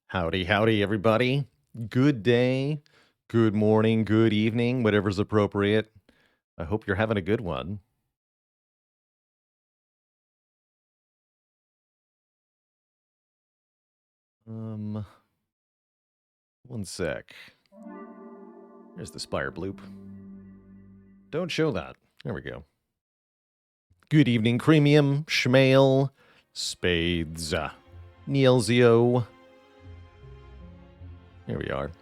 Howdy, howdy, everybody. Good day, good morning, good evening, whatever's appropriate. I hope you're having a good one. Um, One sec. There's the Spire bloop. Don't show that. There we go. Good evening, Creamium, Schmale, Spades, Nielzio. Here we are.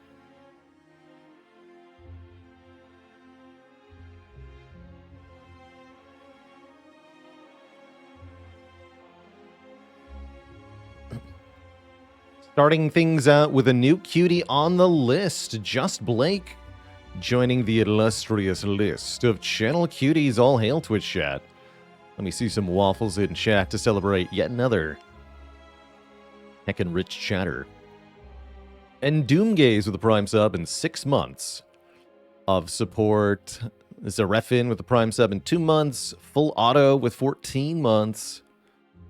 Starting things out with a new cutie on the list, Just Blake, joining the illustrious list of channel cuties. All hail Twitch chat. Let me see some waffles in chat to celebrate yet another heckin' rich chatter. And Doomgaze with a prime sub in 6 months of support. Zarefin with a prime sub in 2 months. Full Auto with 14 months.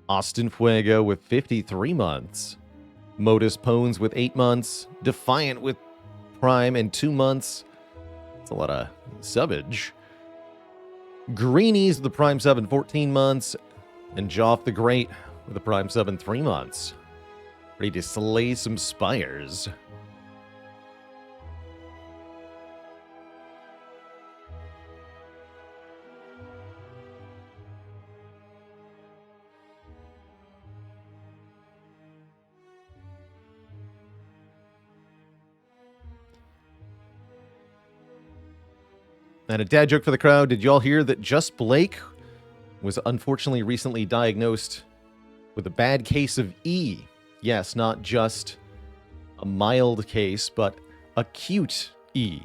Austin Fuego with 53 months. Modus Pones with 8 months. Defiant with prime in 2 months. That's a lot of subbage. Greenies with the prime sub in 14 months. And Joff the Great with a prime sub in 3 months. Ready to slay some spires. And a dad joke for the crowd. Did y'all hear that Just Blake was unfortunately recently diagnosed with a bad case of E? Yes, not just a mild case, but acute E.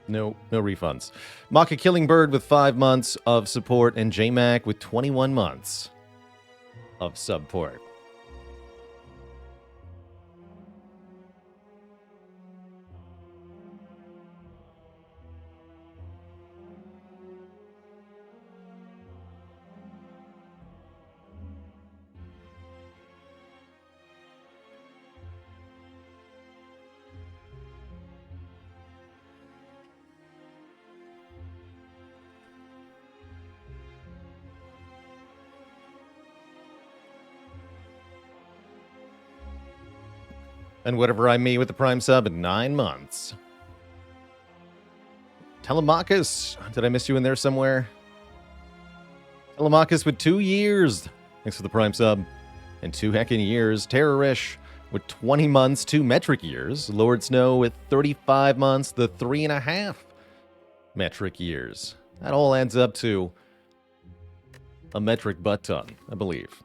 No refunds. Maka Killing Bird with 5 months of support, and JMac with 21 months of support. And whatever I may with the prime sub in 9 months. Telemachus, did I miss you in there somewhere? Telemachus with 2 years. Thanks for the prime sub. And 2 heckin' years. Terrorish with 20 months, 2 metric years. Lord Snow with 35 months, the 3.5 metric years. That all adds up to a metric butt ton, I believe.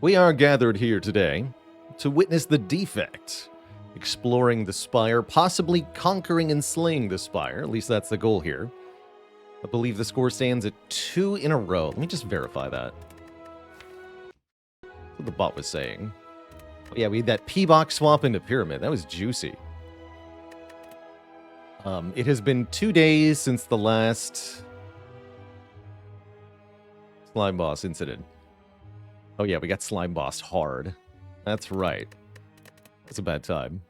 We are gathered here today to witness the Defect, exploring the Spire, possibly conquering and slaying the Spire. At least that's the goal here. I believe the score stands at 2 in a row. Let me just verify that. That's what the bot was saying. Oh, yeah, we had that P-Box swap into Pyramid. That was juicy. It has been 2 days since the last Slime Boss incident. Oh yeah, we got Slime Bossed hard. That's right. That's a bad time.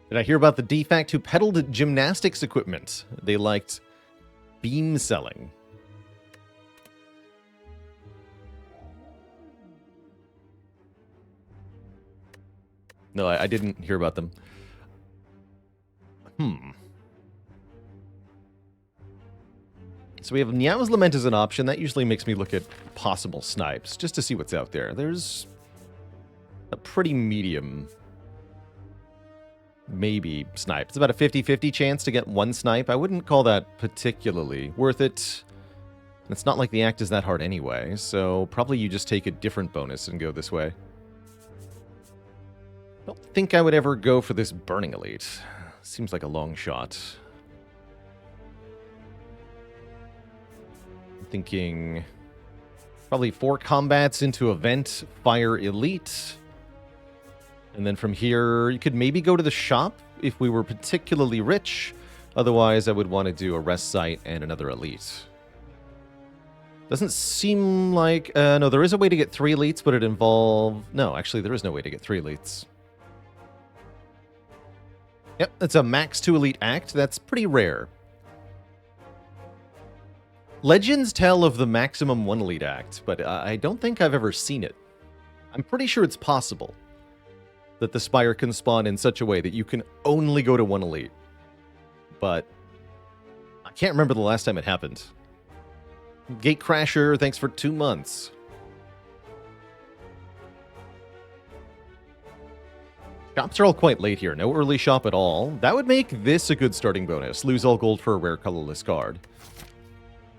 Did I hear about the Defect who peddled gymnastics equipment? They liked beam selling. No, I didn't hear about them. So we have Niao's Lament as an option. That usually makes me look at possible snipes, just to see what's out there. There's a pretty medium, maybe, snipe. It's about a 50-50 chance to get 1 snipe. I wouldn't call that particularly worth it. It's not like the act is that hard anyway, so probably you just take a different bonus and go this way. I don't think I would ever go for this Burning Elite. Seems like a long shot. Thinking probably 4 combats into Event, Fire Elite. And then from here, you could maybe go to the shop if we were particularly rich. Otherwise, I would want to do a rest site and another elite. Doesn't seem like... no, there is a way to get 3 elites, but it involves... No, actually, there is no way to get 3 elites. Yep, that's a max 2 elite act. That's pretty rare. Legends tell of the maximum 1 elite act, but I don't think I've ever seen it. I'm pretty sure it's possible that the Spire can spawn in such a way that you can only go to 1 elite. But I can't remember the last time it happened. Gatecrasher, thanks for 2 months. Shops are all quite late here. No early shop at all. That would make this a good starting bonus. Lose all gold for a rare colorless card.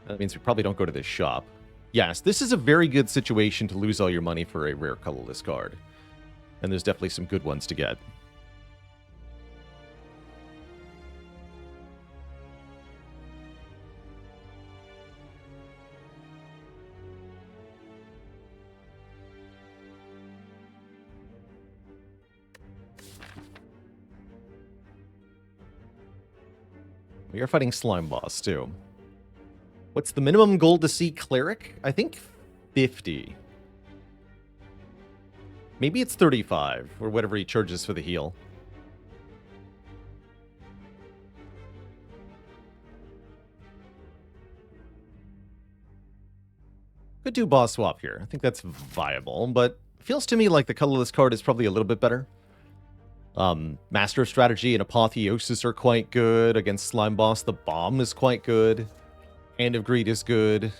That means we probably don't go to this shop. Yes, this is a very good situation to lose all your money for a rare colorless card. And there's definitely some good ones to get. We are fighting Slime Boss, too. What's the minimum gold to see Cleric? I think 50. Maybe it's 35, or whatever he charges for the heal. Could do boss swap here. I think that's viable, but feels to me like the colorless card is probably a little bit better. Master of Strategy and Apotheosis are quite good. Against Slime Boss, the Bomb is quite good. Hand of Greed is good.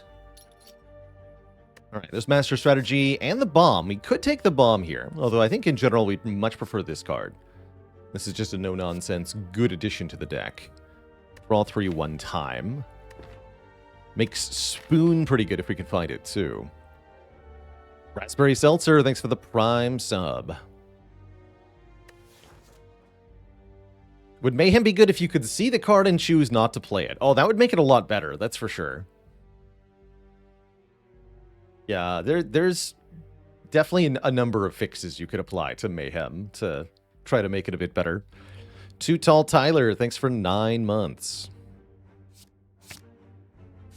Alright, there's Master Strategy and the Bomb. We could take the Bomb here, although I think in general we'd much prefer this card. This is just a no-nonsense good addition to the deck. Draw 3 one time. Makes Spoon pretty good if we can find it, too. Raspberry Seltzer, thanks for the Prime sub. Would Mayhem be good if you could see the card and choose not to play it? Oh, that would make it a lot better, that's for sure. Yeah, there's definitely a number of fixes you could apply to Mayhem to try to make it a bit better. Too Tall Tyler, thanks for 9 months.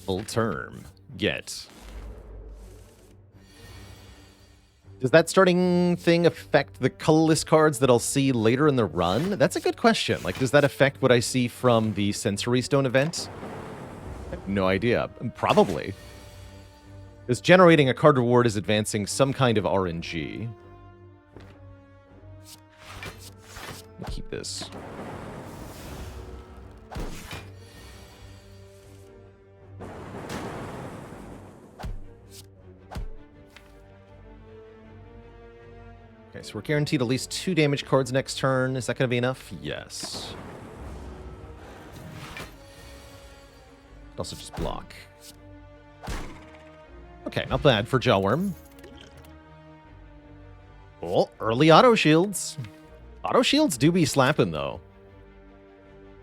Full term. Get. Does that starting thing affect the colorless cards that I'll see later in the run? That's a good question. Like, does that affect what I see from the Sensory Stone event? I have no idea. Probably. Because generating a card reward is advancing some kind of RNG. I'll keep this. Okay, so we're guaranteed at least 2 damage cards next turn. Is that going to be enough? Yes. Also just block. Okay, not bad for Jawworm. Oh, early auto shields. Auto shields do be slapping, though.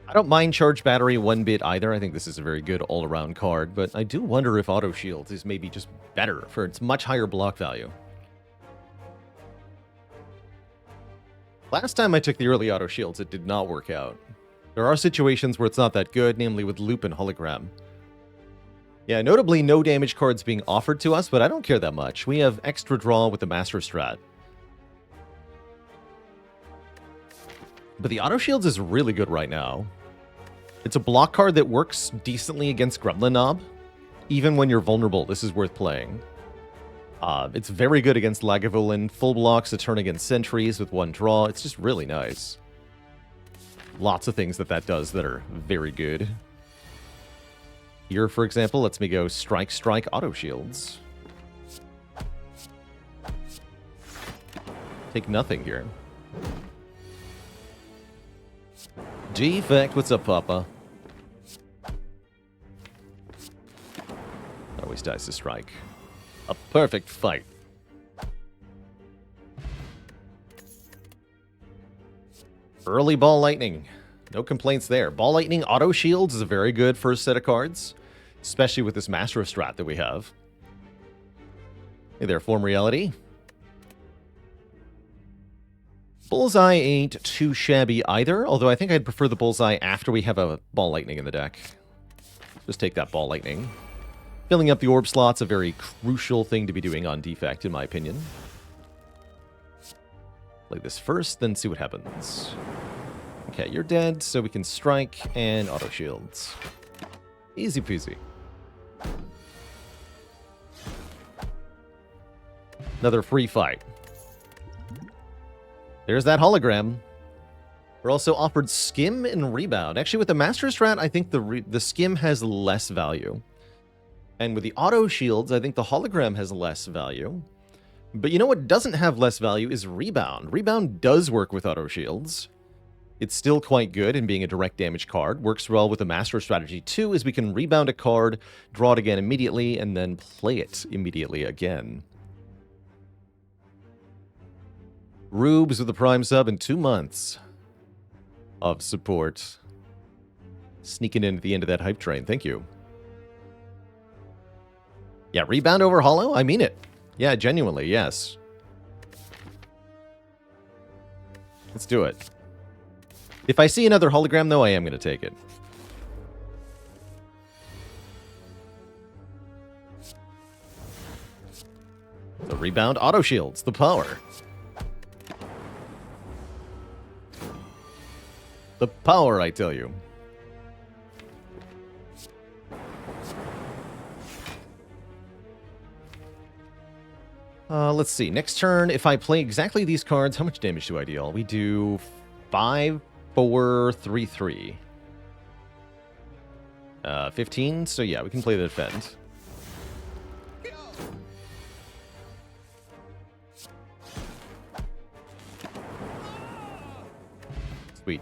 I don't mind Charge Battery 1 bit either. I think this is a very good all-around card, but I do wonder if auto shields is maybe just better for its much higher block value. Last time I took the early auto shields, it did not work out. There are situations where it's not that good, namely with Loop and Hologram. Yeah, notably no damage cards being offered to us, but I don't care that much. We have extra draw with the Master Strat. But the auto shields is really good right now. It's a block card that works decently against Gremlin Knob. Even when you're vulnerable, this is worth playing. It's very good against Lagavulin, full blocks a turn against Sentries with 1 draw. It's just really nice. Lots of things that does that are very good. Here, for example, lets me go Strike, Strike, Auto Shields. Take nothing here. Defect, what's up, Papa? Always dies to strike. A perfect fight. Early Ball Lightning. No complaints there. Ball Lightning Auto Shields is a very good first set of cards, especially with this Master of Strat that we have. Hey there, Form Reality. Bullseye ain't too shabby either, although I think I'd prefer the Bullseye after we have a Ball Lightning in the deck. Just take that Ball Lightning. Filling up the orb slot's a very crucial thing to be doing on Defect, in my opinion. Play this first, then see what happens. Okay, you're dead, so we can strike and auto shields. Easy peasy. Another free fight. There's that hologram. We're also offered Skim and Rebound. Actually, with the Master Strat, I think the Skim has less value. And with the auto shields, I think the hologram has less value. But you know what doesn't have less value is Rebound. Rebound does work with auto shields. It's still quite good in being a direct damage card. Works well with the Master Strategy too, as we can rebound a card, draw it again immediately, and then play it immediately again. Rubes with the Prime sub in 2 months of support. Sneaking in at the end of that hype train. Thank you. Yeah, Rebound over Holo? I mean it. Yeah, genuinely, yes. Let's do it. If I see another hologram, though, I am going to take it. The Rebound auto shields, the power. The power, I tell you. Let's see. Next turn, if I play exactly these cards, how much damage do I deal? We do 5, 4, 3, 3. 15, so yeah, we can play the defend. Sweet.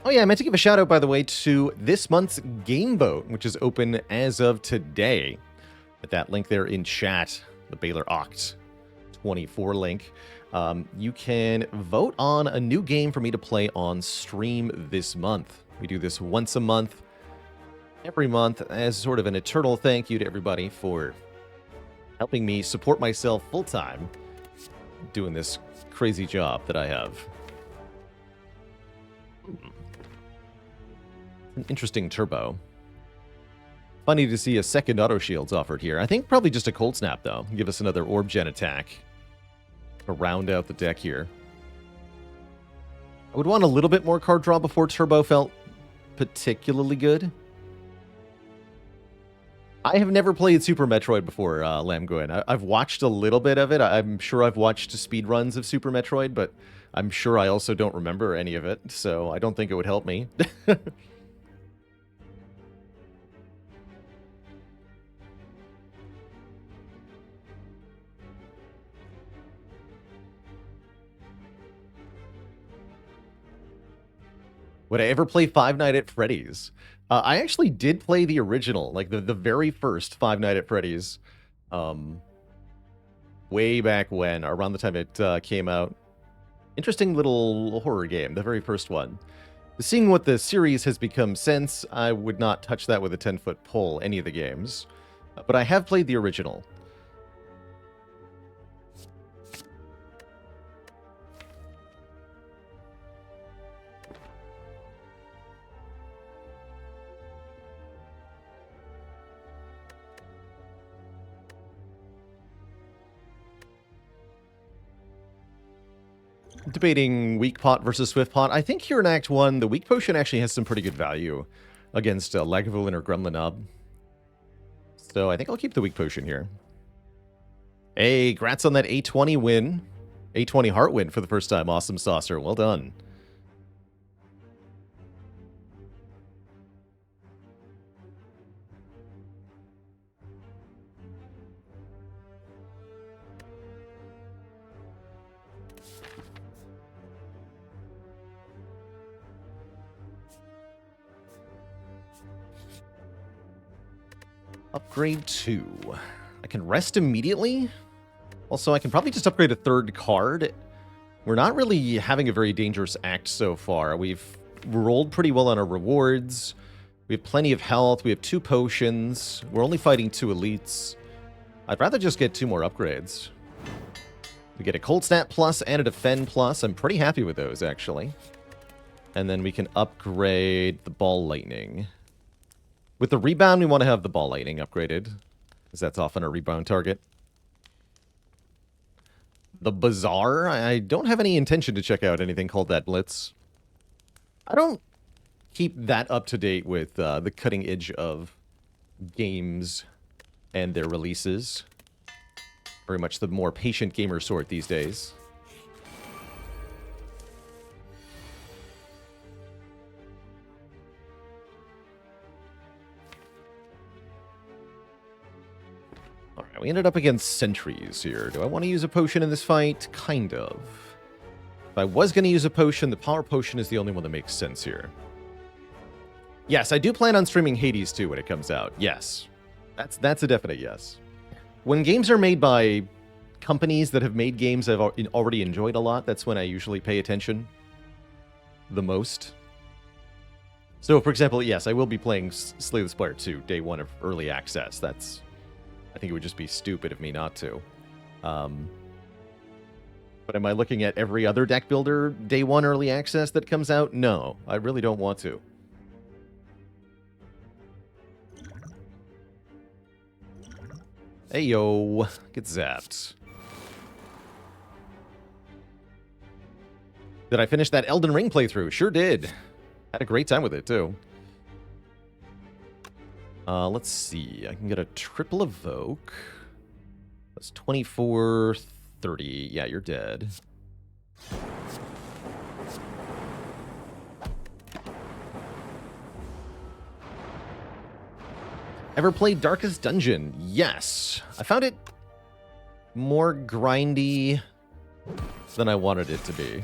Oh yeah, I meant to give a shout out, by the way, to this month's Game Boat, which is open as of today. At that link there in chat, the Baylor Oct 24 link. You can vote on a new game for me to play on stream this month. We do this once a month, every month, as sort of an eternal thank you to everybody for helping me support myself full-time doing this crazy job that I have. An interesting turbo. Funny to see a second auto shields offered here. I think probably just a cold snap, though. Give us another orb gen attack to round out the deck here. I would want a little bit more card draw before turbo felt particularly good. I have never played Super Metroid before, Lamgoin. I've watched a little bit of it. I'm sure I've watched speedruns of Super Metroid, but I'm sure I also don't remember any of it, so I don't think it would help me. Would I ever play Five Nights at Freddy's? I actually did play the original, like the very first Five Nights at Freddy's. Way back when, around the time it came out. Interesting little horror game, the very first one. Seeing what the series has become since, I would not touch that with a 10-foot pole, any of the games. But I have played the original. Debating weak pot versus swift pot. I think here in Act 1, the weak potion actually has some pretty good value against Lagavulin or Gremlinob. So I think I'll keep the weak potion here. Hey, grats on that A20 win. A20 heart win for the first time. Awesome, Saucer. Well done. Upgrade 2. I can rest immediately. Also, I can probably just upgrade a third card. We're not really having a very dangerous act so far. We've rolled pretty well on our rewards. We have plenty of health. We have 2 potions. We're only fighting 2 elites. I'd rather just get 2 more upgrades. We get a Cold Snap Plus and a Defend Plus. I'm pretty happy with those, actually. And then we can upgrade the Ball Lightning. With the Rebound, we want to have the Ball Lightning upgraded, because that's often a rebound target. The Bazaar, I don't have any intention to check out anything called that Blitz. I don't keep that up to date with the cutting edge of games and their releases. Very much the more patient gamer sort these days. Alright, we ended up against sentries here. Do I want to use a potion in this fight? Kind of. If I was going to use a potion, the power potion is the only one that makes sense here. Yes, I do plan on streaming Hades 2 when it comes out. Yes. That's a definite yes. When games are made by companies that have made games I've already enjoyed a lot, that's when I usually pay attention the most. So, for example, yes, I will be playing Slay the Spire 2, day one of early access. I think it would just be stupid of me not to. But am I looking at every other deck builder day one early access that comes out? No, I really don't want to. Hey, yo. Get zapped. Did I finish that Elden Ring playthrough? Sure did. Had a great time with it, too. Let's see. I can get a triple evoke. That's 24, 30. Yeah, you're dead. Ever played Darkest Dungeon? Yes. I found it more grindy than I wanted it to be.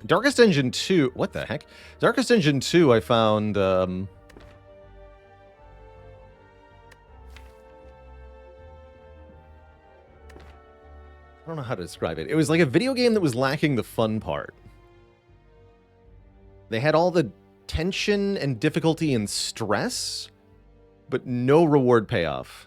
Darkest Dungeon 2... What the heck? Darkest Dungeon 2, I found... I don't know how to describe it. It was like a video game that was lacking the fun part. They had all the tension and difficulty and stress, but no reward payoff.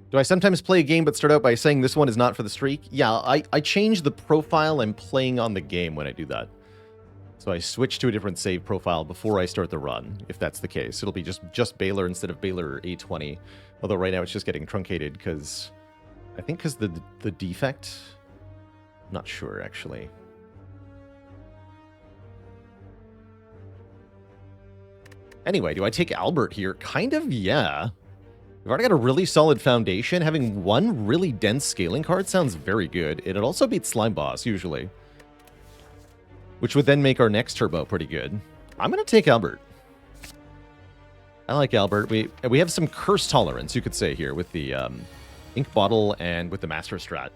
Do I sometimes play a game but start out by saying this one is not for the streak? Yeah, I change the profile I'm playing on the game when I do that. So I switch to a different save profile before I start the run, if that's the case. It'll be just Baylor instead of Baylor 820. Although right now it's just getting truncated because... I think because the defect? I'm not sure, actually. Anyway, do I take Albert here? Kind of, yeah. We've already got a really solid foundation. Having one really dense scaling card sounds very good. It'd also beat Slime Boss, usually. Which would then make our next turbo pretty good. I'm going to take Albert. I like Albert. We have some curse tolerance, you could say, here with the ink bottle and with the Master Strat.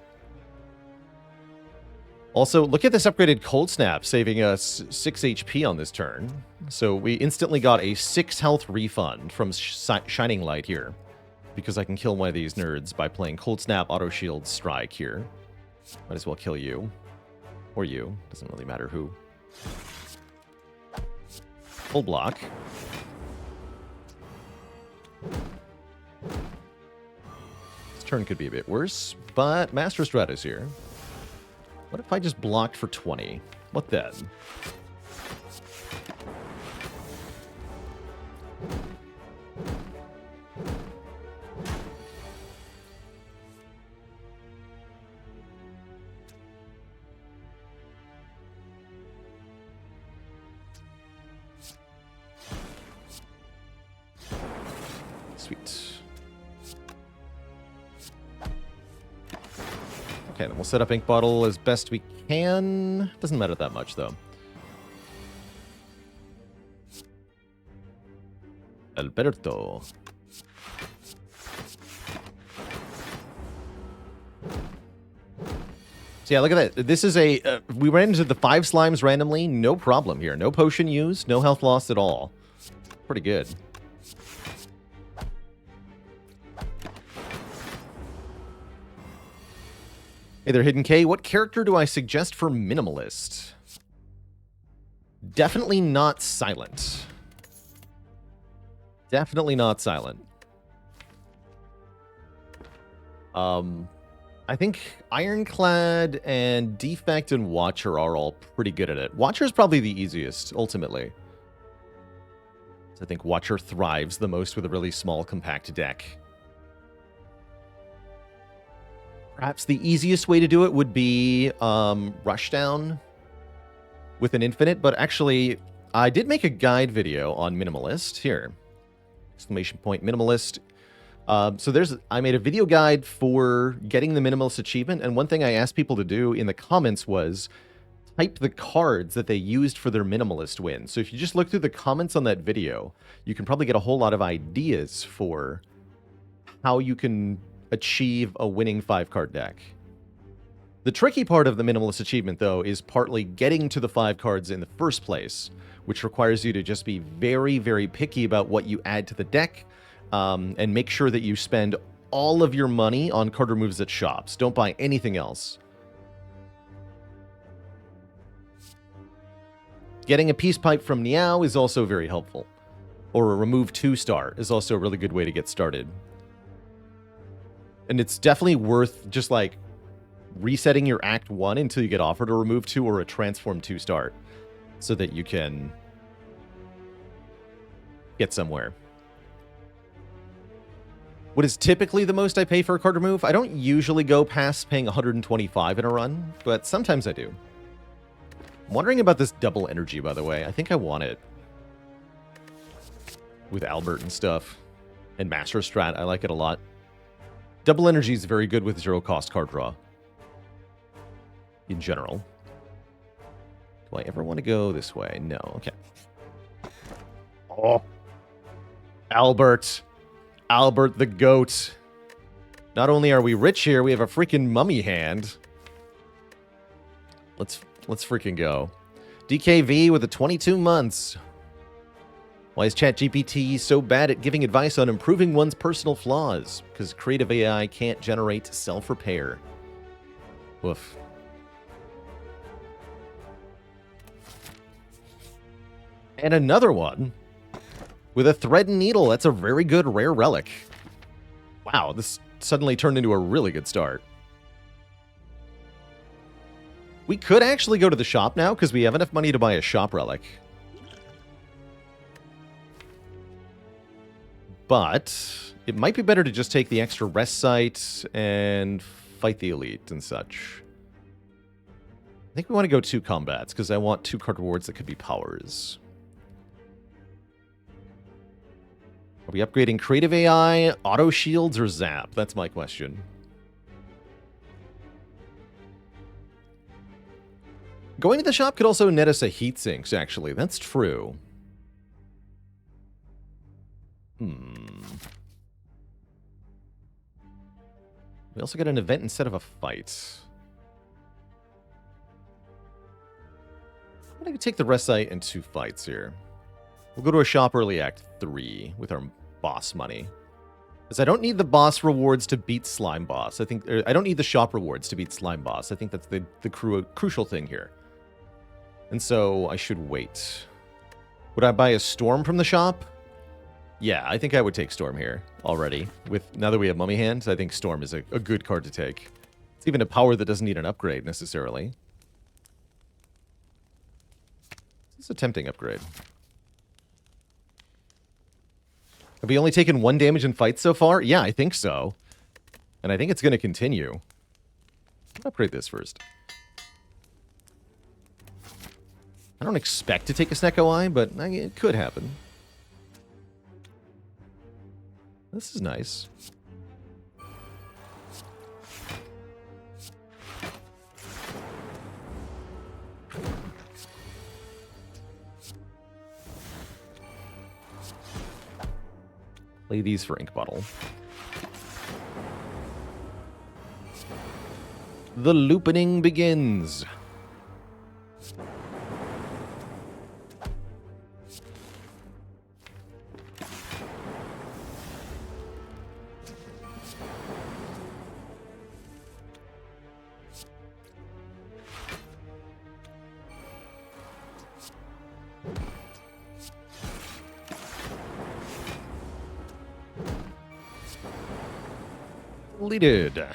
Also, look at this upgraded Cold Snap, saving us 6 HP on this turn. So we instantly got a 6 health refund from Shining Light here. Because I can kill one of these nerds by playing Cold Snap, Auto Shield, Strike here. Might as well kill you. Or you. Doesn't really matter who. Full block. This turn could be a bit worse, but Master Strat is here. What if I just blocked for 20? What then? Sweet. Okay, then we'll set up Ink Bottle as best we can. Doesn't matter that much, though. Alberto. So yeah, look at that. This is a... we ran into the 5 slimes randomly. No problem here. No potion used. No health lost at all. Pretty good. Hey there, Hidden K. What character do I suggest for Minimalist? Definitely not Silent. Definitely not Silent. I think Ironclad and Defect and Watcher are all pretty good at it. Watcher's probably the easiest, ultimately. So I think Watcher thrives the most with a really small, compact deck. Perhaps the easiest way to do it would be Rushdown with an Infinite, but actually, I did make a guide video on Minimalist. Here, exclamation point, Minimalist. So I made a video guide for getting the Minimalist achievement, and one thing I asked people to do in the comments was type the cards that they used for their Minimalist win. So if you just look through the comments on that video, you can probably get a whole lot of ideas for how you can achieve a winning 5-card deck. The tricky part of the Minimalist achievement, though, is partly getting to the 5 cards in the first place, which requires you to just be very, very picky about what you add to the deck, and make sure that you spend all of your money on card removes at shops. Don't buy anything else. Getting a Peace Pipe from Niao is also very helpful. Or a Remove 2-star is also a really good way to get started. And it's definitely worth just, like, resetting your Act 1 until you get offered a Remove 2 or a Transform 2-star, so that you can get somewhere. What is typically the most I pay for a card remove? I don't usually go past paying 125 in a run, but sometimes I do. I'm wondering about this double energy, by the way. I think I want it. With Albert and stuff. And Master Strat, I like it a lot. Double energy is very good with 0-cost card draw. In general. Do I ever want to go this way? No. Okay. Oh. Albert. Albert the goat. Not only are we rich here, we have a freaking mummy hand. Let's freaking go. DKV with the 22 months. Why is ChatGPT so bad at giving advice on improving one's personal flaws? Because creative AI can't generate self-repair. Woof. And another one with a thread and needle. That's a very good rare relic. Wow, this suddenly turned into a really good start. We could actually go to the shop now because we have enough money to buy a shop relic. But it might be better to just take the extra rest site and fight the elite and such. I think we want to go 2 combats because I want 2 card rewards that could be powers. Are we upgrading creative AI, auto shields, or zap? That's my question. Going to the shop could also net us a heat sinks, actually. That's true. We also get an event instead of a fight. I'm going to take the rest site and 2 fights here. We'll go to a shop early Act 3 with our boss money. Because I don't need the boss rewards to beat Slime Boss. I don't need the shop rewards to beat Slime Boss. I think that's the crucial thing here. And so I should wait. Would I buy a Storm from the shop? Yeah, I think I would take Storm here already. Now that we have Mummy Hand, I think Storm is a good card to take. It's even a power that doesn't need an upgrade necessarily. It's a tempting upgrade. Have we only taken 1 damage in fights so far? Yeah, I think so. And I think it's going to continue. I'll upgrade this first. I don't expect to take a Snecko Eye, but it could happen. This is nice. Play these for Ink Bottle. The loopening begins. Deleted.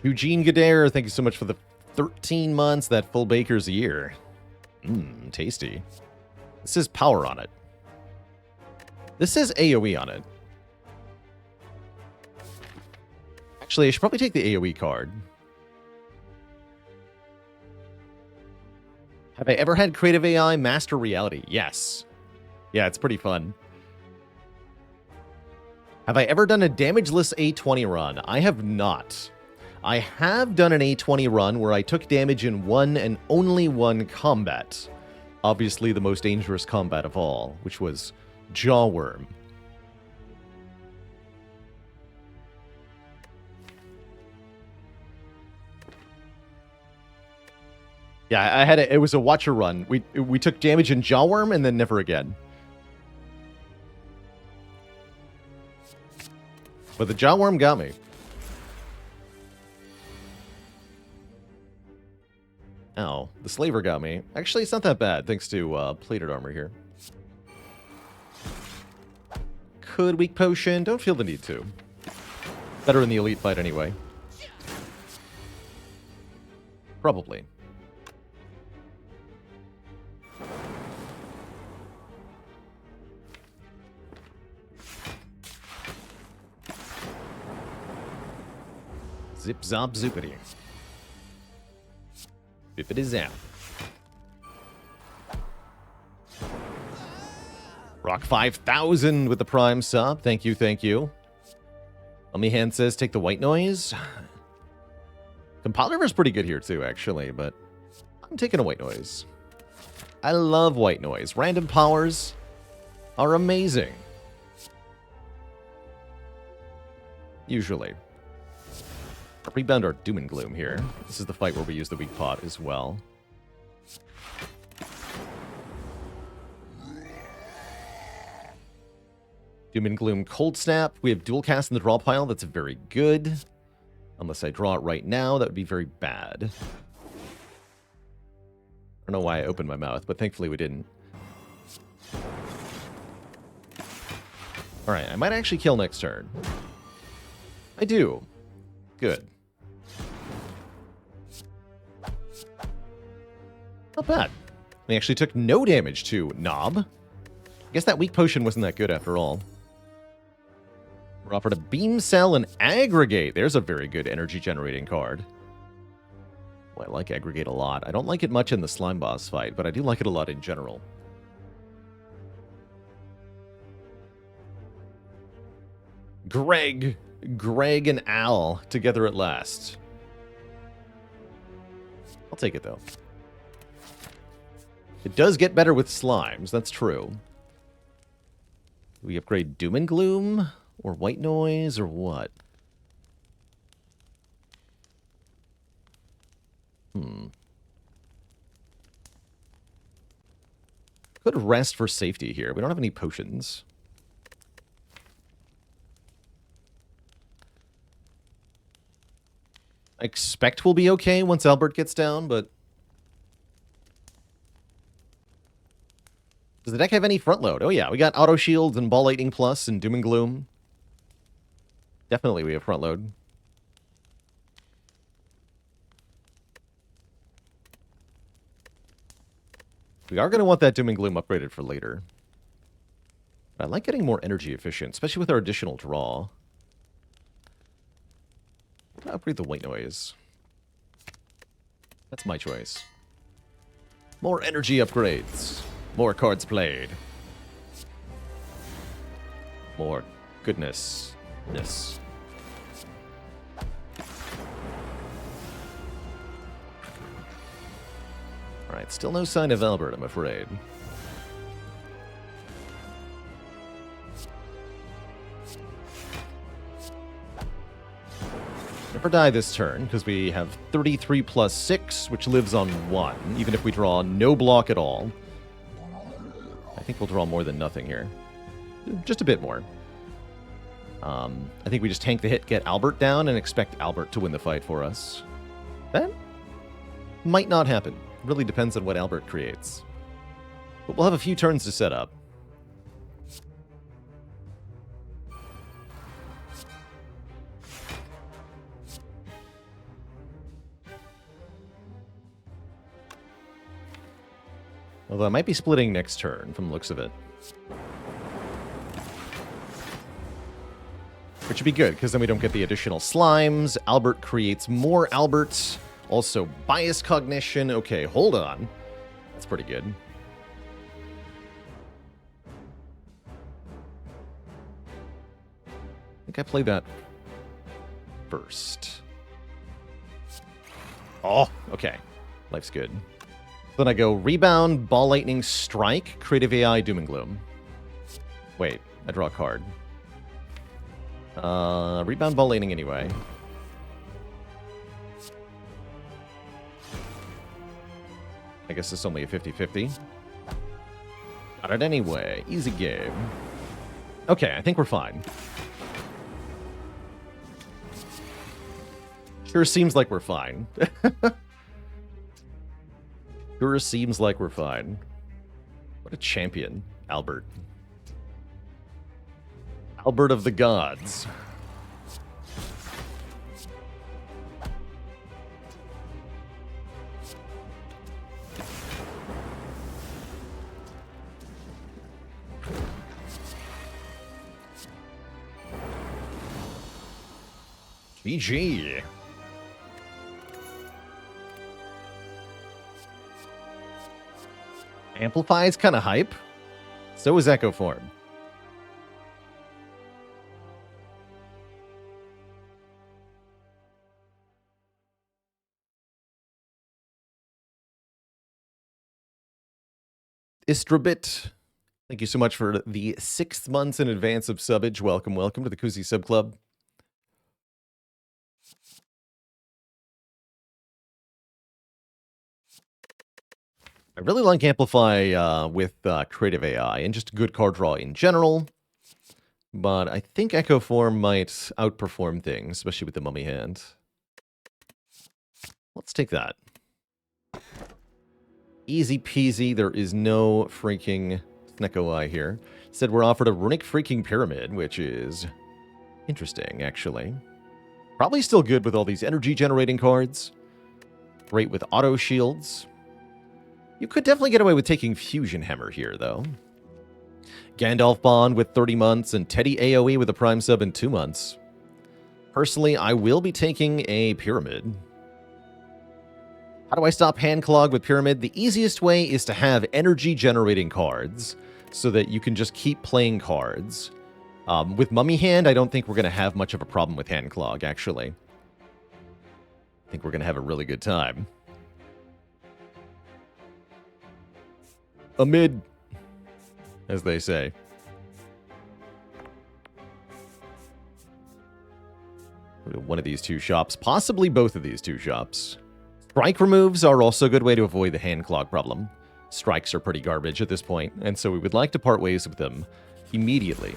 Eugene Gadare, thank you so much for the 13 months, that full baker's year. Mmm, tasty. This says power on it. This says AoE on it. Actually, I should probably take the AoE card. Have I ever had creative AI master reality? Yes. Yeah, it's pretty fun. Have I ever done a damageless A20 run? I have not. I have done an A20 run where I took damage in one and only one combat. Obviously the most dangerous combat of all, which was Jawworm. Yeah, I had it was a watcher run. We took damage in Jawworm and then never again. But the Jawworm got me. Ow, the Slaver got me. Actually, it's not that bad, thanks to plated armor here. Could weak potion, don't feel the need to. Better in the elite fight anyway. Probably. Zip zop zoopity. Bippity zap. Rock 5000 with the prime sub. Thank you, thank you. Lummy Hand says take the white noise. Compiler is pretty good here too, actually, but I'm taking a white noise. I love white noise. Random powers are amazing. Usually. Rebound our Doom and Gloom here. This is the fight where we use the weak pot as well. Doom and Gloom Cold Snap. We have dual cast in the draw pile. That's very good. Unless I draw it right now, that would be very bad. I don't know why I opened my mouth, but thankfully we didn't. Alright, I might actually kill next turn. I do. Good. Not bad. We actually took no damage to Knob. I guess that weak potion wasn't that good after all. We're offered a Beam Cell and Aggregate. There's a very good energy generating card. Well, I like Aggregate a lot. I don't like it much in the Slime Boss fight, but I do like it a lot in general. Greg and Al together at last. I'll take it, though. It does get better with slimes, that's true. Do we upgrade Doom and Gloom? Or White Noise? Or what? Could rest for safety here. We don't have any potions. I expect we'll be okay once Albert gets down, but... Does the deck have any front load? Oh yeah, we got Auto Shields and Ball Lightning Plus and Doom and Gloom. Definitely we have front load. We are going to want that Doom and Gloom upgraded for later. But I like getting more energy efficient, especially with our additional draw. I'll upgrade the White Noise. That's my choice. More energy upgrades. More cards played. More goodness-ness. Alright, still no sign of Albert, I'm afraid. Never die this turn, because we have 33 plus 6, which lives on 1, even if we draw no block at all. I think we'll draw more than nothing here. Just a bit more. I think we just tank the hit, get Albert down, and expect Albert to win the fight for us. That might not happen. Really depends on what Albert creates. But we'll have a few turns to set up. Although I might be splitting next turn from the looks of it. Which would be good, because then we don't get the additional slimes. Albert creates more Alberts. Also, bias cognition. Okay, hold on. That's pretty good. I think I played that first. Oh, okay. Life's good. Then I go Rebound, Ball Lightning, Strike, Creative AI, Doom and Gloom. Wait, I draw a card. Rebound, Ball Lightning anyway. I guess it's only a 50-50. Got it anyway. Easy game. Okay, I think we're fine. Sure seems like we're fine. Sure seems like we're fine. What a champion, Albert. Albert of the Gods. GG. Amplify is kind of hype. So is Echo Form. Istrabit, thank you so much for the 6 months in advance of subbage. Welcome, welcome to the Koozie Sub Club. I really like Amplify with Creative AI and just good card draw in general. But I think Echo Form might outperform things, especially with the Mummy hand. Let's take that. Easy peasy. There is no freaking Sneko Eye here. Said we're offered a Runic freaking Pyramid, which is interesting, actually. Probably still good with all these energy generating cards. Great with auto shields. You could definitely get away with taking Fusion Hammer here, though. Gandalf Bond with 30 months and Teddy AoE with a Prime Sub in 2 months. Personally, I will be taking a Pyramid. How do I stop Hand Clog with Pyramid? The easiest way is to have energy generating cards so that you can just keep playing cards. With Mummy Hand, I don't think we're going to have much of a problem with Hand Clog, actually. I think we're going to have a really good time. Amid, as they say. One of these two shops, possibly both of these two shops. Strike removes are also a good way to avoid the hand clog problem. Strikes are pretty garbage at this point, and so we would like to part ways with them immediately.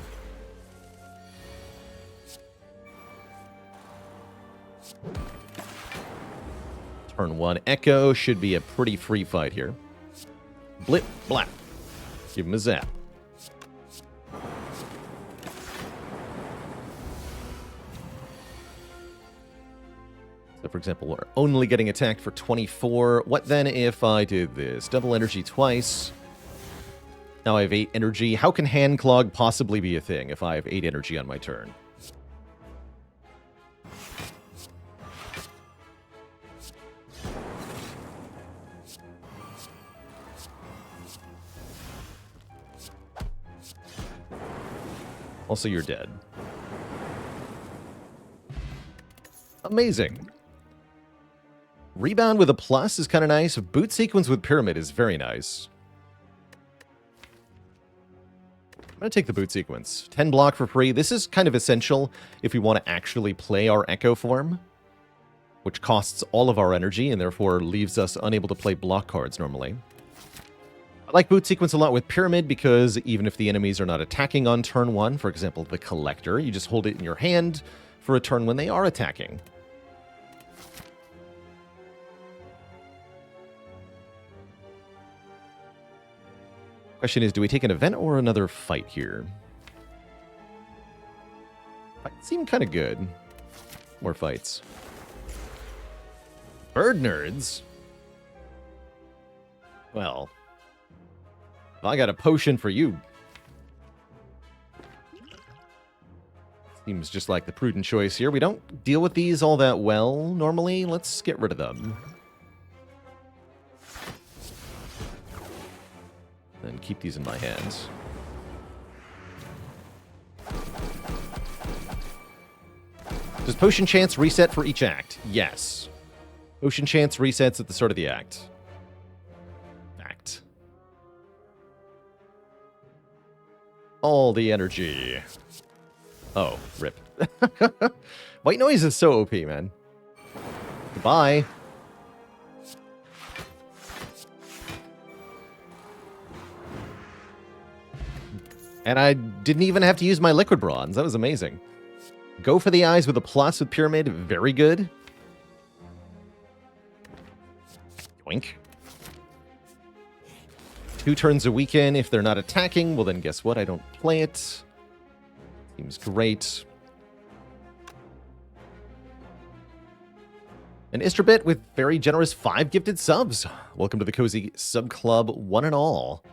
Turn 1 Echo should be a pretty free fight here. Blip, blap. Give him a zap. So, for example, we're only getting attacked for 24. What then if I did this? Double energy twice. Now I have 8 energy. How can hand clog possibly be a thing if I have 8 energy on my turn? Also, you're dead. Amazing. Rebound with a plus is kind of nice. Boot sequence with Pyramid is very nice. I'm going to take the boot sequence. 10 block for free. This is kind of essential if we want to actually play our Echo Form, which costs all of our energy and therefore leaves us unable to play block cards normally. I like boot sequence a lot with Pyramid because even if the enemies are not attacking on turn 1, for example, the Collector, you just hold it in your hand for a turn when they are attacking. Question is, do we take an event or another fight here? Fights seem kind of good. More fights. Bird nerds? Well, I got a potion for you. Seems just like the prudent choice here. We don't deal with these all that well normally. Let's get rid of them. And keep these in my hands. Does potion chance reset for each act? Yes. Potion chance resets at the start of the act. All the energy. Oh, rip. White noise is so OP, man. Goodbye. And I didn't even have to use my liquid bronze. That was amazing. Go for the eyes with a plus with pyramid. Very good. Yoink. 2 turns a weekend. If they're not attacking, well then guess what? I don't play it. Seems great. An Istrabit with very generous 5 gifted subs. Welcome to the Cozy Sub Club, one and all.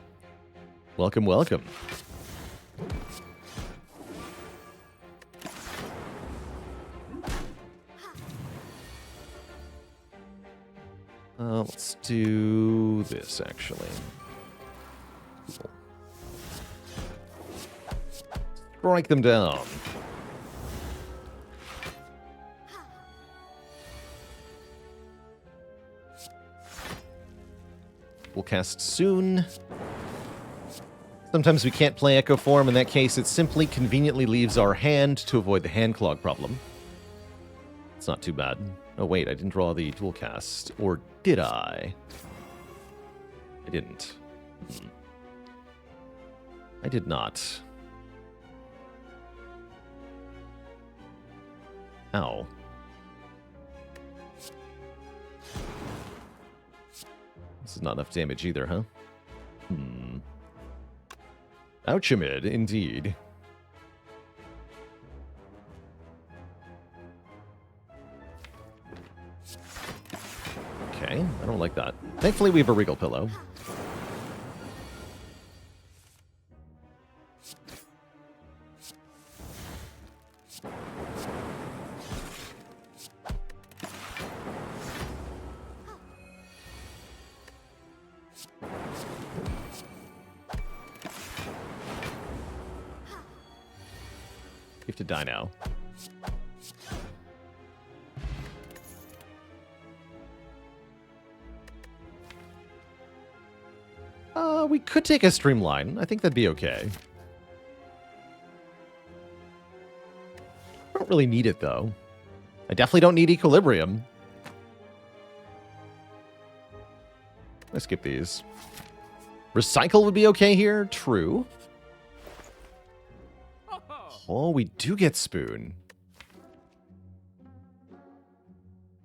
Welcome, welcome. Let's do this, actually. Strike them down. We'll cast soon. Sometimes we can't play Echo Form. In that case, it simply conveniently leaves our hand to avoid the hand clog problem. It's not too bad. Oh, wait, I didn't draw the dual cast. Or did I? I didn't. I did not. Ow. This is not enough damage either, huh? Ouchamid, indeed. Okay, I don't like that. Thankfully, we have a Regal Pillow. You have to die now. We could take a Streamline. I think that'd be okay. I don't really need it, though. I definitely don't need Equilibrium. Let's skip these. Recycle would be okay here. True. Oh, we do get Spoon.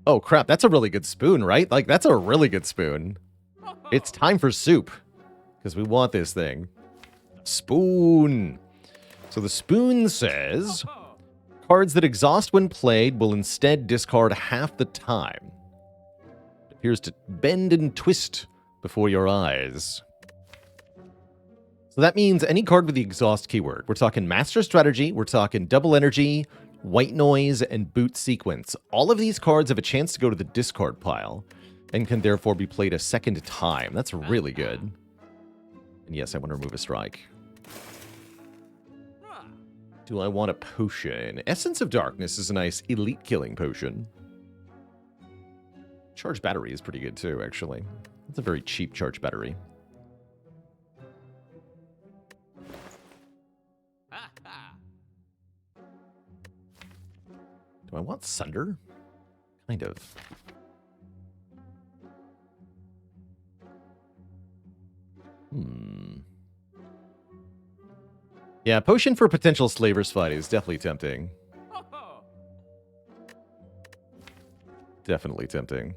Oh, crap. That's a really good spoon, right? Like, that's a really good spoon. It's time for soup. Because we want this thing. Spoon. So the spoon says, cards that exhaust when played will instead discard half the time. It appears to bend and twist before your eyes. So that means any card with the exhaust keyword. We're talking Master Strategy, we're talking Double Energy, White Noise, and Boot Sequence. All of these cards have a chance to go to the discard pile, and can therefore be played a second time. That's really good. And yes, I want to remove a strike. Do I want a potion? Essence of Darkness is a nice elite killing potion. Charged battery is pretty good too, actually. It's a very cheap charged battery. Do I want Sunder? Kind of. Yeah, potion for potential Slaver's fight is definitely tempting. Definitely tempting.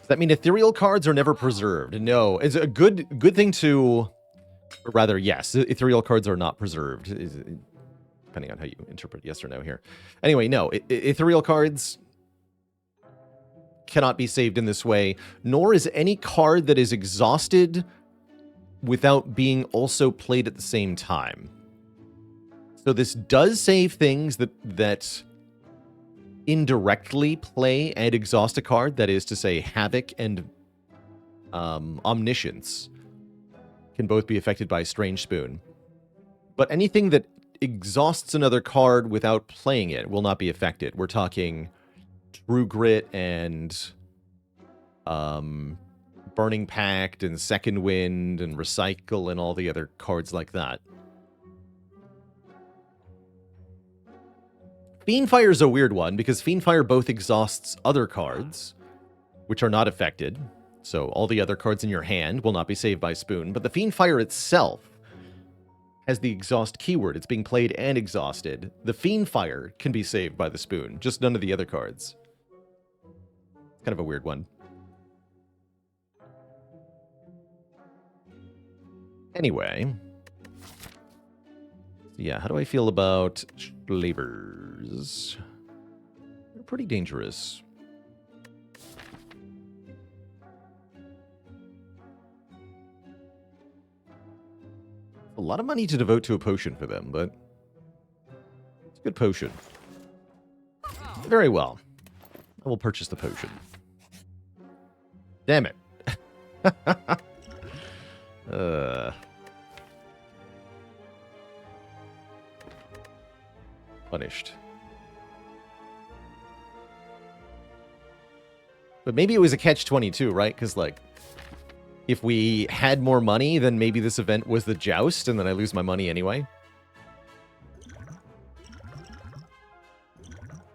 Does that mean ethereal cards are never preserved? No. It's a good thing to... Or rather, yes, ethereal cards are not preserved. Depending on how you interpret yes or no here. Anyway, no. Ethereal cards cannot be saved in this way, nor is any card that is exhausted without being also played at the same time. So this does save things that indirectly play and exhaust a card. That is to say, Havoc and Omniscience can both be affected by Strange Spoon. But anything that exhausts another card without playing it will not be affected. We're talking True Grit and Burning Pact and Second Wind and Recycle and all the other cards like that. Fiendfire is a weird one because Fiendfire both exhausts other cards, which are not affected. So all the other cards in your hand will not be saved by Spoon, but the Fiendfire itself has the exhaust keyword. It's being played and exhausted. The Fiendfire can be saved by the Spoon, just none of the other cards. Kind of a weird one. Anyway. Yeah, how do I feel about Slavers? They're pretty dangerous. A lot of money to devote to a potion for them, but it's a good potion. Very well. I will purchase the potion. Damn it. Punished. But maybe it was a catch-22, right? Because, like, if we had more money, then maybe this event was the joust, and then I lose my money anyway.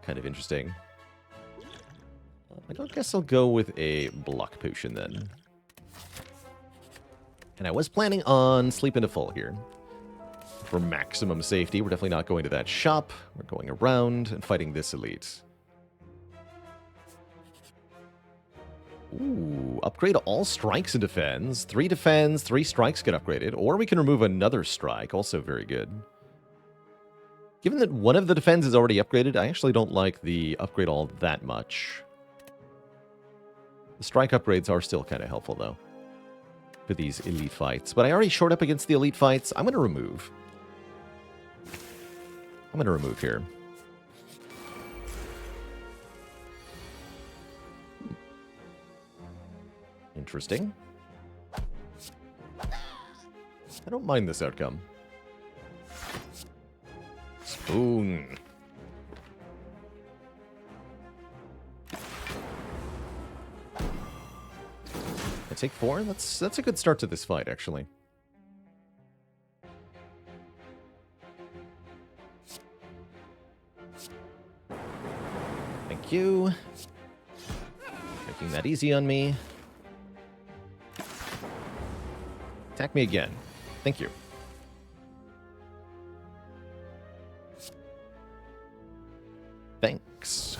Kind of interesting. I guess I'll go with a block potion, then. And I was planning on sleeping to full here. For maximum safety, we're definitely not going to that shop. We're going around and fighting this elite. Ooh, upgrade all strikes and defends. 3 defends, 3 strikes get upgraded. Or we can remove another strike, also very good. Given that one of the defends is already upgraded, I actually don't like the upgrade all that much. The strike upgrades are still kind of helpful, though, for these elite fights. But I already shored up against the elite fights. I'm going to remove. I'm going to remove here. Interesting. I don't mind this outcome. Spoon. I take 4? That's a good start to this fight, actually. Thank you. Making that easy on me. Attack me again. Thank you. Thanks.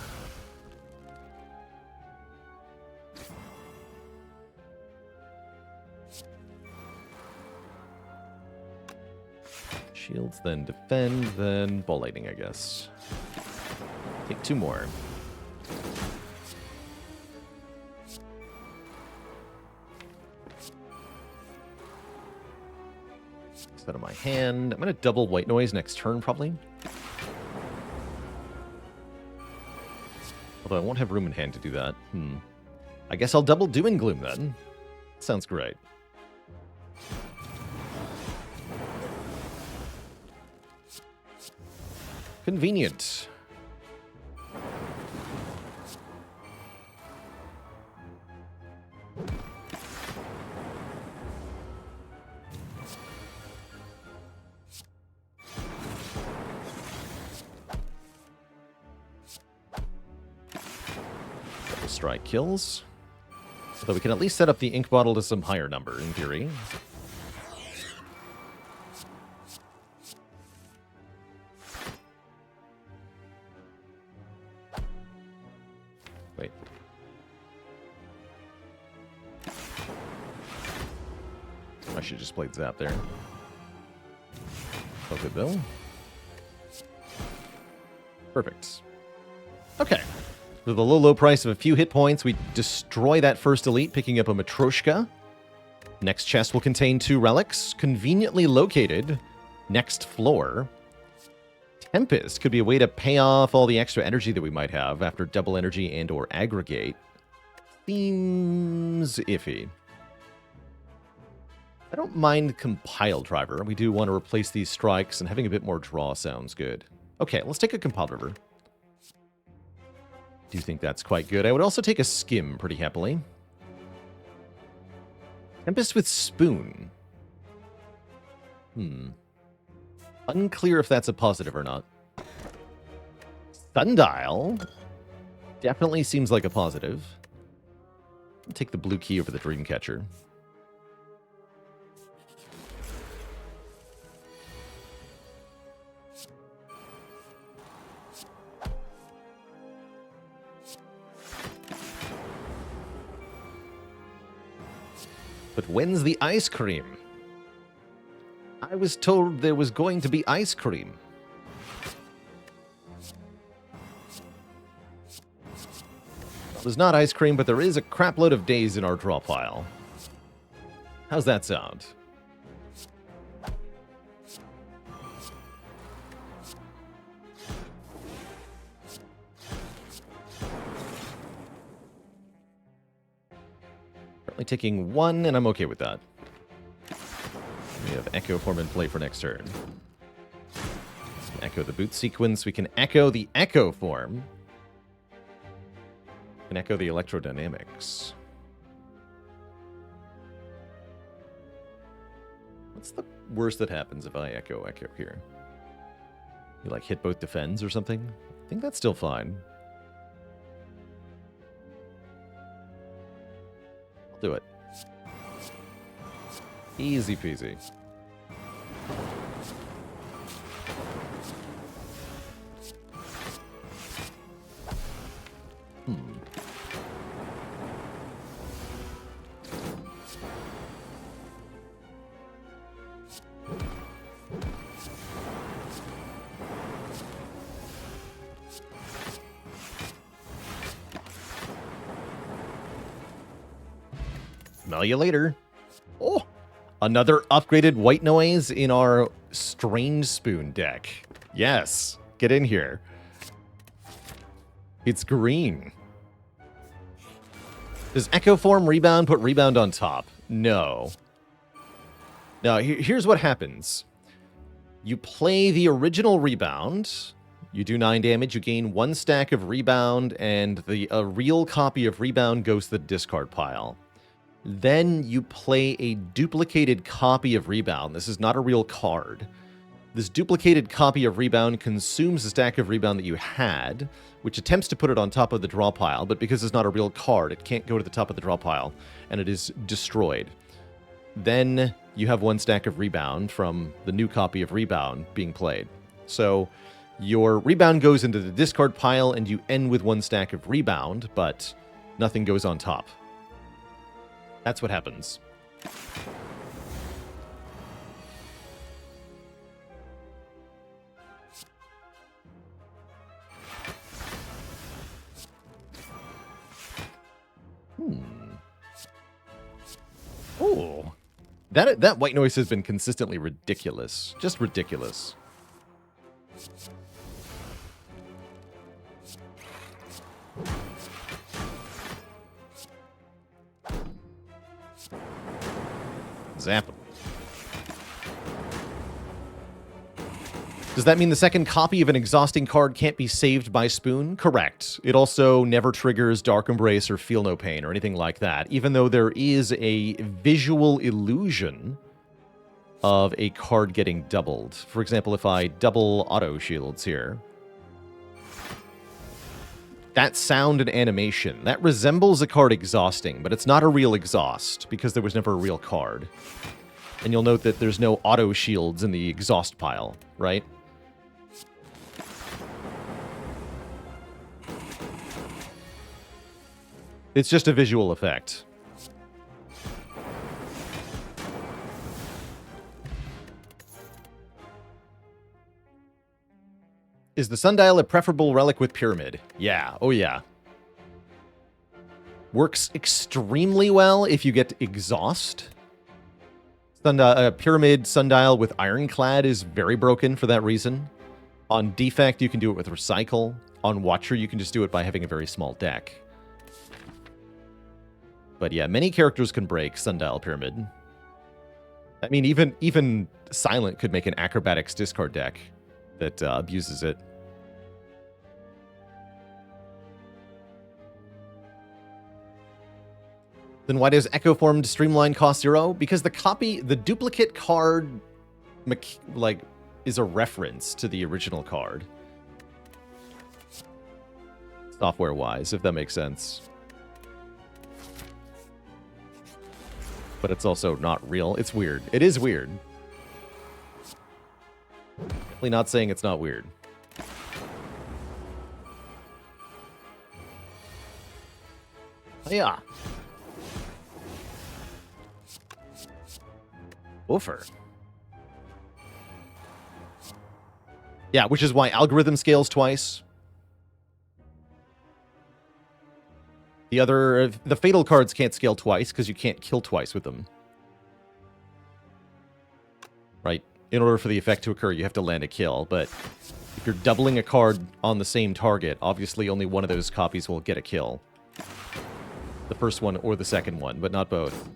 Shields, then defend, then ball lightning, I guess. Take 2 more. Out of my hand. I'm going to double white noise next turn, probably. Although I won't have room in hand to do that. I guess I'll double Doom and Gloom then. Sounds great. Convenient. Strike kills. Although we can at least set up the ink bottle to some higher number, in theory. Wait. I should just played Zap there. Okay, Bill. Perfect. Okay. For the low, low price of a few hit points, we destroy that first elite, picking up a Matryoshka. Next chest will contain 2 relics, conveniently located next floor. Tempest could be a way to pay off all the extra energy that we might have after double energy and or aggregate. Seems iffy. I don't mind Compile Driver. We do want to replace these strikes, and having a bit more draw sounds good. Okay, let's take a Compile Driver. Do think that's quite good. I would also take a Skim pretty happily. Tempest with Spoon. Unclear if that's a positive or not. Sundial definitely seems like a positive. I'll take the blue key over the Dreamcatcher. But when's the ice cream? I was told there was going to be ice cream. There's not ice cream, but there is a crapload of days in our draw pile. How's that sound? Currently taking 1, and I'm okay with that. We have Echo Form in play for next turn. Echo the boot sequence. We can echo the Echo Form. We can echo the electrodynamics. What's the worst that happens if I echo here? You like hit both defends or something? I think that's still fine. I'll do it. Easy peasy. Smell you later. Oh, another upgraded white noise in our Strange Spoon deck. Yes, get in here. It's green. Does Echo Form Rebound put Rebound on top? No. Now, here's what happens. You play the original Rebound. You do 9 damage. You gain 1 stack of Rebound, and a real copy of Rebound goes to the discard pile. Then you play a duplicated copy of Rebound. This is not a real card. This duplicated copy of Rebound consumes the stack of Rebound that you had, which attempts to put it on top of the draw pile, but because it's not a real card, it can't go to the top of the draw pile, and it is destroyed. Then you have 1 stack of Rebound from the new copy of Rebound being played. So your Rebound goes into the discard pile, and you end with 1 stack of Rebound, but nothing goes on top. That's what happens. Oh, that white noise has been consistently ridiculous. Just ridiculous. Zap him. Does that mean the second copy of an exhausting card can't be saved by Spoon? Correct. It also never triggers Dark Embrace or Feel No Pain or anything like that, even though there is a visual illusion of a card getting doubled. For example, if I double Auto Shields here, that sound and animation, that resembles a card exhausting, but it's not a real exhaust because there was never a real card. And you'll note that there's no auto shields in the exhaust pile, right? It's just a visual effect. Is the Sundial a preferable relic with Pyramid? Yeah. Oh, yeah. Works extremely well if you get Exhaust. Pyramid Sundial with Ironclad is very broken for that reason. On Defect, you can do it with Recycle. On Watcher, you can just do it by having a very small deck. But yeah, many characters can break Sundial Pyramid. I mean, even Silent could make an Acrobatics discard deck that abuses it. Then why does Echo Formed Streamline cost 0? Because the duplicate card, is a reference to the original card. Software-wise, if that makes sense. But it's also not real. It's weird. It is weird. Definitely not saying it's not weird. Yeah. Woofer. Yeah, which is why algorithm scales twice. The fatal cards can't scale twice because you can't kill twice with them. Right? In order for the effect to occur, you have to land a kill, but if you're doubling a card on the same target, obviously only one of those copies will get a kill. The first one or the second one, but not both.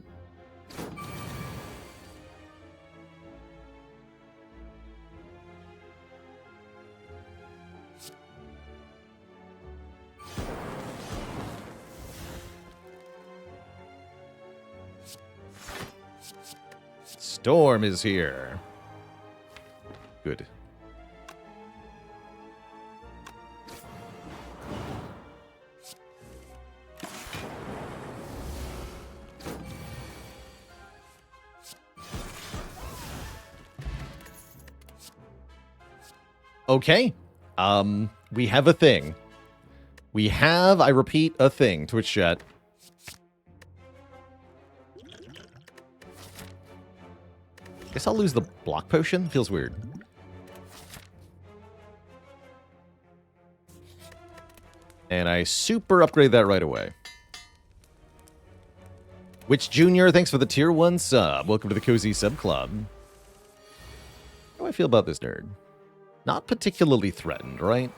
Storm is here. Good. Okay. We have a thing. We have, I repeat, a thing, Twitch chat. Guess I'll lose the block potion. Feels weird. And I super upgrade that right away. Witch Junior, thanks for the tier 1 sub. Welcome to the Cozy Sub Club. How do I feel about this nerd? Not particularly threatened, right?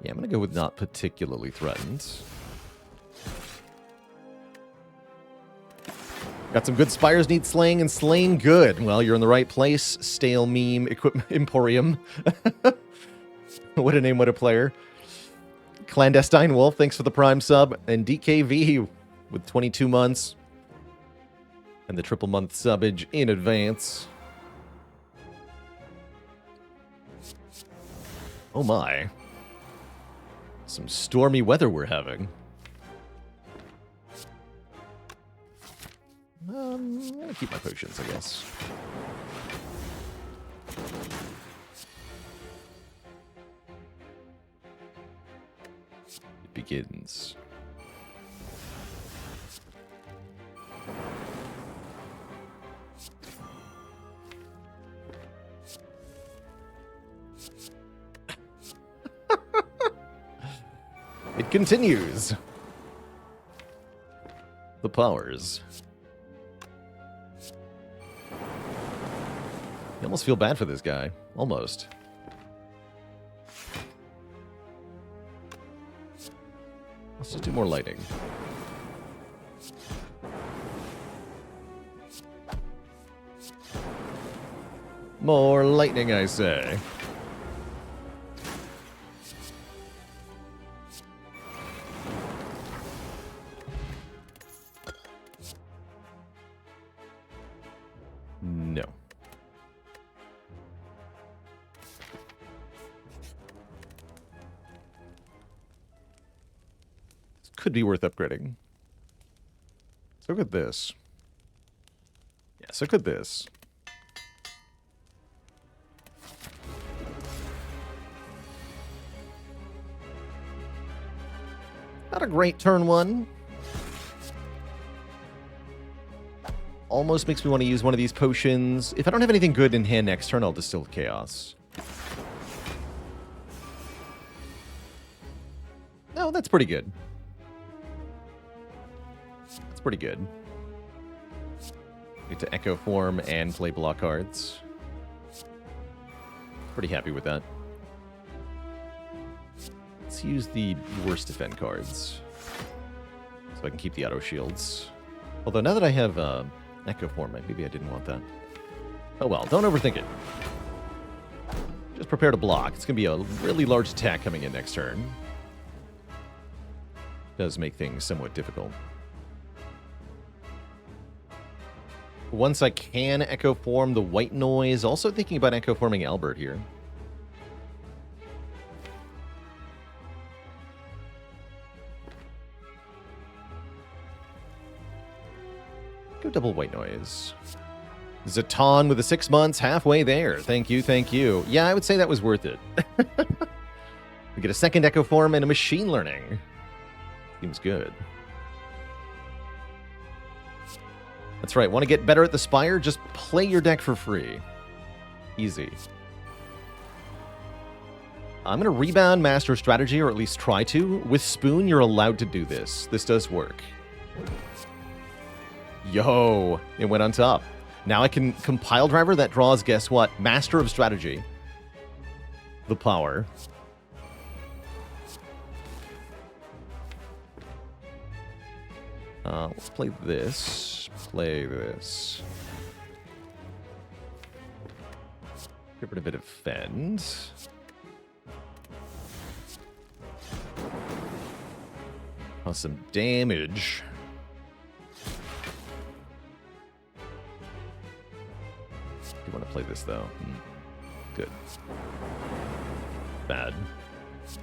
Yeah, I'm gonna go with not particularly threatened. Got some good Spires need slaying and slaying good. Well, you're in the right place. Stale meme equipment emporium. What a name, what a player. Clandestine Wolf, thanks for the prime sub. And DKV with 22 months. And the triple month subbage in advance. Oh my. Some stormy weather we're having. I'm gonna keep my potions, I guess. It begins. It continues. The powers. You almost feel bad for this guy. Almost. Let's just do more lightning. More lightning, I say. No. This could be worth upgrading. So could this. Yeah, so could this. Not a great turn one. Almost makes me want to use one of these potions. If I don't have anything good in hand next turn, I'll distill Chaos. Oh, that's pretty good. That's pretty good. Need to Echo Form and play block cards. Pretty happy with that. Let's use the worst defend cards. So I can keep the auto shields. Although now that I have Echo Form, maybe I didn't want that. Oh well, don't overthink it. Just prepare to block. It's going to be a really large attack coming in next turn. Does make things somewhat difficult. Once I can Echo Form the white noise, also thinking about Echo Forming Albert here. Go double white noise. Zaton with the 6 months, halfway there. Thank you, thank you. Yeah, I would say that was worth it. We get a second Echo Form and a machine learning. Seems good. That's right, want to get better at the Spire? Just play your deck for free. Easy. I'm going to rebound Master of Strategy, or at least try to. With Spoon, you're allowed to do this. This does work. Yo, it went on top. Now I can Compile Driver that draws, guess what? Master of Strategy. The power. Let's play this. Play this. Get rid of a bit of Defend. Cause some damage. You want to play this, though. Good. Bad. It's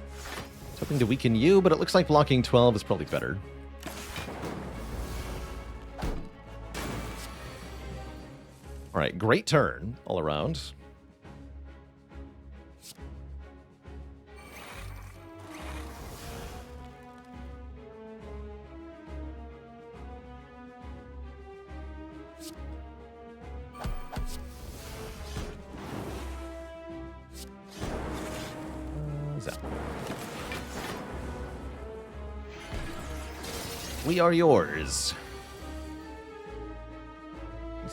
hoping to weaken you, but it looks like blocking 12 is probably better. All right, great turn all around. Zap. We are yours.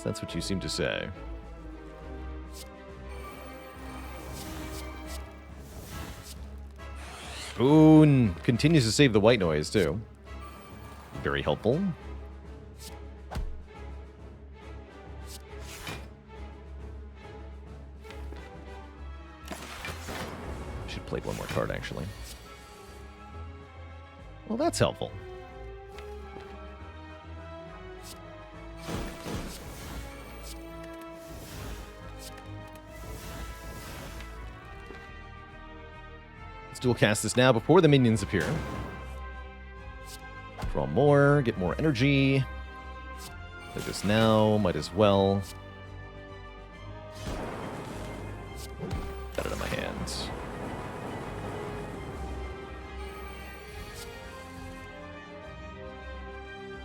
That's what you seem to say. Spoon continues to save the white noise, too. Very helpful. Should play one more card, actually. Well, that's helpful. Dual cast this now before the minions appear. Draw more, get more energy. Play this now, might as well. Got it in my hands.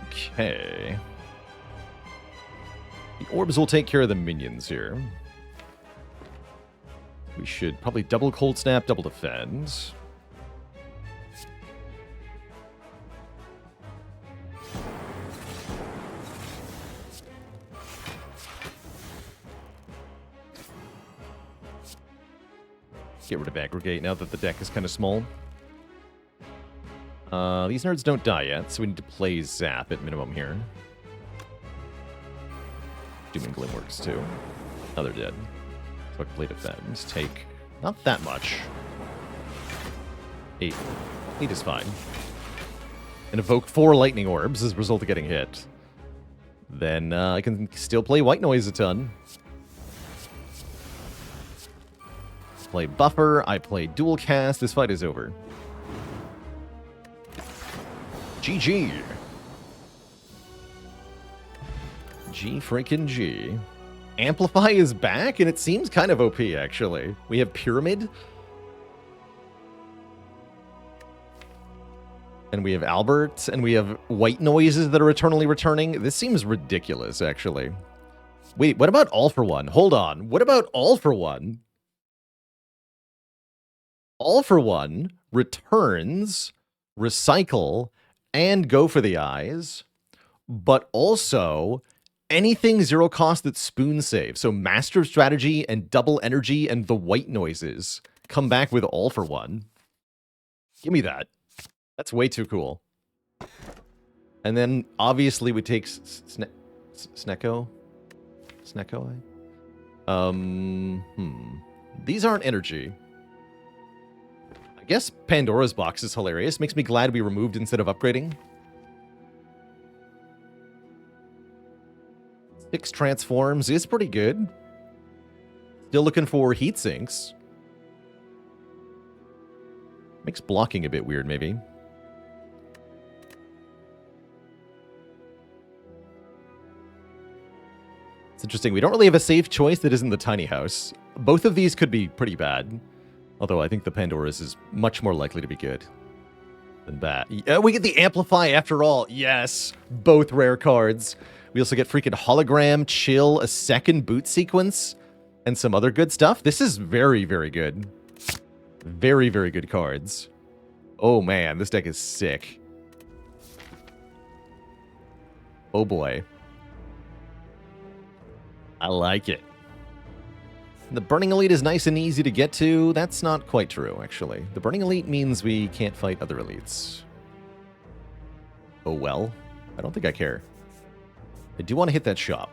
Okay. The orbs will take care of the minions here. We should probably double Cold Snap, double Defend. Get rid of Aggregate now that the deck is kind of small. These nerds don't die yet, so we need to play Zap at minimum here. Doom and Gloom works too. Now they're dead. So I can play Defend. Take not that much. 8. 8 is fine. And evoke 4 Lightning Orbs as a result of getting hit. Then I can still play White Noise a ton. Play Buffer. I play Dual Cast. This fight is over. GG. G freaking G. Amplify is back, and it seems kind of OP, actually. We have Pyramid. And we have Albert, and we have White Noises that are eternally returning. This seems ridiculous, actually. Wait, what about All for One? Hold on. What about All for One? All for One returns recycle, and go for the eyes, but also anything zero cost that's spoon safe. So Master of Strategy and Double Energy and the white noises come back with all for one. Give me that. That's way too cool. And then obviously we take Snecko. Snecko? These aren't energy. I guess Pandora's box is hilarious. Makes me glad we removed instead of upgrading. 6 transforms is pretty good. Still looking for heat sinks. Makes blocking a bit weird, maybe. It's interesting. We don't really have a safe choice that isn't the tiny house. Both of these could be pretty bad. Although I think the Pandora's is much more likely to be good than bad. We get the Amplify after all. Yes. Both rare cards. We also get freaking Hologram, Chill, a second boot sequence, and some other good stuff. This is very, very good. Very, very good cards. Oh man, this deck is sick. Oh boy. I like it. The Burning Elite is nice and easy to get to. That's not quite true, actually. The Burning Elite means we can't fight other elites. Oh well. I don't think I care. I do want to hit that shop.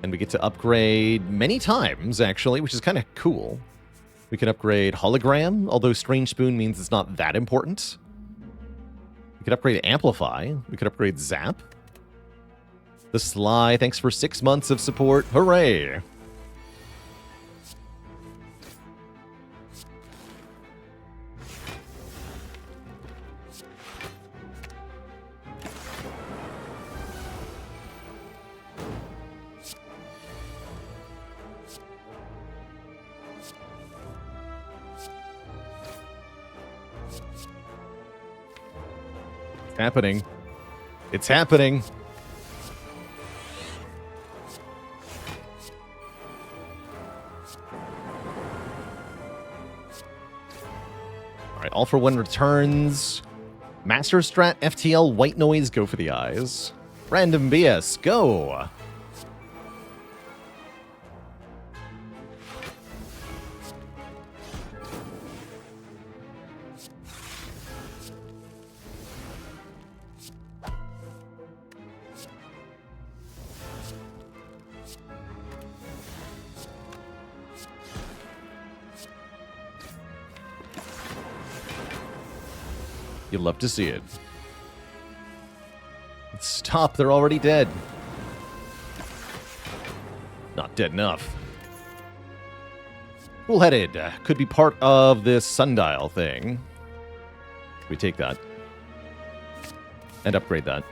And we get to upgrade many times, actually, which is kind of cool. We can upgrade Hologram, although Strange Spoon means it's not that important. We could upgrade Amplify. We could upgrade Zap. The Sly, thanks for 6 months of support. Hooray! Happening. It's happening. All right, all for one returns. Master Strat, FTL, White Noise, go for the eyes. Random BS, go. You'd love to see it. Stop, they're already dead. Not dead enough. Cool-headed. Could be part of this sundial thing. We take that. And upgrade that.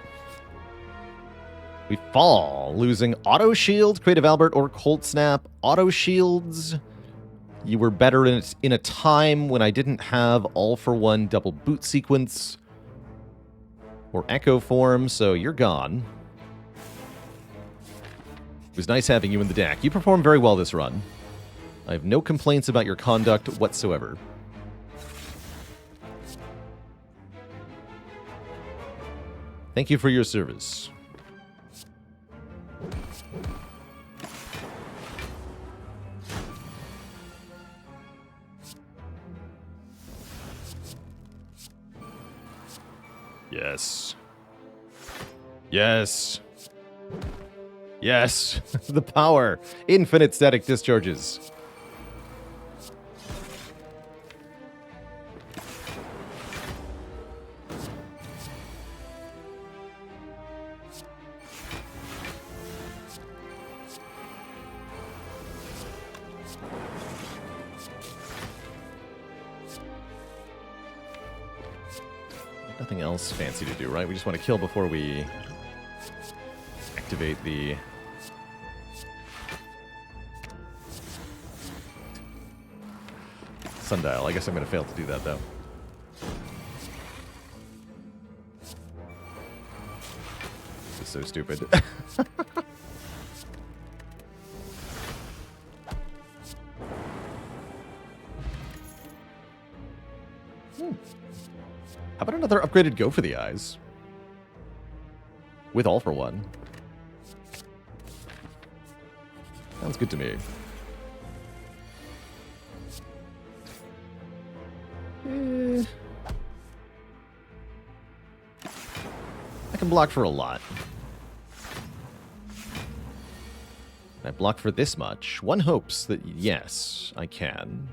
We fall, losing Auto Shield, Creative Albert, or Cold Snap. Auto Shields. You were better in a time when I didn't have all-for-one double boot sequence or echo form, so you're gone. It was nice having you in the deck. You performed very well this run. I have no complaints about your conduct whatsoever. Thank you for your service. Yes. Yes. Yes. The power. Infinite static discharges. Nothing else fancy to do, right? We just want to kill before we activate the... sundial. I guess I'm going to fail to do that, though. This is so stupid. How about another upgraded Go for the Eyes? With all for one. Sounds good to me. I can block for a lot. I block for this much. One hopes that, yes, I can.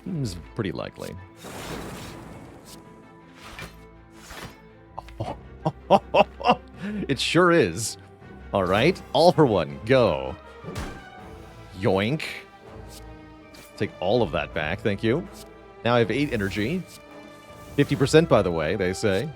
Seems pretty likely. It sure is. All right, all for one, go. Yoink. Take all of that back, thank you. Now I have 8 energy. 50%, by the way, they say.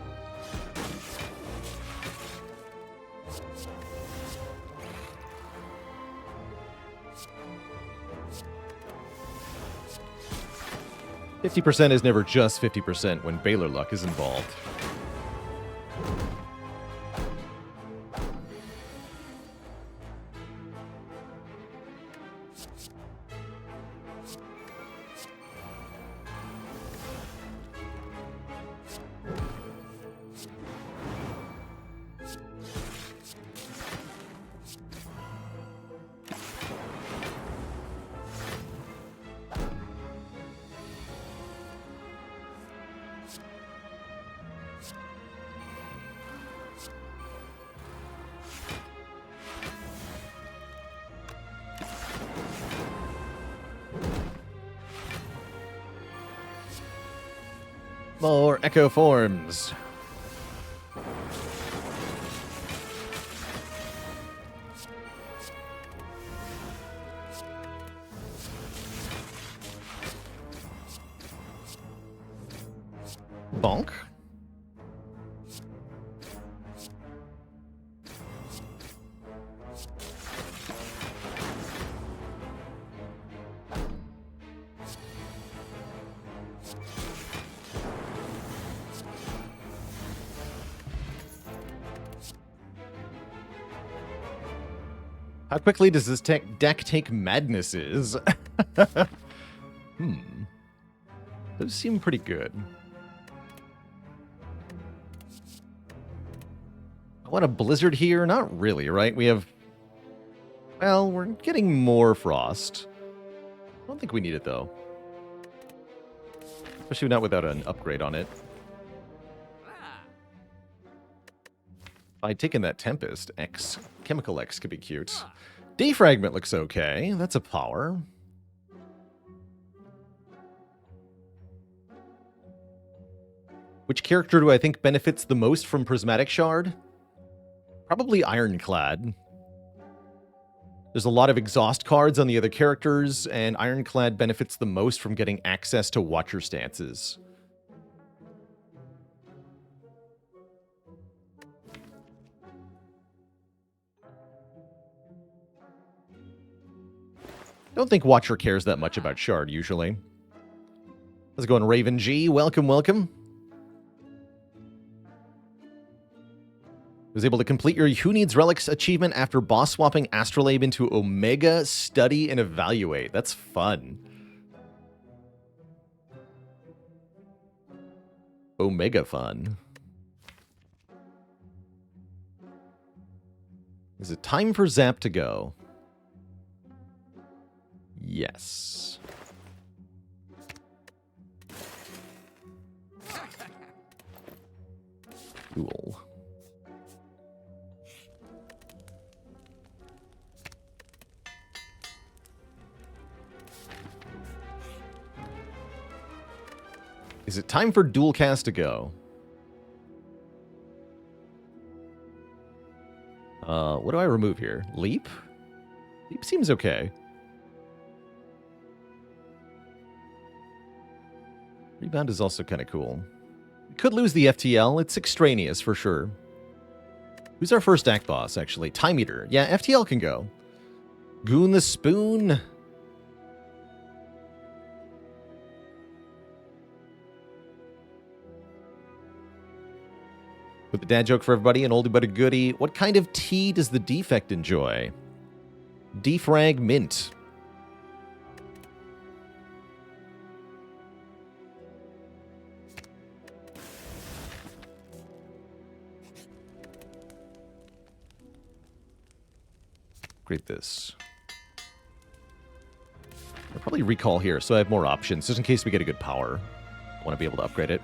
%50 is never just 50% when Baylor luck is involved. More echo forms. Bonk. How quickly does this deck take madnesses? Those seem pretty good. I want a blizzard here? Not really, right? We have... Well, we're getting more frost. I don't think we need it, though. Especially not without an upgrade on it. By taking that Tempest, X, Chemical X could be cute. Defragment looks okay. That's a power. Which character do I think benefits the most from Prismatic Shard? Probably Ironclad. There's a lot of exhaust cards on the other characters, and Ironclad benefits the most from getting access to Watcher stances. Don't think Watcher cares that much about Shard, usually. How's it going, Raven G? Welcome, welcome. Was able to complete your Who Needs Relics achievement after boss swapping Astrolabe into Omega, Study, and Evaluate. That's fun. Omega fun. Is it time for Zap to go? Yes. Cool. Is it time for Dual Cast to go? What do I remove here? Leap? Leap seems okay. Rebound is also kind of cool. We could lose the FTL. It's extraneous for sure. Who's our first act boss, actually? Time Eater. Yeah, FTL can go. Goon the Spoon. With the dad joke for everybody, an oldie but a goodie. What kind of tea does the Defect enjoy? Defrag Mint. upgrade this. I'll probably recall here, so I have more options, just in case we get a good power. I want to be able to upgrade it.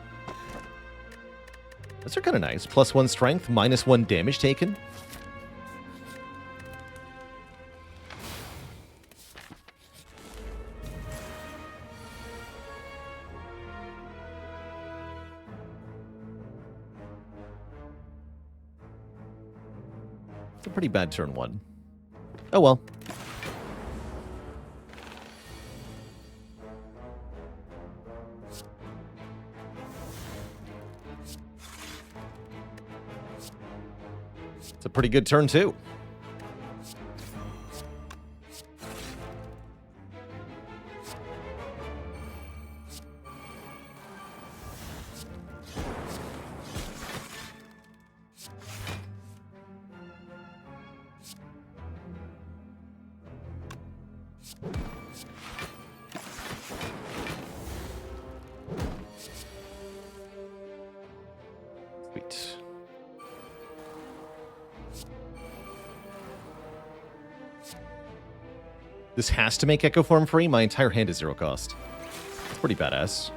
Those are kind of nice. +1 strength, -1 damage taken. It's a pretty bad turn 1. Oh well. It's a pretty good turn, too. Sweet. This has to make Echo Form free. My entire hand is 0 cost. It's pretty badass.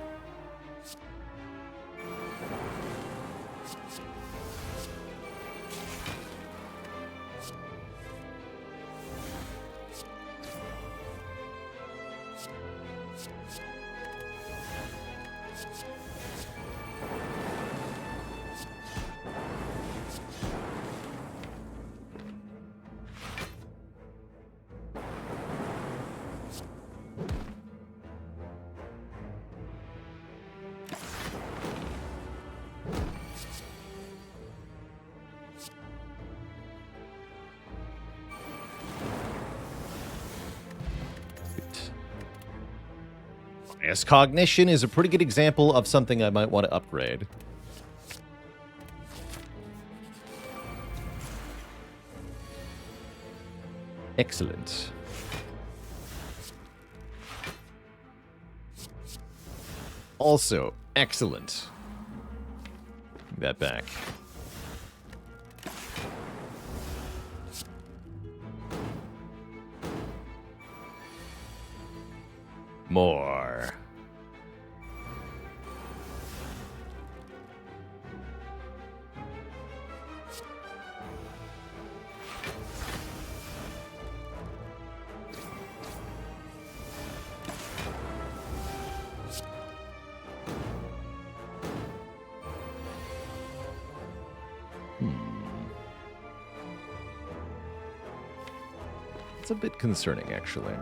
Yes, Cognition is a pretty good example of something I might want to upgrade. Excellent. Also, excellent. Give that back. More. It's a bit concerning, actually.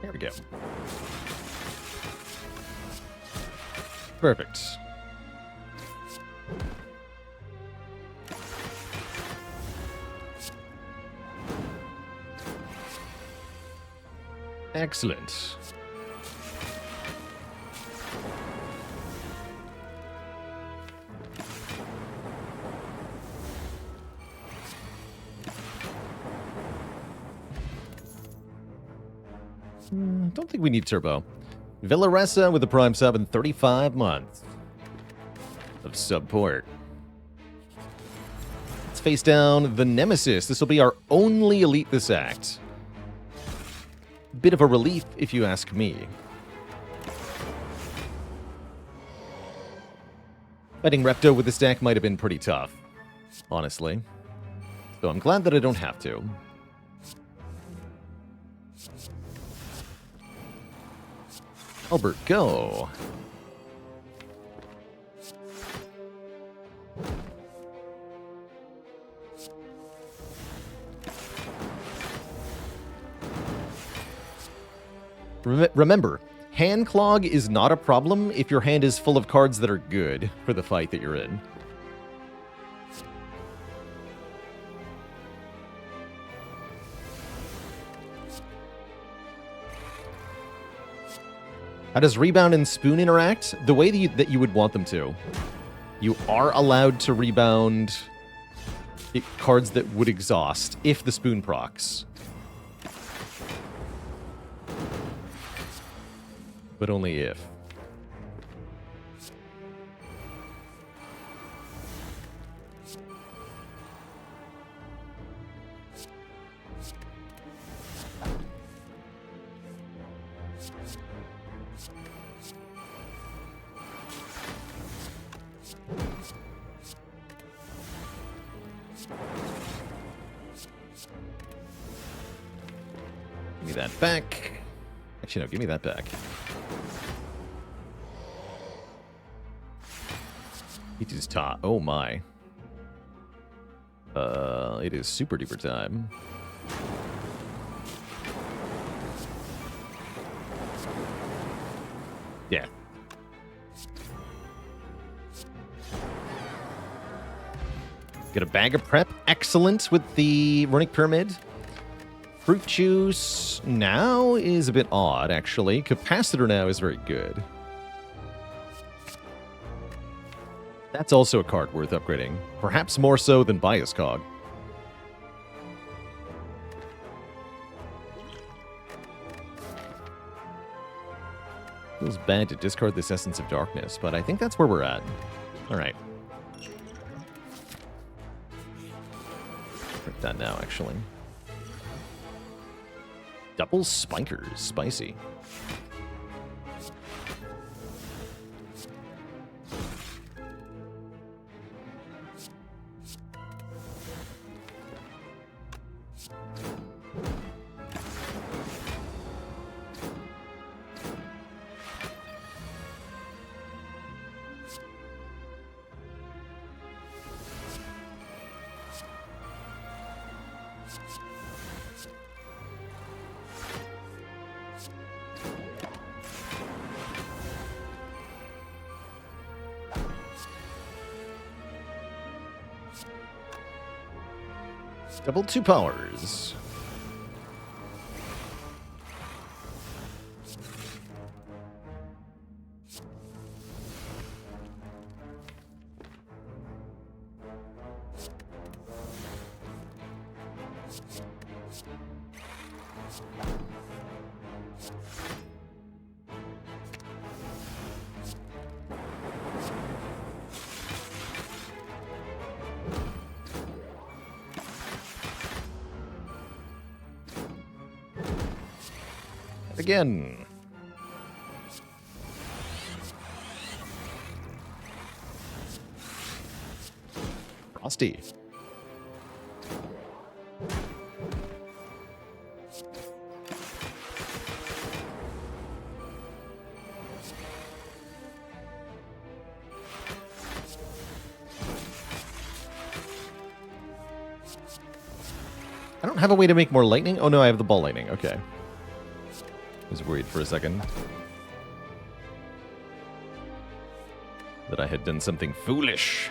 There we go. Perfect. Excellent. Don't think we need turbo. Villaressa with a prime sub in 35 months of support. Let's face down the Nemesis. This will be our only elite this act. Bit of a relief, if you ask me. Fighting Repto with this deck might have been pretty tough, honestly. So I'm glad that I don't have to. Albert, go. Remember, hand clog is not a problem if your hand is full of cards that are good for the fight that you're in. How does Rebound and Spoon interact? The way that you would want them to. You are allowed to rebound cards that would exhaust if the Spoon procs. But only if. Give me that back. Actually, no, give me that back. It is top. Oh my. It is super duper time. Yeah. Get a bag of prep. Excellent with the Runic Pyramid. Fruit Juice now is a bit odd, actually. Capacitor now is very good. That's also a card worth upgrading. Perhaps more so than Bias Cog. Feels bad to discard this Essence of Darkness, but I think that's where we're at. Alright. Print that now, actually. Double Spikers. Spicy. Double 2 powers. Again. Frosty. I don't have a way to make more lightning. Oh no, I have the ball lightning. Okay. I was worried for a second that I had done something foolish.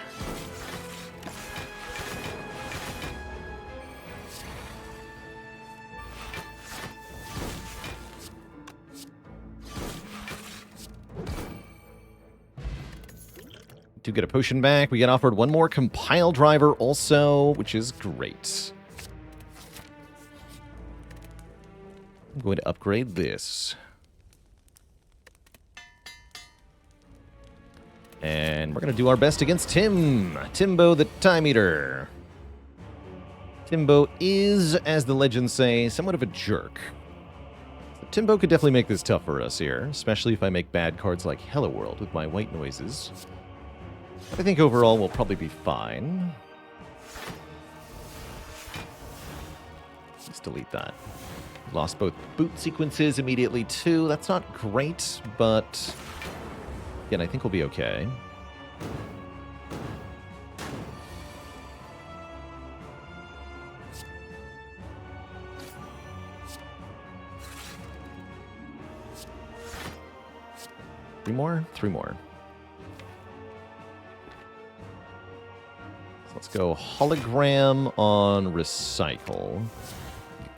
To get a potion back, we get offered one more compile driver also, which is great. I'm going to upgrade this. And we're going to do our best against Tim. Timbo the Time Eater. Timbo is, as the legends say, somewhat of a jerk. So Timbo could definitely make this tough for us here, especially if I make bad cards like Hello World with my white noises. But I think overall we'll probably be fine. Let's delete that. Lost both boot sequences immediately, too. That's not great, but again, I think we'll be okay. Three more? Three more. So let's go hologram on recycle.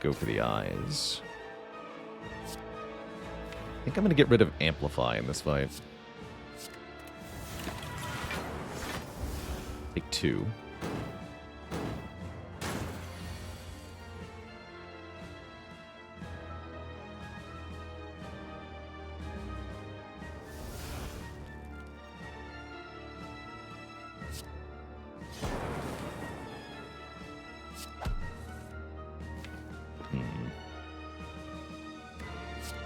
Go for the eyes. think I'm going to get rid of Amplify in this fight. Take 2.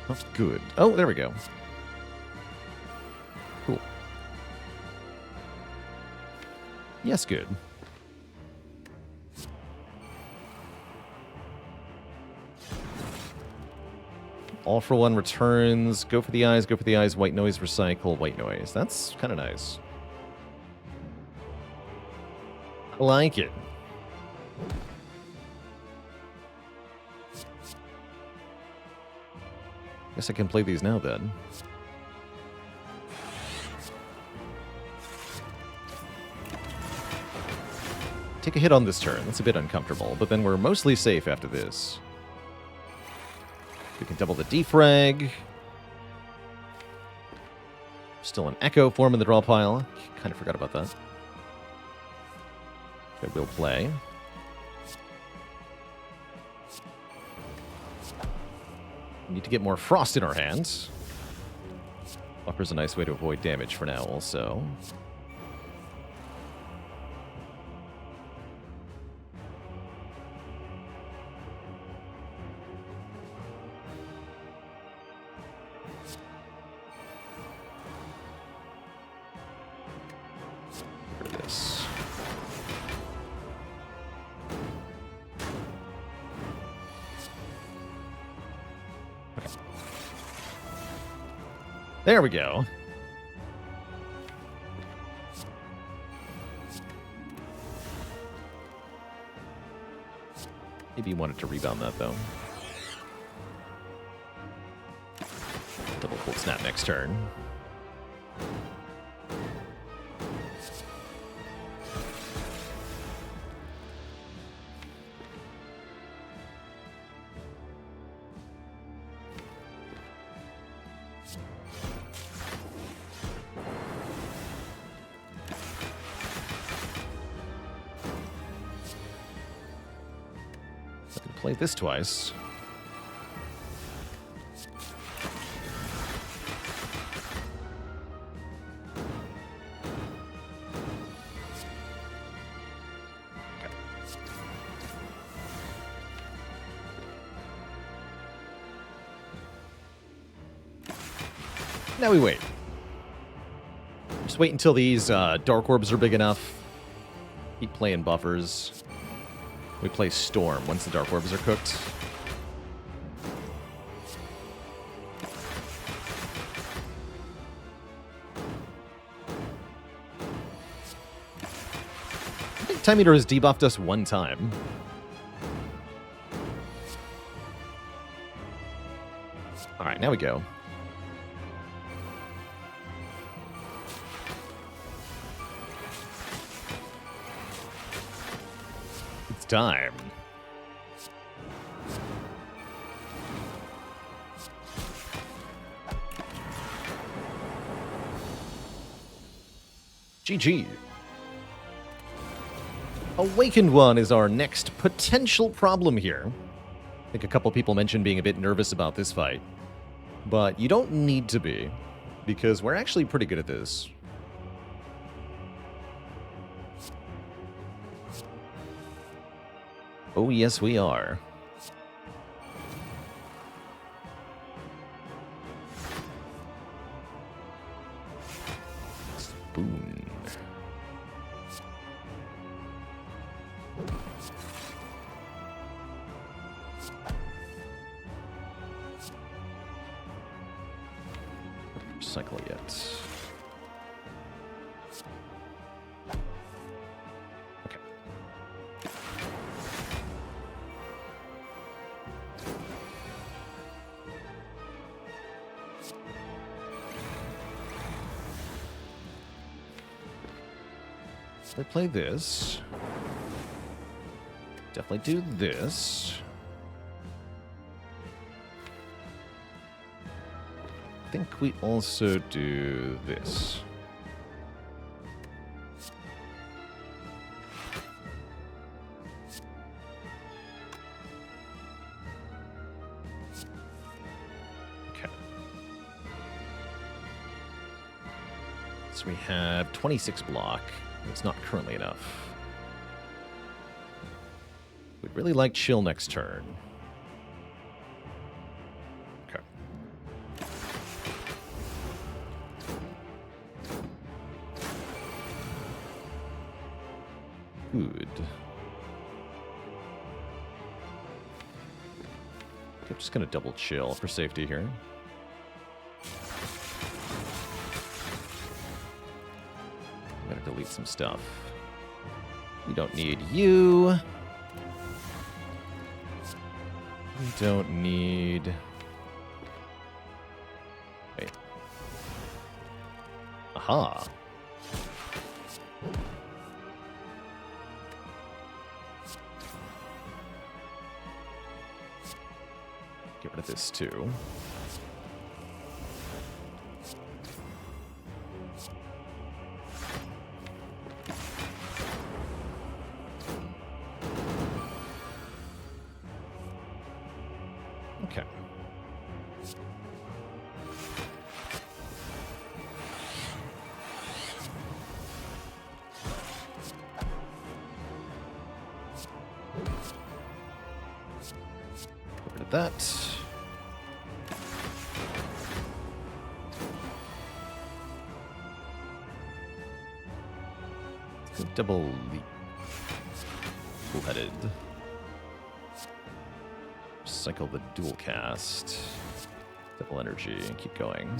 That's good. Oh, there we go. Cool. Yes, good. All for one returns. Go for the eyes, go for the eyes. White noise, recycle, white noise. That's kind of nice. I like it. Guess I can play these now then. Take a hit on this turn. That's a bit uncomfortable, but then we're mostly safe after this. We can double the defrag. Still an echo form in the draw pile. Kind of forgot about that. It will play. We need to get more frost in our hands. Buffer's a nice way to avoid damage for now, also. This. Okay. There we go. Maybe you wanted to rebound that, though. Double cold snap next turn. I can play this twice. Now we wait. Just wait until these dark orbs are big enough. Keep playing buffers. We play Storm once the dark orbs are cooked. I think Time Eater has debuffed us one time. Alright, now we go. Time. GG. Awakened One is our next potential problem here. I think a couple people mentioned being a bit nervous about this fight. But you don't need to be, because we're actually pretty good at this. Oh, yes, we are. Spoon. Recycle yet. They play this. Definitely do this. think we also do this. Okay. So we have 26 block. It's not currently enough. We'd really like chill next turn. Okay. Good. I'm just going to double chill for safety here. I'm going to delete some stuff. We don't need you. We don't need... Wait. Aha. Get rid of this too. Okay. Get rid of that. Double leap. Full-headed. Cycle the dual cast. Double energy. Keep going.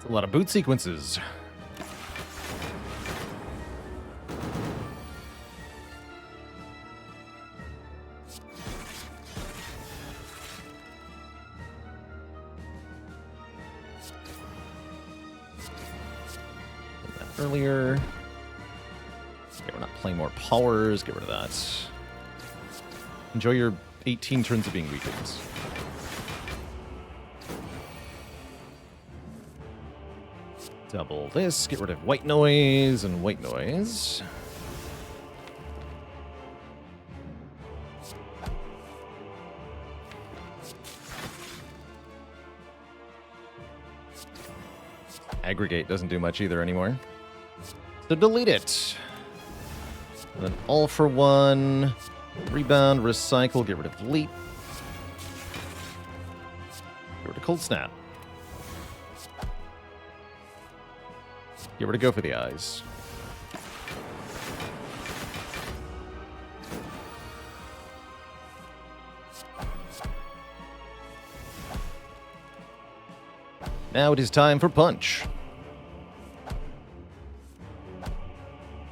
A lot of boot sequences. Earlier. Okay, we're not playing more powers. Get rid of that. Enjoy your 18 turns of being weakened. Double this, get rid of white noise and white noise. Aggregate doesn't do much either anymore. So delete it. And then all for one. Rebound, recycle, get rid of leap. Get rid of cold snap. Get rid of go for the eyes. Now it is time for punch.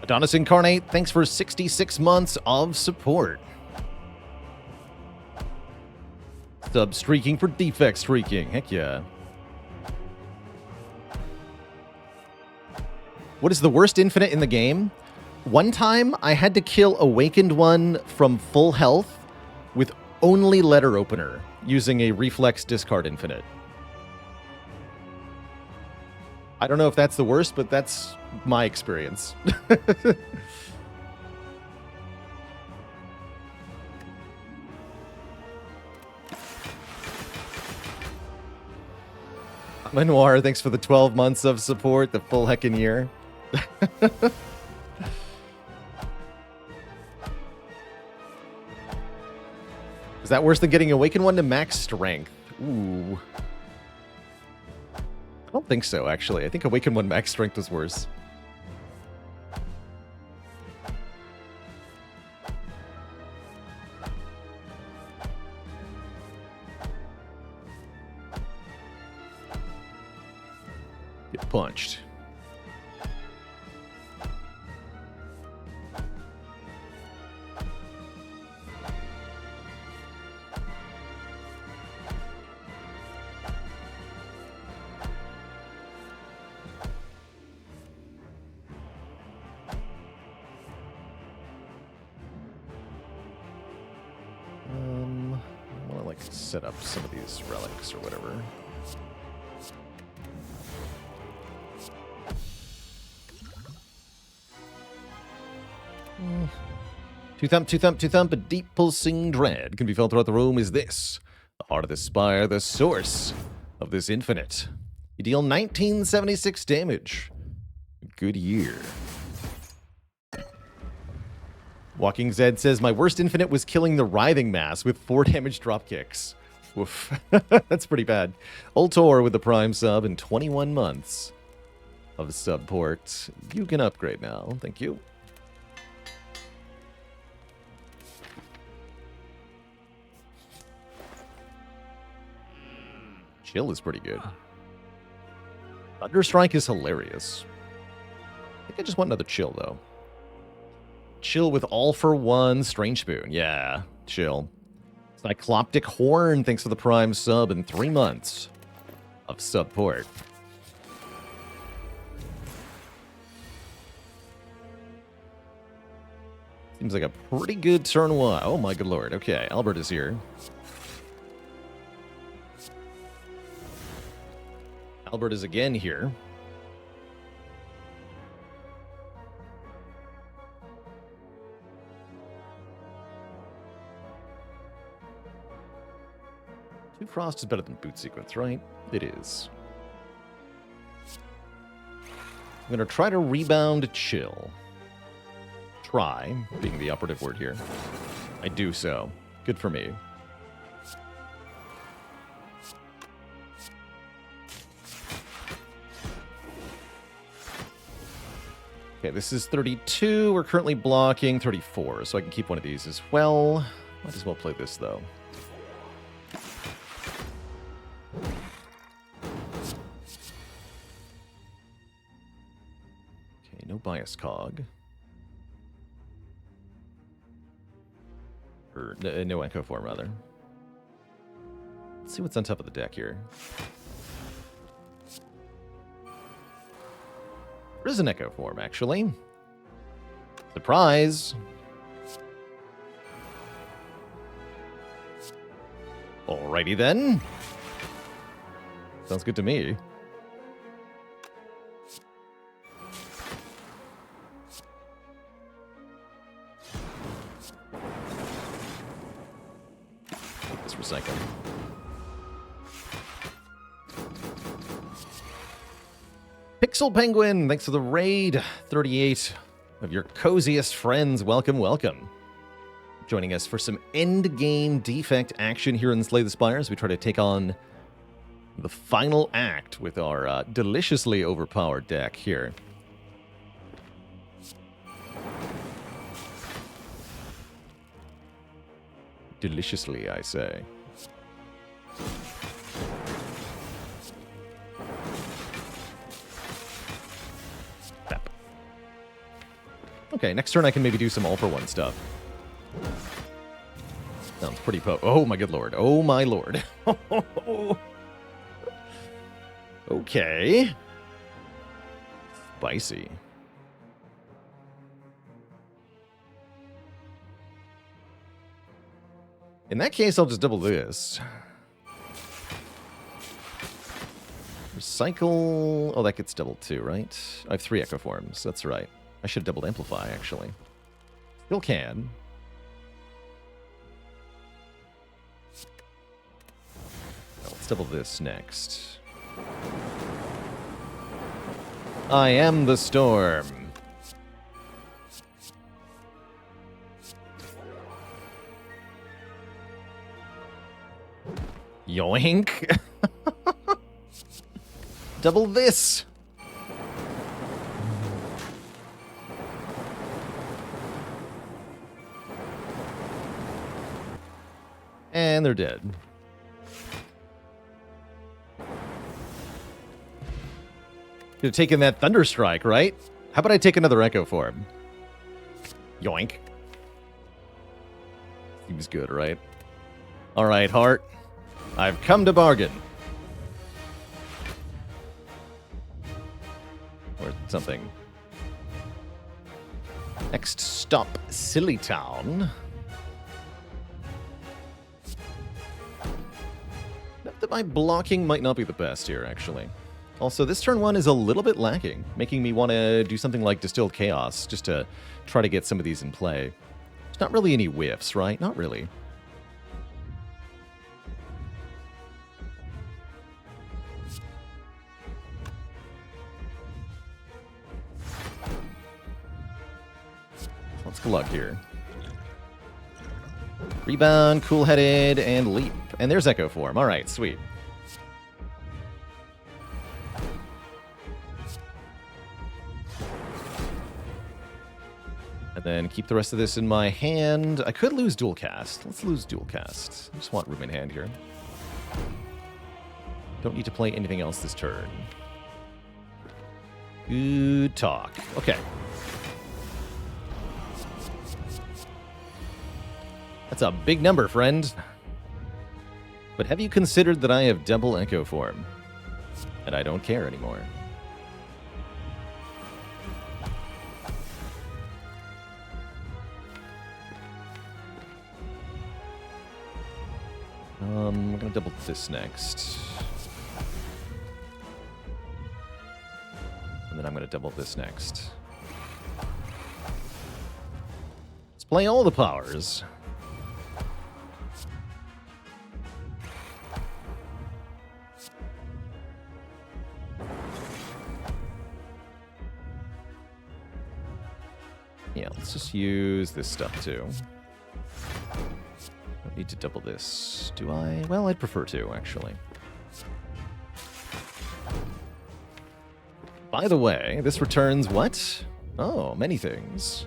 Adonis Incarnate, thanks for 66 months of support. Sub streaking for defect streaking. Heck yeah. What is the worst infinite in the game? One time, I had to kill Awakened One from full health with only letter opener using a reflex discard infinite. I don't know if that's the worst, but that's my experience. Manoir, thanks for the 12 months of support, the full heckin' year. Is that worse than getting Awakened One to max strength? Ooh. I don't think so, actually. I think Awakened One max strength was worse. Get punched. set up some of these relics or whatever. Two thump, a deep pulsing dread can be felt throughout the room. Is this the heart of the Spire, the source of this infinite? You deal 1976 damage. Good year. Walking Zed says, my worst infinite was killing the writhing mass with 4 damage drop kicks. Woof. That's pretty bad. Ultor with the prime sub in 21 months of sub port. You can upgrade now. Thank you. Chill is pretty good. Thunderstrike is hilarious. I think I just want another chill, though. Chill with All for One, Strange Spoon. Yeah, chill. Cycloptic Horn, thanks for the prime sub in 3 months of support. Seems like a pretty good turn one. Oh my good lord. Okay, Albert is here. Albert is again here. Two Frost is better than Boot Sequence, right? It is. I'm going to try to rebound chill. Try, being the operative word here. I do so. Good for me. Okay, this is 32. We're currently blocking 34, so I can keep one of these as well. Might as well play this, though. Okay, no bias cog. Or no echo form, rather. Let's see what's on top of the deck here. There is an echo form, actually. Surprise! Alrighty then. Sounds good to me. Let's recycle. Pixel Penguin, thanks for the raid. 38 of your coziest friends. Welcome, welcome. Joining us for some end-game defect action here in Slay the Spire as we try to take on the final act with our deliciously overpowered deck here. Deliciously, I say. Okay, next turn I can maybe do some all-for-one stuff. Sounds pretty oh my good lord. Oh my lord. Okay. Spicy. In that case, I'll just double this. Recycle. Oh, that gets doubled too, right? I have 3 echo forms. That's right. I should have doubled Amplify, actually. Still can. Now, let's double this next. I am the storm. Yoink. Double this. And they're dead. Could have taken that Thunderstrike, right? How about I take another Echo Form? Yoink. Seems good, right? Alright, Heart. I've come to bargain. Or something. Next stop, Silly Town. that my blocking might not be the best here, actually. Also, this turn 1 is a little bit lacking, making me want to do something like Distilled Chaos, just to try to get some of these in play. There's not really any whiffs, right? Not really. Let's glug here. Rebound, cool-headed, and leap. And there's Echo Form. All right, sweet. And then keep the rest of this in my hand. I could lose Dual Cast. Let's lose Dual Cast. I just want room in hand here. Don't need to play anything else this turn. Good talk. Okay. That's a big number, friend. But have you considered that I have double Echo Form? And I don't care anymore. I'm gonna double this next. And then I'm gonna double this next. Let's play all the powers. Yeah, let's just use this stuff too. Don't need to double this. Do I? Well, I'd prefer to, actually. By the way, this returns what? Oh, many things.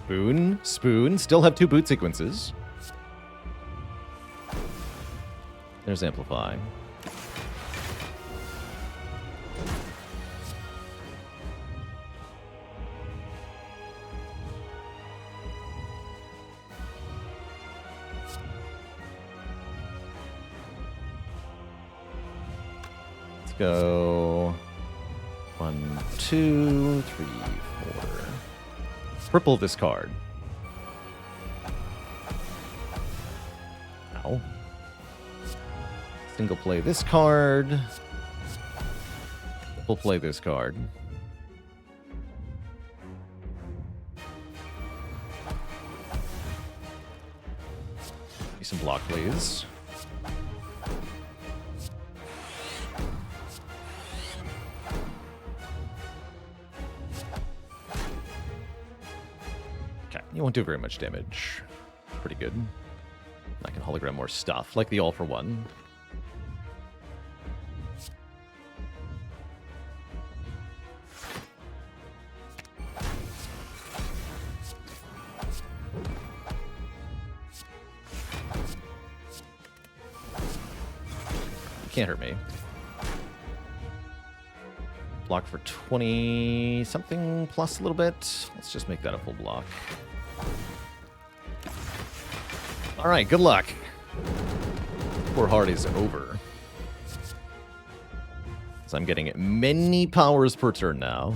Spoon, spoon. Still have 2 boot sequences. There's Amplify. Go 1, 2, 3, 4. Triple this card. Ow. Single play this card. We'll play this card. Give me some block, please. You won't do very much damage. Pretty good. I can hologram more stuff, like the All-for-One. You can't hurt me. Block for 20-something plus a little bit. Let's just make that a full block. All right, good luck. Poor heart is over. So I'm getting many powers per turn now.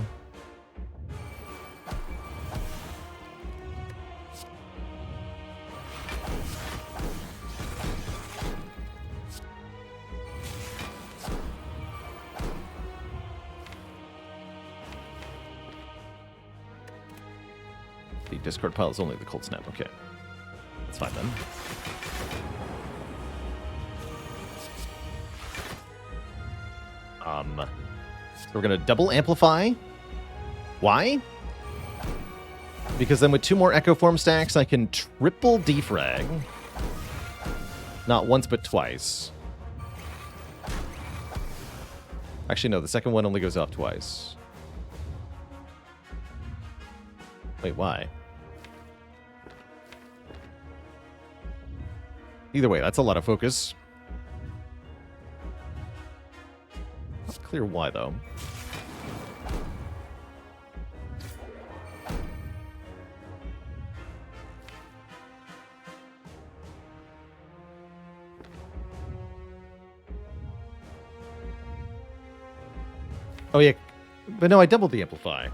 The discard pile is only the Cold Snap. Okay. That's fine then. So we're going to double amplify. Why? Because then with 2 more Echo Form stacks, I can triple defrag. Not once, but twice. Actually, no, the second one only goes off twice. Wait, why? Either way, that's a lot of focus. Not clear why, though. Oh, yeah. But no, I doubled the amplify.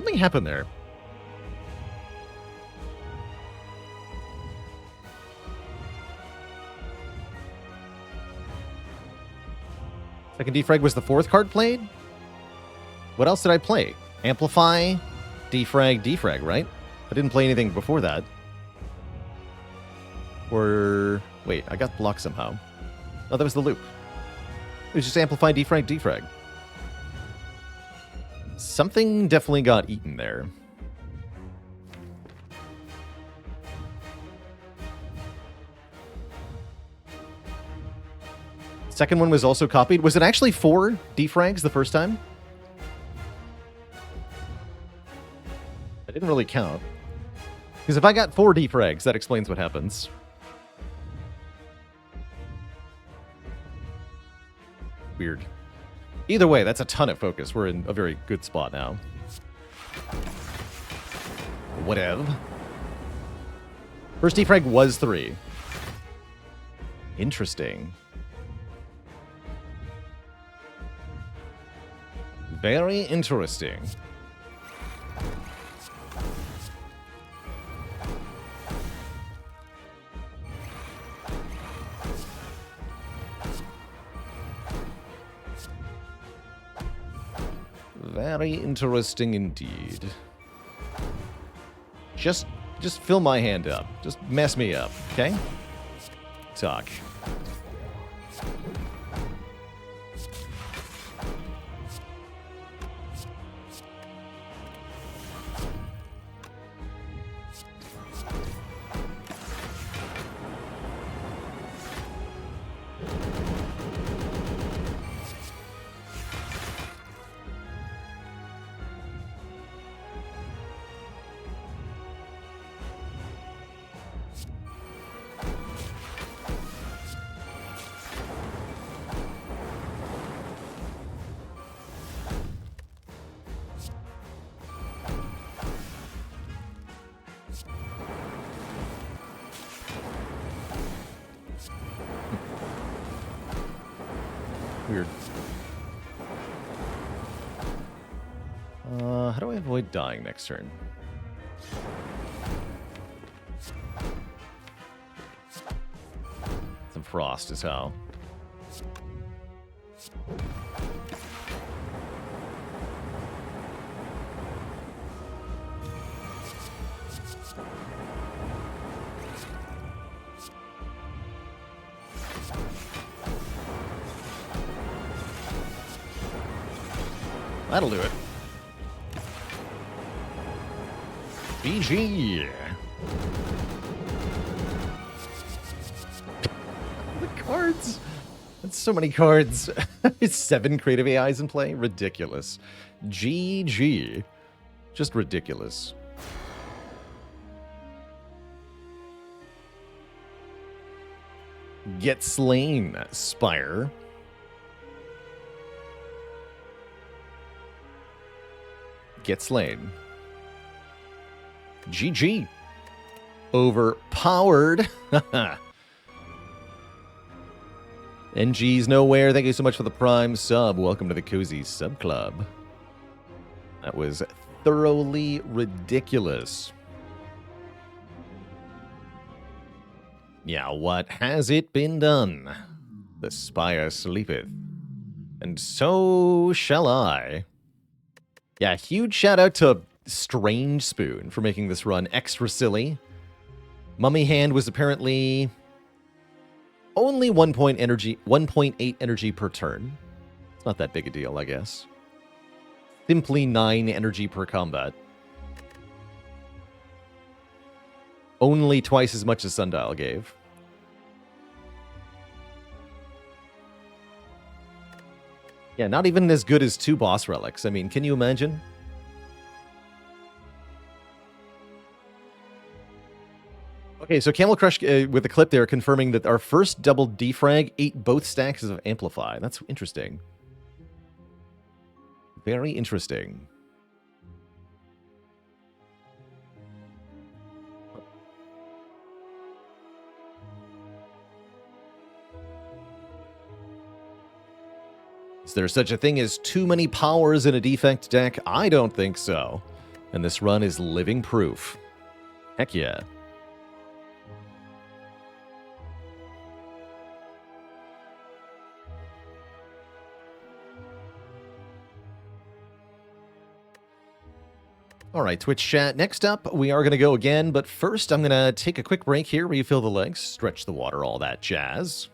Something happened there. Second defrag was the fourth card played? What else did I play? Amplify, defrag, right? I didn't play anything before that. Or... wait, I got blocked somehow. Oh, that was the loop. It was just amplify, defrag. Something definitely got eaten there. Second one was also copied. Was it actually 4 defrags the first time? I didn't really count. Because if I got 4 defrags, that explains what happens. Weird. Either way, that's a ton of focus. We're in a very good spot now. Whatever. First defrag was 3. Interesting. Very interesting. Very interesting indeed. Just fill my hand up. Just mess me up, okay? Talk. Weird. How do I avoid dying next turn? Some frost is how. That'll do it. BG. The cards. That's so many cards. It's 7 creative AIs in play. Ridiculous. GG. Just ridiculous. Get slain, Spire. Get slain. GG. Overpowered. NG's nowhere. Thank you so much for the Prime sub. Welcome to the Cozy Sub Club. That was thoroughly ridiculous. Yeah, what has it been done? The Spire sleepeth, and so shall I. Yeah, huge shout out to Strange Spoon for making this run extra silly. Mummy Hand was apparently only 1.8 energy per turn. It's not that big a deal, I guess. Simply 9 energy per combat. Only twice as much as Sundial gave. Yeah, not even as good as 2 boss relics. I mean, can you imagine? Okay, so Camel Crush with the clip there confirming that our first double defrag ate both stacks of Amplify. That's interesting. Very interesting. Is there such a thing as too many powers in a Defect deck? I don't think so. And this run is living proof. Heck yeah. All right, Twitch chat. Next up, we are going to go again, but first I'm going to take a quick break here, refill the legs, stretch the water, all that jazz.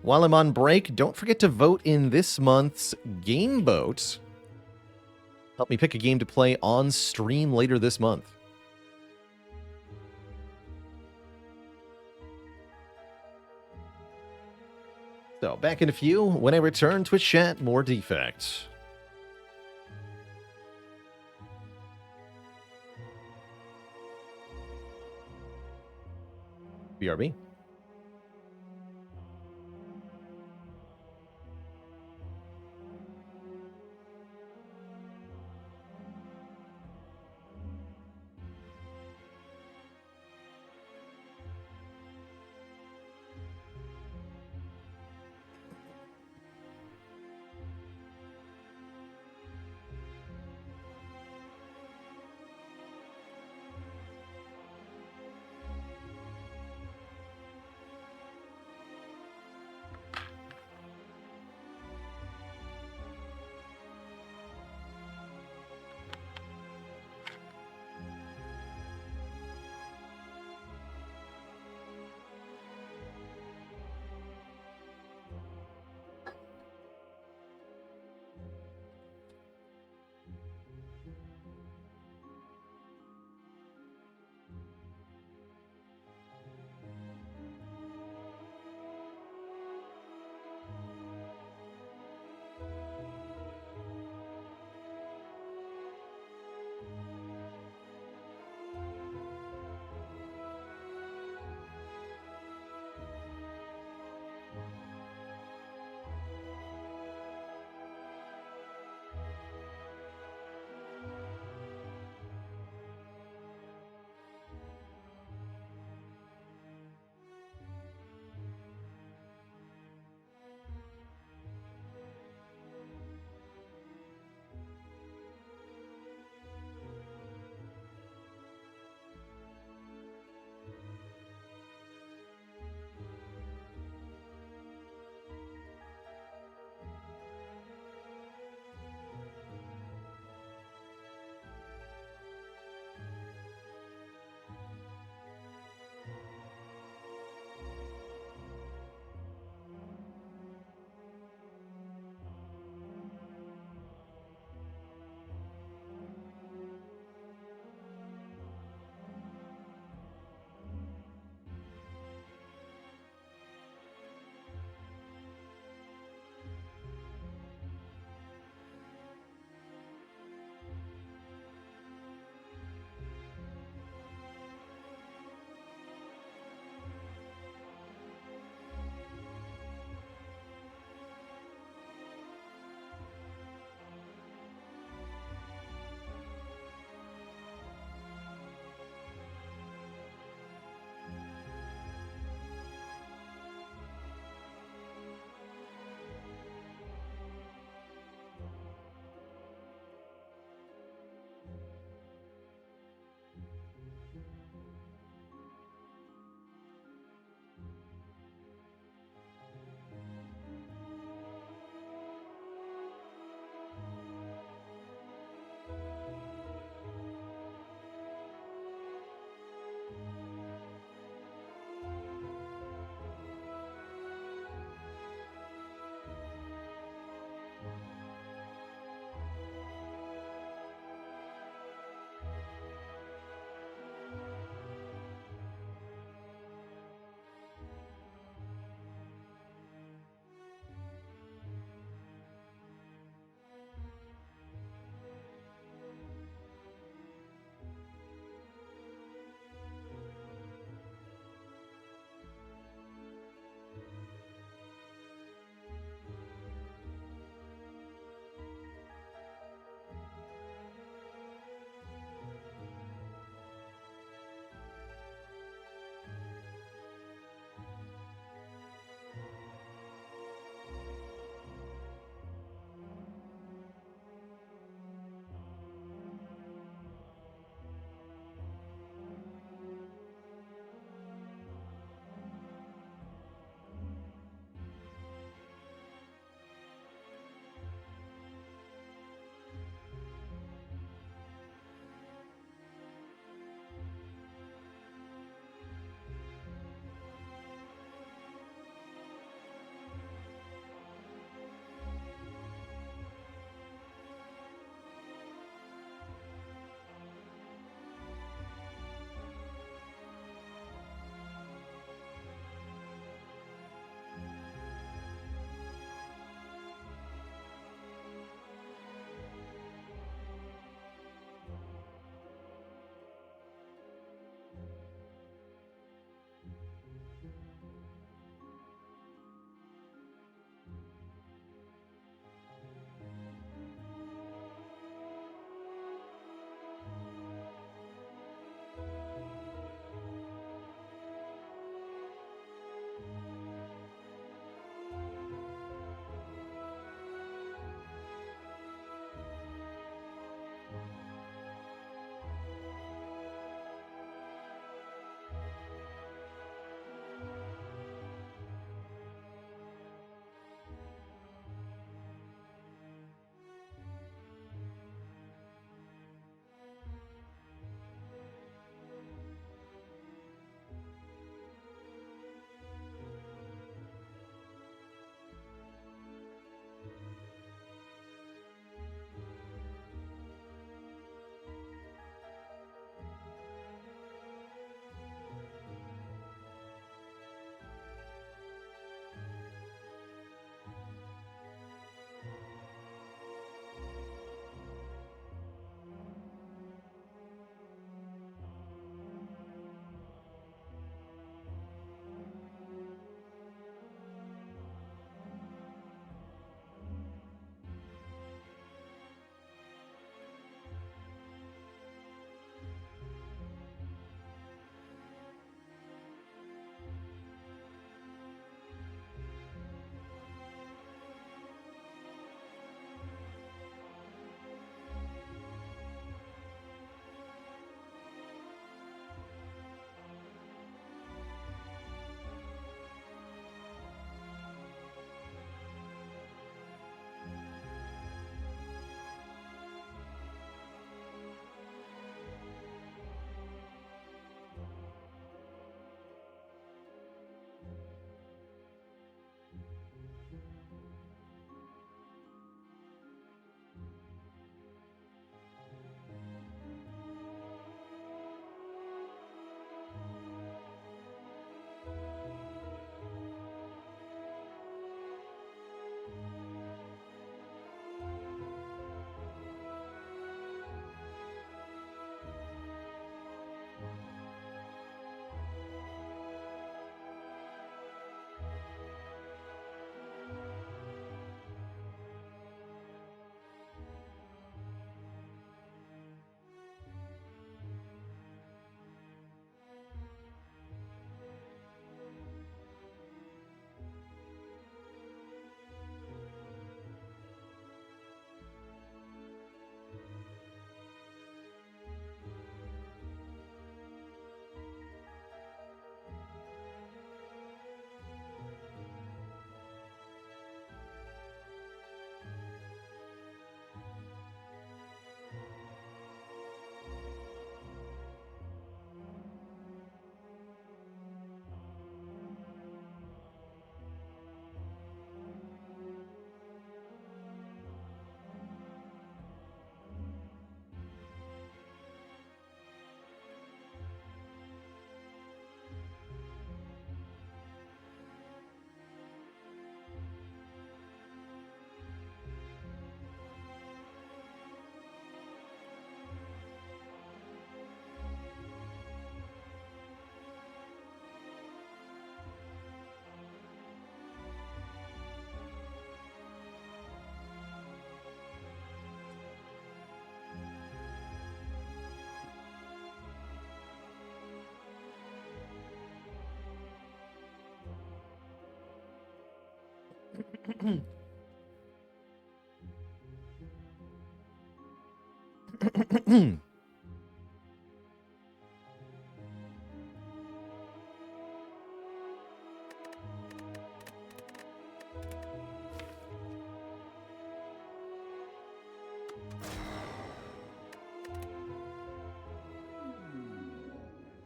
While I'm on break, don't forget to vote in this month's Game Boat. Help me pick a game to play on stream later this month. So, back in a few. When I return, Twitch chat, more Defect. BRB.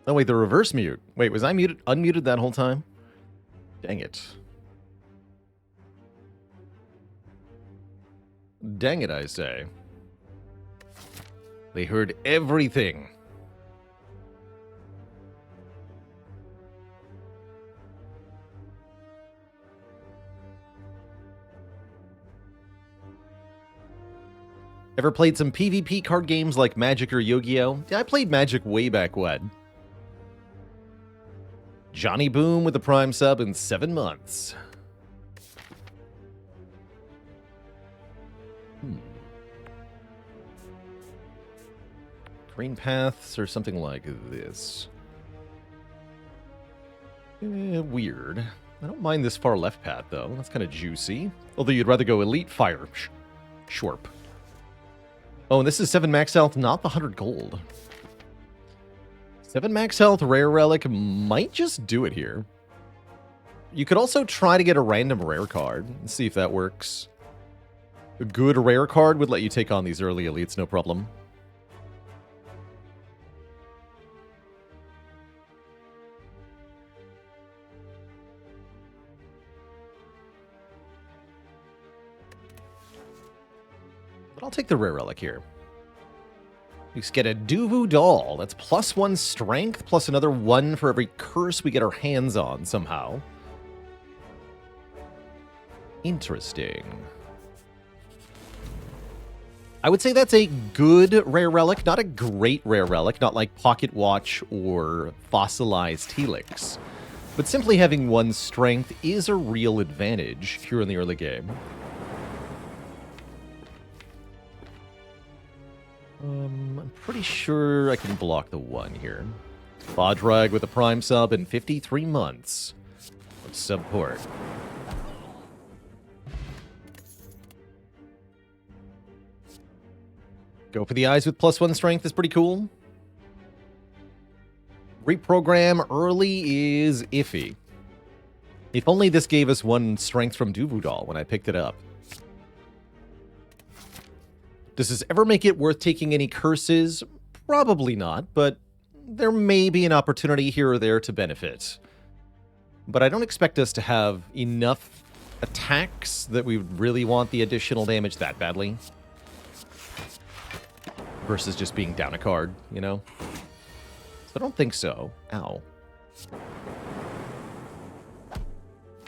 Oh, wait, the reverse mute. Wait, was I unmuted that whole time? Dang it. Dang it, I say. They heard everything. Ever played some PvP card games like Magic or Yu-Gi-Oh? Yeah, I played Magic way back when. Johnny Boom with the Prime sub in 7 months. Green paths or something like this. Weird. I don't mind this far left path, though. That's kind of juicy. Although you'd rather go Elite Fire. Shorp. Oh, and this is 7 max health, not the 100 gold. 7 max health Rare Relic might just do it here. You could also try to get a random rare card and see if that works. A good rare card would let you take on these early elites, no problem. But I'll take the rare relic here. You get a Duvu doll. That's +1 strength, plus another 1 for every curse we get our hands on somehow. Interesting. I would say that's a good rare relic, not a great rare relic, not like Pocket Watch or Fossilized Helix. But simply having 1 strength is a real advantage here in the early game. I'm pretty sure I can block the 1 here. Bodrag with a Prime sub in 53 months. Let's support. Go for the eyes with +1 strength is pretty cool. Reprogram early is iffy. If only this gave us 1 strength from Duvu doll when I picked it up. Does this ever make it worth taking any curses? Probably not, but there may be an opportunity here or there to benefit. But I don't expect us to have enough attacks that we really want the additional damage that badly. Versus just being down a card, you know? So I don't think so. Ow.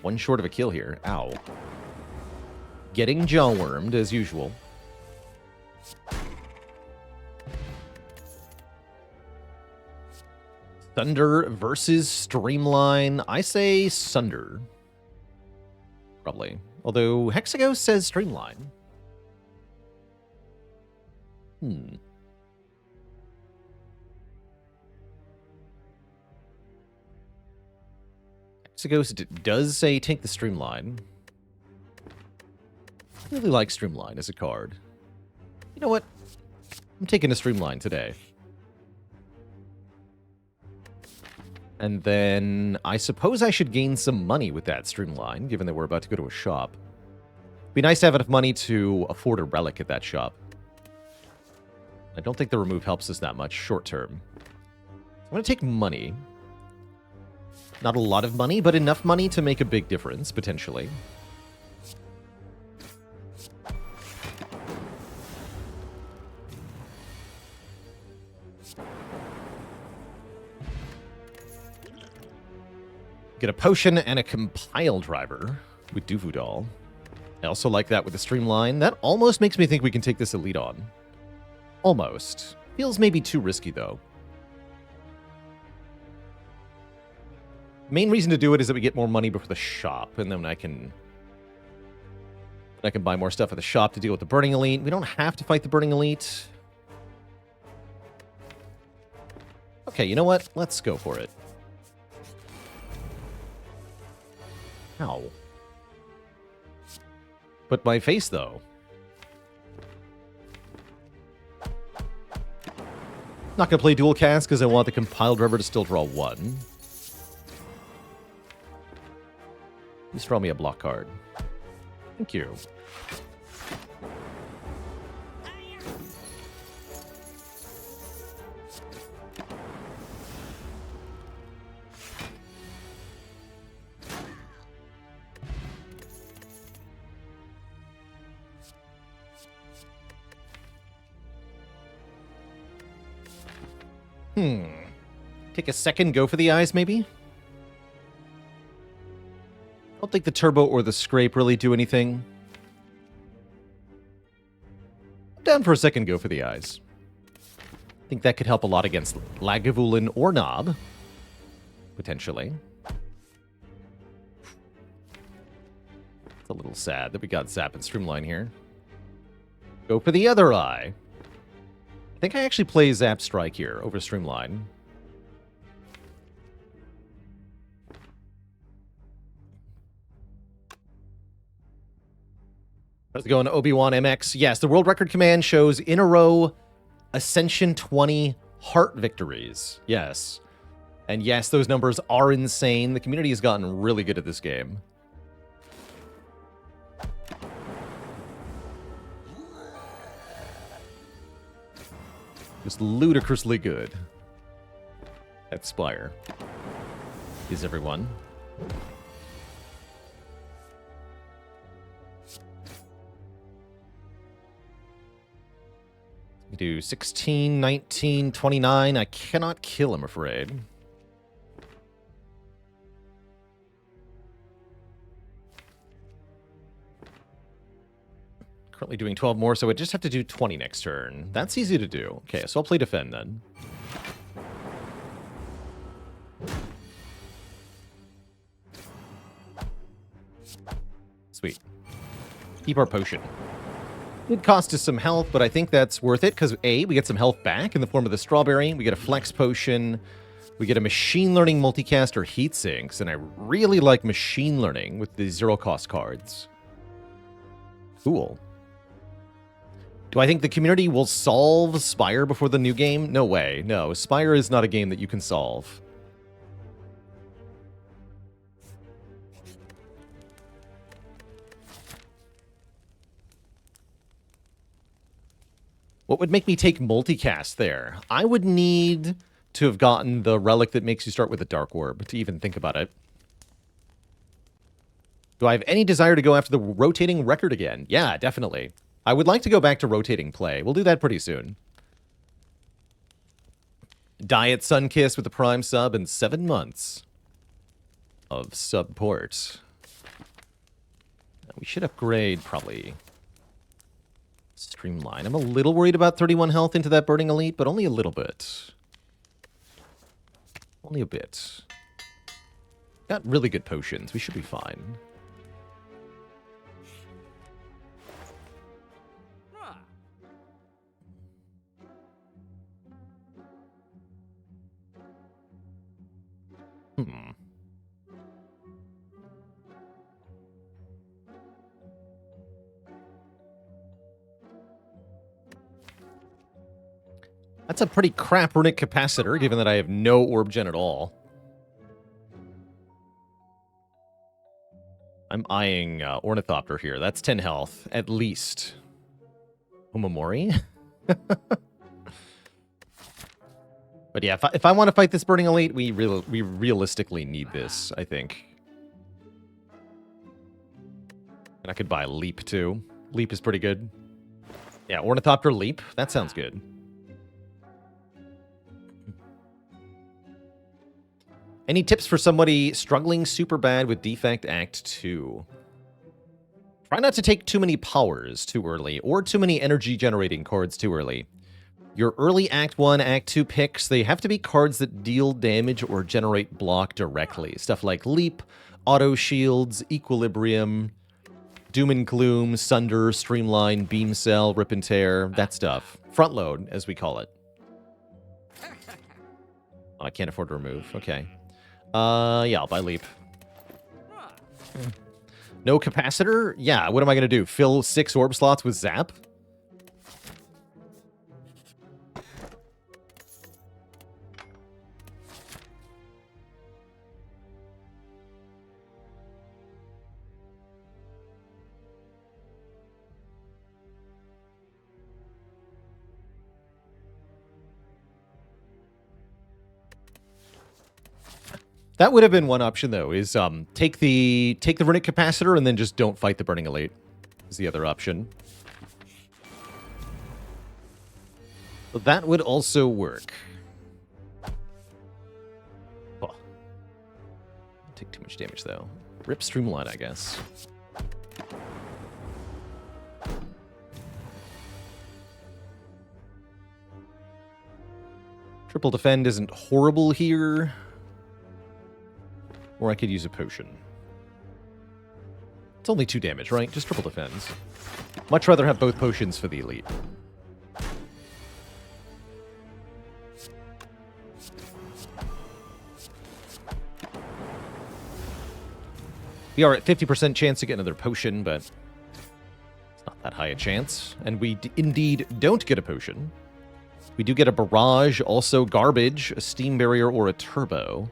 1 short of a kill here. Ow. Getting jaw-wormed, as usual. Thunder versus Streamline. I say Sunder. Probably. Although Hexagos says Streamline. Hexagos does say take the Streamline. I really like Streamline as a card. You know what? I'm taking a Streamline today. And then I suppose I should gain some money with that Streamline, given that we're about to go to a shop. Be nice to have enough money to afford a relic at that shop. I don't think the remove helps us that much short term. I'm going to take money. Not a lot of money, but enough money to make a big difference, potentially. Get a potion and a compile driver with Duvu doll. I also like that with the Streamline. That almost makes me think we can take this elite on. Almost. Feels maybe too risky, though. Main reason to do it is that we get more money before the shop, and then I can buy more stuff at the shop to deal with the Burning Elite. We don't have to fight the Burning Elite. Okay, you know what? Let's go for it. Ow. But my face, though. Not going to play dual cast because I want the compiled river to still draw 1. Please draw me a block card. Thank you. Take a second, go for the eyes, maybe? I don't think the turbo or the scrape really do anything. I'm down for a second, go for the eyes. I think that could help a lot against Lagavulin or Knob. Potentially. It's a little sad that we got Zap and Streamline here. Go for the other eye. I think I actually play Zap Strike here over Streamline. How's it going, Obi-Wan MX? Yes, the world record command shows in a row Ascension 20 heart victories. Yes. And yes, those numbers are insane. The community has gotten really good at this game. Just ludicrously good at Spire. Is everyone. We do 16, 19, 29. I cannot kill, I'm afraid. Currently doing 12 more, so I just have to do 20 next turn. That's easy to do. Okay, so I'll play Defend then. Sweet. Keep our potion. It cost us some health, but I think that's worth it, because A, we get some health back in the form of the strawberry, we get a flex potion, we get a machine learning multicaster heat sinks, and I really like machine learning with the zero cost cards. Cool. Do I think the community will solve Spire before the new game? No way. No, Spire is not a game that you can solve. What would make me take multicast there? I would need to have gotten the relic that makes you start with a Dark Orb to even think about it. Do I have any desire to go after the rotating record again? Yeah, definitely. I would like to go back to rotating play. We'll do that pretty soon. Diet Sunkiss with the Prime sub and 7 months of support. We should upgrade probably Streamline. I'm a little worried about 31 health into that Burning Elite, but only a little bit. Only a bit. Got really good potions. We should be fine. That's a pretty crap runic capacitor, given that I have no orb gen at all. I'm eyeing Ornithopter here. That's 10 health, at least. Omamori? But yeah, if I want to fight this Burning Elite, we realistically need this, I think. And I could buy Leap, too. Leap is pretty good. Yeah, Ornithopter Leap. That sounds good. Any tips for somebody struggling super bad with Defect Act 2? Try not to take too many powers too early, or too many energy-generating cards too early. Your early Act 1, Act 2 picks, they have to be cards that deal damage or generate block directly. Stuff like Leap, Auto Shields, Equilibrium, Doom and Gloom, Sunder, Streamline, Beam Cell, Rip and Tear, that stuff. Front load, as we call it. Oh, I can't afford to remove. Okay. Yeah, I'll buy Leap. No capacitor? Yeah, what am I going to do? Fill 6 orb slots with zap? That would have been one option, though, is take the runic capacitor and then just don't fight the Burning Elite, is the other option. But that would also work. Oh. Take too much damage, though. Rip Streamline, I guess. Triple Defend isn't horrible here. Or I could use a potion. It's only 2 damage, right? Just triple defends. Much rather have both potions for the elite. We are at 50% chance to get another potion, but it's not that high a chance. And we indeed don't get a potion. We do get a barrage, also garbage, a steam barrier, or a turbo.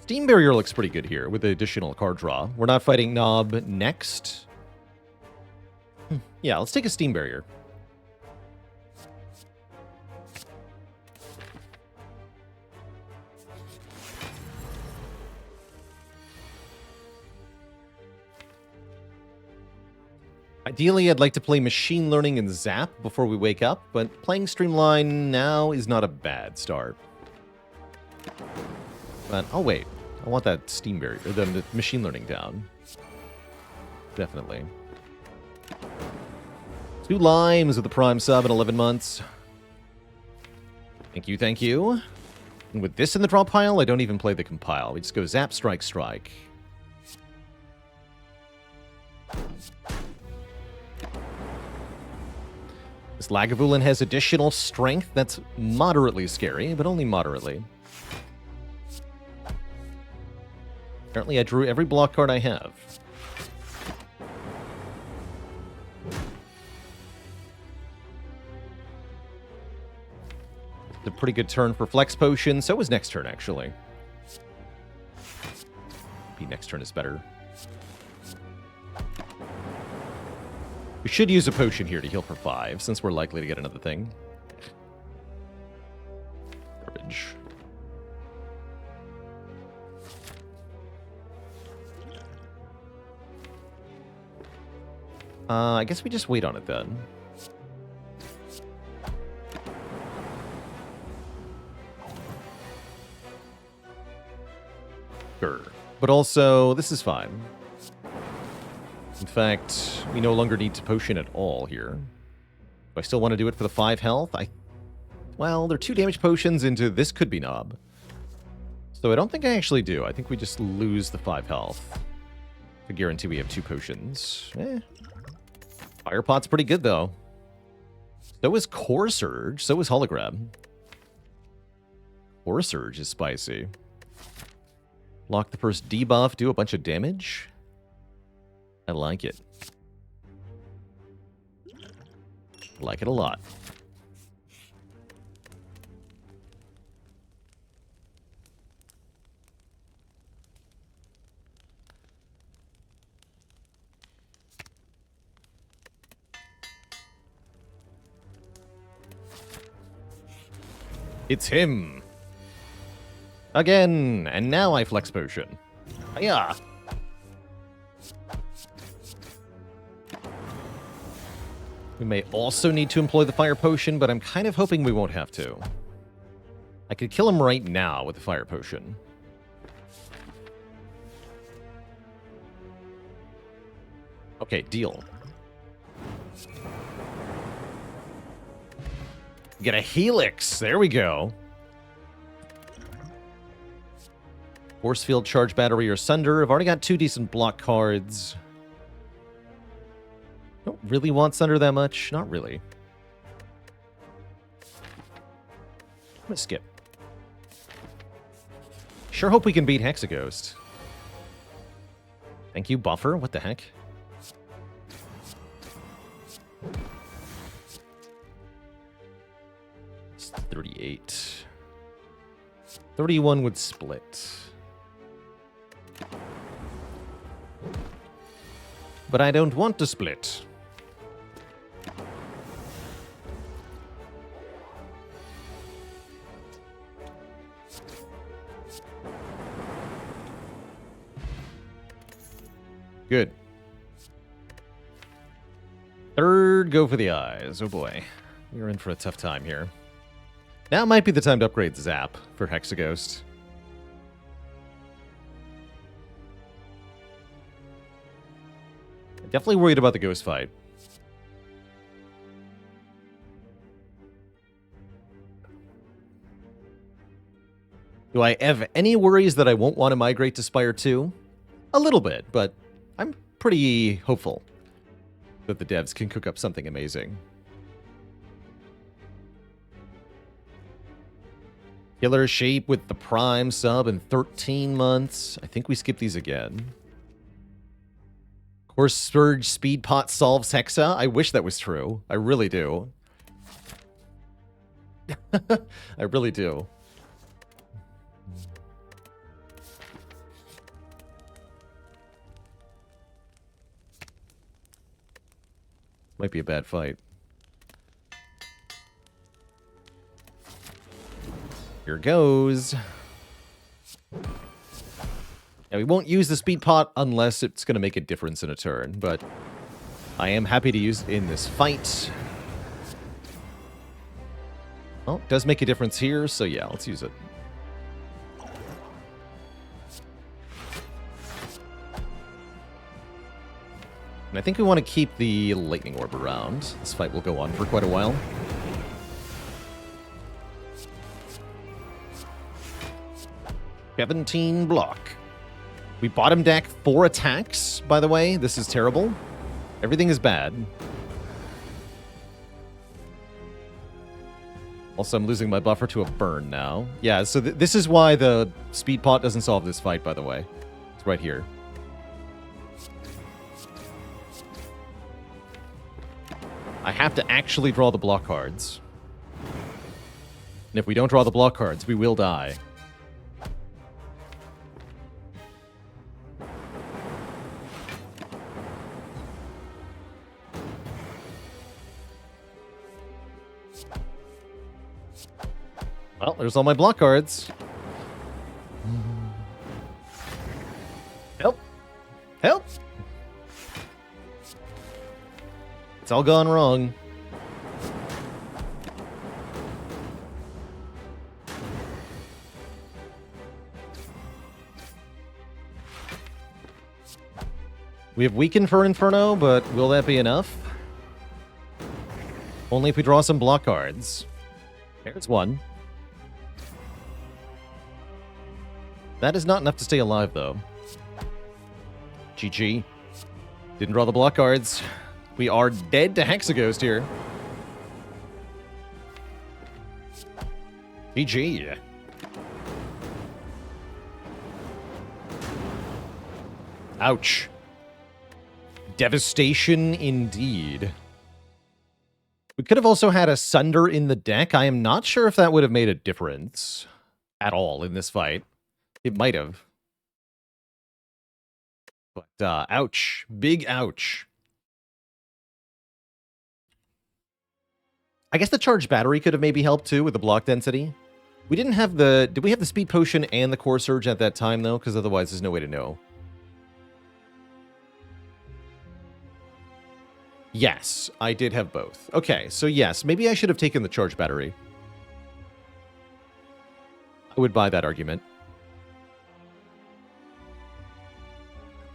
Steam Barrier looks pretty good here with the additional card draw. We're not fighting Knob next. Yeah, let's take a Steam Barrier. Ideally, I'd like to play Machine Learning and Zap before we wake up, but playing Streamline now is not a bad start. But I'll wait. I want that Steam Barrier, or the Machine Learning down. Definitely. 2 limes with the Prime sub in 11 months. Thank you, thank you. And with this in the draw pile, I don't even play the compile. We just go Zap, Strike, Strike. This Lagavulin has additional strength that's moderately scary, but only moderately. Apparently I drew every block card I have. It's a pretty good turn for Flex Potion. So was next turn, actually. Maybe next turn is better. We should use a potion here to heal for 5, since we're likely to get another thing. Garbage. I guess we just wait on it then. Sure. But also, this is fine. In fact, we no longer need to potion at all here. Do I still want to do it for the 5 health? Well, they're 2 damage potions into this could be Knob. So I don't think I actually do. I think we just lose the 5 health. To guarantee we have 2 potions. Fire Pot's pretty good, though. So is Core Surge. So is Hologram. Core Surge is spicy. Lock the first debuff, do a bunch of damage. I like it. Like it a lot. It's him. Again, and now I Flex Potion. Hiya! We may also need to employ the Fire Potion, but I'm kind of hoping we won't have to. I could kill him right now with the Fire Potion. Okay, deal. Get a Helix. There we go. Force Field, Charge Battery, or Sunder. I've already got 2 decent block cards. Don't really want Sunder that much. Not really. I'm gonna skip. Sure hope we can beat Hexaghost. Thank you, buffer. What the heck? It's 38. 31 would split. But I don't want to split. Good. Third, go for the eyes. Oh boy. We're in for a tough time here. Now might be the time to upgrade Zap for Hexaghost. Definitely worried about the ghost fight. Do I have any worries that I won't want to migrate to Spire 2? A little bit, but I'm pretty hopeful that the devs can cook up something amazing. Killer Shape with the Prime sub in 13 months. I think we skip these again. Course Surge Speed Pot solves Hexa. I wish that was true. I really do. I really do. Might be a bad fight. Here goes. Now, we won't use the speed pot unless it's going to make a difference in a turn, but I am happy to use it in this fight. Well, it does make a difference here, so yeah, let's use it. And I think we want to keep the Lightning Orb around. This fight will go on for quite a while. $17 block. We bottom deck 4 attacks, by the way. This is terrible. Everything is bad. Also, I'm losing my buffer to a burn now. Yeah, so this is why the speed pot doesn't solve this fight, by the way. It's right here. I have to actually draw the block cards. And if we don't draw the block cards, we will die. Well, there's all my block cards. Help! Help! It's all gone wrong. We have Weaken for Inferno, but will that be enough? Only if we draw some block cards. There's one. That is not enough to stay alive, though. GG. Didn't draw the block cards. We are dead to Hexaghost here. GG. Ouch. Devastation indeed. We could have also had a Sunder in the deck. I am not sure if that would have made a difference at all in this fight. It might have. But, ouch. Big ouch. I guess the charged battery could have maybe helped, too, with the block density. We didn't have the... Did we have the speed potion and the core surge at that time, though? Because otherwise, there's no way to know. Yes, I did have both. Okay, so yes, maybe I should have taken the charged battery. I would buy that argument.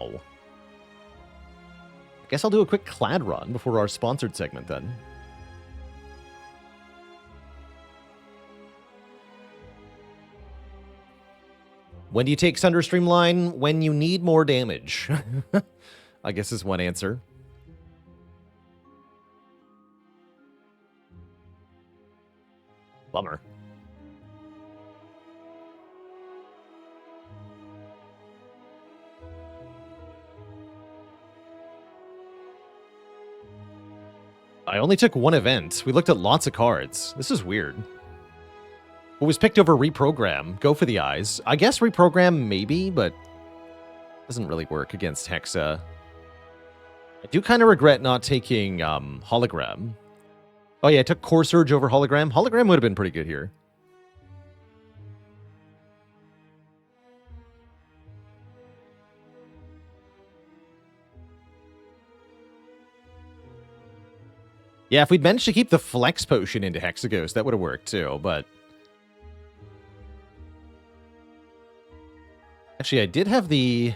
Oh. I guess I'll do a quick Clad run before our sponsored segment, then. When do you take Sunder Streamline? When you need more damage. I guess is one answer. Bummer. I only took one event. We looked at lots of cards. This is weird. What was picked over reprogram? Go for the eyes. I guess reprogram maybe, but doesn't really work against Hexa. I do kind of regret not taking hologram. Oh yeah, I took Core Surge over hologram. Hologram would have been pretty good here. Yeah, if we'd managed to keep the Flex Potion into Hexaghost, that would have worked too, but... Actually, I did have the...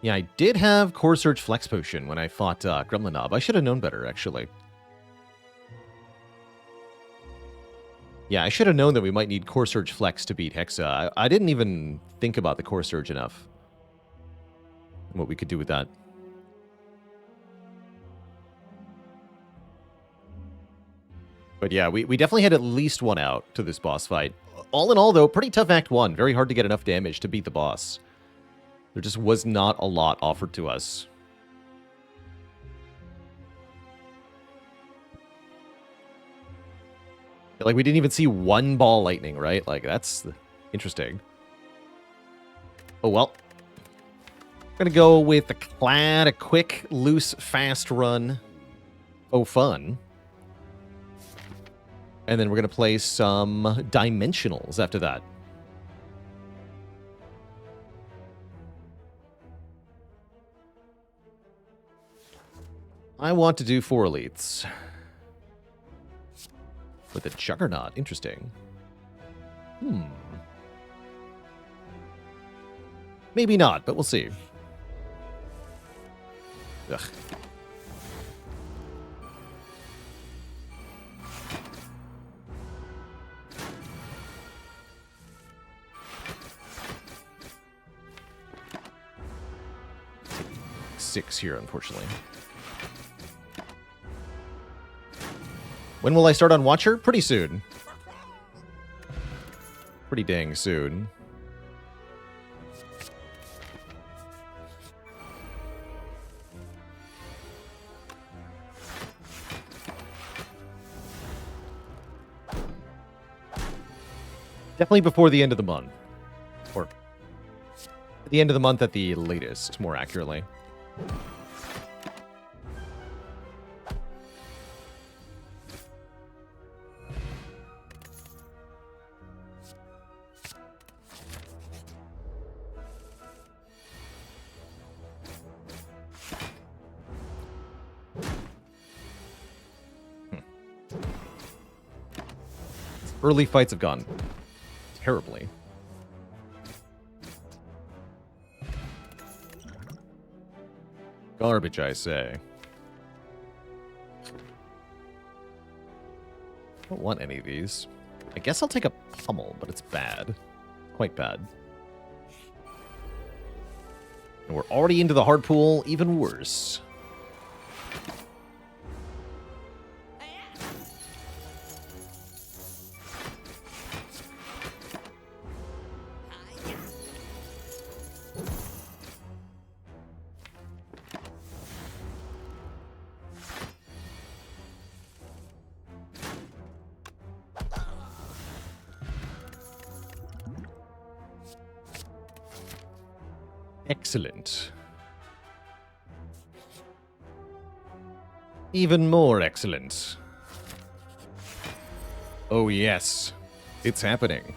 Yeah, I did have Core Surge Flex Potion when I fought Gremlin Knob. I should have known better, actually. Yeah, I should have known that we might need Core Surge Flex to beat Hexa. I didn't even think about the Core Surge enough. And what we could do with that. But yeah, we definitely had at least one out to this boss fight. All in all, though, pretty tough Act 1. Very hard to get enough damage to beat the boss. There just was not a lot offered to us. Like, we didn't even see one ball lightning, right? Like, that's interesting. Oh, well. Gonna go with the Clad, a quick, loose, fast run. Oh, fun. And then we're gonna play some Dimensionals after that. I want to do 4 elites. With a Juggernaut. Interesting. Maybe not, but we'll see. Ugh. Six here, unfortunately. When will I start on Watcher? Pretty soon. Pretty dang soon. Definitely before the end of the month. Or at the end of the month at the latest, more accurately. Early fights have gone terribly. Garbage, I say. I don't want any of these. I guess I'll take a pummel, but it's bad. Quite bad. And we're already into the hard pool, even worse. Excellent. Even more excellent. Oh yes, it's happening.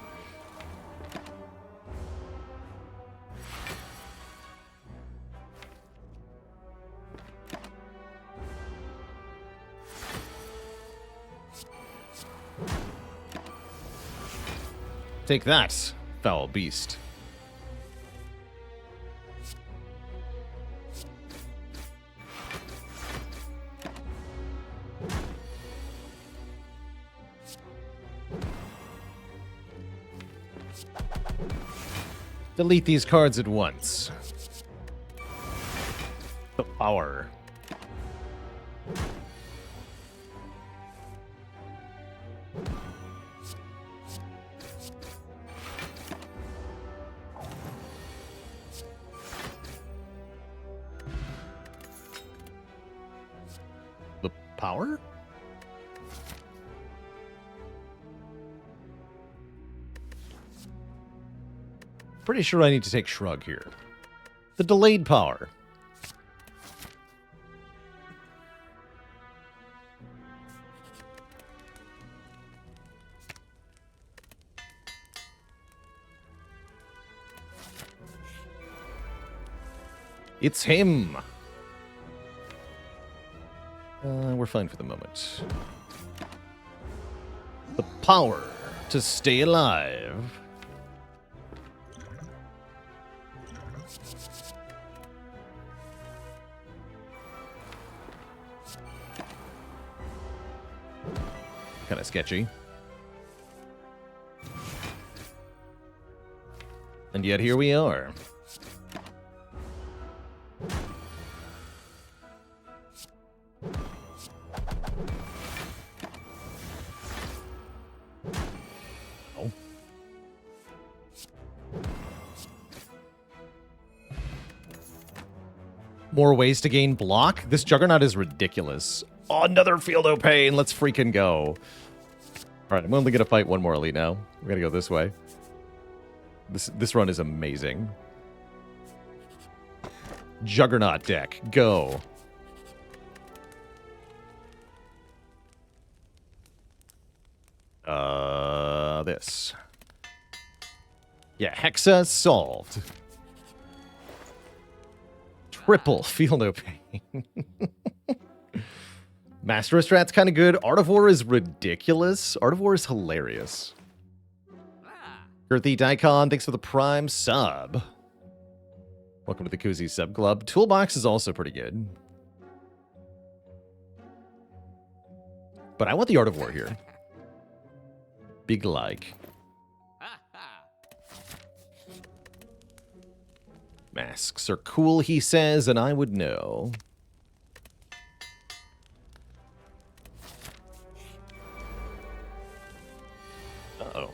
Take that, foul beast. Delete these cards at once. The power. Power? Pretty sure I need to take Shrug here. The delayed power. It's him. We're fine for the moment. The power to stay alive. Kind of sketchy. And yet here we are. Oh. More ways to gain block? This Juggernaut is ridiculous. Oh, another Field of Pain. Let's freaking go. All right, I'm only going to fight one more elite now. We're going to go this way. This run is amazing. Juggernaut deck. Go. This. Yeah, Hexa solved. Triple Feel No Pain. Master of Strat's kind of good. Art of War is ridiculous. Art of War is hilarious. Girthy Daikon, thanks for the Prime sub. Welcome to the Koozie Sub Club. Toolbox is also pretty good. But I want the Art of War here. Big like. Masks are cool, he says, and I would know. Uh-oh.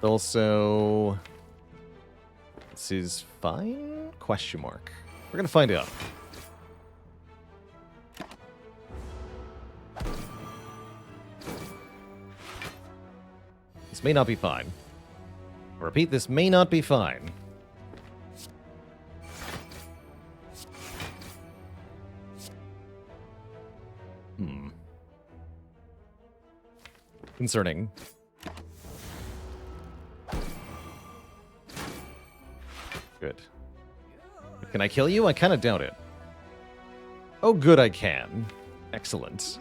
But also, this is fine? Question mark. We're gonna find out. This may not be fine. I repeat, this may not be fine. Concerning. Good. Can I kill you? I kind of doubt it. Oh, good, I can. Excellent.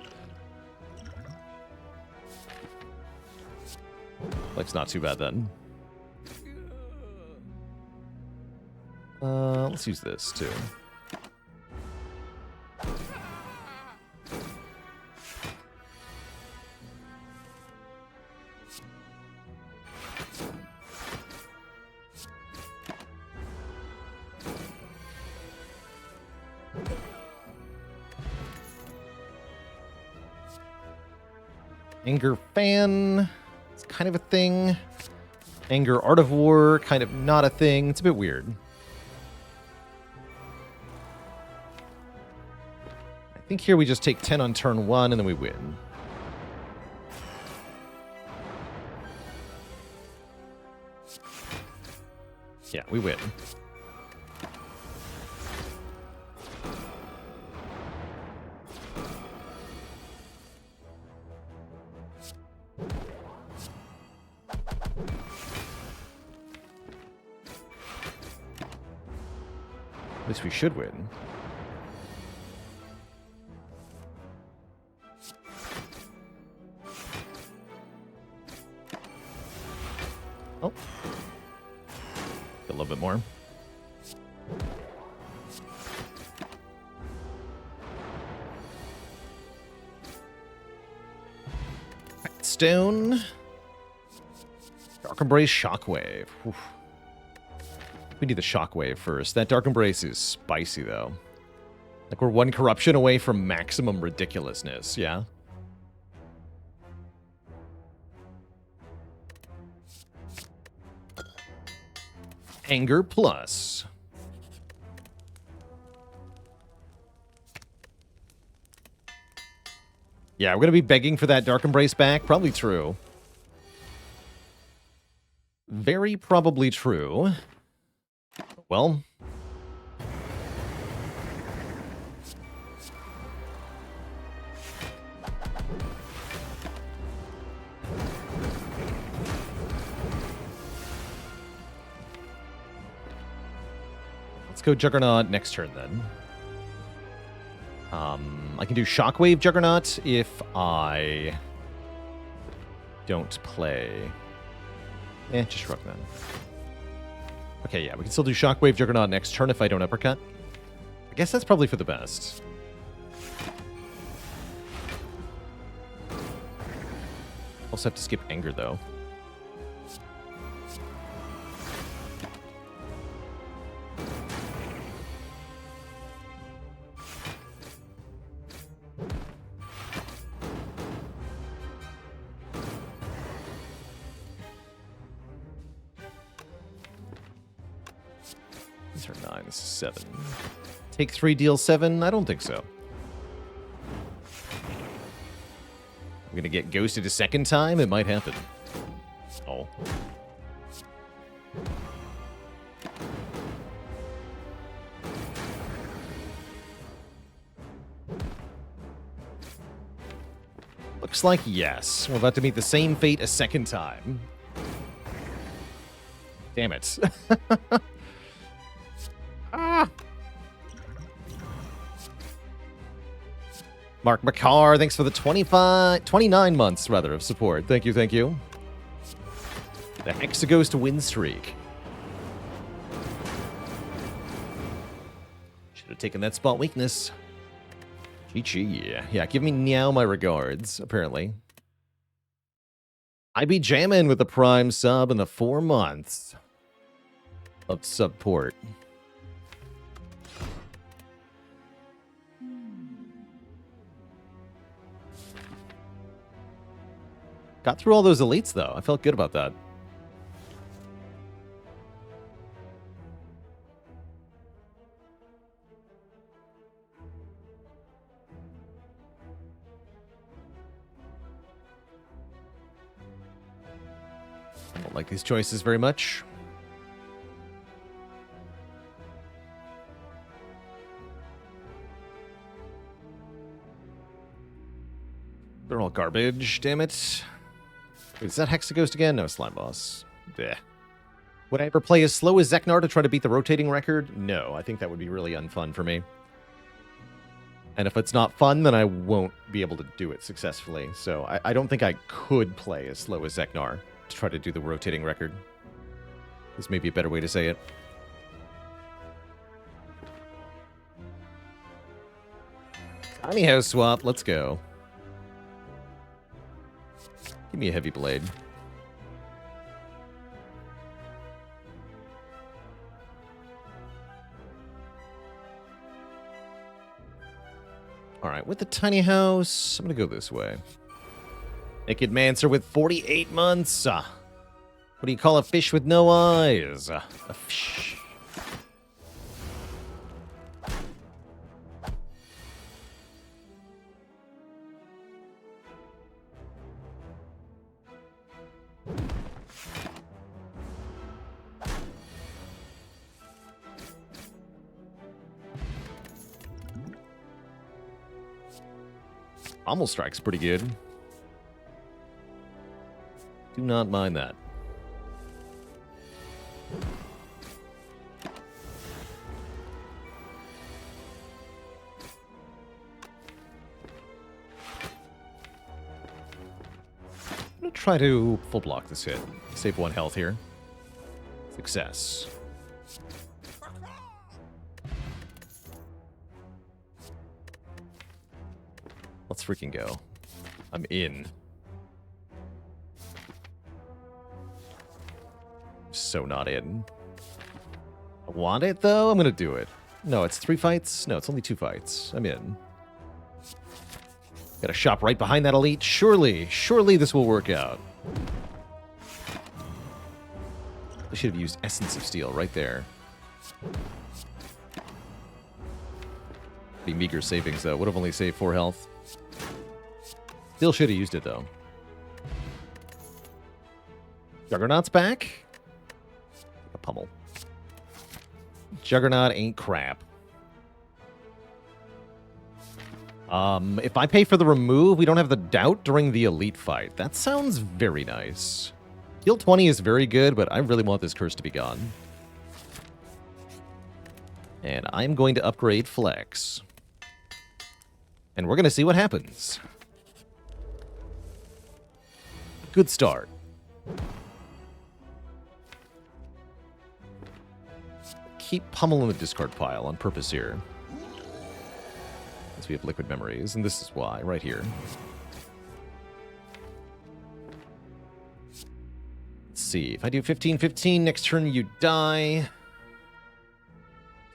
Life's not too bad then. Let's use this too. Anger Fan, it's kind of a thing. Anger Art of War, kind of not a thing. It's a bit weird. I think here we just take 10 on turn 1 and then we win. Yeah, we win. At least we should win. Oh. A little bit more. Stone. Dark Embrace Shockwave. Oof. We need the Shockwave first. That Dark Embrace is spicy, though. Like, we're one corruption away from maximum ridiculousness, yeah? Anger Plus. Yeah, we're going to be begging for that Dark Embrace back. Probably true. Very probably true. Well. Let's go Juggernaut next turn, then. I can do Shockwave Juggernaut if I don't play. Just Shrug then. Okay, yeah, we can still do Shockwave Juggernaut next turn if I don't uppercut. I guess that's probably for the best. Also have to skip Anger, though. Turn 9, this is 7. Take 3, deal 7? I don't think so. I'm gonna get ghosted a second time? It might happen. Oh. Looks like yes. We're about to meet the same fate a second time. Damn it. Mark McCarr, thanks for the 29 months, rather, of support. Thank you, thank you. The Hexaghost win streak. Should have taken that spot weakness. Chi-chi. Yeah, give me Meow my regards, apparently. I be jamming with the Prime sub in the 4 months of support. Got through all those elites, though. I felt good about that. I don't like these choices very much. They're all garbage, damn it. Wait, is that Hexaghost again? No, Slime Boss. Bleh. Would I ever play as slow as Zeknar to try to beat the rotating record? No, I think that would be really unfun for me. And if it's not fun, then I won't be able to do it successfully. So I don't think I could play as slow as Zeknar to try to do the rotating record. This may be a better way to say it. Tiny house swap, let's go. Give me a heavy blade. Alright, with the tiny house, I'm gonna go this way. Naked Mancer with 48 months. What do you call a fish with no eyes? A fish. Almost strike's pretty good. Do not mind that. I'm gonna try to full block this hit. Save 1 health here. Success. Let's freaking go. I'm in. So not in. I want it, though? I'm gonna do it. No, it's 3 fights? No, it's only 2 fights. I'm in. Got a shop right behind that elite. Surely this will work out. I should have used Essence of Steel right there. Be meager savings, though. Would have only saved 4 health. Still should have used it, though. Juggernaut's back. A pummel. Juggernaut ain't crap. If I pay for the remove, we don't have the doubt during the elite fight. That sounds very nice. Heal 20 is very good, but I really want this curse to be gone. And I'm going to upgrade Flex. And we're going to see what happens. Good start. Keep pummeling the discard pile on purpose here. As we have liquid memories, and this is why, right here. Let's see, if I do 15-15, next turn you die.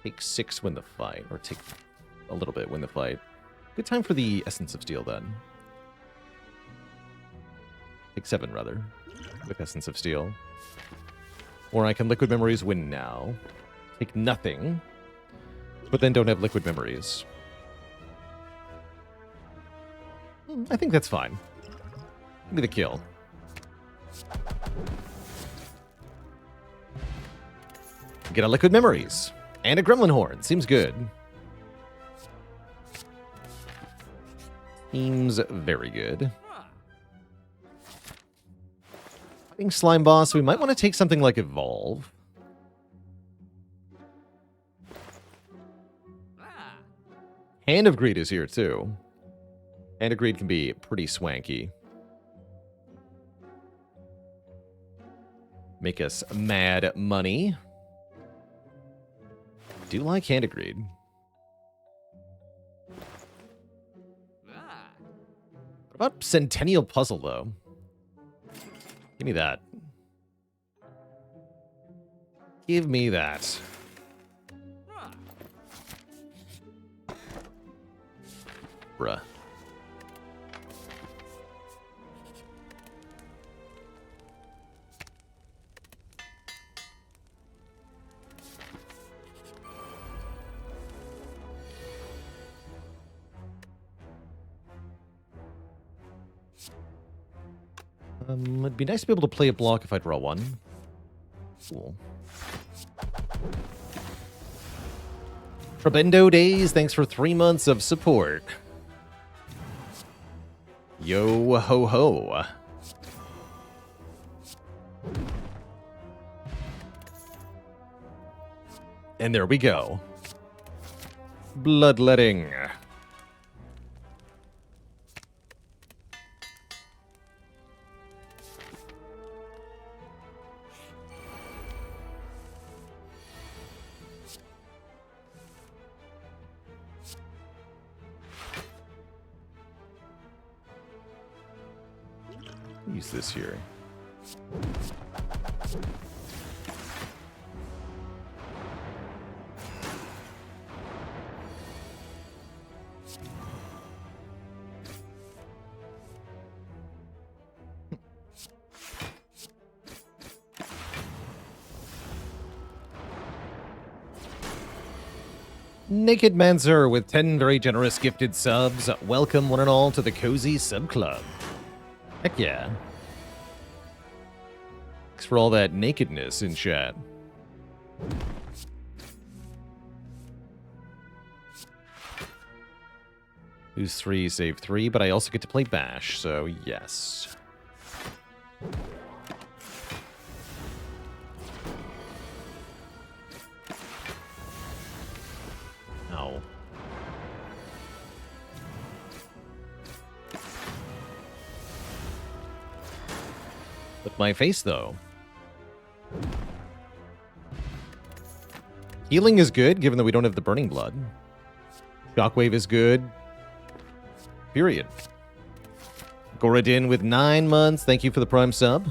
Take 6, win the fight, or take a little bit, win the fight. Good time for the Essence of Steel, then. Take 7, rather, with Essence of Steel. Or I can Liquid Memories, win now. Take nothing, but then don't have Liquid Memories. I think that's fine. Give me the kill. Get a Liquid Memories. And a Gremlin Horn. Seems good. Seems very good. Fighting Slime Boss, we might want to take something like Evolve. Hand of Greed is here, too. Hand of Greed can be pretty swanky. Make us mad money. Do like Hand of Greed. What about Centennial Puzzle, though? Give me that. Give me that. Bruh. It'd be nice to be able to play a block if I draw one. Cool. Trebendo Days, thanks for 3 months of support. Yo ho ho. And there we go. Bloodletting. Use this here. Naked Manzer with 10 very generous gifted subs. Welcome one and all to the Cozy Sub Club. Heck yeah. Thanks for all that nakedness in chat. Lose 3, save 3, but I also get to play Bash, so yes. Ow. With my face, though. Healing is good, given that we don't have the Burning Blood. Shockwave is good. Period. Goradin with 9 months. Thank you for the Prime sub.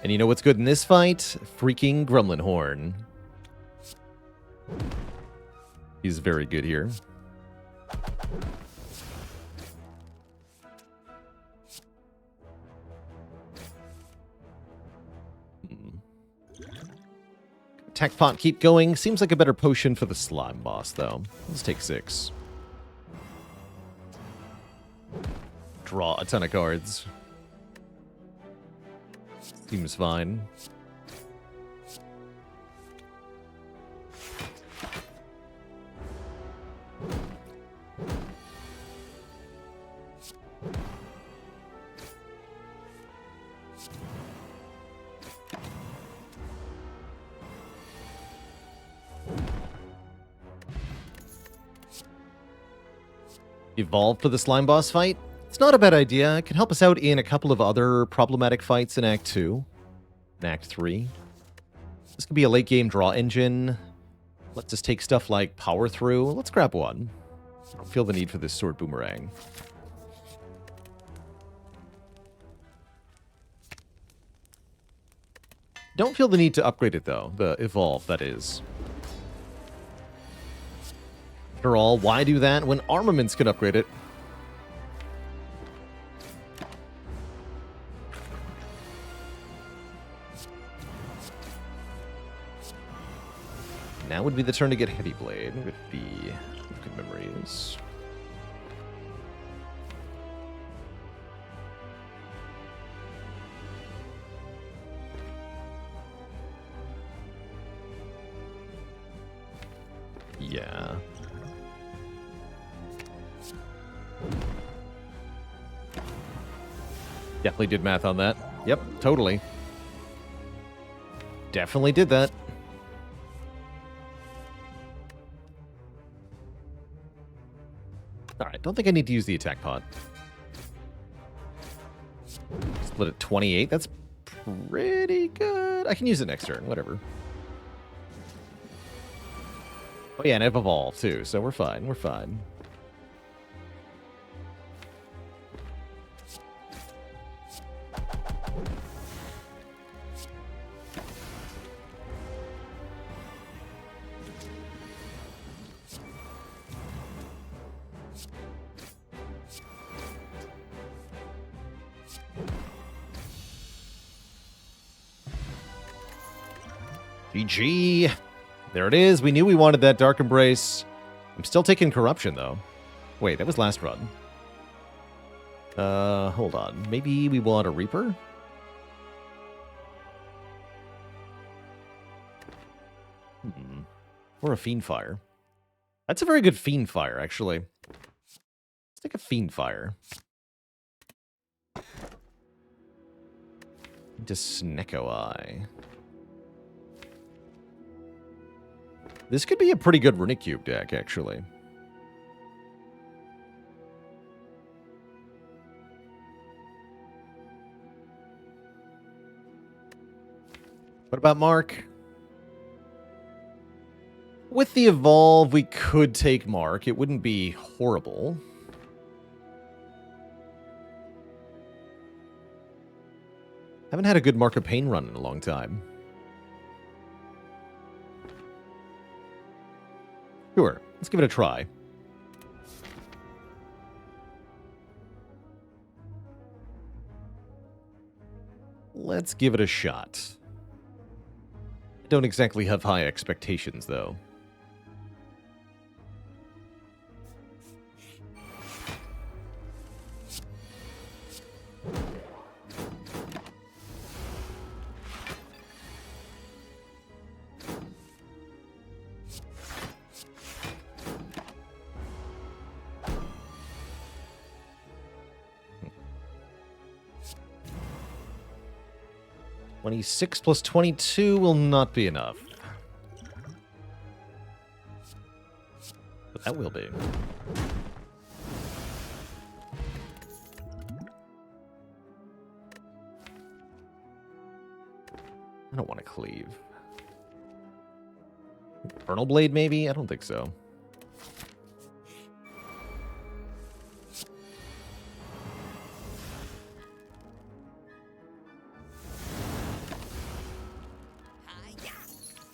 And you know what's good in this fight? Freaking Gremlin Horn. He's very good here. Attack pot, keep going. Seems like a better potion for the slime boss, though. Let's take 6. draw a ton of cards. Seems fine. Evolve for the slime boss fight? It's not a bad idea. It can help us out in a couple of other problematic fights in Act 2 and Act 3. This could be a late game draw engine. Let's just take stuff like Power Through. Let's grab one. I don't feel the need for this Sword Boomerang. Don't feel the need to upgrade it, though. The Evolve, that is. After all, why do that when armaments can upgrade it? Now would be the turn to get Heavy Blade with the Good Memories. Yeah. Definitely did math on that. Yep, totally. Definitely did that. Alright, don't think I need to use the attack pod. Split at 28, that's pretty good. I can use it next turn, whatever. Oh yeah, and I've evolved too, so we're fine, we're fine. GG. There it is. We knew we wanted that Dark Embrace. I'm still taking Corruption, though. Wait, that was last run. Hold on. Maybe we want a Reaper? Or a Fiendfire. That's a very good Fiendfire, actually. Let's take a Fiendfire. Into Snecko Eye. This could be a pretty good Runic Cube deck, actually. What about Mark? With the Evolve, we could take Mark. It wouldn't be horrible. Haven't had a good Mark of Pain run in a long time. Sure, let's give it a try. Let's give it a shot. I don't exactly have high expectations, though. (26 plus 22 will not be enough. But that will be. I don't want to cleave. Infernal Blade, maybe? I don't think so.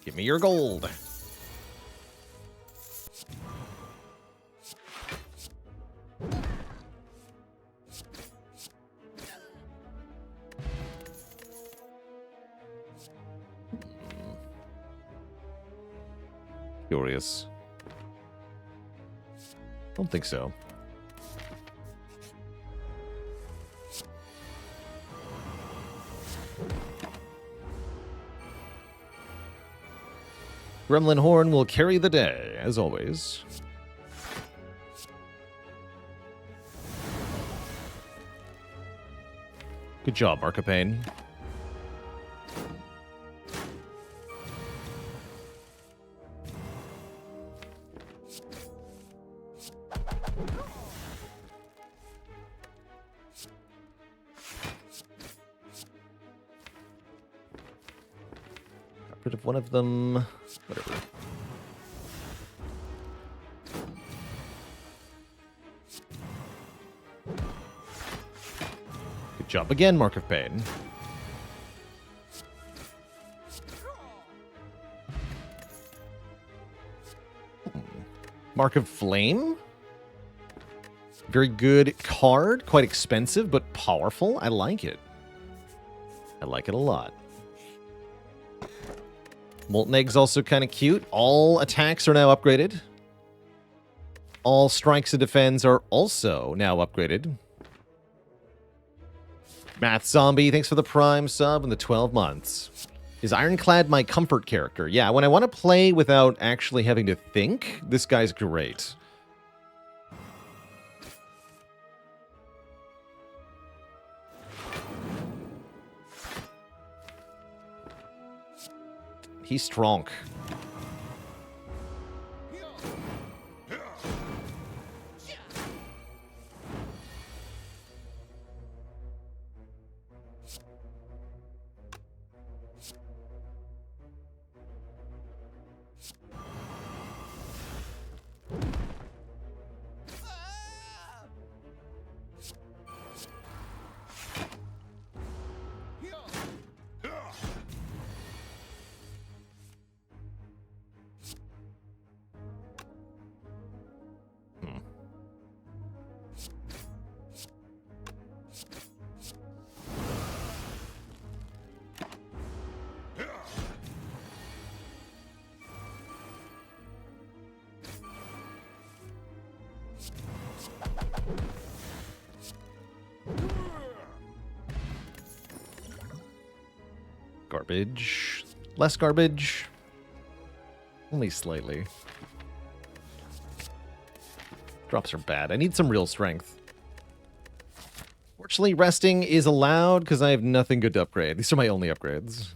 Give me your gold. Curious. Don't think so. Gremlin Horn will carry the day, as always. Good job, Marcopane. Got rid of one of them. Whatever. Good job again, Mark of Pain. Mark of Flame. Very good card. Quite expensive, but powerful. I like it. I like it a lot. Molten Egg's also kind of cute. All attacks are now upgraded. All strikes and defends are also now upgraded. Math Zombie, thanks for the Prime sub and the 12 months. Is Ironclad my comfort character? Yeah, when I want to play without actually having to think, this guy's great. He's strong. Garbage. Less garbage. Only slightly. Drops are bad. I need some real strength. Fortunately, resting is allowed because I have nothing good to upgrade. These are my only upgrades.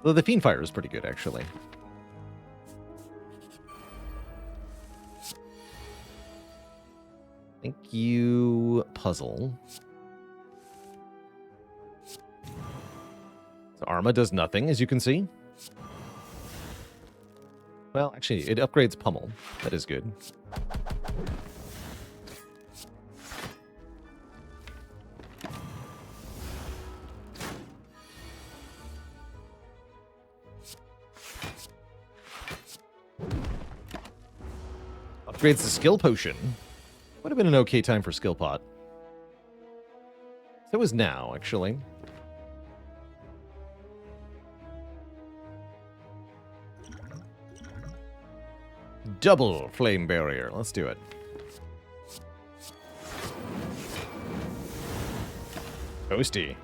Though the Fiendfire is pretty good, actually. Thank you, Puzzle. So Arma does nothing, as you can see. Well, actually, it upgrades Pummel. That is good. Upgrades the Skill Potion. Would have been an okay time for Skill Pot. So is now, actually. Double Flame Barrier. Let's do it. Toasty.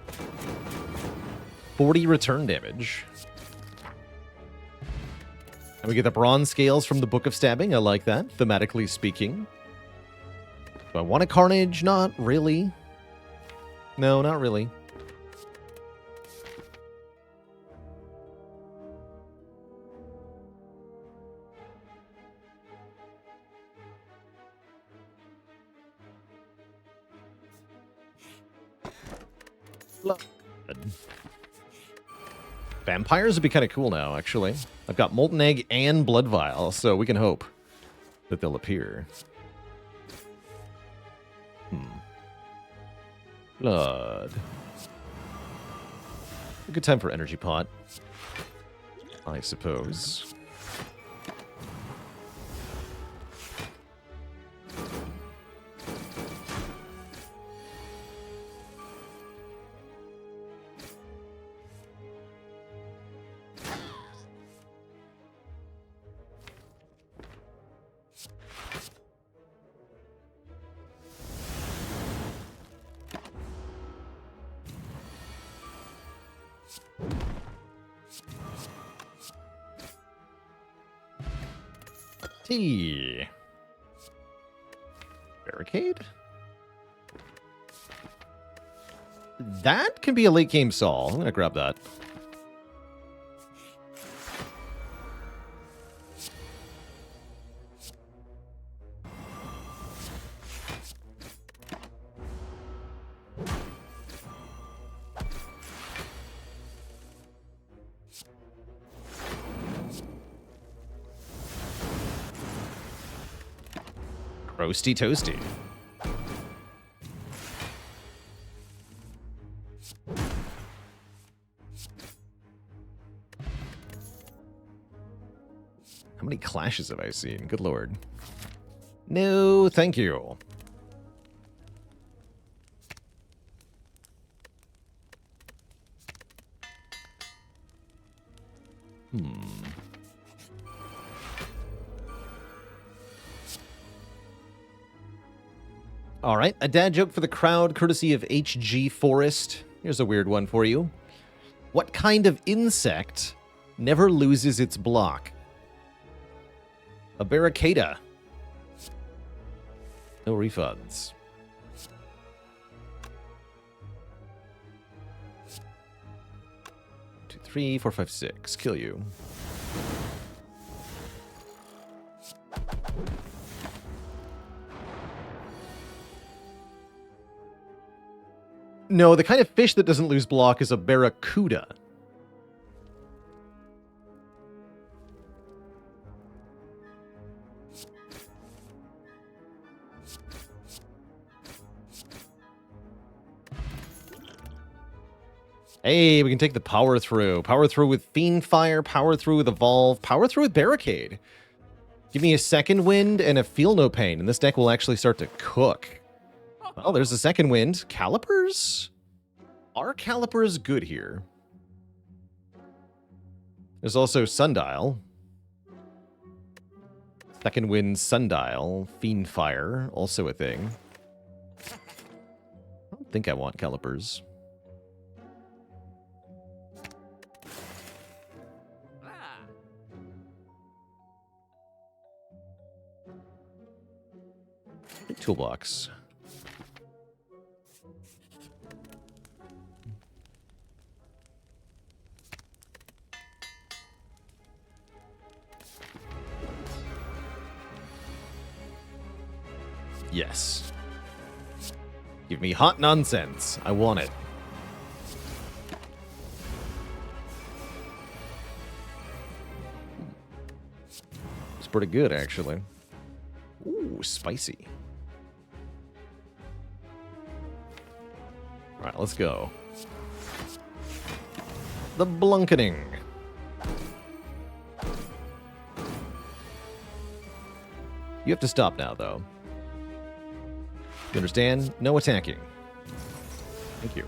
40 return damage. And we get the bronze scales from the Book of Stabbing. I like that, thematically speaking. Do I want a Carnage? Not really. No, not really. Vampires would be kind of cool now, actually. I've got Molten Egg and Blood Vial, so we can hope that they'll appear. Blood. A good time for Energy Pot, I suppose. T. Barricade? That can be a late game Saul. I'm going to grab that. Roasty toasty. How many clashes have I seen? Good lord. No, thank you. All right, a dad joke for the crowd, courtesy of HG Forest. Here's a weird one for you. What kind of insect never loses its block? A barricada. No refunds. 2, 3, 4, 5, 6. Kill you. No, the kind of fish that doesn't lose block is a barracuda. Hey, we can take the power through. Power through with Fiend Fire, power through with Evolve, power through with Barricade. Give me a second wind and a Feel No Pain, and this deck will actually start to cook. Well, there's a second wind. Calipers? Are Calipers good here? There's also Sundial. Second wind, Sundial. Fiend Fire, also a thing. I don't think I want Calipers. Toolbox. Yes. Give me hot nonsense. I want it. It's pretty good, actually. Ooh, spicy. All right, let's go. The Blunkening. You have to stop now, though. You understand? No attacking. Thank you.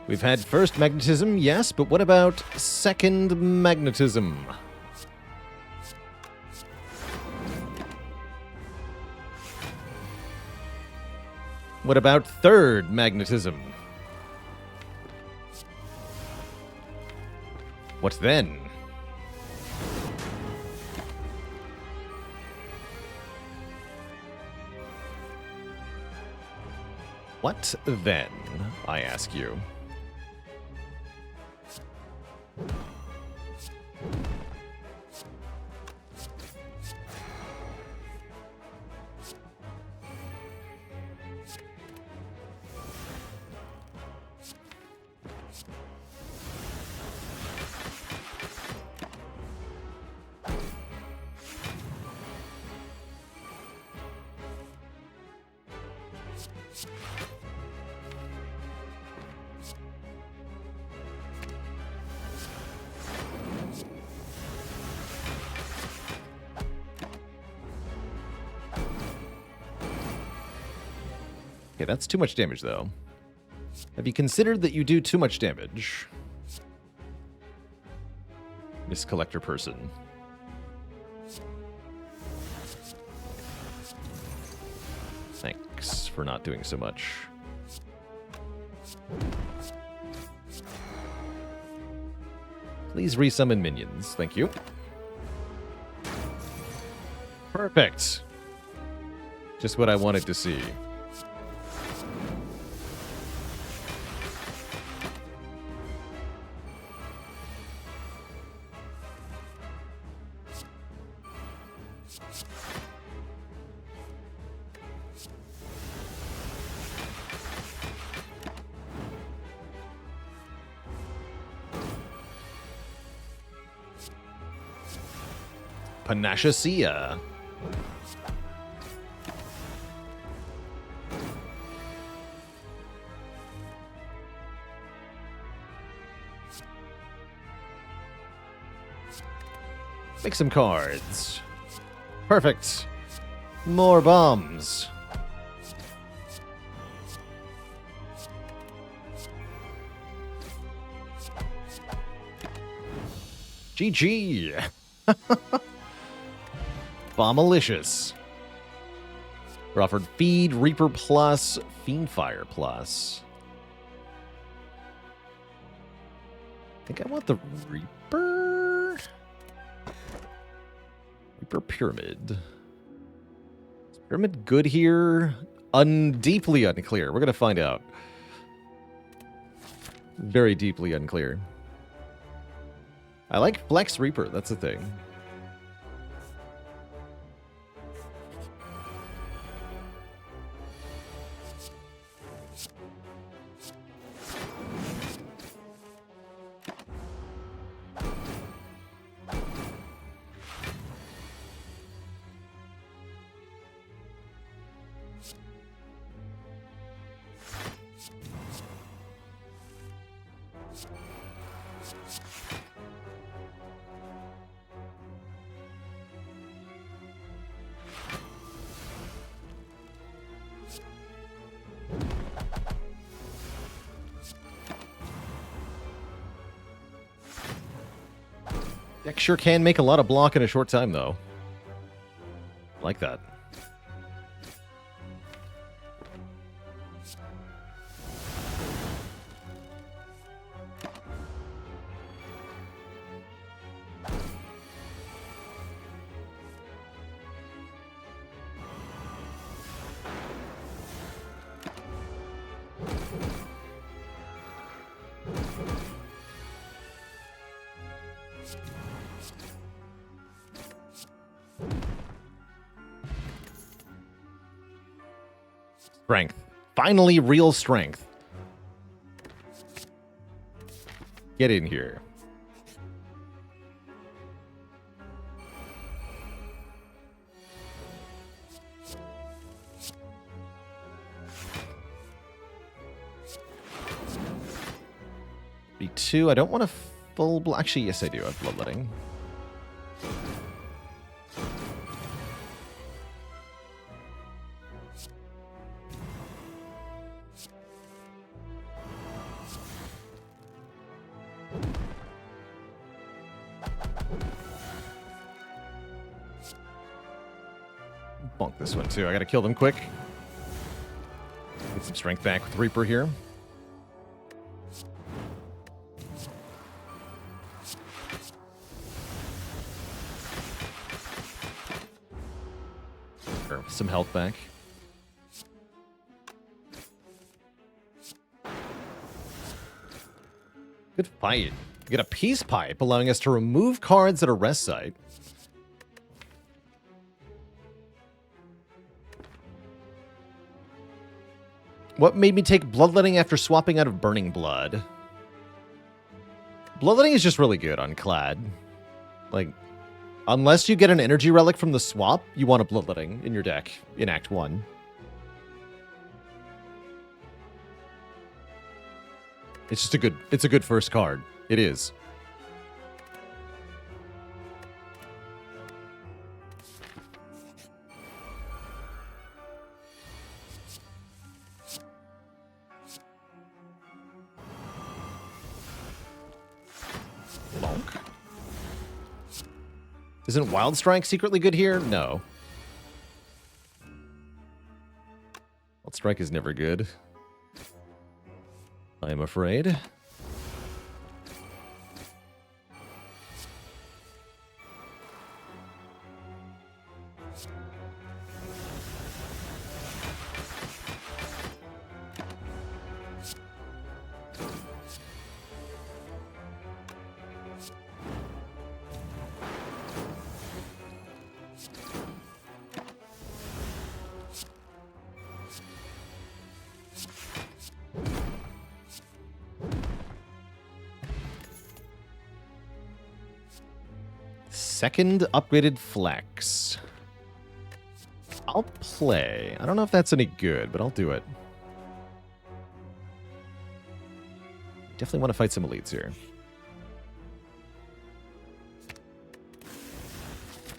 We've had first magnetism, yes, but what about second magnetism? What about third magnetism? What then? What then, I ask you? Okay, that's too much damage, though. Have you considered that you do too much damage? Miss Collector Person. Thanks for not doing so much. Please resummon minions. Thank you. Perfect. Just what I wanted to see. Panacea. Make some cards. Perfect. More bombs. GG. Bombalicious. We're offered Feed, Reaper Plus, Fiendfire Plus. I think I want the Reaper. Reaper Pyramid. Is Pyramid good here? Deeply unclear. We're going to find out. Very deeply unclear. I like Flex Reaper. That's the thing. Deck sure can make a lot of block in a short time, though. Like that. Strength. Finally, real strength. Get in here. B2. I don't want a full... Actually, yes, I do. I have bloodletting. Bonk this one too. I gotta kill them quick. Get some strength back with Reaper here. Or some health back. Good fight. We get a peace pipe allowing us to remove cards at a rest site. What made me take Bloodletting after swapping out of Burning Blood? Bloodletting is just really good on Clad. Like, unless you get an energy relic from the swap, you want a Bloodletting in your deck in Act 1. It's just it's a good first card. It is. Isn't Wild Strike secretly good here? No. Wild Strike is never good, I am afraid. Second upgraded flex. I'll play. I don't know if that's any good, but I'll do it. Definitely want to fight some elites here.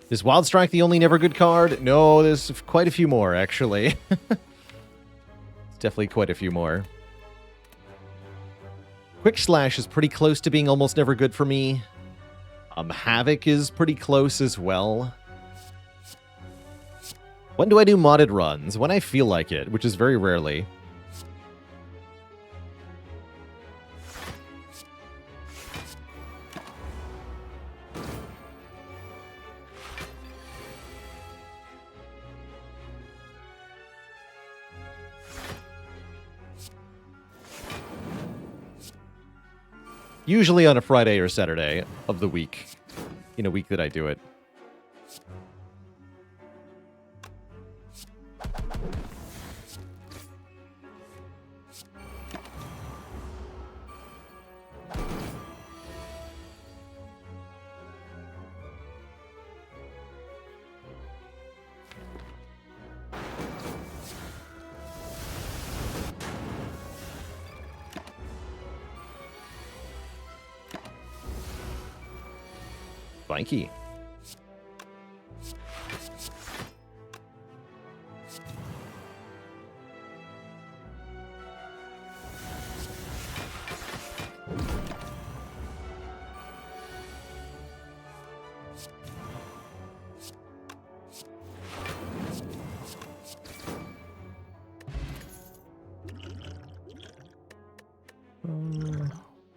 Is Wild Strike the only never good card? No, there's quite a few more, actually. It's definitely quite a few more. Quick Slash is pretty close to being almost never good for me. Havoc is pretty close as well. When do I do modded runs? When I feel like it, which is very rarely. Usually on a Friday or Saturday of the week, in a week that I do it. Spiky.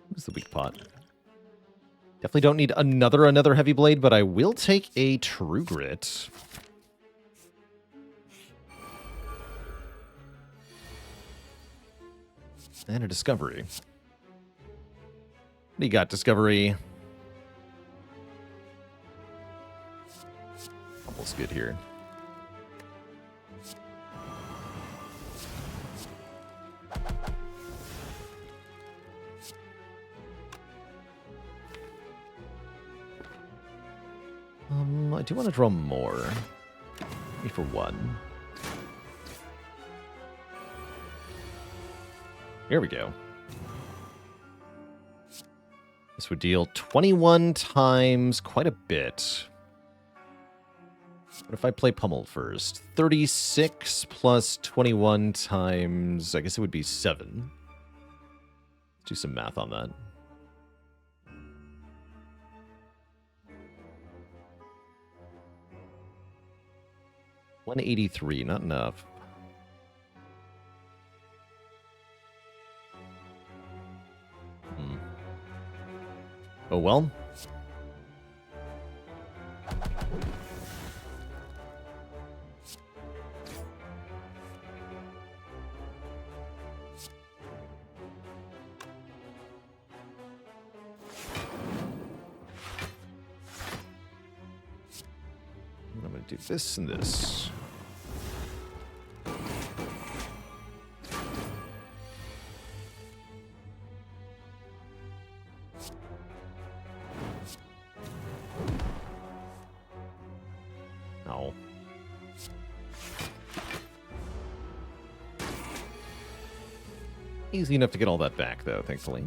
What's the weak pot? Definitely don't need another heavy blade, but I will take a True Grit. And a Discovery. What do you got, Discovery? Almost good here. I do want to draw more. Maybe for one. Here we go. This would deal 21 times, quite a bit. What if I play Pummel first? 36 plus 21 times, I guess it would be 7. Let's do some math on that. $183, not enough. Oh well. I'm going to do this and this. Easy enough to get all that back, though, thankfully.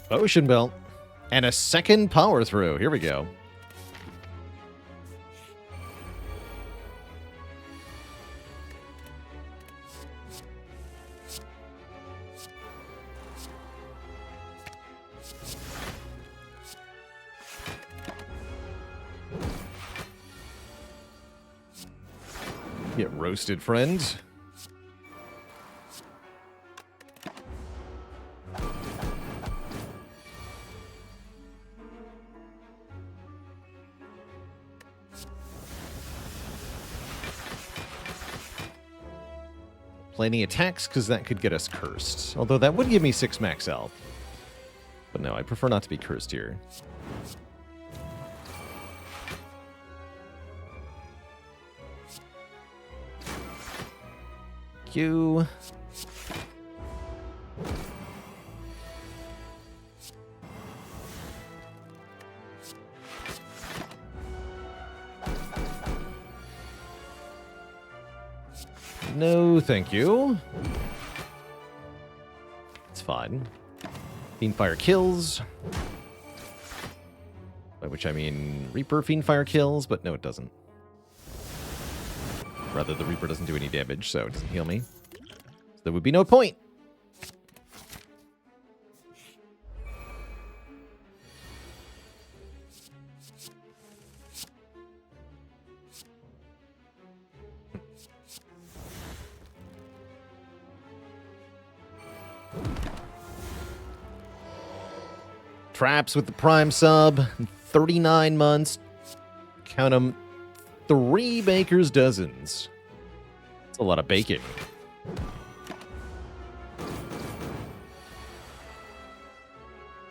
Ocean Belt. And a second power through. Here we go. Get roasted, friend. Planning attacks, because that could get us cursed. Although that would give me 6 max health. But no, I prefer not to be cursed here. Q. No, thank you. It's fine. Fiendfire kills. By which I mean Reaper Fiendfire kills, but no, it doesn't. Rather, the Reaper doesn't do any damage, so it doesn't heal me. So there would be no point. Traps with the Prime sub. 39 months. Count them. 3 baker's dozens. That's a lot of baking.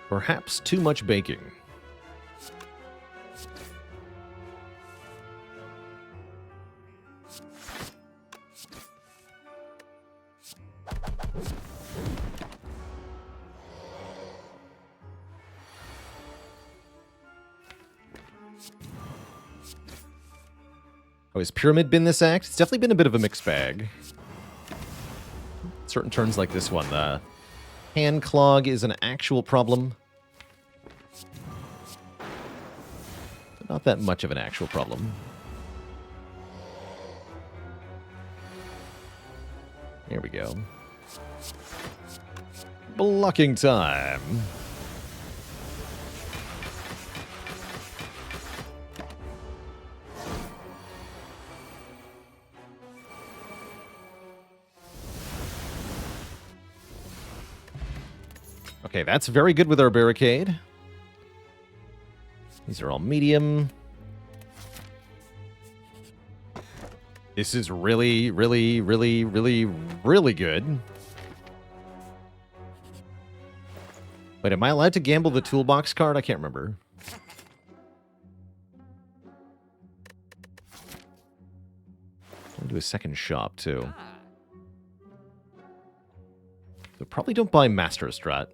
Perhaps too much baking. Oh, has Pyramid been this act? It's definitely been a bit of a mixed bag. Certain turns like this one, the hand clog is an actual problem. But not that much of an actual problem. Here we go. Blocking time. Okay, that's very good with our barricade. These are all medium. This is really, really, really, really, really good. Wait, am I allowed to gamble the toolbox card? I can't remember. I'll do a second shop, too. So probably don't buy Master Strat.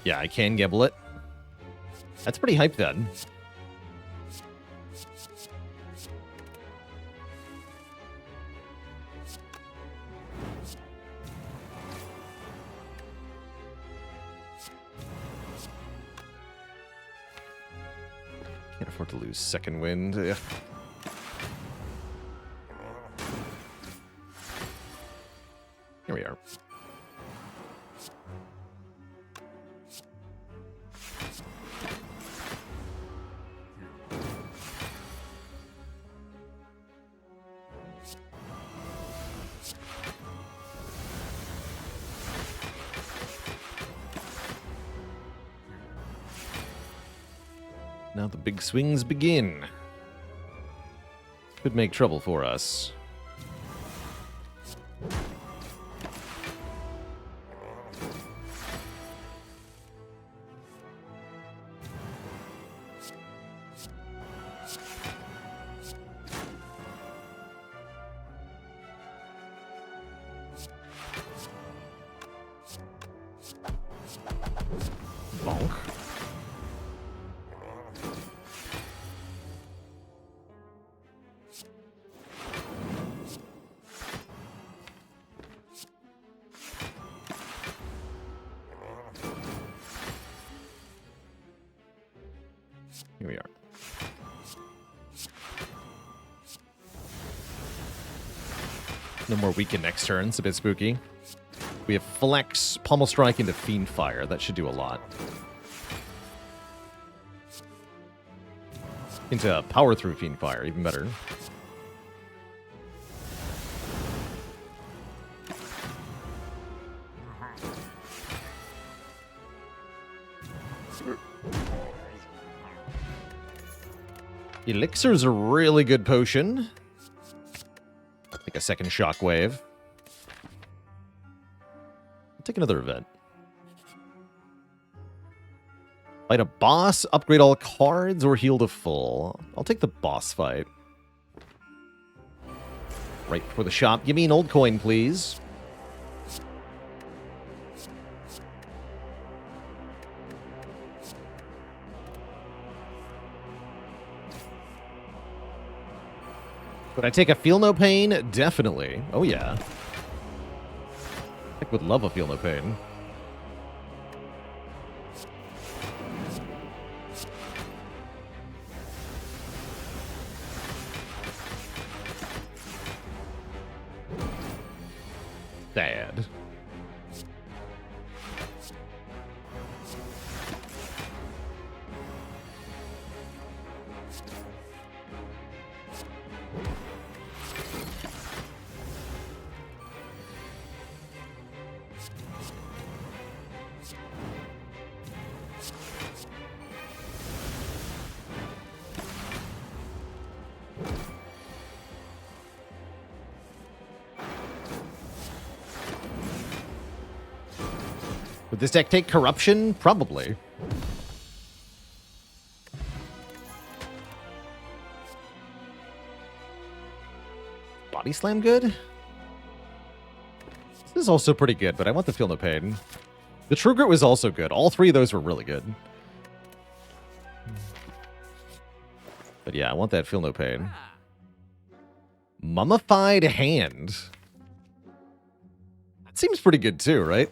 Yeah, I can gamble it. That's pretty hype then. Can't afford to lose second wind. Ugh. Here we are. Now the big swings begin. Could make trouble for us. Bonk. Here we are. No more weaken next turn. It's a bit spooky. We have Flex, Pummel Strike into Fiend Fire. That should do a lot. Into Power Through Fiend Fire, even better. Elixir's a really good potion. Take a second Shockwave. I'll take another event. Fight a boss, upgrade all cards, or heal to full. I'll take the boss fight. Right before the shop. Give me an old coin, please. Would I take a Feel No Pain? Definitely. Oh, yeah. I would love a Feel No Pain. Sad. Would this deck take Corruption? Probably. Body Slam good? This is also pretty good, but I want the Feel No Pain. The True Grit was also good. All three of those were really good. But yeah, I want that Feel No Pain. Mummified Hand. That seems pretty good too, right?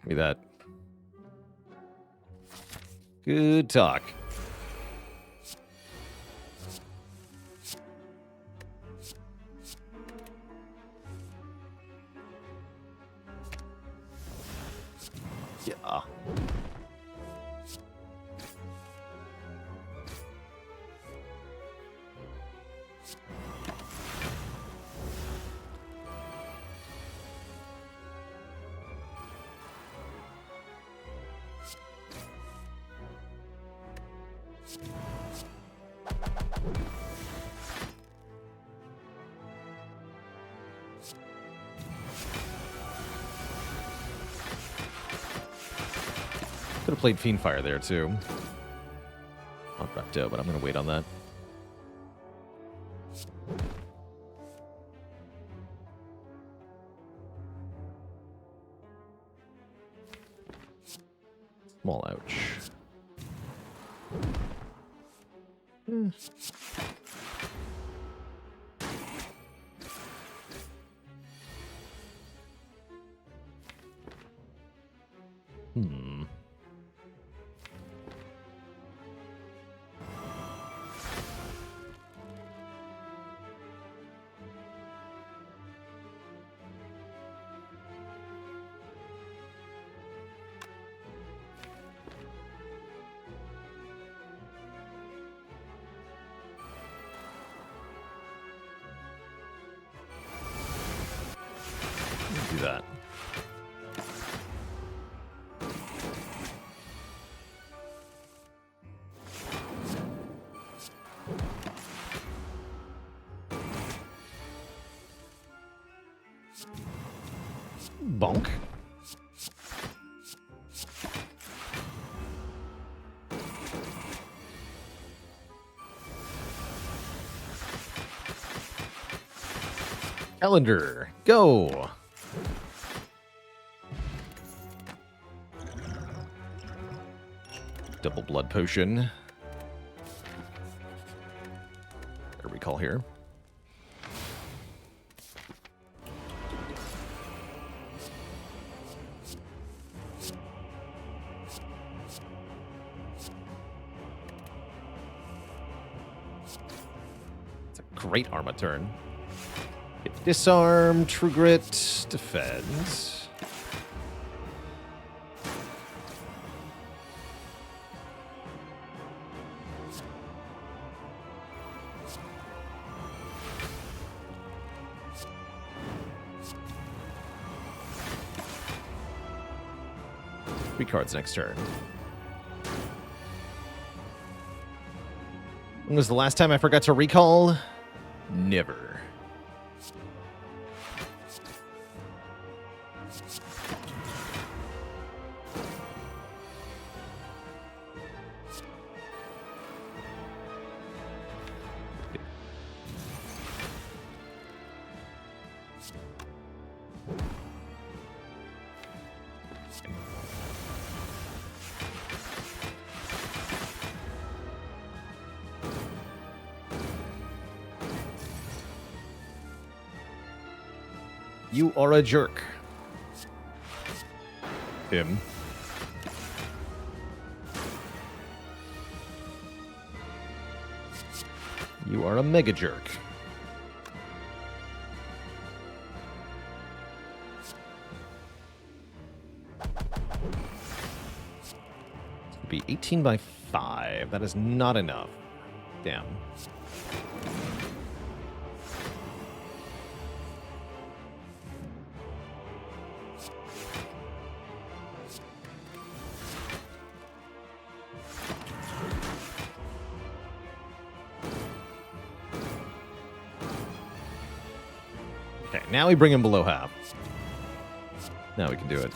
Give me that. Good talk. Yeah. Could have played Fiendfire there too. Not Repto, but I'm going to wait on that. Small ouch. Do that. Bonk. Calendar, go. Double blood potion. Better recall here. It's a great Arma turn. Get Disarm, True Grit, defend. Three cards next turn. When was the last time I forgot to recall? Never. You are a jerk. Him. You are a mega jerk. It'd be 18 by 5. That is not enough. Damn. Okay, now we bring him below half. Now we can do it.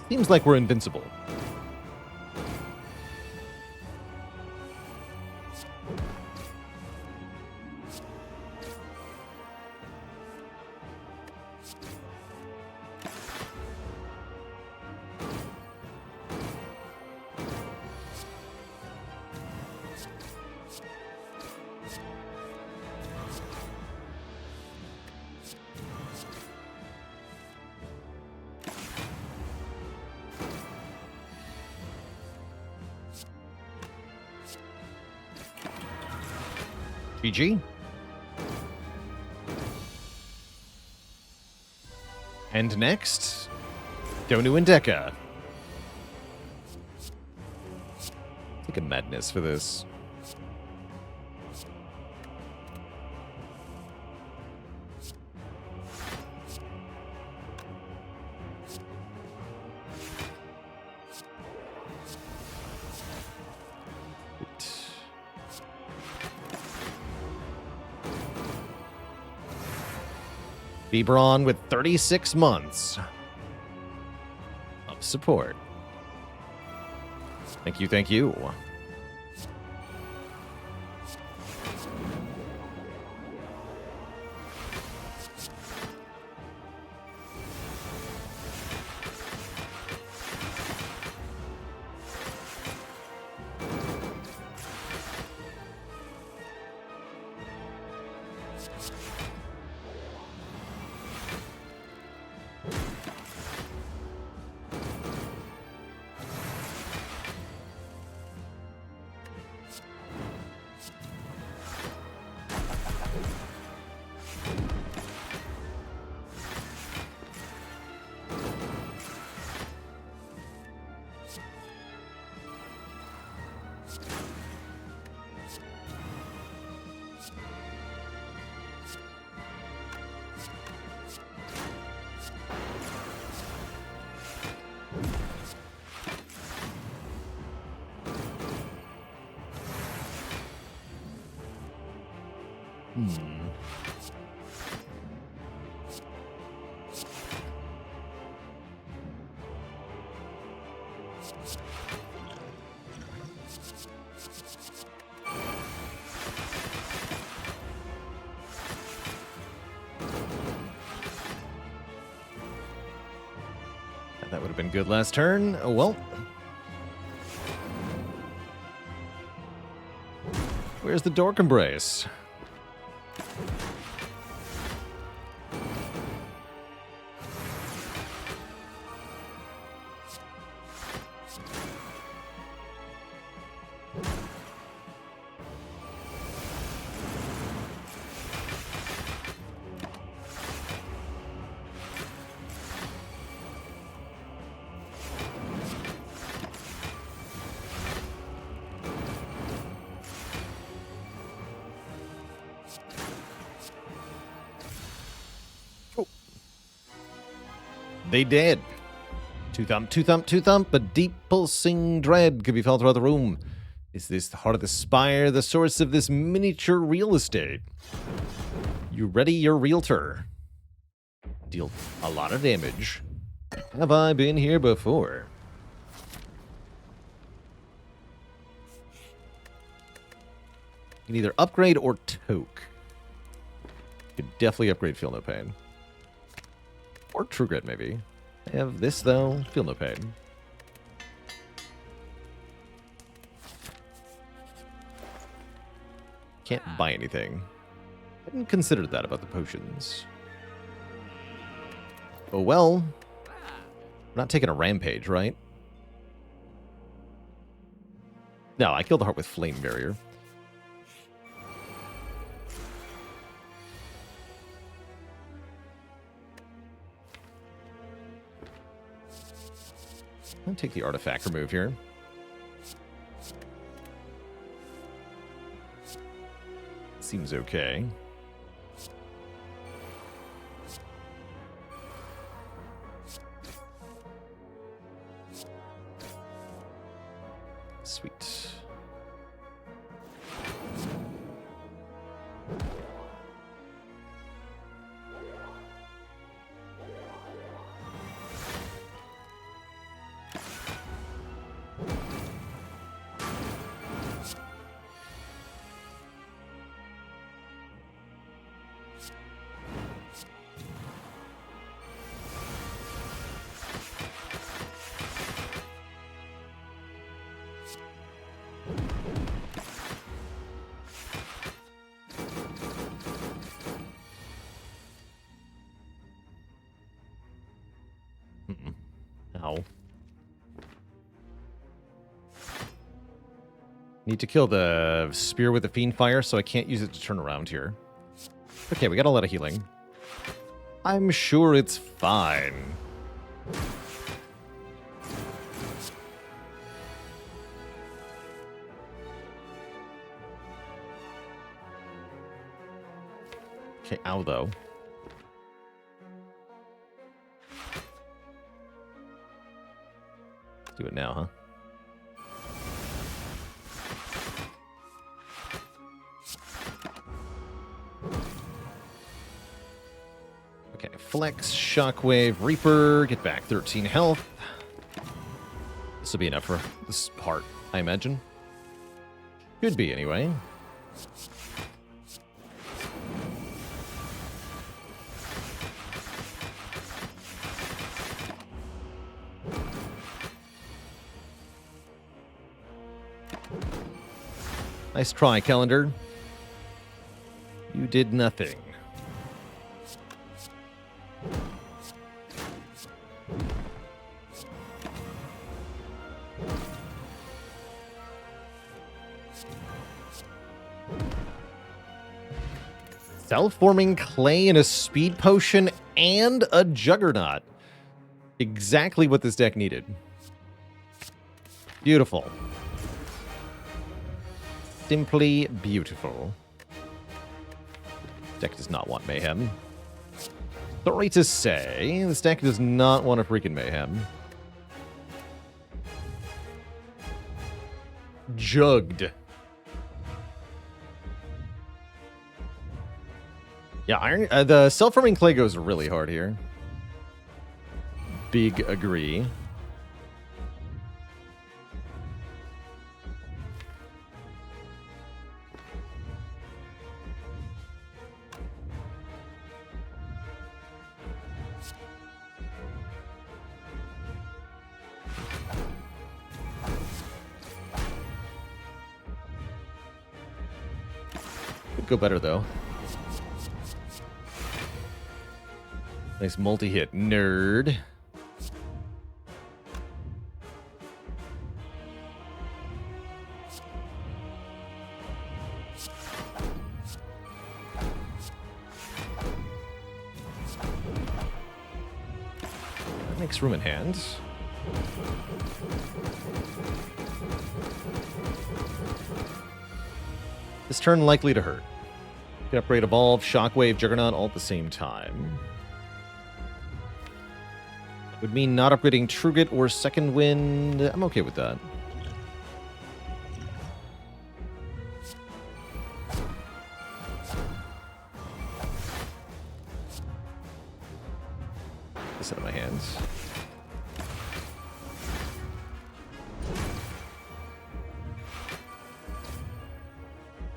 Seems like we're invincible. GG. And next, Donu and Deka. Take a madness for this. Bebron with 36 months of support. Thank you, thank you. That would have been good last turn. Oh, well. Where's the Dork Embrace? They did. Two thump, two thump, two thump. A deep pulsing dread could be felt throughout the room. Is this the heart of the Spire, the source of this miniature real estate? You ready, your realtor? Deal a lot of damage. Have I been here before? You can either upgrade or toke. You could definitely upgrade Feel No Pain. Or True Grit, maybe. I have this, though. Feel No Pain. Can't buy anything. I hadn't considered that about the potions. Oh, well. We're not taking a rampage, right? No, I killed the heart with Flame Barrier. I'll take the artifact remove here. Seems okay. Sweet. Ow. Need to kill the spear with the fiend fire, so I can't use it to turn around here. Okay, we got a lot of healing. I'm sure it's fine. Okay, ow though. Do it now, huh? Okay, Flex, Shockwave, Reaper, get back 13 health. This will be enough for this part, I imagine. Should be, anyway. Nice try, Calendar. You did nothing. Self-forming clay and a speed potion and a juggernaut. Exactly what this deck needed. Beautiful. Simply beautiful. Deck does not want mayhem. Sorry to say, this deck does not want a freaking mayhem. Jugged. Yeah, the self-forming clay goes really hard here. Big agree. go better, though. Nice multi-hit, nerd. That makes room in hand. This turn likely to hurt. You can upgrade Evolve, Shockwave, Juggernaut all at the same time. Would mean not upgrading Truget or Second Wind. I'm okay with that. This out of my hands.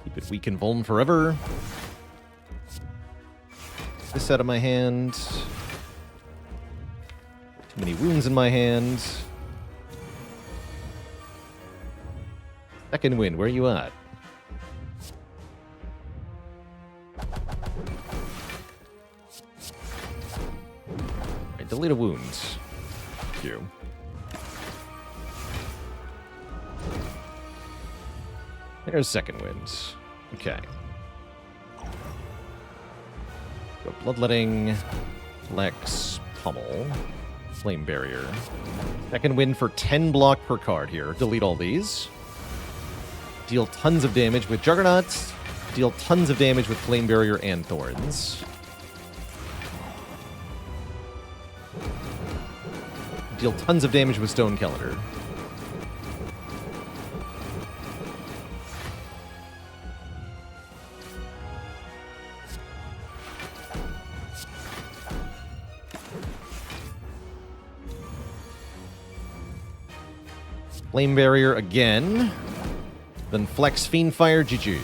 Keep it weak and vuln forever. This out of my hand. Too many wounds in my hand. Second Wind, where are you at? Alright, delete a wound. Thank you. There's Second Wind. Okay. Go Bloodletting, Lex, Pummel, Flame Barrier. Second Wind for 10 block per card here. Delete all these. Deal tons of damage with Juggernauts. Deal tons of damage with Flame Barrier and Thorns. Deal tons of damage with Stone Calendar. Flame Barrier again. Then Flex Fiendfire, GG.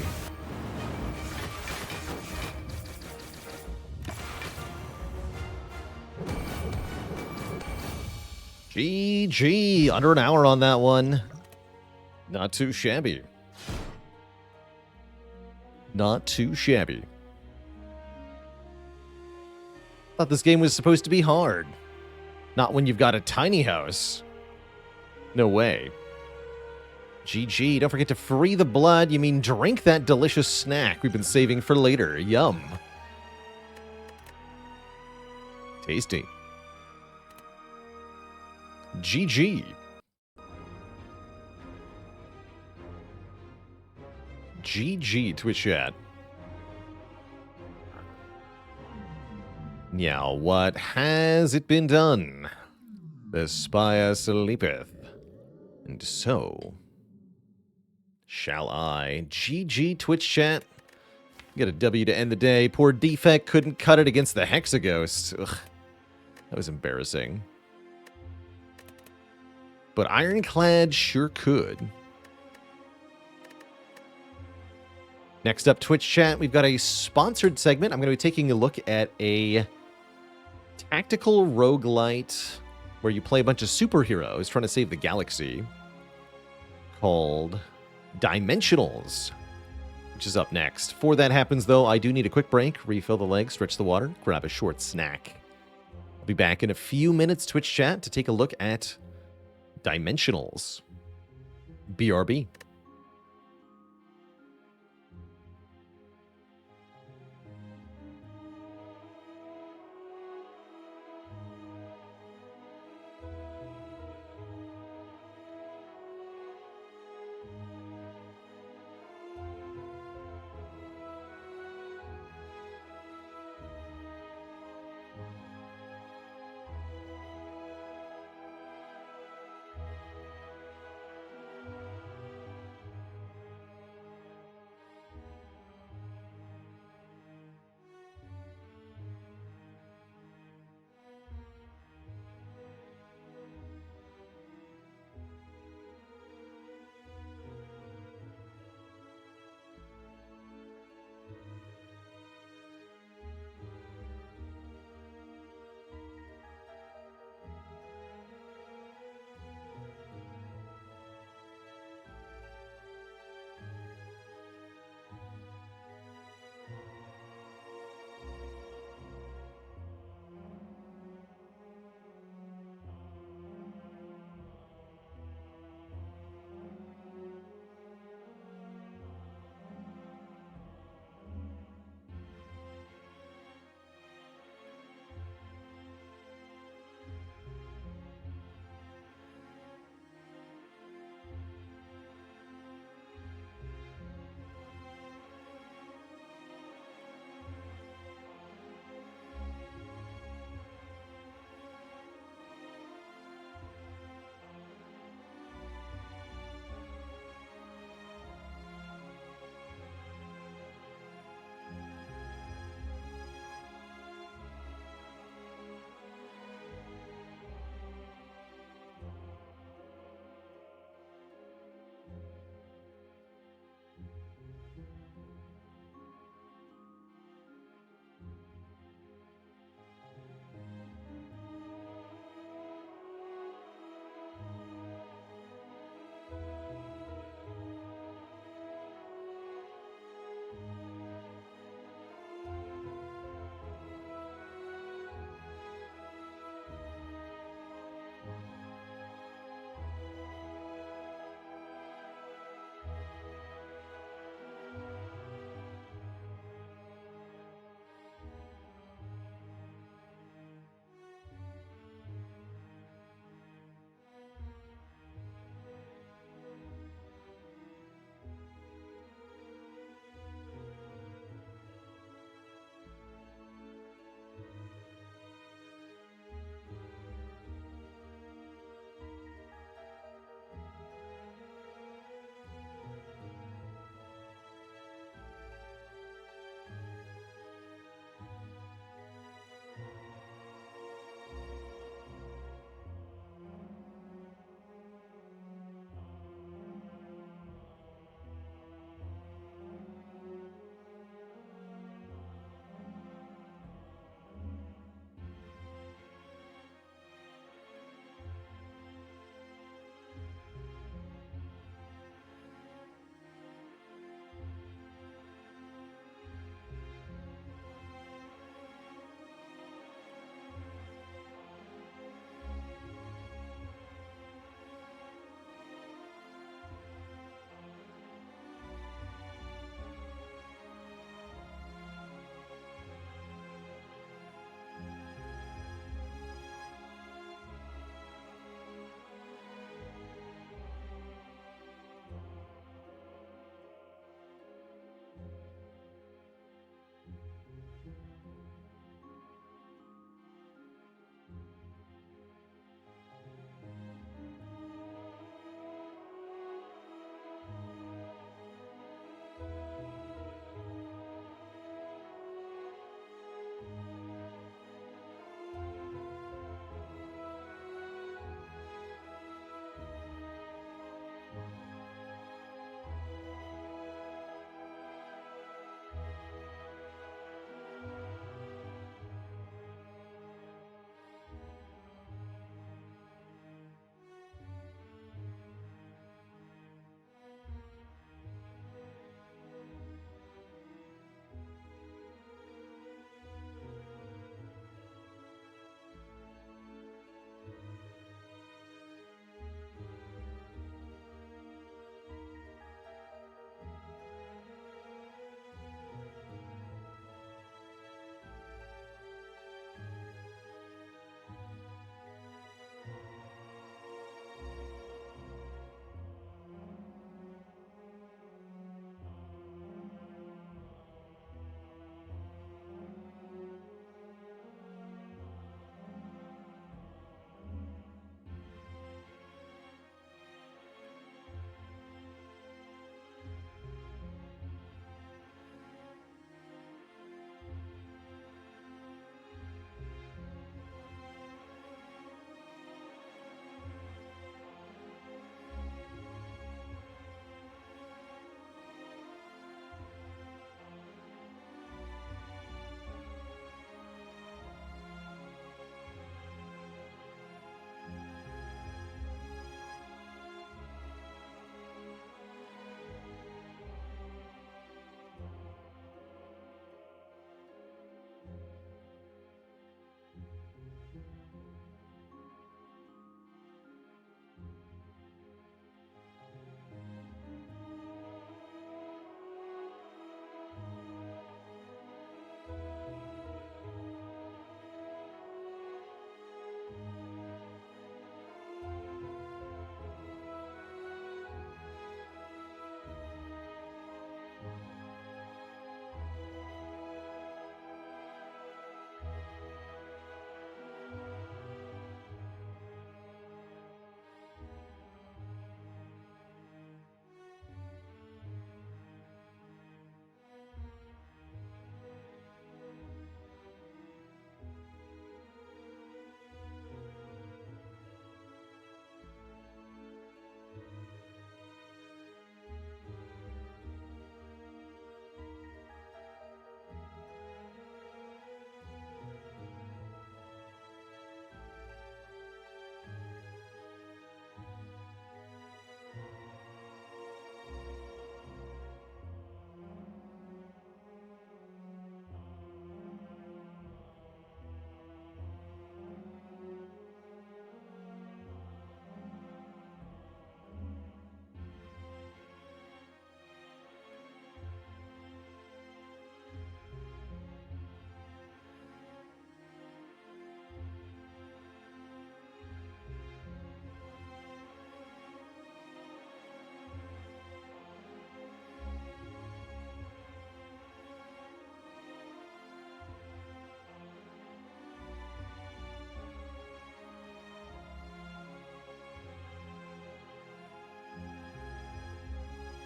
GG. Under an hour on that one. Not too shabby. Not too shabby. Thought this game was supposed to be hard. Not when you've got a tiny house. No way. GG. Don't forget to free the blood. You mean drink that delicious snack we've been saving for later. Yum. Tasty. GG. GG, Twitch chat. Now, what has it been done? The Spire sleepeth. And so shall I. GG, Twitch chat. Get a W to end the day. Poor Defect couldn't cut it against the Hexaghost. Ugh, that was embarrassing. But Ironclad sure could. Next up, Twitch chat, we've got a sponsored segment. I'm going to be taking a look at a tactical roguelite where you play a bunch of superheroes trying to save the galaxy called Dimensionals, which is up next. Before that happens, though, I do need a quick break, refill the legs, stretch the water, grab a short snack. I'll be back in a few minutes, Twitch chat, to take a look at Dimensionals. BRB.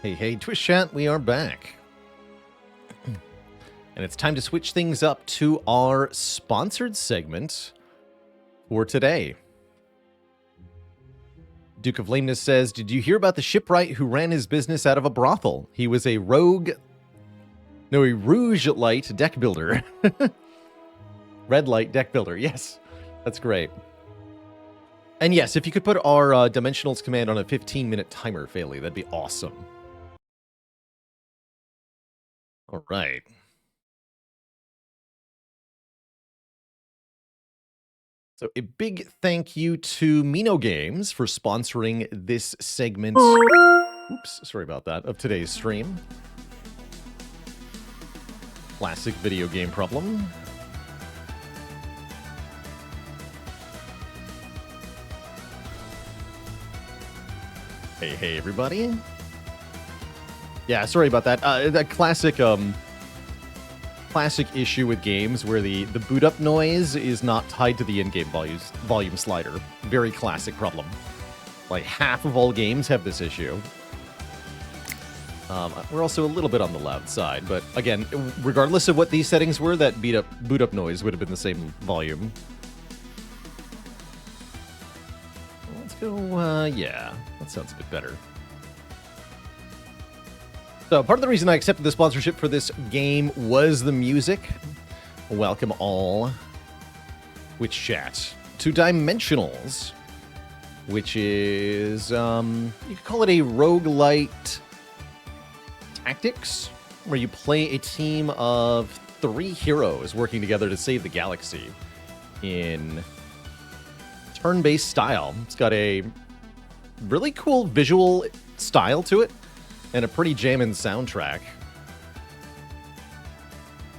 Hey, hey, Twitch chat, we are back. And it's time to switch things up to our sponsored segment for today. Duke of Lameness says, did you hear about the shipwright who ran his business out of a brothel? He was a rouge light deck builder. Red light deck builder, yes. That's great. And yes, if you could put our Dimensionals command on a 15-minute timer, Fairly, that'd be awesome. All right. So a big thank you to Mino Games for sponsoring this segment. Oops, sorry about that, of today's stream. Classic video game problem. Hey, hey, everybody. Yeah, sorry about that. That classic issue with games where the boot up noise is not tied to the in-game volume slider. Very classic problem. Like half of all games have this issue. We're also a little bit on the loud side, but again, regardless of what these settings were, that boot up noise would have been the same volume. Let's go, yeah, that sounds a bit better. So part of the reason I accepted the sponsorship for this game was the music. Welcome all, Twitch chat, to Dimensionals, which is, you could call it a roguelite tactics, where you play a team of 3 heroes working together to save the galaxy in turn-based style. It's got a really cool visual style to it, and a pretty jammin' soundtrack.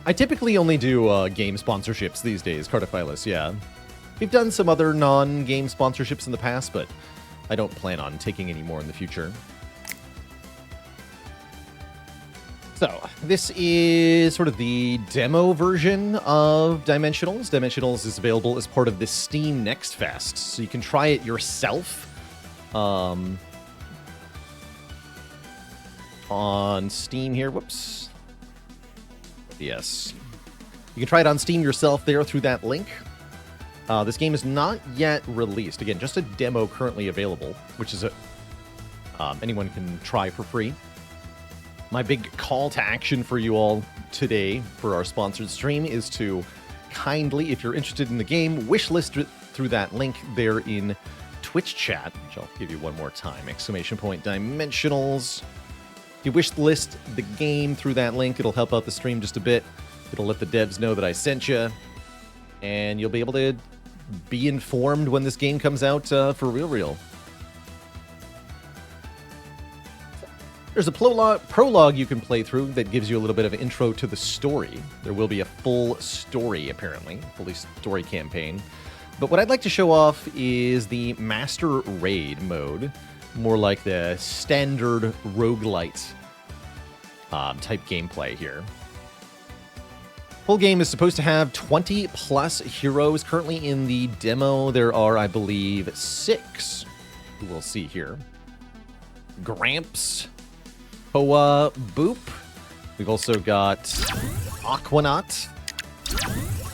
I typically only do game sponsorships these days, Cardophilus, yeah. We've done some other non-game sponsorships in the past, but I don't plan on taking any more in the future. So, this is sort of the demo version of Dimensionals. Dimensionals is available as part of the Steam Next Fest, so you can try it yourself. On Steam here, whoops. Yes. You can try it on Steam yourself there through that link. This game is not yet released. Again, just a demo currently available, which is anyone can try for free. My big call to action for you all today for our sponsored stream is to kindly, if you're interested in the game, wishlist it through that link there in Twitch chat, which I'll give you one more time. ! Dimensionals. If you wish list the game through that link, it'll help out the stream just a bit. It'll let the devs know that I sent you, and you'll be able to be informed when this game comes out for real. There's a prologue you can play through that gives you a little bit of an intro to the story. There will be a full story, apparently, fully story campaign. But what I'd like to show off is the Master Raid mode, more like the standard roguelite type gameplay here. Full game is supposed to have 20 plus heroes. Currently in the demo, there are, I believe, 6 who we'll see here. Gramps, Hoa, Boop. We've also got Aquanaut,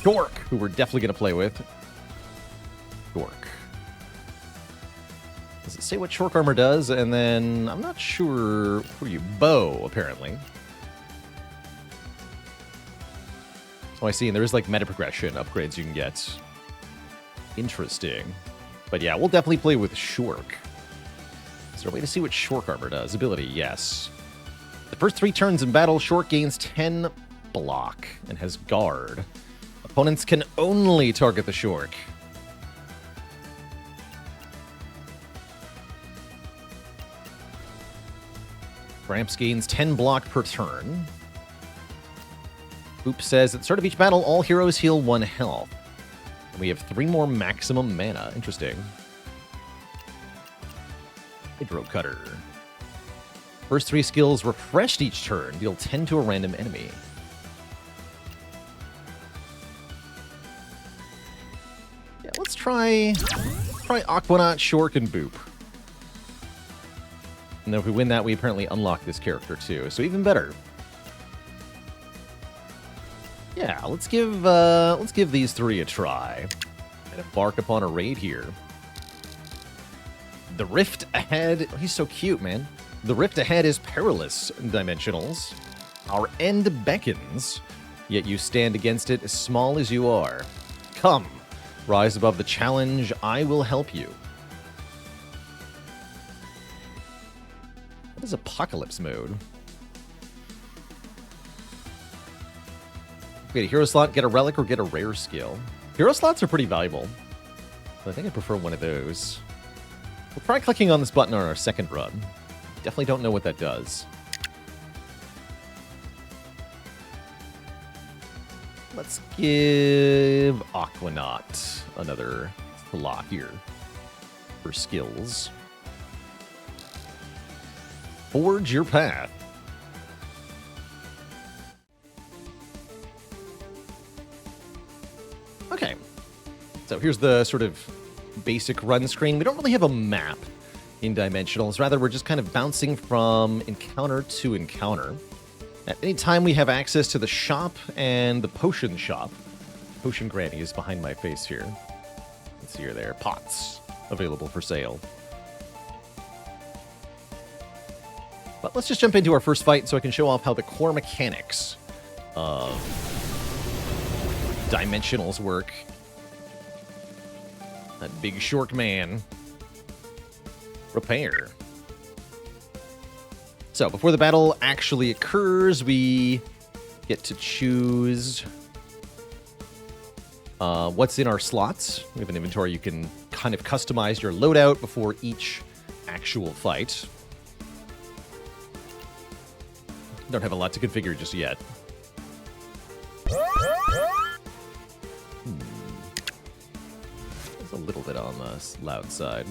Dork, who we're definitely going to play with. Dork. Does it say what Shork Armor does? And then, I'm not sure who you... Bow, apparently. Oh, I see, and there is, like, meta progression upgrades you can get. Interesting. But yeah, we'll definitely play with Shork. Is there a way to see what Shork Armor does? Ability, yes. The first 3 turns in battle, Shork gains 10 block and has guard. Opponents can only target the Shork. Gramps gains 10 block per turn. Boop says, at the start of each battle, all heroes heal 1 health. And we have 3 more maximum mana. Interesting. Hydro Cutter. First 3 skills refreshed each turn. Deal 10 to a random enemy. Yeah, let's try Aquanaut, Shork, and Boop. And then if we win that, we apparently unlock this character too. So even better. Yeah, let's give these three a try. And embark upon a raid here. The rift ahead... Oh, he's so cute, man. The rift ahead is perilous, Dimensionals. Our end beckons, yet you stand against it as small as you are. Come, rise above the challenge, I will help you. What is Apocalypse mode? Get a hero slot, get a relic, or get a rare skill. Hero slots are pretty valuable. But I think I prefer one of those. We'll try clicking on this button on our second run. Definitely don't know what that does. Let's give Aquanaut another slot here for skills. Forge your path. Okay. So here's the sort of basic run screen. We don't really have a map in Dimensionals. Rather, we're just kind of bouncing from encounter to encounter. At any time, we have access to the shop and the potion shop. Potion Granny is behind my face here. Let's see her there. Pots available for sale. But let's just jump into our first fight so I can show off how the core mechanics of Dimensionals work. That big short man. Repair. So, before the battle actually occurs, we get to choose what's in our slots. We have an inventory. You can kind of customize your loadout before each actual fight. Don't have a lot to configure just yet. It's a little bit on the loud side.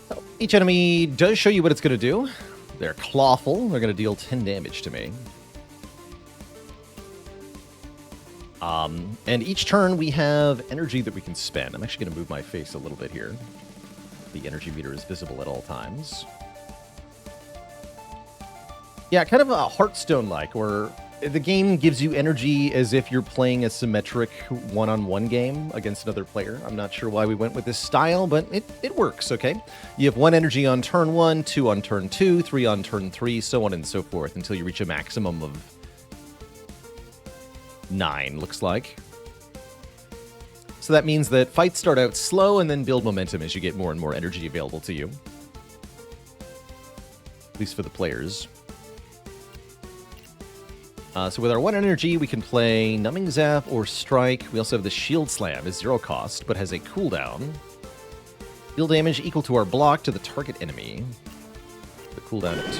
So, each enemy does show you what it's going to do. They're clawful. They're going to deal 10 damage to me. And each turn we have energy that we can spend. I'm actually going to move my face a little bit here. The energy meter is visible at all times. Yeah, kind of a Hearthstone-like, where the game gives you energy as if you're playing a symmetric one-on-one game against another player. I'm not sure why we went with this style, but it works, okay? You have 1 energy on turn 1, 2 on turn 2, 3 on turn 3, so on and so forth, until you reach a maximum of 9, looks like. So that means that fights start out slow and then build momentum as you get more and more energy available to you. At least for the players. So with our 1 energy, we can play Numbing Zap or Strike. We also have the Shield Slam, is 0 cost, but has a cooldown. Deal damage equal to our block to the target enemy. The cooldown of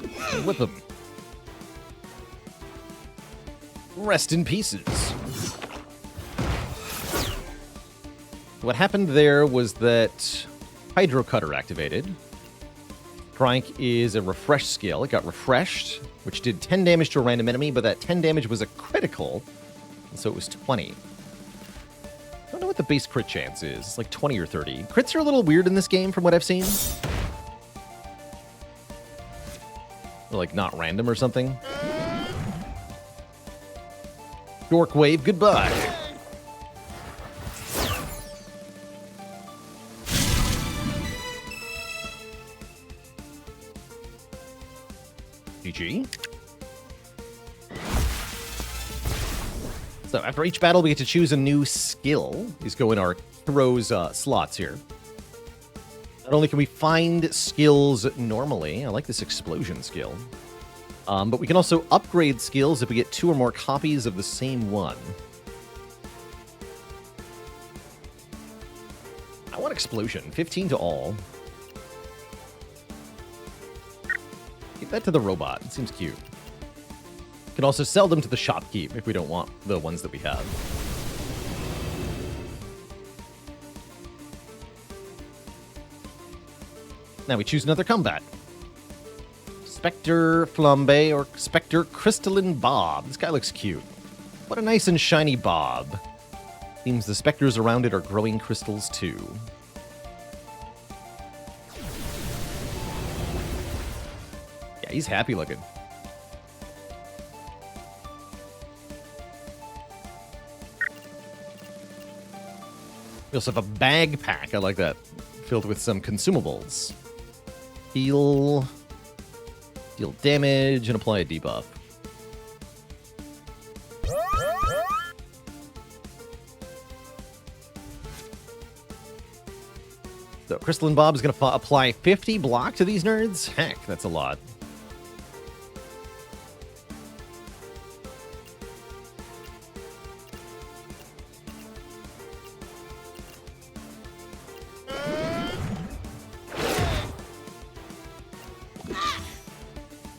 2. And whip him. Rest in pieces. What happened there was that Hydro Cutter activated. Strike is a refresh skill. It got refreshed, which did 10 damage to a random enemy, but that 10 damage was a critical, so it was 20. I don't know what the base crit chance is. It's like 20 or 30. Crits are a little weird in this game from what I've seen. They're like not random or something. Dork Wave, goodbye. GG. So after each battle, we get to choose a new skill. These go in our heroes' slots here. Not only can we find skills normally, I like this explosion skill, but we can also upgrade skills if we get 2 or more copies of the same one. I want explosion, 15 to all. Give that to the robot, it seems cute. Can also sell them to the shopkeep if we don't want the ones that we have. Now we choose another combat. Spectre Flambe or Spectre Crystalline Bob. This guy looks cute. What a nice and shiny bob. Seems the specters around it are growing crystals too. Yeah, he's happy looking. We also have a bag pack. I like that. Filled with some consumables. Heal. Deal damage and apply a debuff. So Crystalline Bob is going to apply 50 block to these nerds? Heck, that's a lot.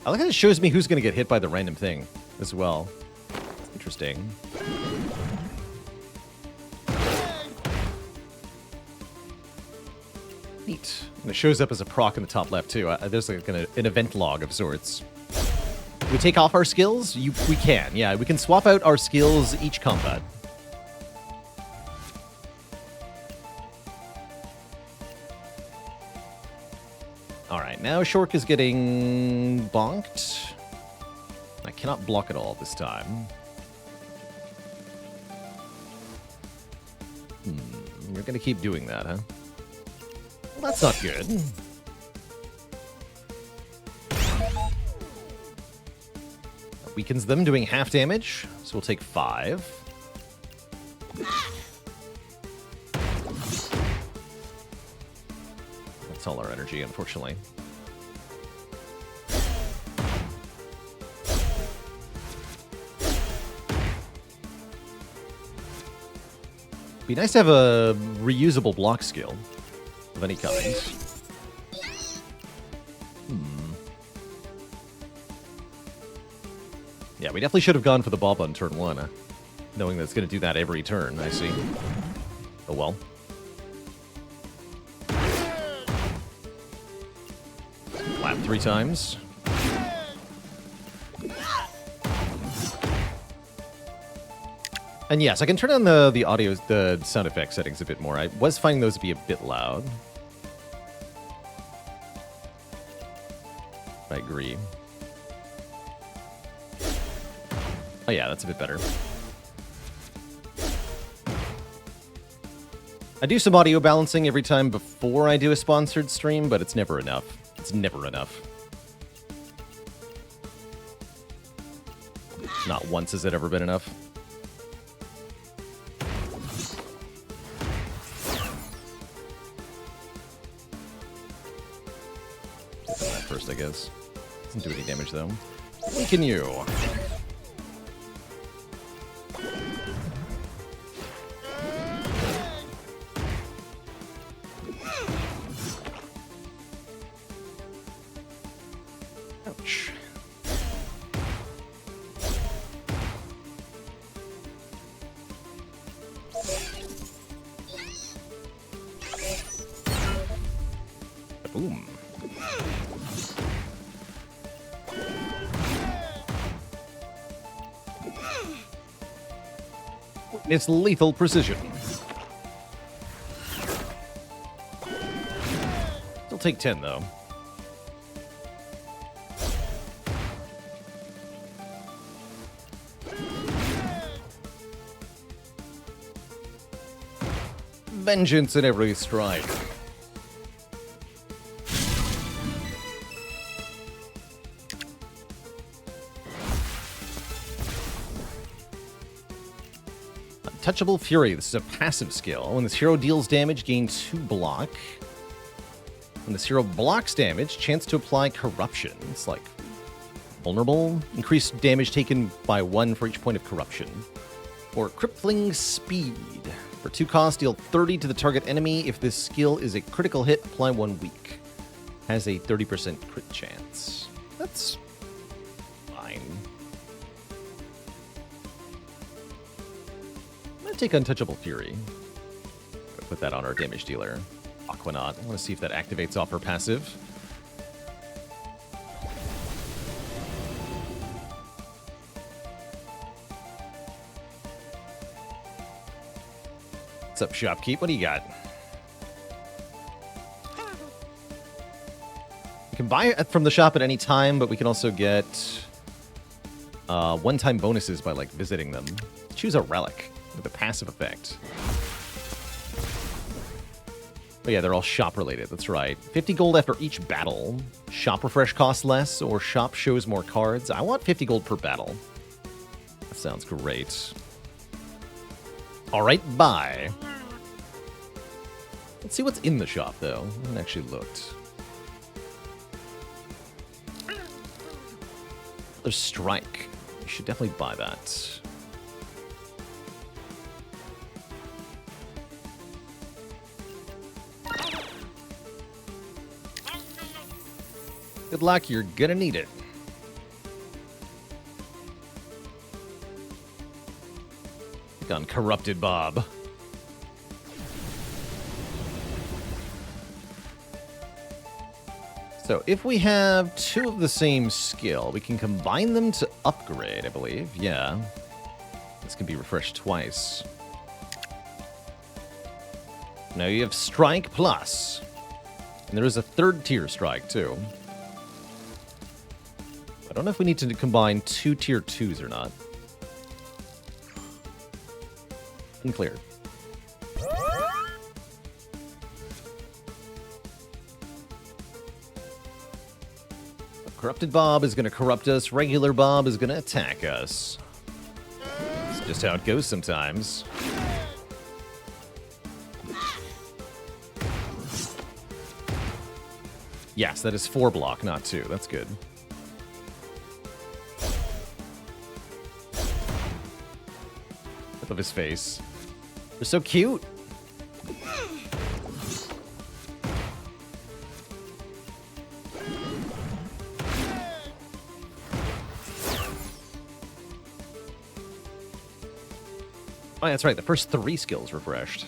I like how it shows me who's going to get hit by the random thing as well. Interesting. Neat. And it shows up as a proc in the top left, too. There's like an event log of sorts. We take off our skills? We can. Yeah, we can swap out our skills each combat. Alright, now Shork is getting bonked. I cannot block it all this time. You're gonna keep doing that, huh? Well, that's not good. That weakens them, doing half damage, so we'll take 5. That's all our energy, unfortunately. Be nice to have a reusable block skill of any kind. Yeah, we definitely should have gone for the Bob on turn 1, knowing that it's going to do that every turn, I see. Oh well. Clap 3 times. And yes, I can turn on the audio, the sound effect settings a bit more. I was finding those to be a bit loud. I agree. Oh yeah, that's a bit better. I do some audio balancing every time before I do a sponsored stream, but it's never enough. It's never enough. Not once has it ever been enough. That first, I guess. Doesn't do any damage, though. Weaken you. Ouch. Boom. It's lethal precision. Still take 10, though. Vengeance in every strike. Untouchable Fury. This is a passive skill. When this hero deals damage, gain 2 block. When this hero blocks damage, chance to apply corruption. It's like vulnerable. Increase damage taken by 1 for each point of corruption. Or Crippling Speed. For 2 costs, deal 30 to the target enemy. If this skill is a critical hit, apply 1 weak. Has a 30% crit chance. That's fine. I'm going to take Untouchable Fury. Put that on our damage dealer. Aquanaut. I want to see if that activates off her passive. What's up, Shopkeep? What do you got? You can buy it from the shop at any time, but we can also get one-time bonuses by, like, visiting them. Choose a relic with a passive effect. Oh yeah, they're all shop-related, that's right. 50 gold after each battle. Shop refresh costs less, or shop shows more cards. I want 50 gold per battle. That sounds great. Alright, bye. Let's see what's in the shop, though. I haven't actually looked. There's Strike. You should definitely buy that. Good luck, you're gonna need it. Click on Corrupted Bob. So if we have two of the same skill, we can combine them to upgrade, I believe. Yeah. This can be refreshed twice. Now you have Strike Plus. And there is a third tier Strike, too. I don't know if we need to combine two tier 2s or not. Unclear. Corrupted Bob is going to corrupt us. Regular Bob is going to attack us. It's just how it goes sometimes. Yes, that is 4 block, not 2. That's good. Of his face. They're so cute. Oh, that's right. The first 3 skills refreshed.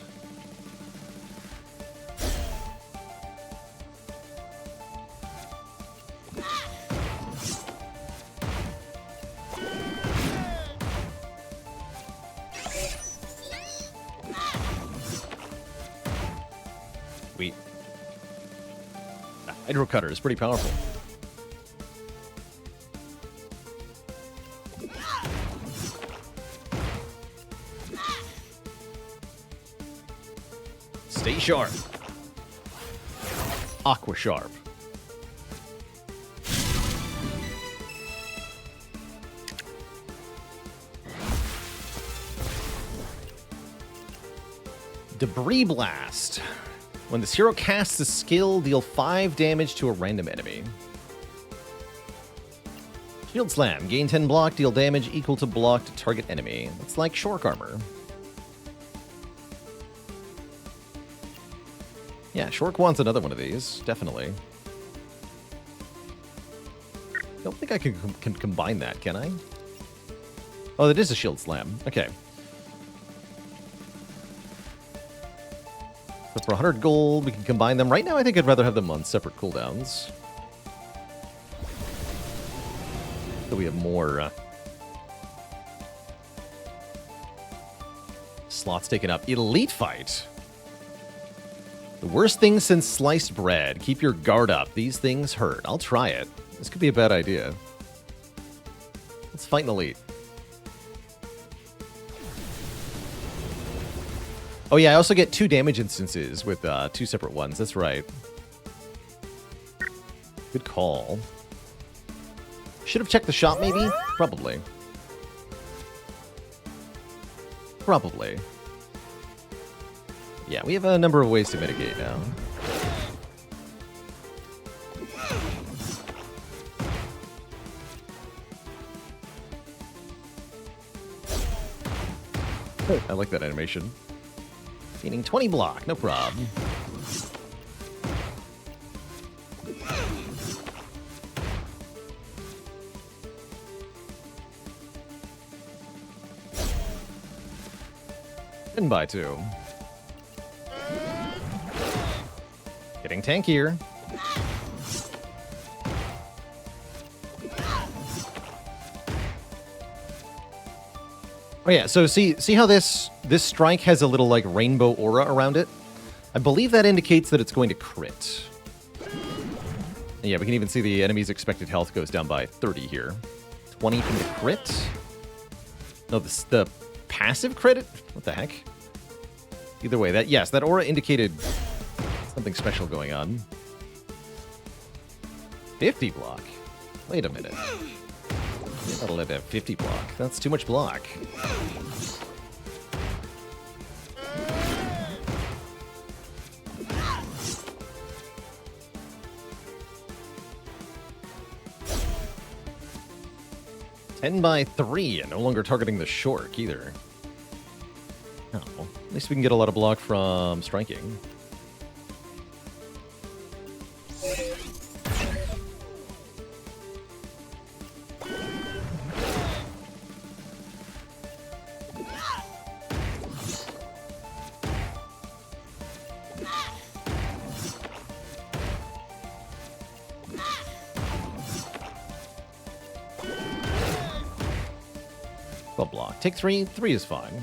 Sweet. The Hydro Cutter is pretty powerful. Stay sharp. Aqua Sharp. Debris Blast. When this hero casts a skill, deal 5 damage to a random enemy. Shield Slam. Gain 10 block, deal damage equal to block to target enemy. It's like Shork Armor. Yeah, Shork wants another one of these, definitely. Don't think I can combine that, can I? Oh, that is a Shield Slam. Okay. So for 100 gold, we can combine them. Right now, I think I'd rather have them on separate cooldowns. So we have more slots taken up. Elite Fight. The worst thing since sliced bread. Keep your guard up. These things hurt. I'll try it. This could be a bad idea. Let's fight an elite. Oh yeah, I also get 2 damage instances with 2 separate ones. That's right. Good call. Should have checked the shop, maybe? Probably. Probably. Yeah, we have a number of ways to mitigate now. Oh, I like that animation. Gaining 20 block, no problem. Didn't buy 2. Getting tankier. Oh yeah, so see how this strike has a little like rainbow aura around it? I believe that indicates that it's going to crit. And yeah, we can even see the enemy's expected health goes down by 30 here. 20 from the crit. No, the passive credit? What the heck? Either way, that aura indicated something special going on. 50 block. Wait a minute. You're not allowed to have 50 block. That's too much block. (10/3), no longer targeting the Shork either. Oh, at least we can get a lot of block from striking. Block. Take 3. 3 is fine.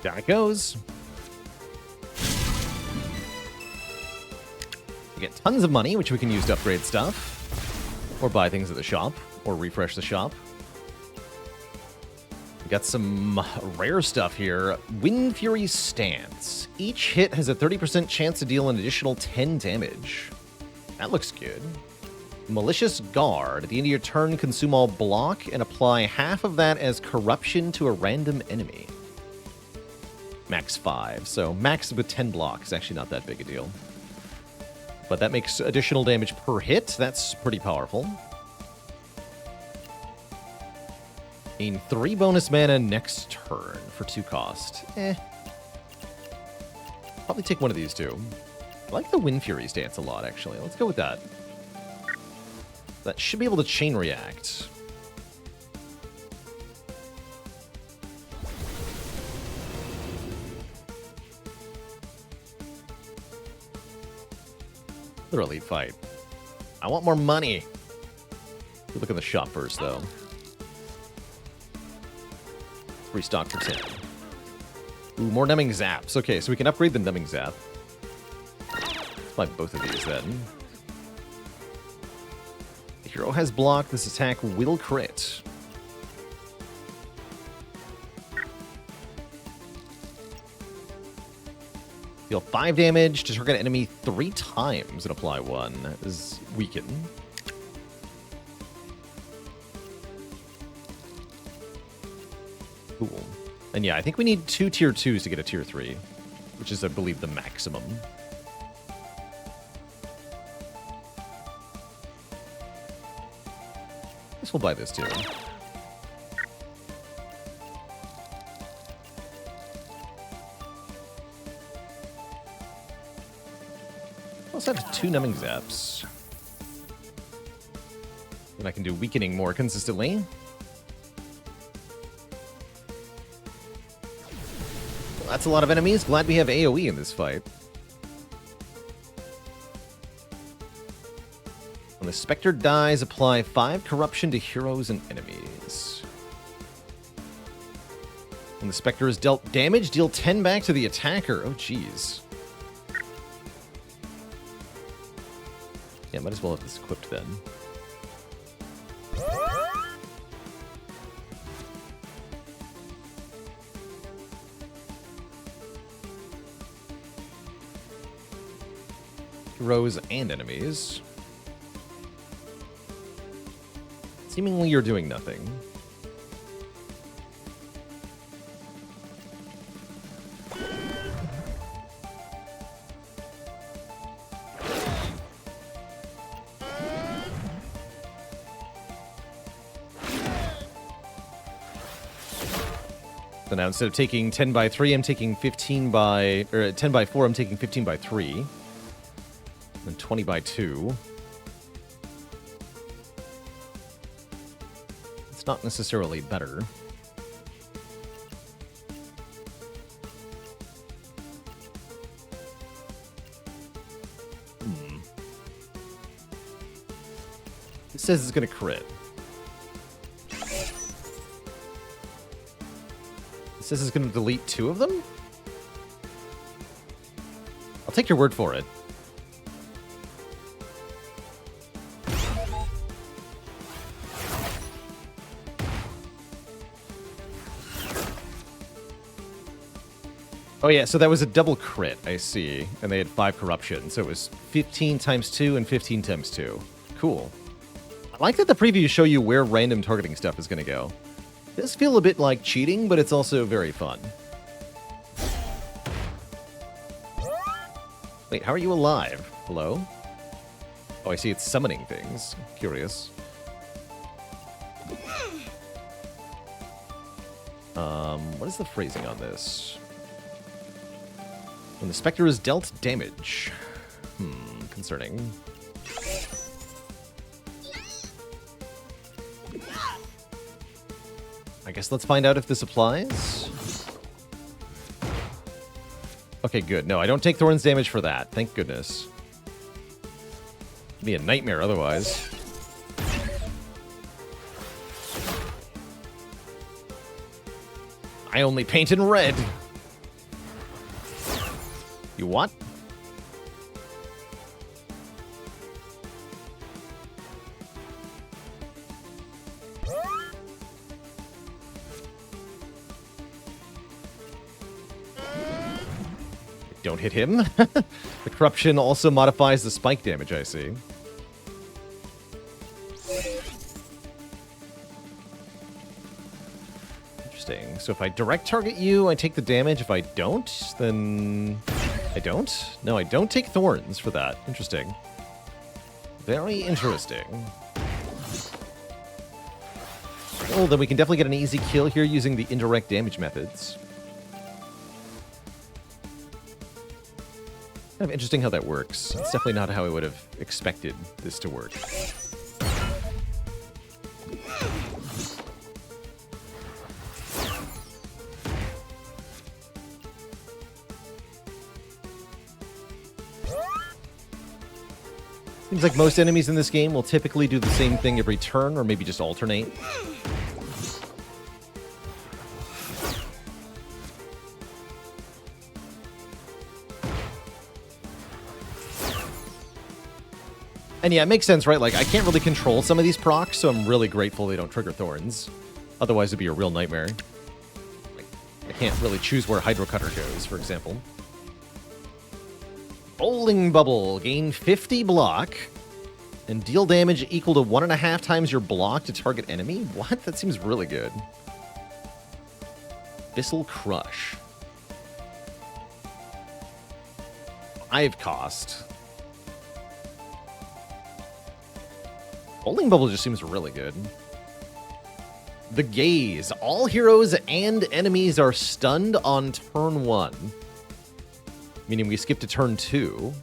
Down it goes. Get tons of money, which we can use to upgrade stuff, or buy things at the shop, or refresh the shop. We got some rare stuff here. Wind Fury Stance. Each hit has a 30% chance to deal an additional 10 damage. That looks good. Malicious Guard. At the end of your turn, consume all block and apply half of that as corruption to a random enemy. Max 5, so max with 10 block is actually not that big a deal. But that makes additional damage per hit. That's pretty powerful. Gain 3 bonus mana next turn for 2 cost. Probably take one of these two. I like the Wind Fury stance a lot, actually. Let's go with that. That should be able to chain react. Another elite fight. I want more money. Look at the shop first, though. Restock for 10. Ooh, more numbing zaps. Okay, so we can upgrade the numbing zap. Let's buy both of these, then. The hero has block. This attack will crit. Deal 5 damage to target enemy 3 times and apply 1 as weaken. Cool. And yeah, I think we need 2 tier 2s to get a tier 3, which is, I believe, the maximum. I guess we'll buy this too. I also have 2 numbing zaps. And I can do weakening more consistently. Well, that's a lot of enemies. Glad we have AoE in this fight. When the Spectre dies, apply 5 corruption to heroes and enemies. When the Spectre is dealt damage, deal 10 back to the attacker. Oh, jeez. Yeah, might as well have this equipped then. Heroes and enemies. Seemingly you're doing nothing. So now instead of taking 10/3, I'm taking 10/4, I'm taking 15/3. And 20/2. It's not necessarily better. It says it's going to crit. It says it's going to delete 2 of them? I'll take your word for it. Oh yeah, so that was a double crit, I see. And they had 5 corruption, so it was 15 times 2 and 15 times 2. Cool. I like that the previews show you where random targeting stuff is going to go. It does feel a bit like cheating, but it's also very fun. Wait, how are you alive? Hello? Oh, I see it's summoning things. Curious. What is the phrasing on this? When the Spectre is dealt damage. Concerning. I guess let's find out if this applies. Okay, good. No, I don't take Thorns damage for that. Thank goodness. It'd be a nightmare otherwise. I only paint in red. You what? Don't hit him. The corruption also modifies the spike damage, I see. Interesting. So if I direct target you, I take the damage. If I don't, then I don't? No, I don't take thorns for that. Interesting. Very interesting. Well, then we can definitely get an easy kill here using the indirect damage methods. Kind of interesting how that works. It's definitely not how I would have expected this to work. Seems like most enemies in this game will typically do the same thing every turn, or maybe just alternate. And yeah, it makes sense, right? Like, I can't really control some of these procs, so I'm really grateful they don't trigger thorns. Otherwise, it'd be a real nightmare. Like, I can't really choose where Hydro Cutter goes, for example. Bowling Bubble. Gain 50 block. And deal damage equal to 1.5 times your block to target enemy? What? That seems really good. Bissell Crush. 5 cost. Bowling Bubble just seems really good. The Gaze. All heroes and enemies are stunned on turn 1. Meaning we skip to turn 2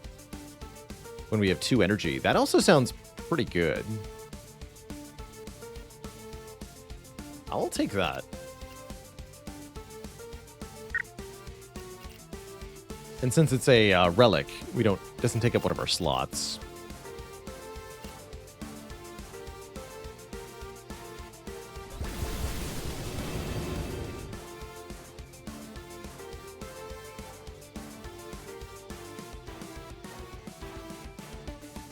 when we have 2 energy. That also sounds pretty good. I'll take that. And since it's a relic, doesn't take up one of our slots.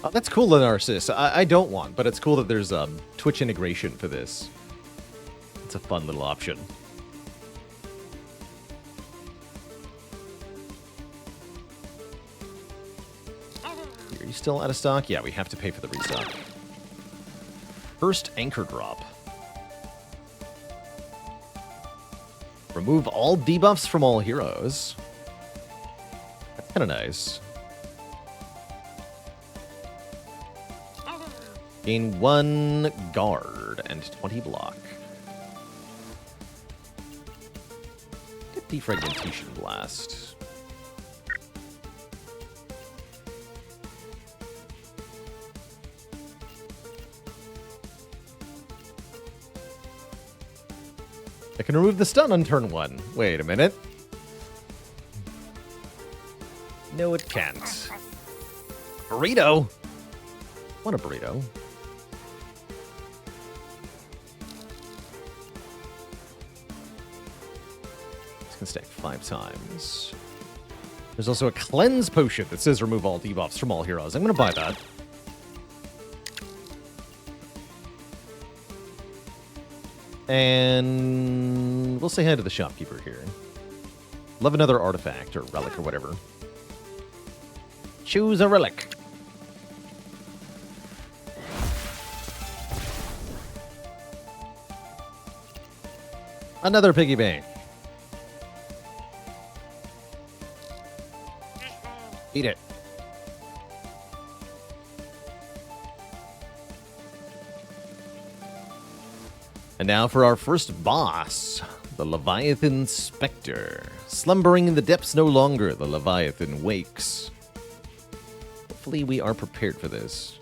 Oh, that's cool, Narcissus. I don't want, but it's cool that there's Twitch integration for this. It's a fun little option. Are you still out of stock? Yeah, we have to pay for the restock. First Anchor Drop. Remove all debuffs from all heroes. That's kind of nice. Gain 1 guard and 20 block. Get Defragmentation Blast. I can remove the stun on turn 1. Wait a minute. No, it can't. Burrito? What a burrito. It's gonna stack 5 times. There's also a cleanse potion that says remove all debuffs from all heroes. I'm gonna buy that. And we'll say hi to the shopkeeper here. Love another artifact or relic or whatever. Choose a relic. Another piggy bank. Eat it. And now for our first boss, the Leviathan Spectre. Slumbering in the depths no longer, the Leviathan wakes. Hopefully we are prepared for this.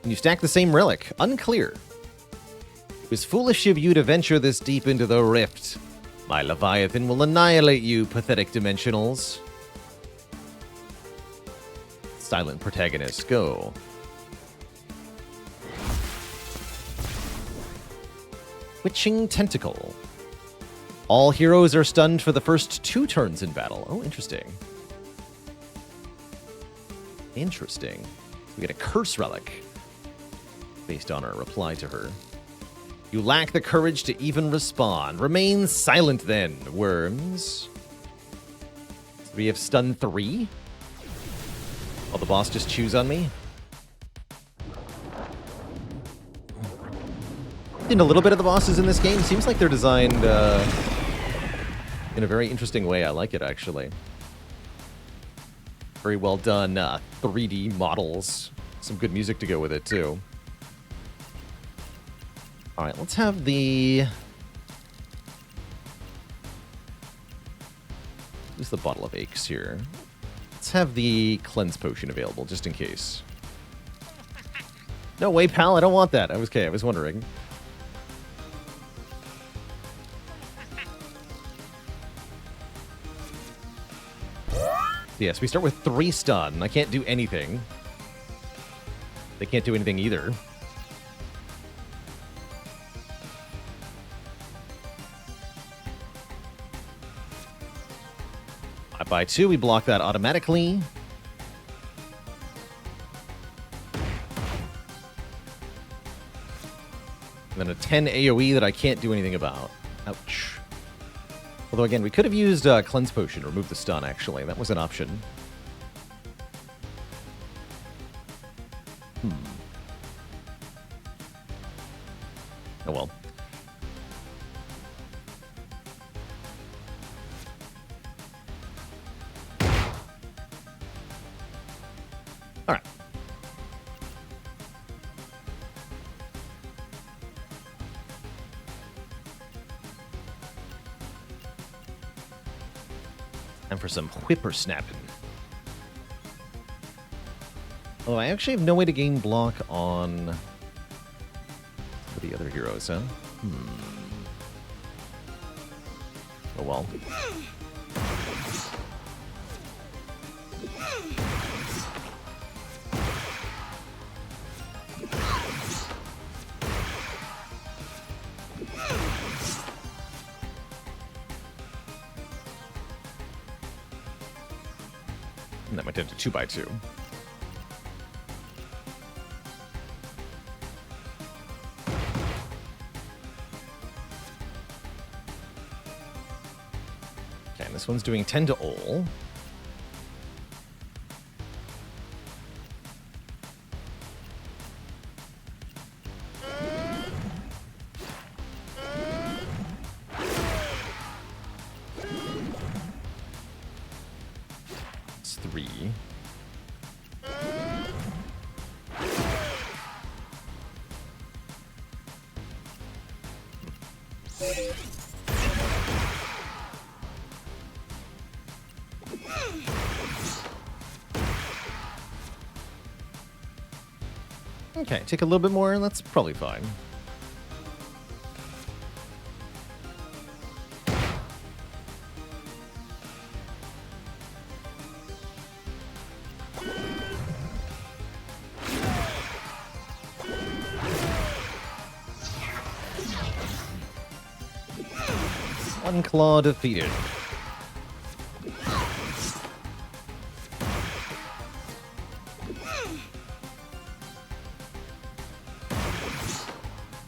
Can you stack the same relic? Unclear. It was foolish of you to venture this deep into the rift. My Leviathan will annihilate you, pathetic dimensionals. Silent protagonist, go. Witching Tentacle. All heroes are stunned for the first 2 turns in battle. Oh, interesting. Interesting. We get a curse relic based on our reply to her. You lack the courage to even respond. Remain silent then, worms. So we have stun 3. Will the boss just choose on me? A little bit of the bosses in this game. Seems like they're designed in a very interesting way. I like it, actually. Very well done 3D models. Some good music to go with it, too. All right, let's have the... Use the Bottle of Aches here. Let's have the Cleanse Potion available, just in case. No way, pal, I don't want that. I was wondering. Yes, we start with 3 stun. I can't do anything. They can't do anything either. I buy 2, we block that automatically. And then a 10 AoE that I can't do anything about. Ouch. Although, again, we could have used Cleanse Potion to remove the stun, actually. That was an option. Oh, well. All right. And for some whippersnapping. Oh, I actually have no way to gain block on the other heroes, huh? Oh well. And that went into 2x2. Okay, and this one's doing 10 to all. It's 3. Okay, take a little bit more, and that's probably fine. Unclaw defeated.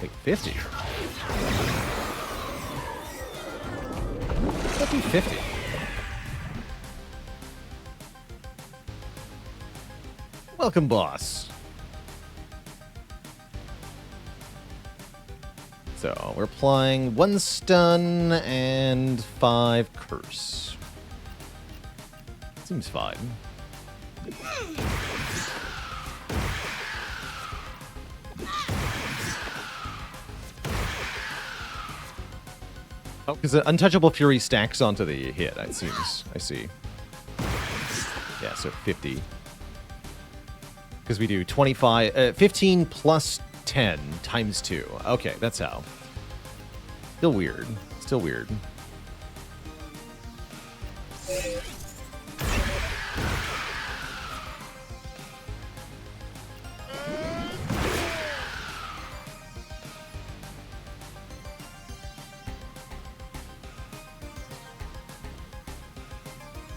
Wait, 50? That'd be 50. Welcome, boss. So, we're applying 1 stun and 5 curse. Seems fine. Oh, because the Untouchable Fury stacks onto the hit, it seems. I see. Yeah, so 50. Because we do 15 plus 10 times 2. Okay, that's how. Still weird. Still weird.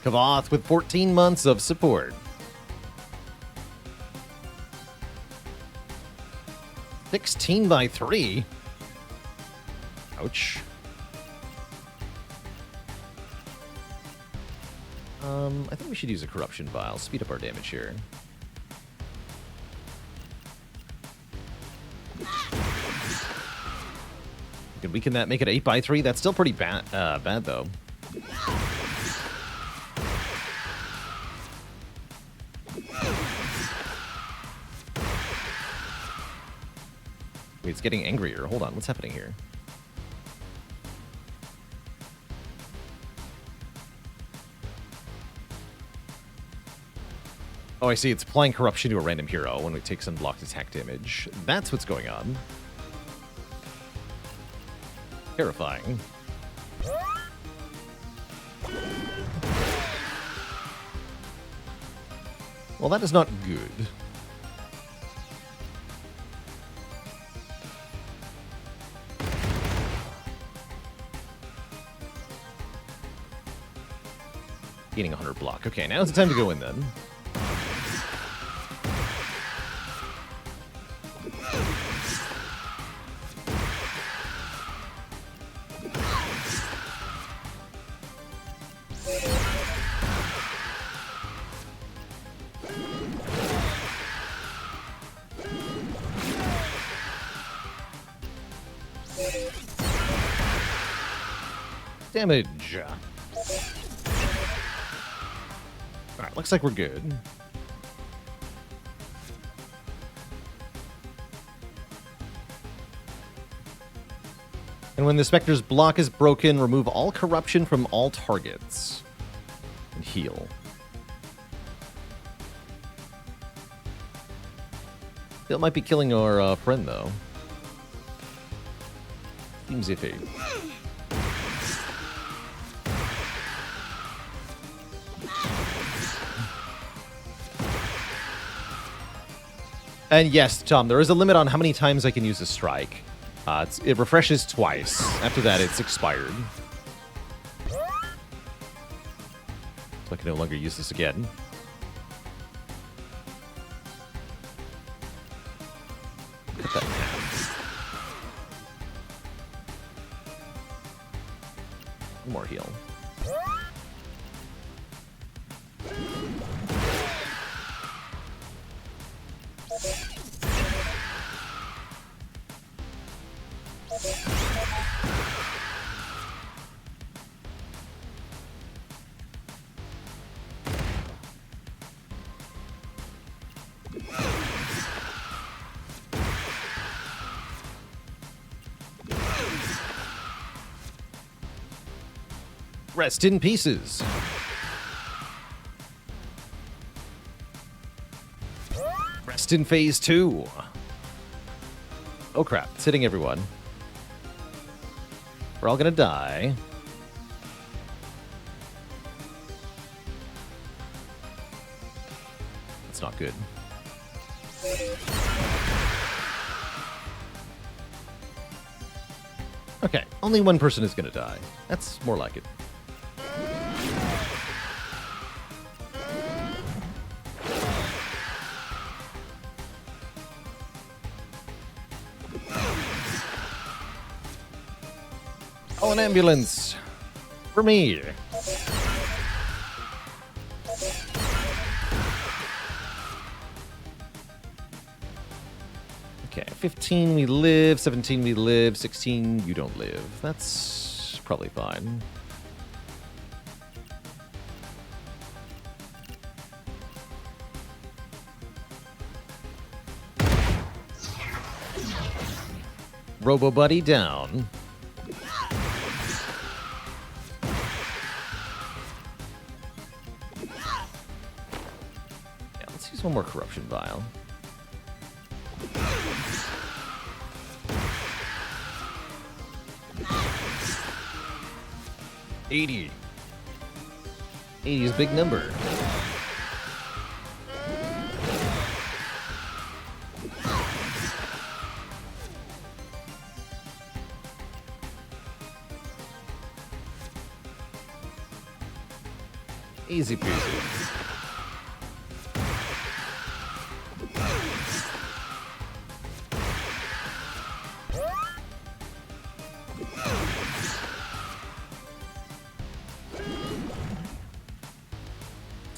Kavoth with 14 months of support. 16 by 3? Ouch. I think we should use a Corruption Vial. Speed up our damage here. We can weaken that, make it 8 by 3. That's still pretty bad, though. Wait, it's getting angrier. Hold on, what's happening here? Oh, I see. It's applying corruption to a random hero when it takes unblocked attack damage. That's what's going on. Terrifying. Well, that is not good. Gaining 100 block. Okay, now's the time to go in then. Damage. Alright, looks like we're good. And when the Spectre's block is broken, remove all corruption from all targets. And heal. That might be killing our friend, though. Seems iffy. And yes, Tom, there is a limit on how many times I can use a strike. It refreshes twice. After that, it's expired. So I can no longer use this again. Cut that in half. One more heal. Rest in pieces. Rest in phase 2. Oh crap, it's hitting everyone. We're all gonna die. That's not good. Okay, only one person is going to die. That's more like it. Oh, an ambulance! For me! Okay, 15 we live, 17 we live, 16 you don't live. That's probably fine. Robo Buddy down. Yeah, let's use one more Corruption Vial. $80 is a big number. Easy peasy.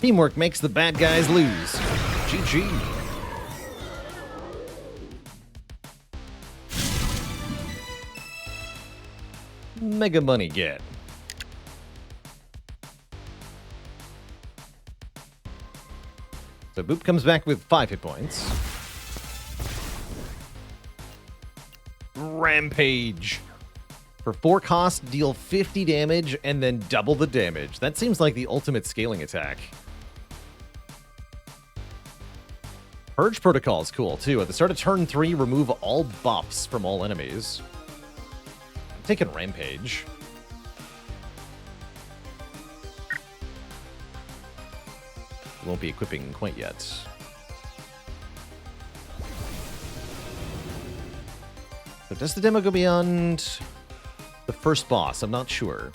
Teamwork makes the bad guys lose. GG. Mega money get. So Boop comes back with 5 hit points. Rampage. For 4 cost, deal 50 damage and then double the damage. That seems like the ultimate scaling attack. Purge Protocol is cool, too. At the start of turn 3, remove all buffs from all enemies. I'm taking Rampage. Won't be equipping quite yet. So does the demo go beyond the first boss? I'm not sure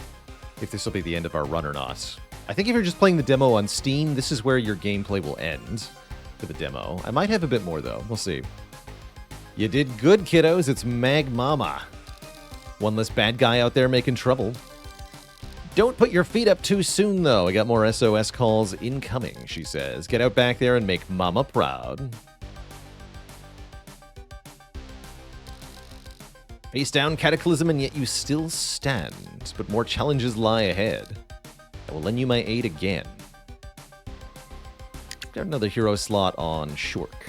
if this will be the end of our run or not. I think if you're just playing the demo on Steam, this is where your gameplay will end for the demo. I might have a bit more, though. We'll see. You did good, kiddos. It's Mag Mama. One less bad guy out there making trouble. Don't put your feet up too soon, though. I got more SOS calls incoming, she says. Get out back there and make Mama proud. Face down Cataclysm, and yet you still stand. But more challenges lie ahead. I will lend you my aid again. Got another hero slot on Shork.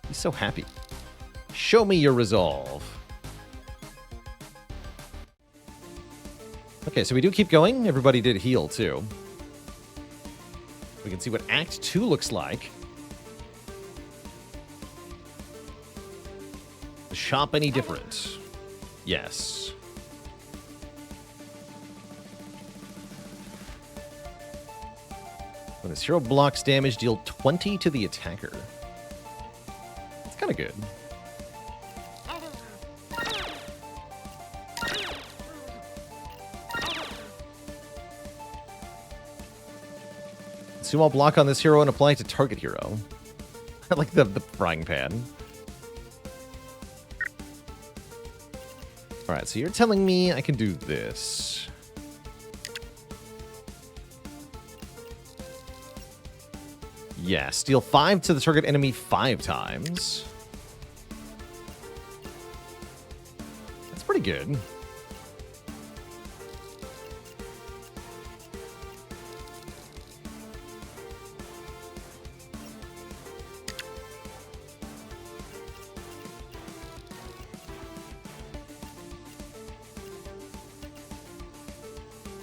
He's so happy. Show me your resolve. Okay, so we do keep going. Everybody did heal, too. We can see what Act 2 looks like. The shop any different? Yes. When this hero blocks damage, deal 20 to the attacker. That's kind of good. Sumo block on this hero and apply to target hero. I like the frying pan. Alright, so you're telling me I can do this. Yes, deal 5 to the target enemy 5 times. That's pretty good.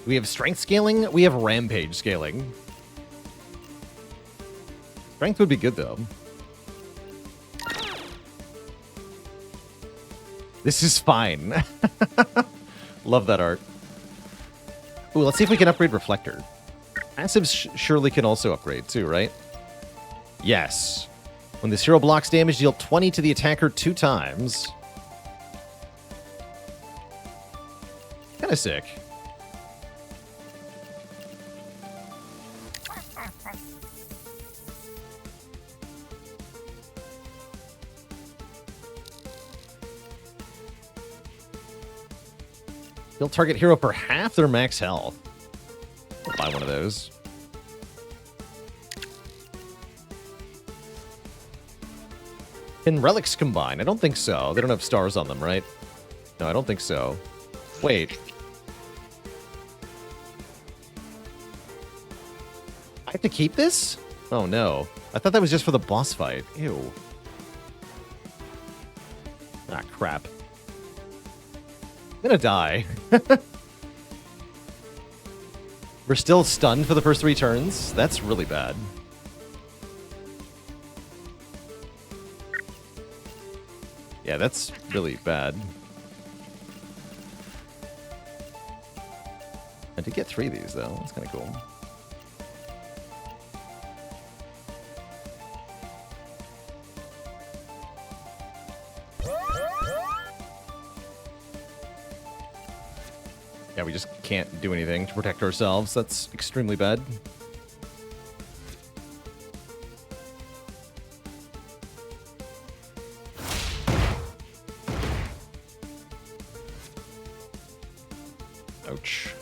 We have strength scaling. We have rampage scaling. Strength would be good, though. This is fine. Love that art. Ooh, let's see if we can upgrade Reflector. Passives surely can also upgrade, too, right? Yes. When this hero blocks damage, deal 20 to the attacker 2 times. Kind of sick. He'll target hero for half their max health. I'll buy one of those. Can relics combine? I don't think so. They don't have stars on them, right? No, I don't think so. Wait. I have to keep this? Oh no. I thought that was just for the boss fight. Ew. Ah, crap. I'm gonna die. We're still stunned for the first 3 turns? That's really bad. Yeah, that's really bad. I did get 3 of these, though. That's kind of cool. Yeah, we just can't do anything to protect ourselves. That's extremely bad. Ouch.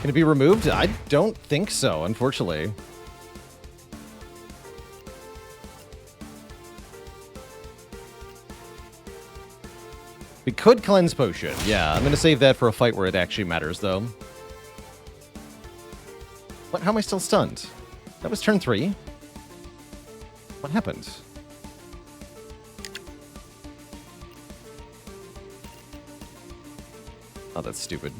Can it be removed? I don't think so, unfortunately. We could cleanse potion. Yeah, I'm going to save that for a fight where it actually matters, though. What? How am I still stunned? That was turn 3. What happened? Oh, that's stupid.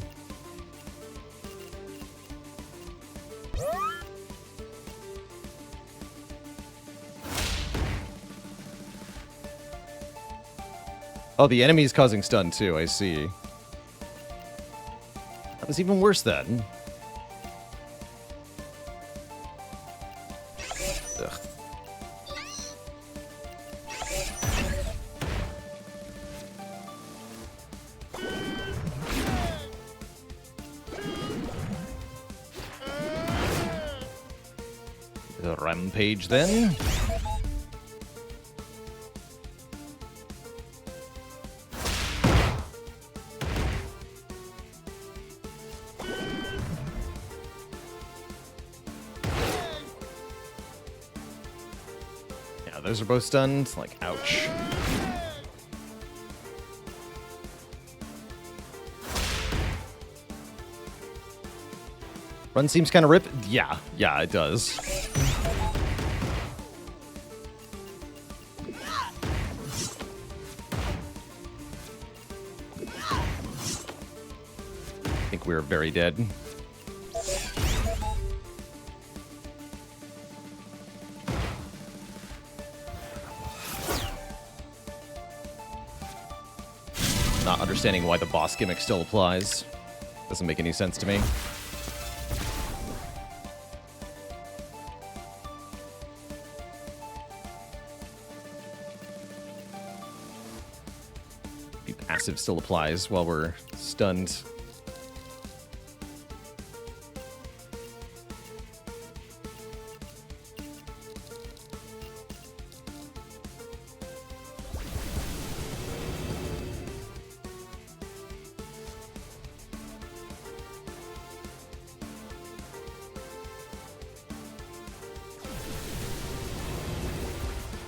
Oh, the enemy's causing stun too, I see. That was even worse then. Ugh. The rampage then. Those are both stunned. Like, ouch. Run seems kind of rip. Yeah, it does. I think we're very dead. Not understanding why the boss gimmick still applies. Doesn't make any sense to me. The passive still applies while we're stunned.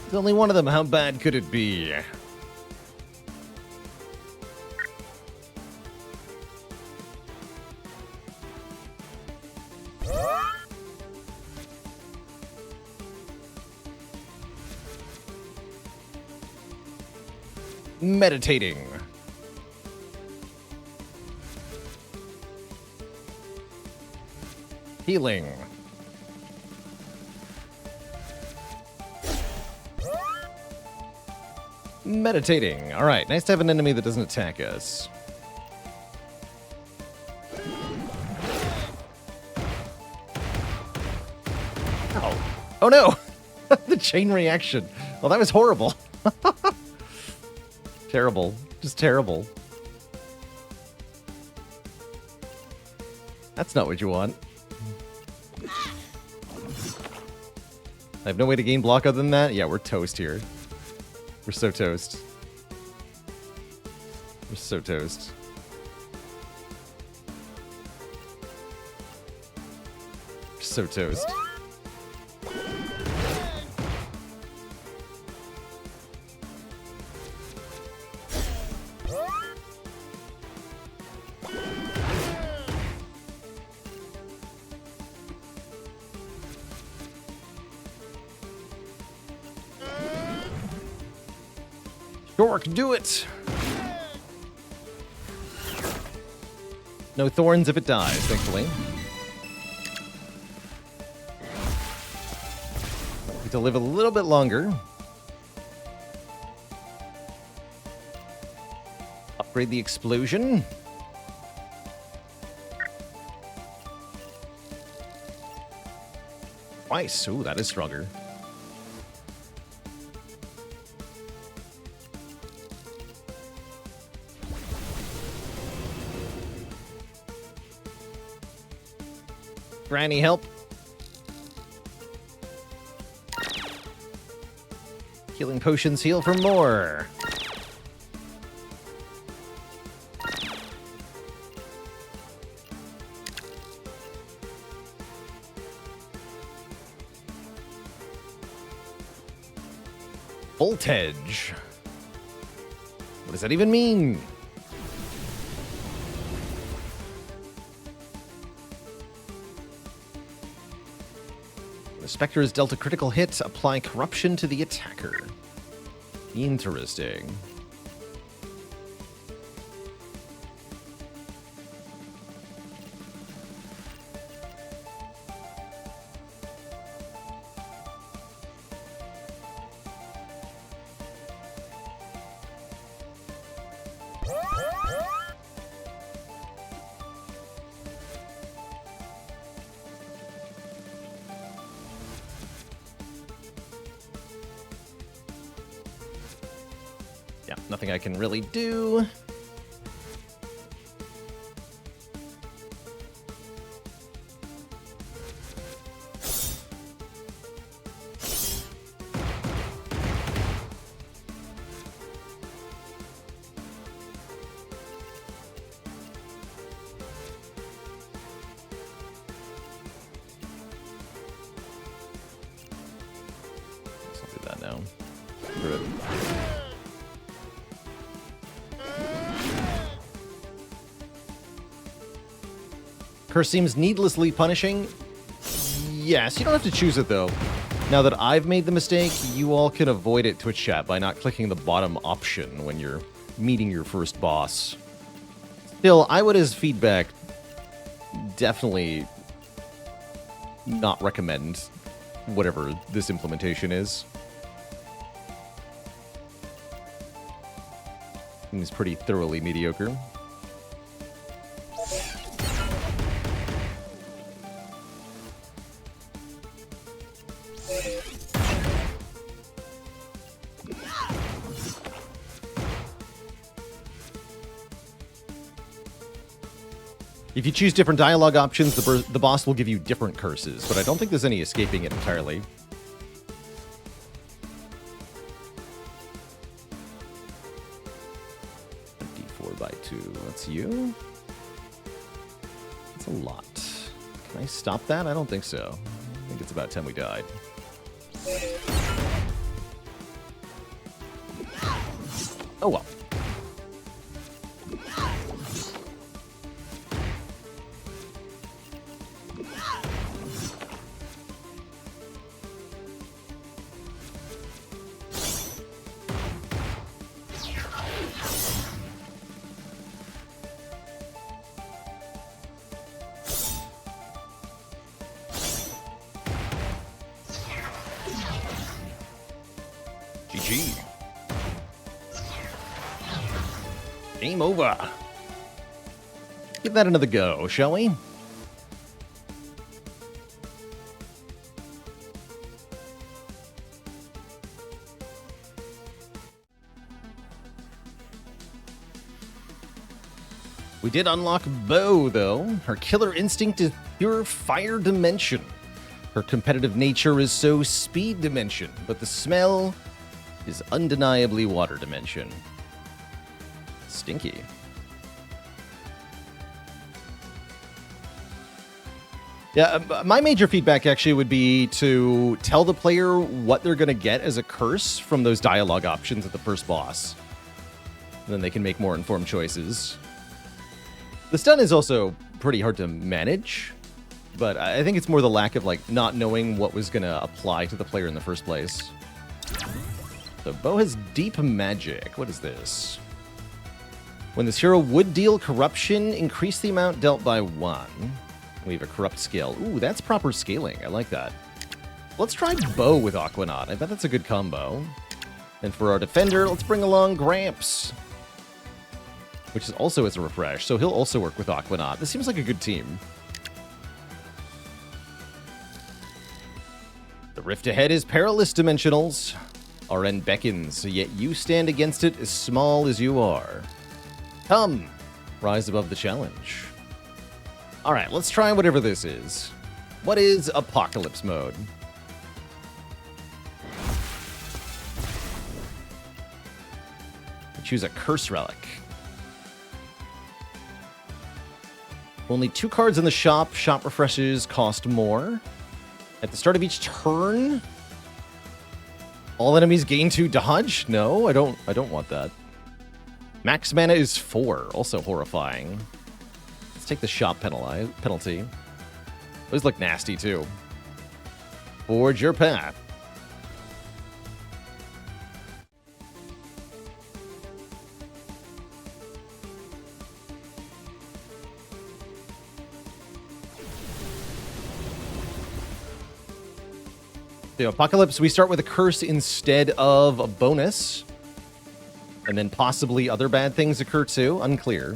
There's only one of them. How bad could it be? Meditating. Healing. Meditating. Alright, nice to have an enemy that doesn't attack us. Oh no! The chain reaction. Well, that was horrible. Terrible. Just terrible. That's not what you want. I have no way to gain block other than that? Yeah, we're toast here. We're so toast. We're so toast. We're so toast. Dork, do it! No thorns if it dies, thankfully. Need to live a little bit longer. Upgrade the explosion. Twice. Ooh, that is stronger. Granny, help. Healing potions heal for more. Voltage. What does that even mean? The Spectre is dealt a critical hit. Apply corruption to the attacker. Interesting. Yeah, nothing I can really do. I'll do that now. Good. Curse seems needlessly punishing. Yes, you don't have to choose it though. Now that I've made the mistake, you all can avoid it, Twitch chat, by not clicking the bottom option when you're meeting your first boss. Still, I would, as feedback, definitely not recommend whatever this implementation is. Seems pretty thoroughly mediocre. If you choose different dialogue options, the boss will give you different curses, but I don't think there's any escaping it entirely. D4 by 2. That's you? That's a lot. Can I stop that? I don't think so. I think it's about time we died. Oh well. GG. Game over. Give that another go, shall we? We did unlock Bo, though. Her killer instinct is pure fire dimension. Her competitive nature is so speed dimension, but the smell is undeniably water dimension. Stinky. Yeah, my major feedback actually would be to tell the player what they're going to get as a curse from those dialogue options at the first boss. And then they can make more informed choices. The stun is also pretty hard to manage, but I think it's more the lack of like not knowing what was going to apply to the player in the first place. So Bo has deep magic. What is this? When this hero would deal corruption, increase the amount dealt by 1. We have a corrupt scale. Ooh, that's proper scaling. I like that. Let's try Bo with Aquanaut. I bet that's a good combo. And for our defender, let's bring along Gramps, which is also as a refresh, so he'll also work with Aquanaut. This seems like a good team. The rift ahead is perilous dimensionals. Our end beckons, yet you stand against it as small as you are. Come, rise above the challenge. All right, let's try whatever this is. What is Apocalypse Mode? Choose a Curse Relic. Only 2 cards in the shop. Shop refreshes cost more. At the start of each turn, all enemies gain 2 dodge? No, I don't want that. Max mana is 4, also horrifying. Let's take the shop penalty. Those look nasty too. Forge your path. The Apocalypse, we start with a curse instead of a bonus. And then possibly other bad things occur too. Unclear.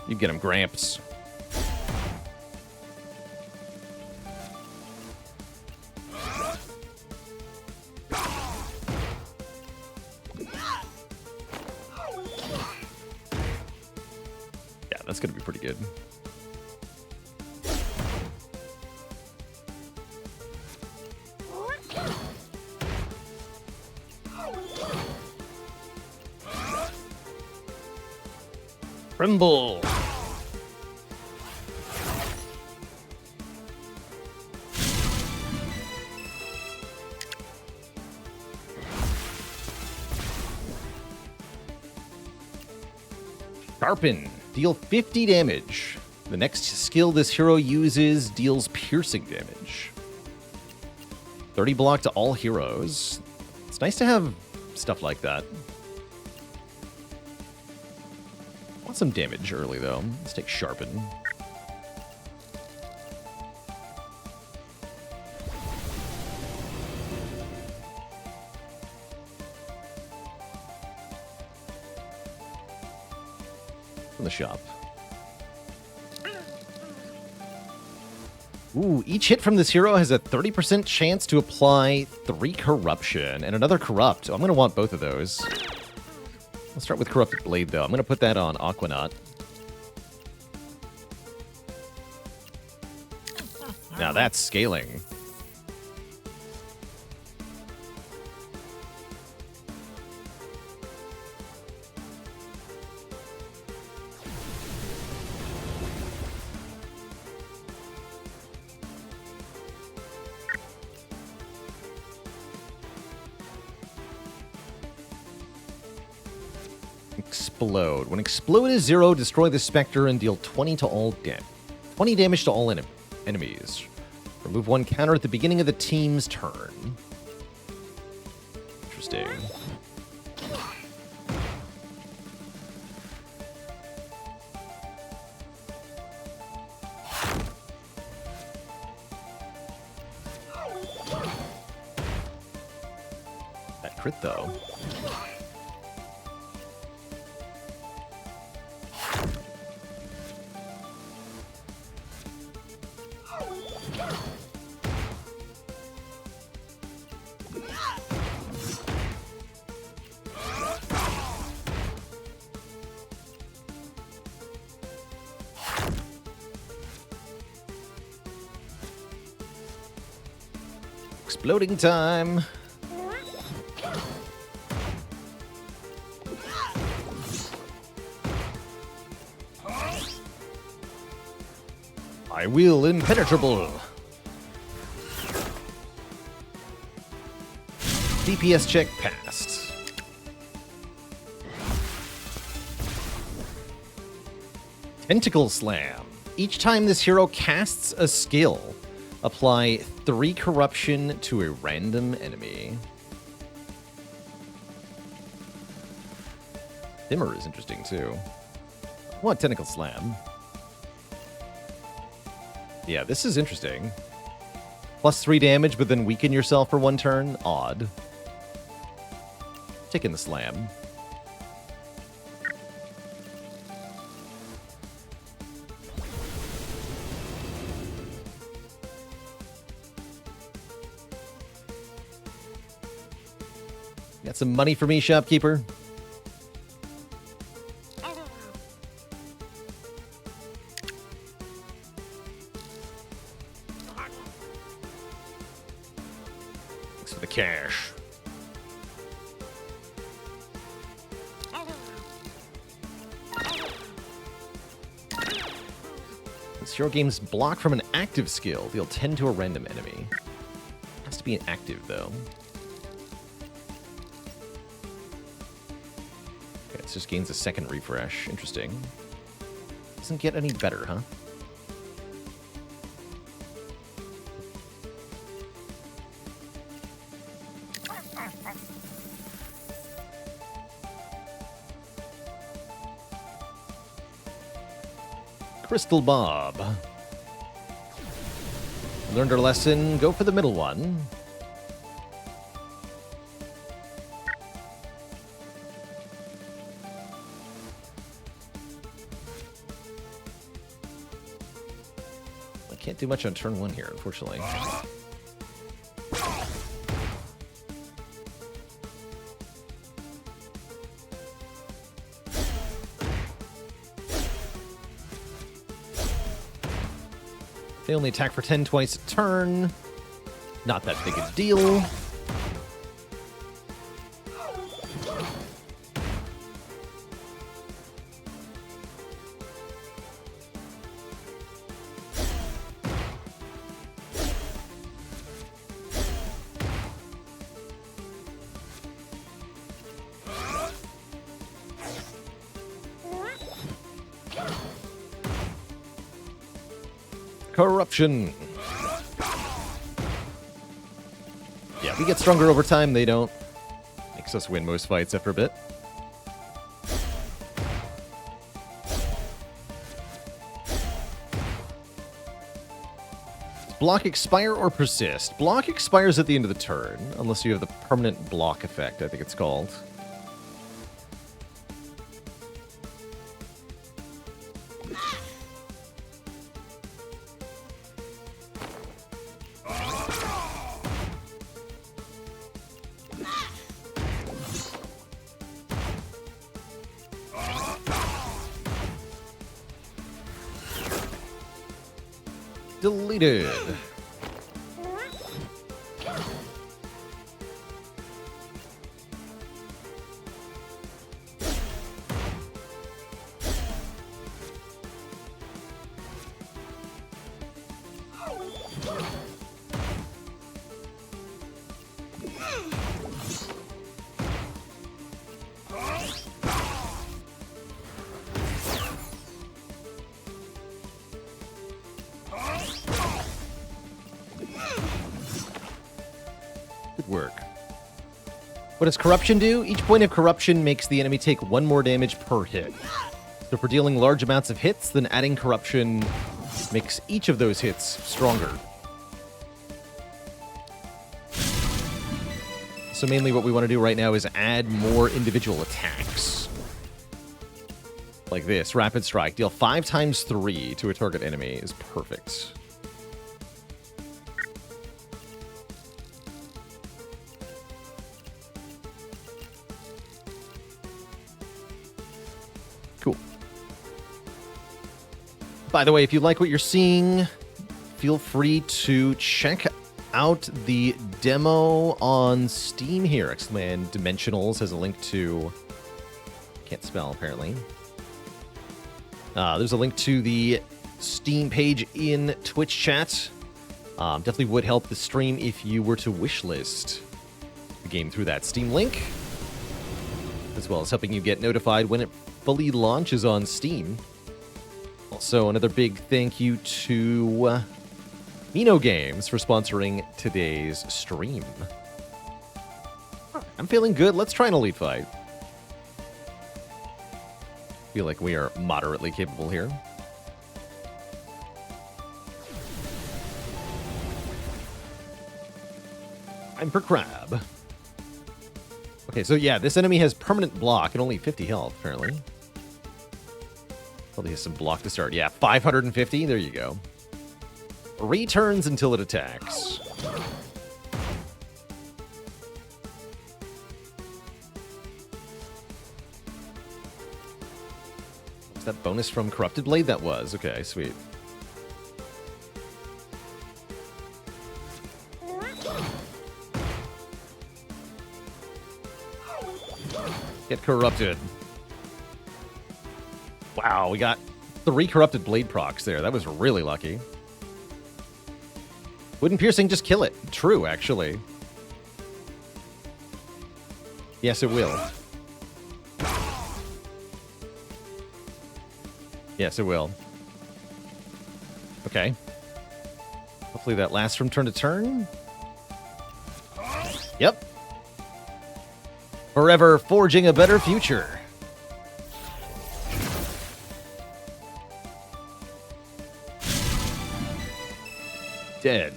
You get him, Gramps. That's going to be pretty good. Tremble. Sharpen. Deal 50 damage. The next skill this hero uses deals piercing damage. 30 block to all heroes. It's nice to have stuff like that. I want some damage early, though. Let's take Sharpen. From the shop. Ooh, each hit from this hero has a 30% chance to apply 3 corruption and another corrupt. I'm going to want both of those. Let's start with Corrupted Blade, though. I'm going to put that on Aquanaut. Now that's scaling. Explode. When explode is 0, destroy the Spectre and deal 20 to all 20 damage to all enemies. Remove 1 counter at the beginning of the team's turn. Interesting. That crit, though. Exploding time. I will impenetrable. DPS check passed. Tentacle Slam. Each time this hero casts a skill, apply 3 corruption to a random enemy. Dimmer is interesting too. What Tentacle Slam? Yeah, this is interesting. Plus 3 damage, but then weaken yourself for 1 turn? Odd. Taking the slam. Got some money for me, shopkeeper? Thanks for the cash. This hero gains block from an active skill. Deal 10 to a random enemy. Has to be an active, though. Okay, it just gains a second refresh. Interesting. Doesn't get any better, huh? Crystal Bob. Learned our lesson. Go for the middle one. I can't do much on turn 1 here, unfortunately. They only attack for 10 twice a turn. Not that big a deal. Corruption. Yeah, we get stronger over time. They don't. Makes us win most fights after a bit. Block expire or persist? Block expires at the end of the turn, unless you have the permanent block effect, I think it's called. Deleted. Good work. What does corruption do? Each point of corruption makes the enemy take 1 more damage per hit. So for dealing large amounts of hits, then adding corruption makes each of those hits stronger. So mainly what we want to do right now is add more individual attacks. Like this, Rapid Strike. Deal 5 times 3 to a target enemy is perfect. Cool. By the way, if you like what you're seeing, feel free to check out the demo on Steam here. X-Man Dimensionals has a link to... Can't spell, apparently. There's a link to the Steam page in Twitch chat. Definitely would help the stream if you were to wishlist the game through that Steam link, as well as helping you get notified when it fully launches on Steam. Also, another big thank you to Mino Games for sponsoring today's stream. I'm feeling good. Let's try an elite fight. Feel like we are moderately capable here. I'm for crab. Okay, so yeah, this enemy has permanent block and only 50 health, apparently. Probably has some block to start. Yeah, 550. There you go. Returns until it attacks. Was that bonus from Corrupted Blade? That was. Okay, sweet. Get corrupted. Wow, we got 3 Corrupted Blade procs there. That was really lucky. Wouldn't piercing just kill it? True, actually. Yes, it will. Yes, it will. Okay. Hopefully that lasts from turn to turn. Yep. Forever forging a better future. Dead.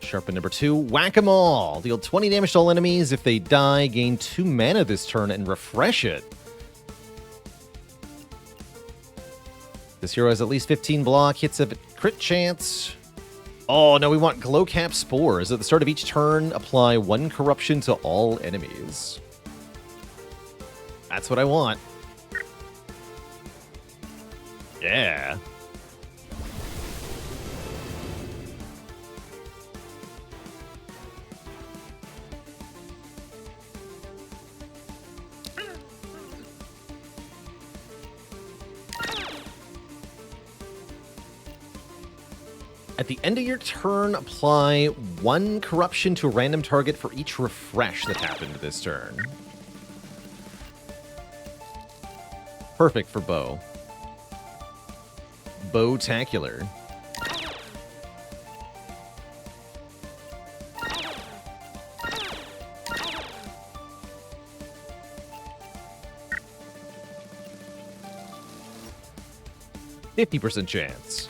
Sharpen number 2. Whack-a-mole. Deal 20 damage to all enemies. If they die, gain 2 mana this turn and refresh it. This hero has at least 15 block. Hits a crit chance. Oh, no, we want Glowcap Spores. At the start of each turn, apply 1 corruption to all enemies. That's what I want. Yeah. At the end of your turn, apply 1 corruption to a random target for each refresh that happened this turn. Perfect for Bow. Bow-tacular. %50 chance.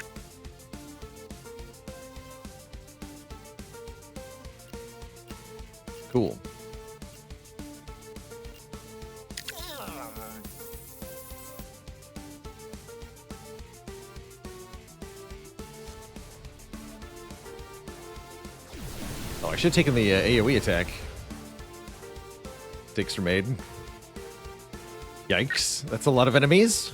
Cool. Oh, I should have taken the AoE attack. Stakes are made. Yikes. That's a lot of enemies.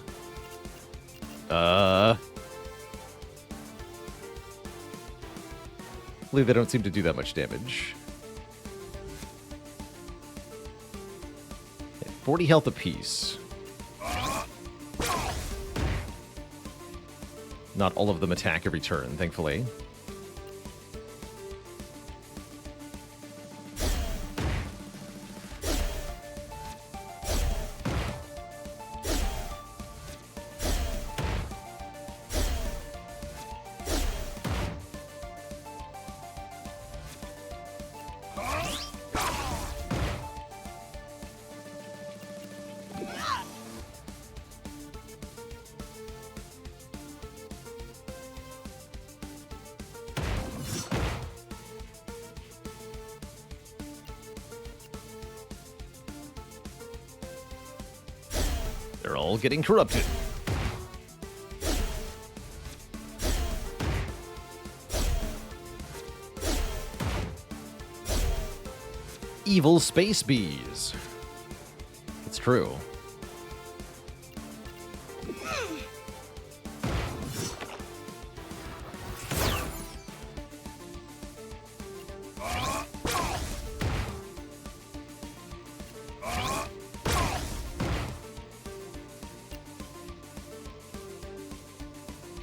Hopefully they don't seem to do that much damage. 40 health apiece. Not all of them attack every turn, thankfully. They're all getting corrupted. Evil space bees. It's true.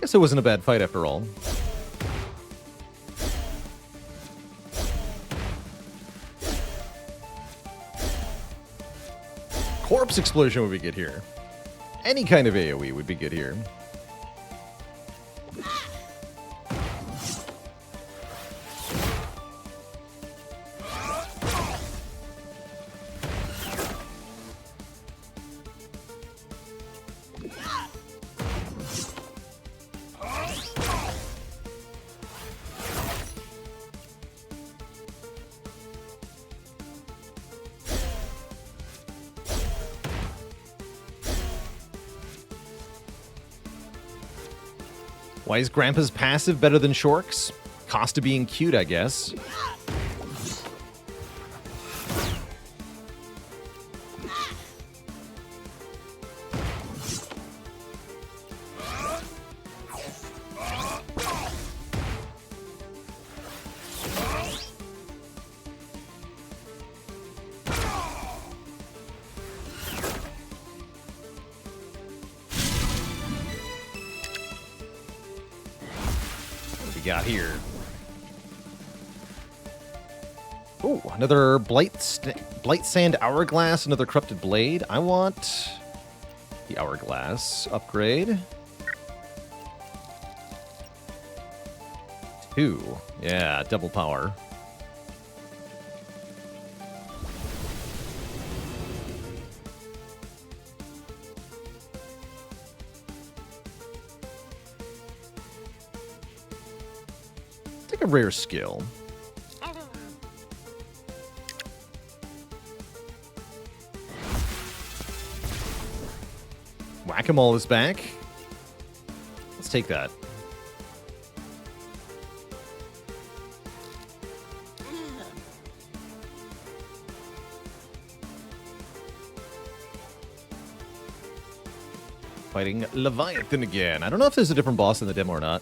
Guess it wasn't a bad fight after all. Corpse explosion would be good here. Any kind of AoE would be good here. Why is Grandpa's passive better than Shork's? Cost of being cute, I guess. Got here. Oh, another Blight Sand Hourglass, another Corrupted Blade. I want the Hourglass upgrade. 2. Yeah, double power. A rare skill. Whack-a-mole is back. Let's take that. Fighting Leviathan again. I don't know if there's a different boss in the demo or not.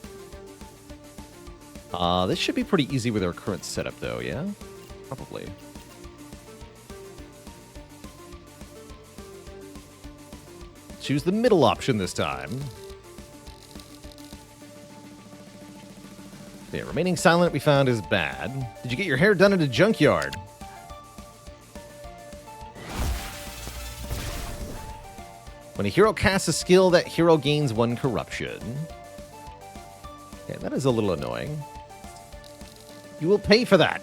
This should be pretty easy with our current setup, though, yeah? Probably. Choose the middle option this time. Yeah, remaining silent we found is bad. Did you get your hair done at a junkyard? When a hero casts a skill, that hero gains 1 corruption. Okay, that is a little annoying. You will pay for that.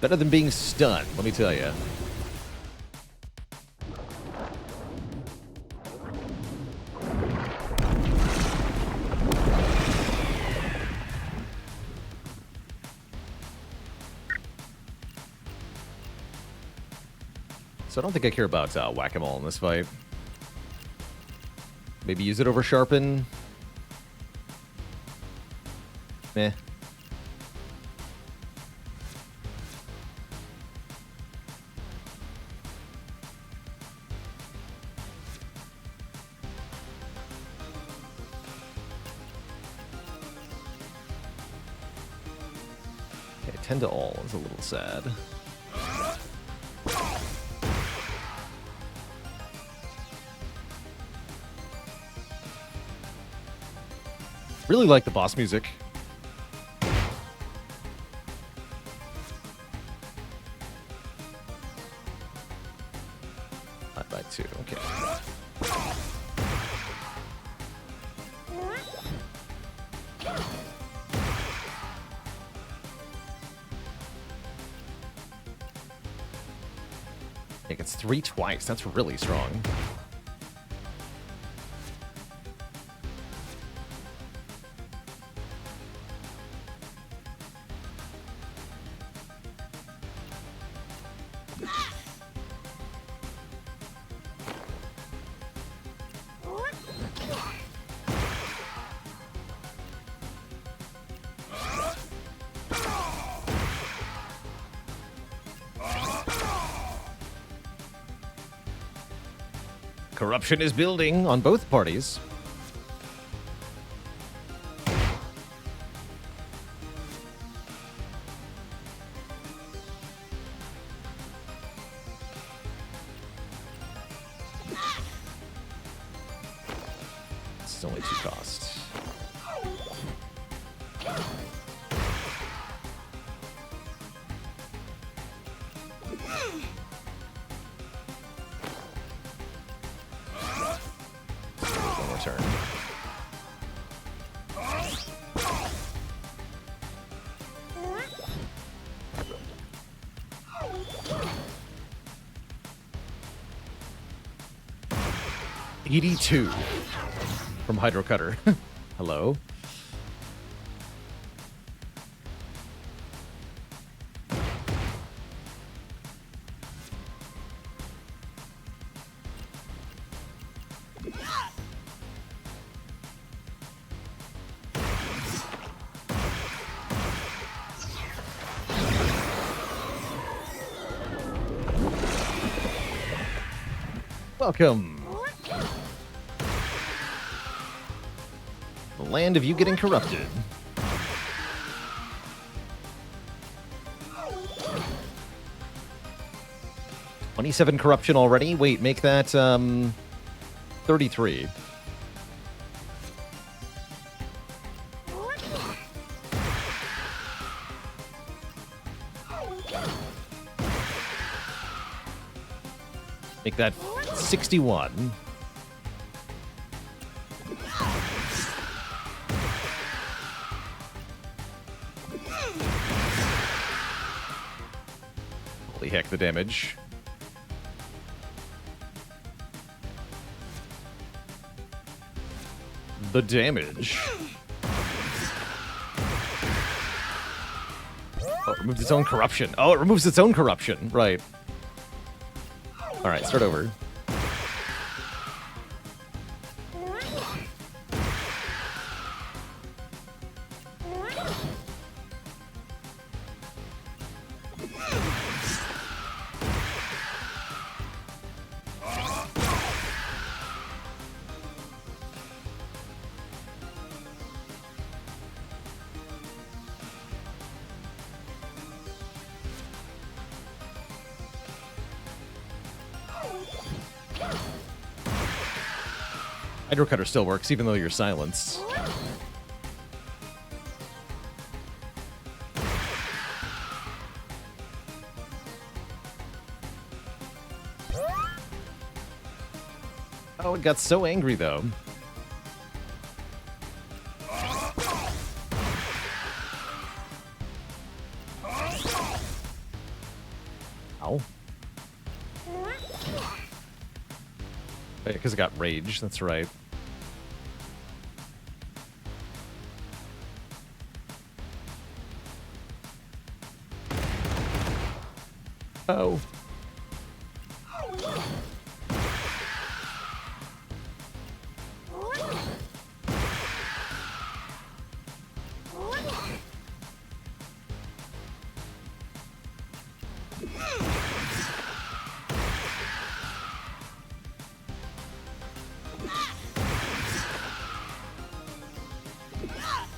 Better than being stunned, let me tell you. So I don't think I care about whack-a-mole in this fight. Maybe use it over Sharpen. Meh. Okay, 10 to all is a little sad. Really like the boss music. 5x2, okay. It gets 3 twice. That's really strong. Corruption is building on both parties. It's only 2 costs. One more turn. $82 from Hydro Cutter. Hello. Welcome. The land of you getting corrupted. $27 corruption already? Wait, make that 33. Make that 61. Holy heck, the damage. The damage. Oh, it removes its own corruption. Oh, it removes its own corruption. Right. All right, start over. Hydro Cutter still works, even though you're silenced. Oh, it got so angry, though. Ow. Because it got rage, that's right. Oh.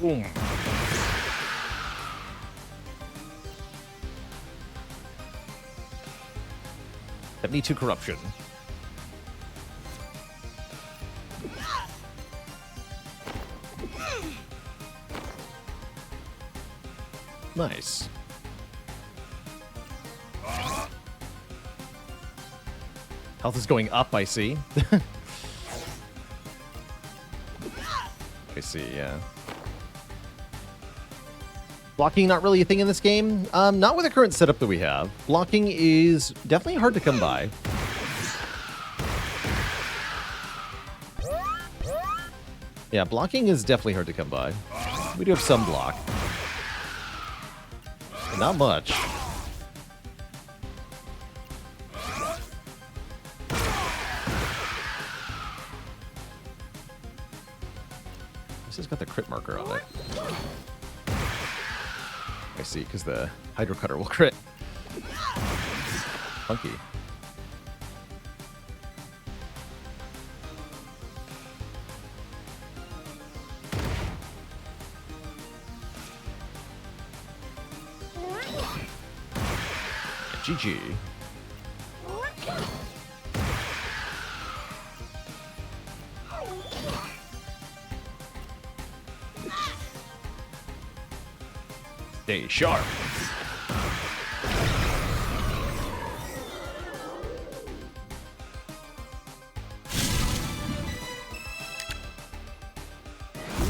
Boom. $72 corruption. Nice. Health is going up, I see. I see, yeah. Blocking not really a thing in this game. Not with the current setup that we have. Blocking is definitely hard to come by. Yeah, blocking is definitely hard to come by. We do have some block. But not much. This has got the crit marker on it. I see, because the Hydro Cutter will crit. Funky. GG. Stay sharp.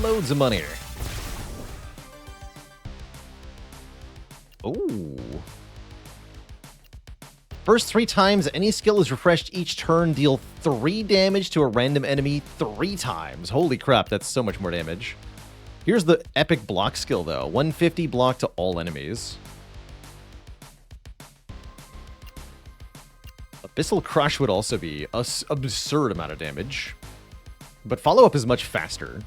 Loads of money. Ooh. First 3 times any skill is refreshed each turn, deal 3 damage to a random enemy 3 times. Holy crap, that's so much more damage. Here's the epic block skill, though. 150 block to all enemies. Abyssal Crush would also be an absurd amount of damage. But follow-up is much faster,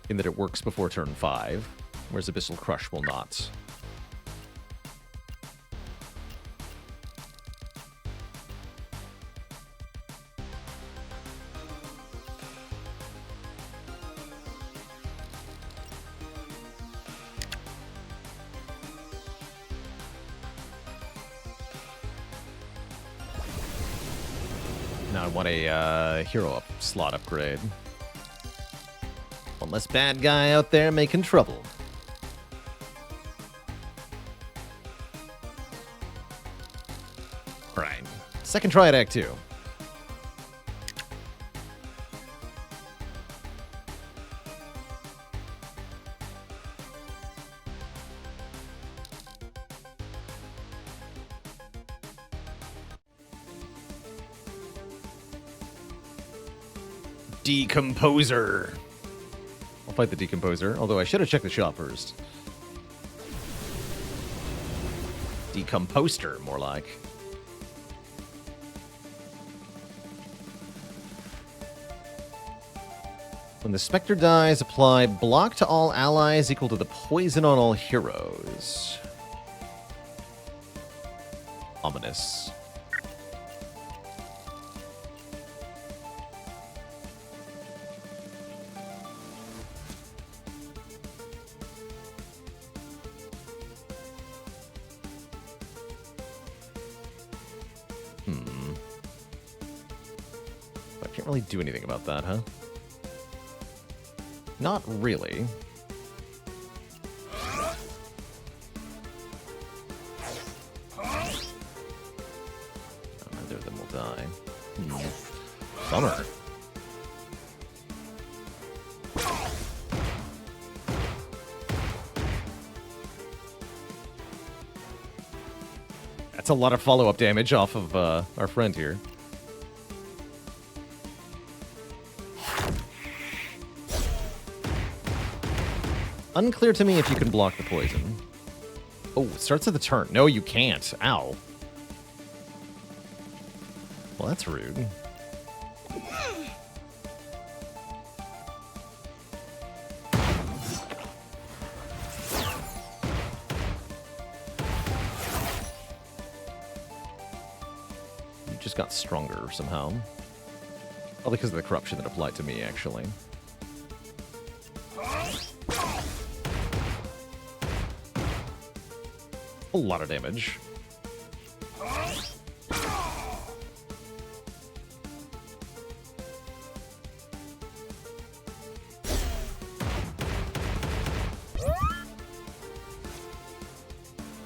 in that it works before turn 5, whereas Abyssal Crush will not. Now I want a hero slot upgrade. One less bad guy out there making trouble. Right. Second try at Act 2. Decomposer. I'll fight the Decomposer, although I should have checked the shop first. Decomposter, more like. When the Spectre dies, apply block to all allies equal to the poison on all heroes. Ominous. I can't really do anything about that, huh? Not really. Neither of them will die. Bummer. That's a lot of follow-up damage off of our friend here. Unclear to me if you can block the poison. Oh, it starts at the turn. No, you can't. Ow. Well, that's rude. You just got stronger somehow. Probably because of the corruption that applied to me, actually. A lot of damage.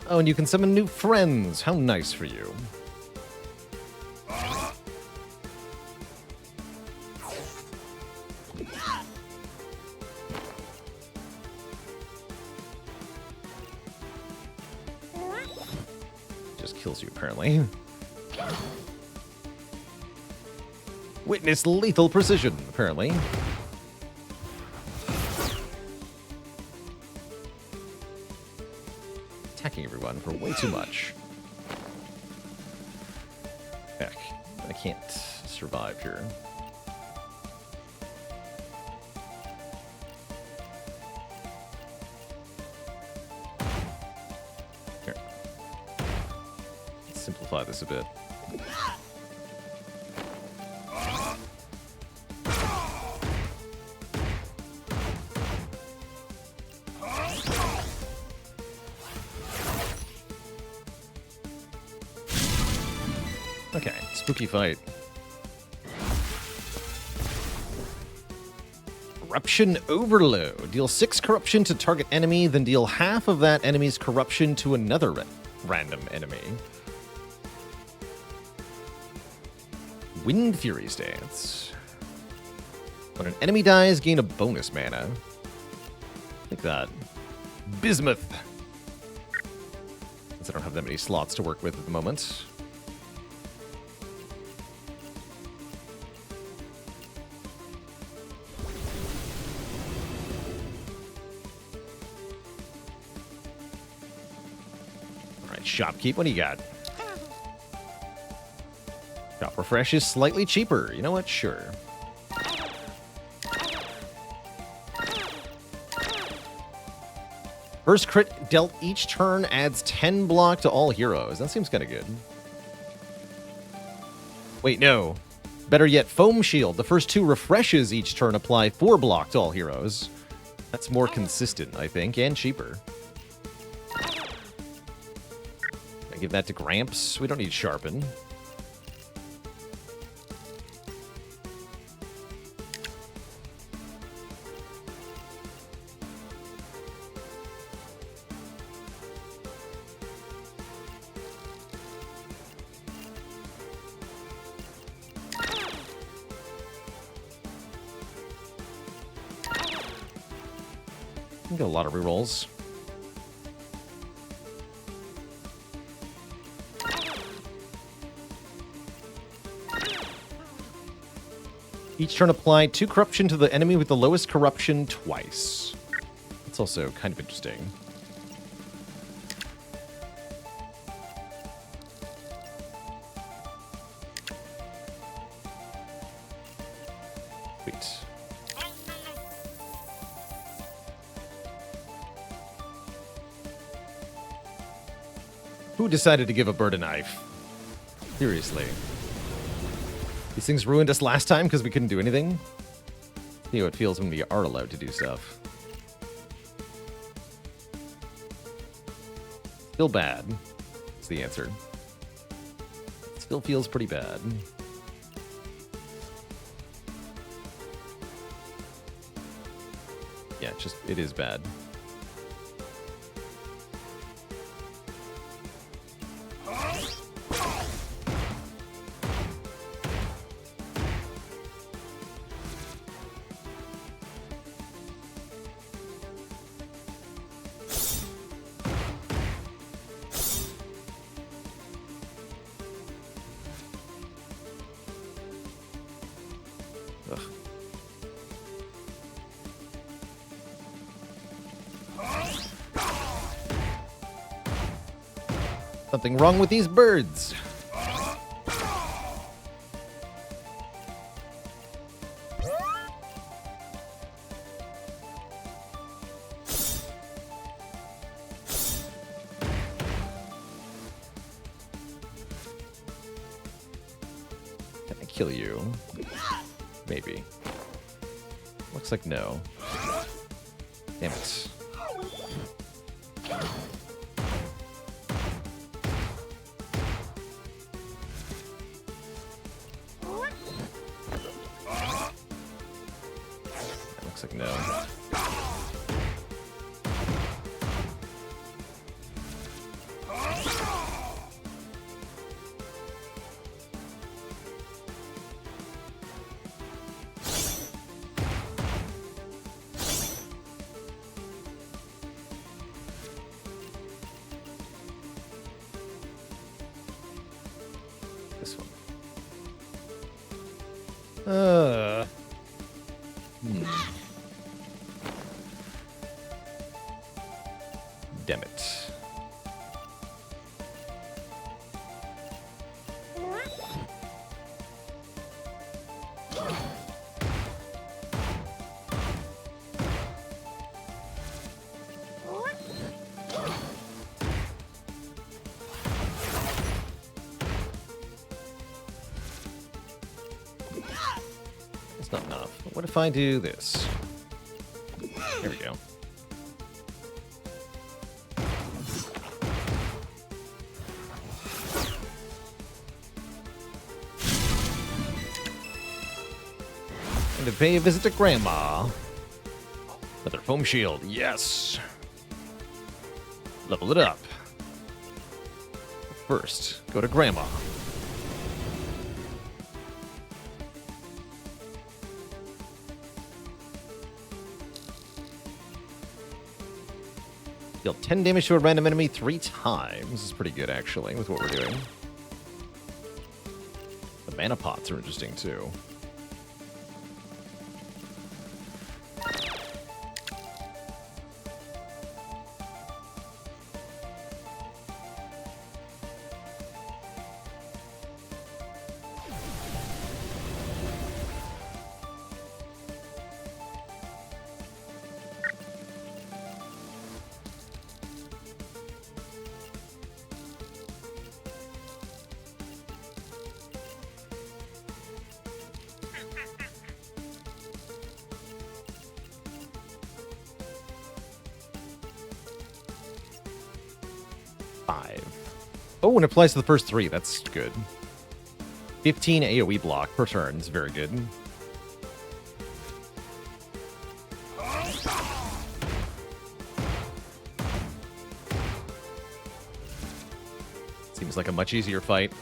Oh, and you can summon new friends. How nice for you. Kills you, apparently. Witness lethal precision, apparently. Attacking everyone for way too much. Heck, I can't survive here. Simplify this a bit. Okay, spooky fight. Corruption Overload. Deal 6 corruption to target enemy, then deal half of that enemy's corruption to another random enemy. Wind Fury stance. When an enemy dies, gain a bonus mana. Like that. Bismuth. Since I don't have that many slots to work with at the moment. Alright, Shopkeep, what do you got? Shop Refresh is slightly cheaper. You know what? Sure. First crit dealt each turn adds 10 block to all heroes. That seems kind of good. Wait, no. Better yet, Foam Shield. The first 2 refreshes each turn apply 4 block to all heroes. That's more consistent, I think, and cheaper. I give that to Gramps. We don't need Sharpen. Get a lot of rerolls. Each turn apply 2 corruption to the enemy with the lowest corruption twice. That's also kind of interesting. Sweet. Who decided to give a bird a knife? Seriously. These things ruined us last time because we couldn't do anything? See how it feels when we are allowed to do stuff. Still bad. That's the answer. Still feels pretty bad. Yeah, it is bad. Ugh. Something wrong with these birds. Can I kill you? Maybe. Looks like no. Damn it. Looks like no. This one. Damn it. It's not enough. What if I do this? There we go. And to pay a visit to Grandma. Another foam shield. Yes. Level it up. First, go to Grandma. Deal 10 damage to a random enemy 3 times. This is pretty good, actually, with what we're doing. The mana pots are interesting, too. Oh, and it applies to the first 3. That's good. 15 AoE block per turn is very good. Seems like a much easier fight.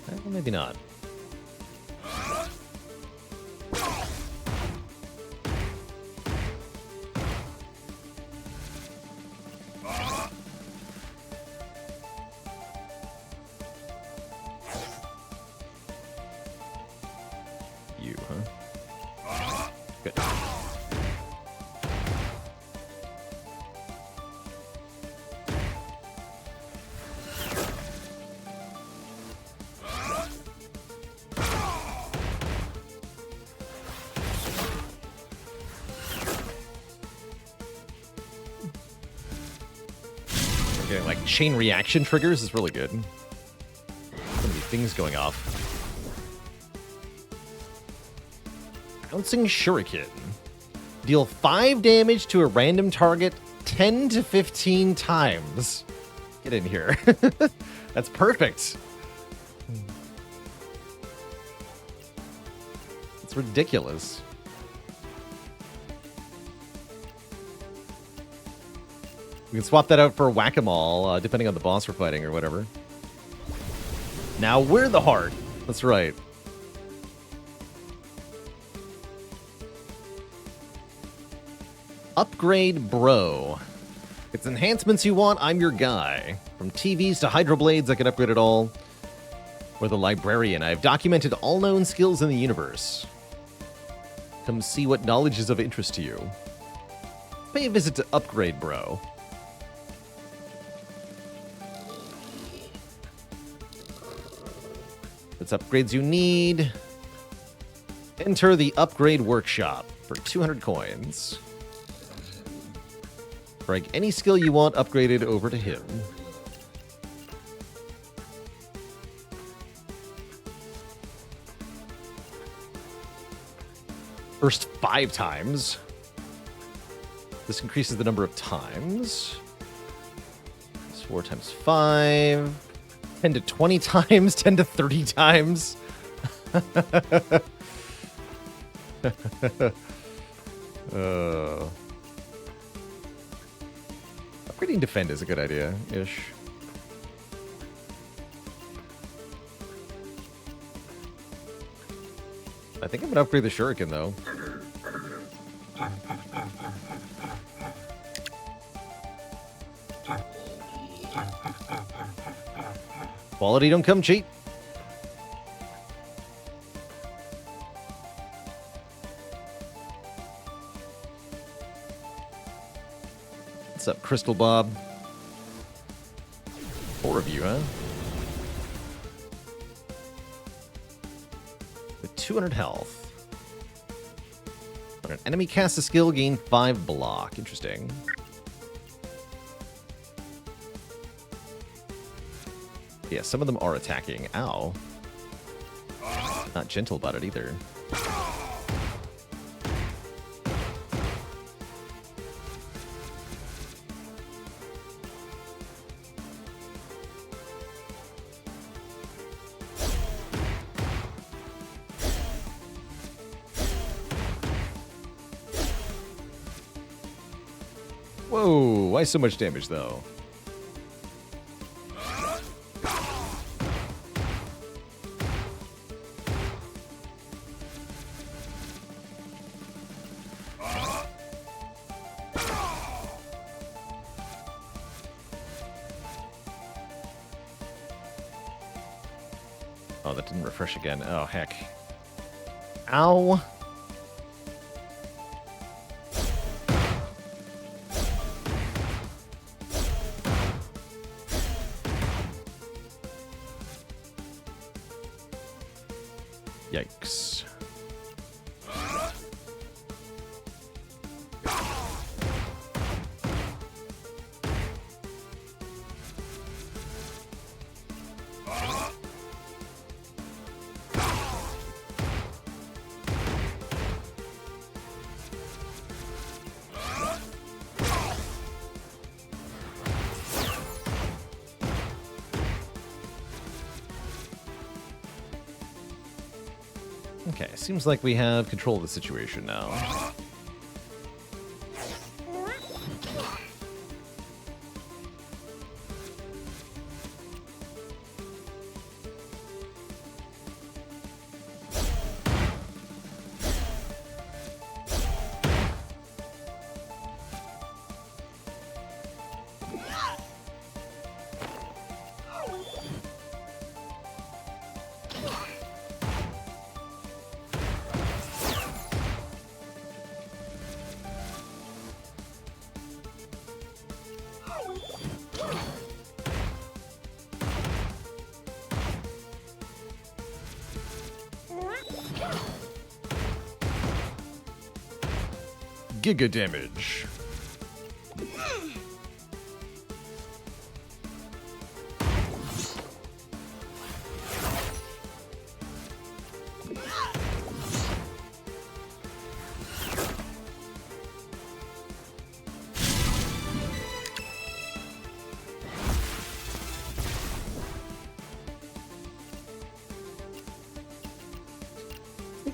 Well, maybe not. Getting like chain reaction triggers is really good. So many things going off. Bouncing Shuriken. Deal 5 damage to a random target 10 to 15 times. Get in here. That's perfect. It's ridiculous. We can swap that out for Whack-A-Mole, depending on the boss we're fighting or whatever. Now we're the heart. That's right. Upgrade Bro. It's enhancements you want, I'm your guy. From TVs to Hydroblades, I can upgrade it all. Or the Librarian. I've documented all known skills in the universe. Come see what knowledge is of interest to you. Pay a visit to Upgrade Bro. It's upgrades you need. Enter the Upgrade Workshop for 200 coins. Drag any skill you want upgraded over to him. First 5 times. This increases the number of times. It's 4 times 5. 10 to 20 times, 10 to 30 times. Upgrading Defend is a good idea-ish. I think I'm gonna upgrade the Shuriken, though. Quality don't come cheap. What's up, Crystal Bob? 4 of you, huh? With 200 health. When an enemy casts a skill, gain 5 block. Interesting. Yeah, some of them are attacking. Ow. Not gentle about it either. Whoa, why so much damage, though? Oh, that didn't refresh again. Oh, heck. Ow. Yikes. Okay, seems like we have control of the situation now. Giga damage.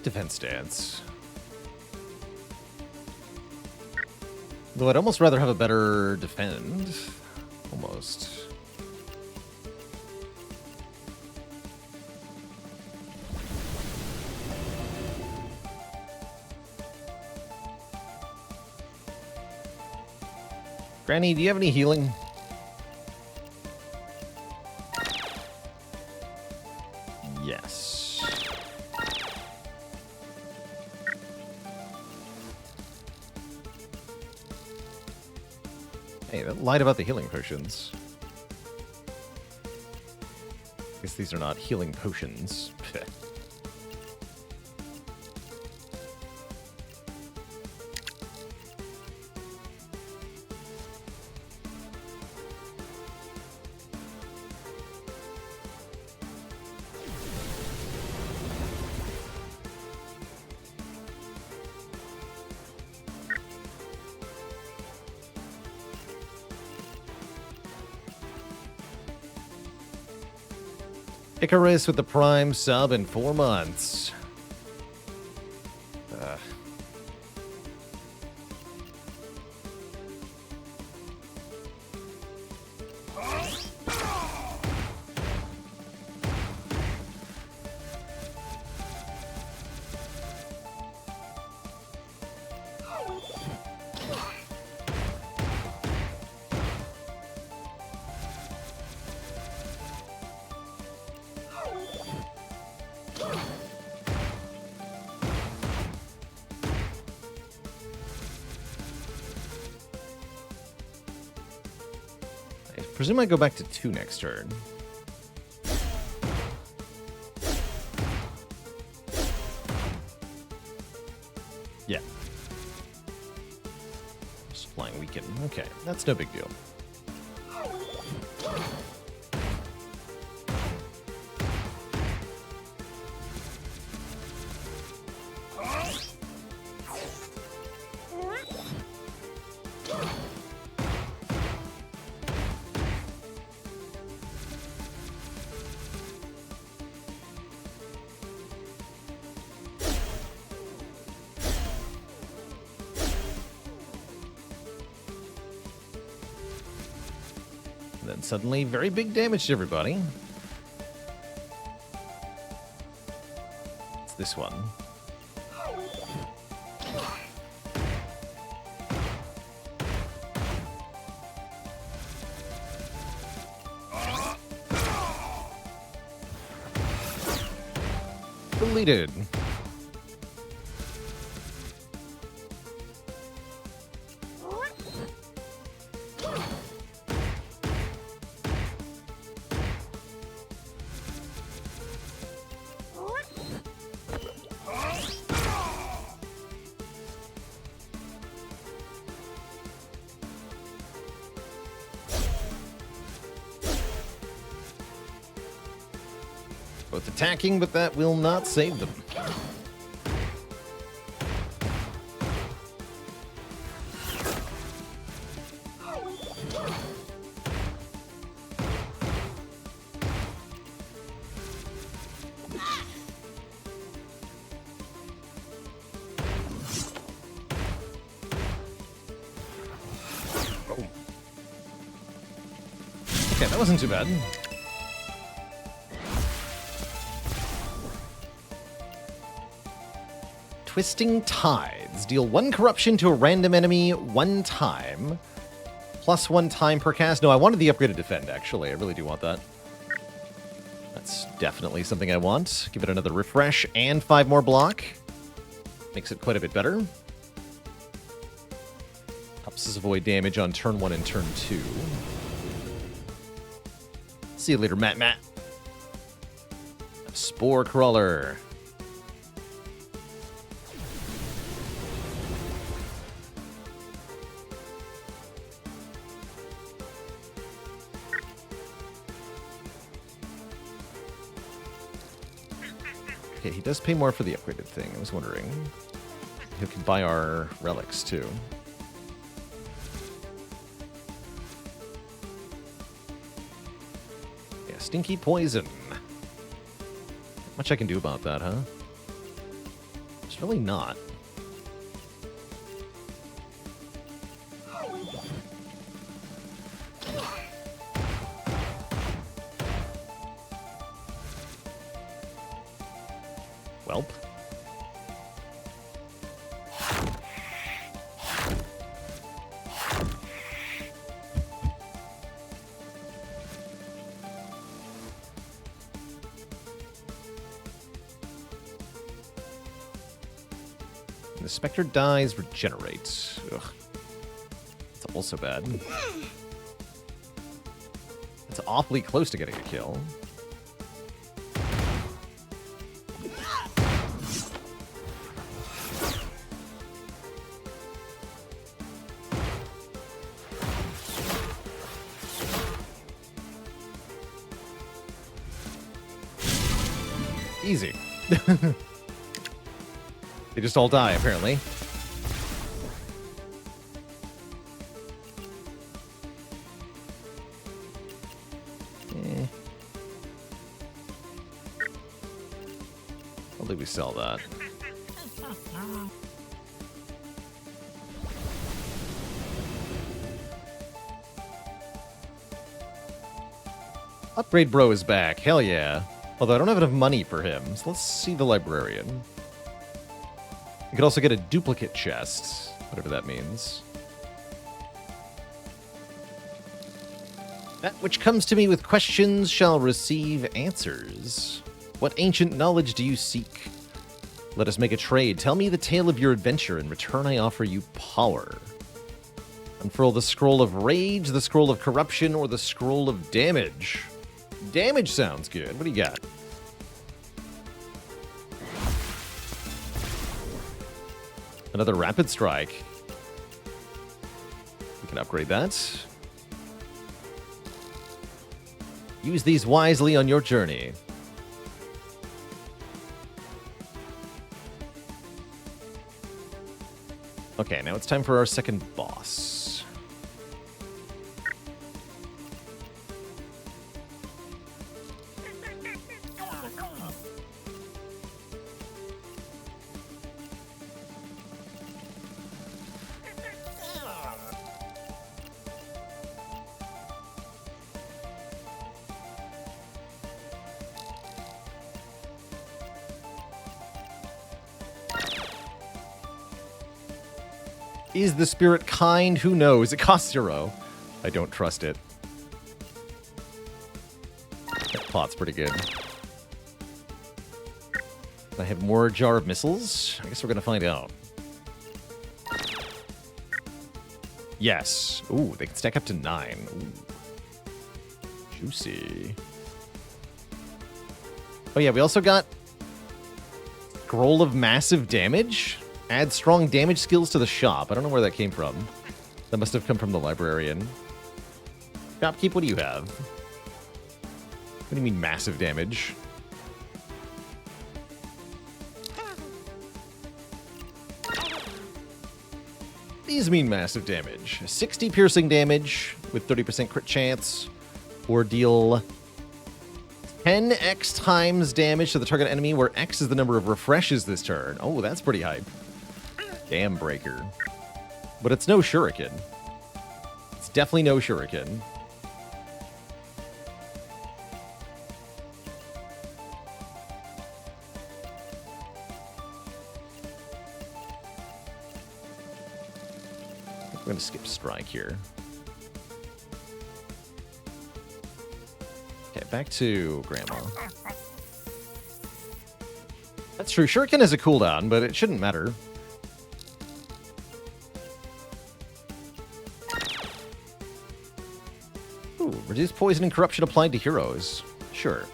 Defense stance. Though I'd almost rather have a better defend. Almost. Granny, do you have any healing? Yes. Hey, that lied about the healing potions. I guess these are not healing potions. Icarus with the Prime sub in 4 months. I presume I go back to 2 next turn. Yeah. Supplying weaken. Okay, that's no big deal. And then suddenly, very big damage to everybody. It's this one. Deleted. Both attacking, but that will not save them. Oh. Okay, that wasn't too bad. Twisting Tides. Deal 1 corruption to a random enemy 1 time. Plus 1 time per cast. No, I wanted the upgraded Defend, actually. I really do want that. That's definitely something I want. Give it another refresh and 5 more block. Makes it quite a bit better. Helps us avoid damage on turn 1 and turn 2. See you later, Matt. Spore Crawler. Okay, he does pay more for the upgraded thing. I was wondering. He can buy our relics, too. Yeah, Stinky Poison. Not much I can do about that, huh? It's really not. Welp. The Spectre dies, regenerates. Ugh. It's also bad. It's awfully close to getting a kill. Easy. They just all die, apparently. I'll think we sell that. Upgrade Bro is back. Hell yeah. Although I don't have enough money for him, so let's see the Librarian. You could also get a duplicate chest, whatever that means. That which comes to me with questions shall receive answers. What ancient knowledge do you seek? Let us make a trade. Tell me the tale of your adventure. In return, I offer you power. Unfurl the scroll of rage, the scroll of corruption, or the scroll of damage. Damage sounds good. What do you got? Another rapid strike. We can upgrade that. Use these wisely on your journey. Okay, now it's time for our second boss. Is the spirit kind? Who knows? It costs 0. I don't trust it. That plot's pretty good. I have more jar of missiles? I guess we're gonna find out. Yes. Ooh, they can stack up to 9. Ooh. Juicy. Oh yeah, we also got Scroll of Massive Damage. Add strong damage skills to the shop. I don't know where that came from. That must have come from the librarian. Shopkeep, what do you have? What do you mean massive damage? These mean massive damage. 60 piercing damage with 30% crit chance, or deal 10x times damage to the target enemy, where X is the number of refreshes this turn. Oh, that's pretty hype. Dam breaker. But it's no shuriken. It's definitely no shuriken. We're going to skip strike here. Okay, back to Grandma. That's true. Shuriken has a cooldown, but it shouldn't matter. Ooh, reduce poison and corruption applied to heroes. Sure.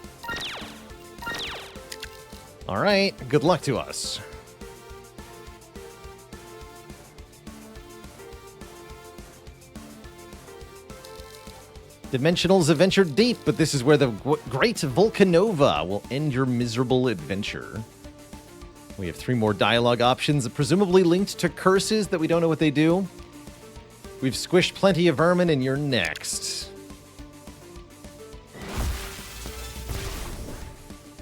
Alright, good luck to us. Dimensionals have ventured deep, but this is where the great Volcanova will end your miserable adventure. We have 3 more dialogue options, presumably linked to curses that we don't know what they do. We've squished plenty of vermin, and you're next.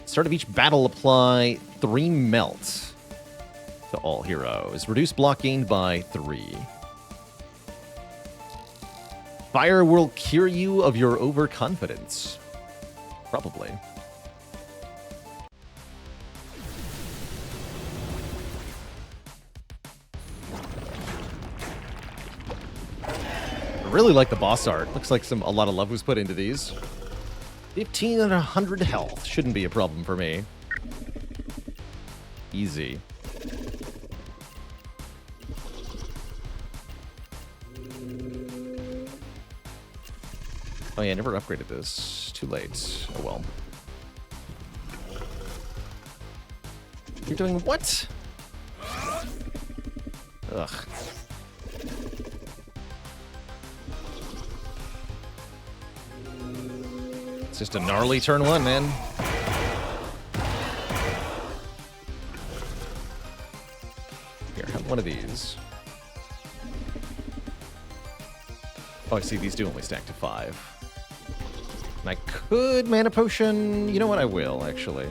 Start of each battle, apply 3 melt to all heroes. Reduce block gained by 3. Fire will cure you of your overconfidence. Probably. I really like the boss art. Looks like a lot of love was put into these. 15 and 100 health. Shouldn't be a problem for me. Easy. Oh yeah, I never upgraded this. Too late. Oh well. You're doing what? Ugh. It's just a gnarly turn 1, man. Here, have one of these. Oh, I see. These do only stack to 5. And I could mana potion. You know what? I will, actually.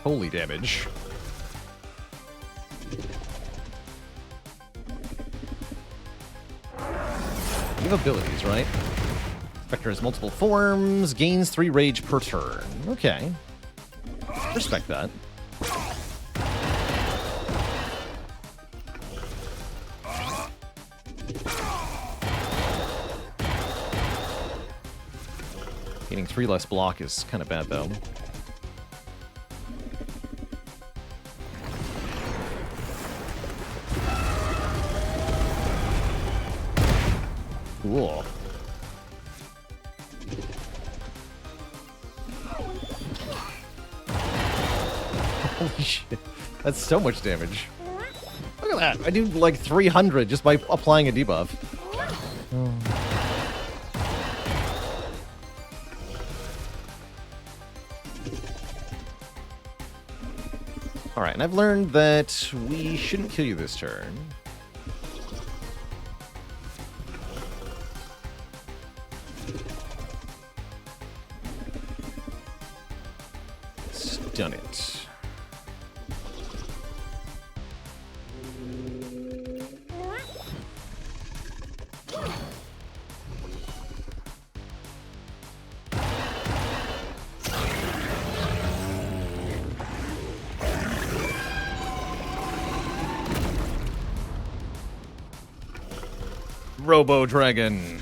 Holy damage. You have abilities, right? Spectre has multiple forms, gains 3 rage per turn. Okay. Respect that. Getting 3 less block is kind of bad, though. Cool. Holy shit. That's so much damage. Look at that. I do like 300 just by applying a debuff. Oh. Alright, and I've learned that we shouldn't kill you this turn. Stun it. Robo Dragon.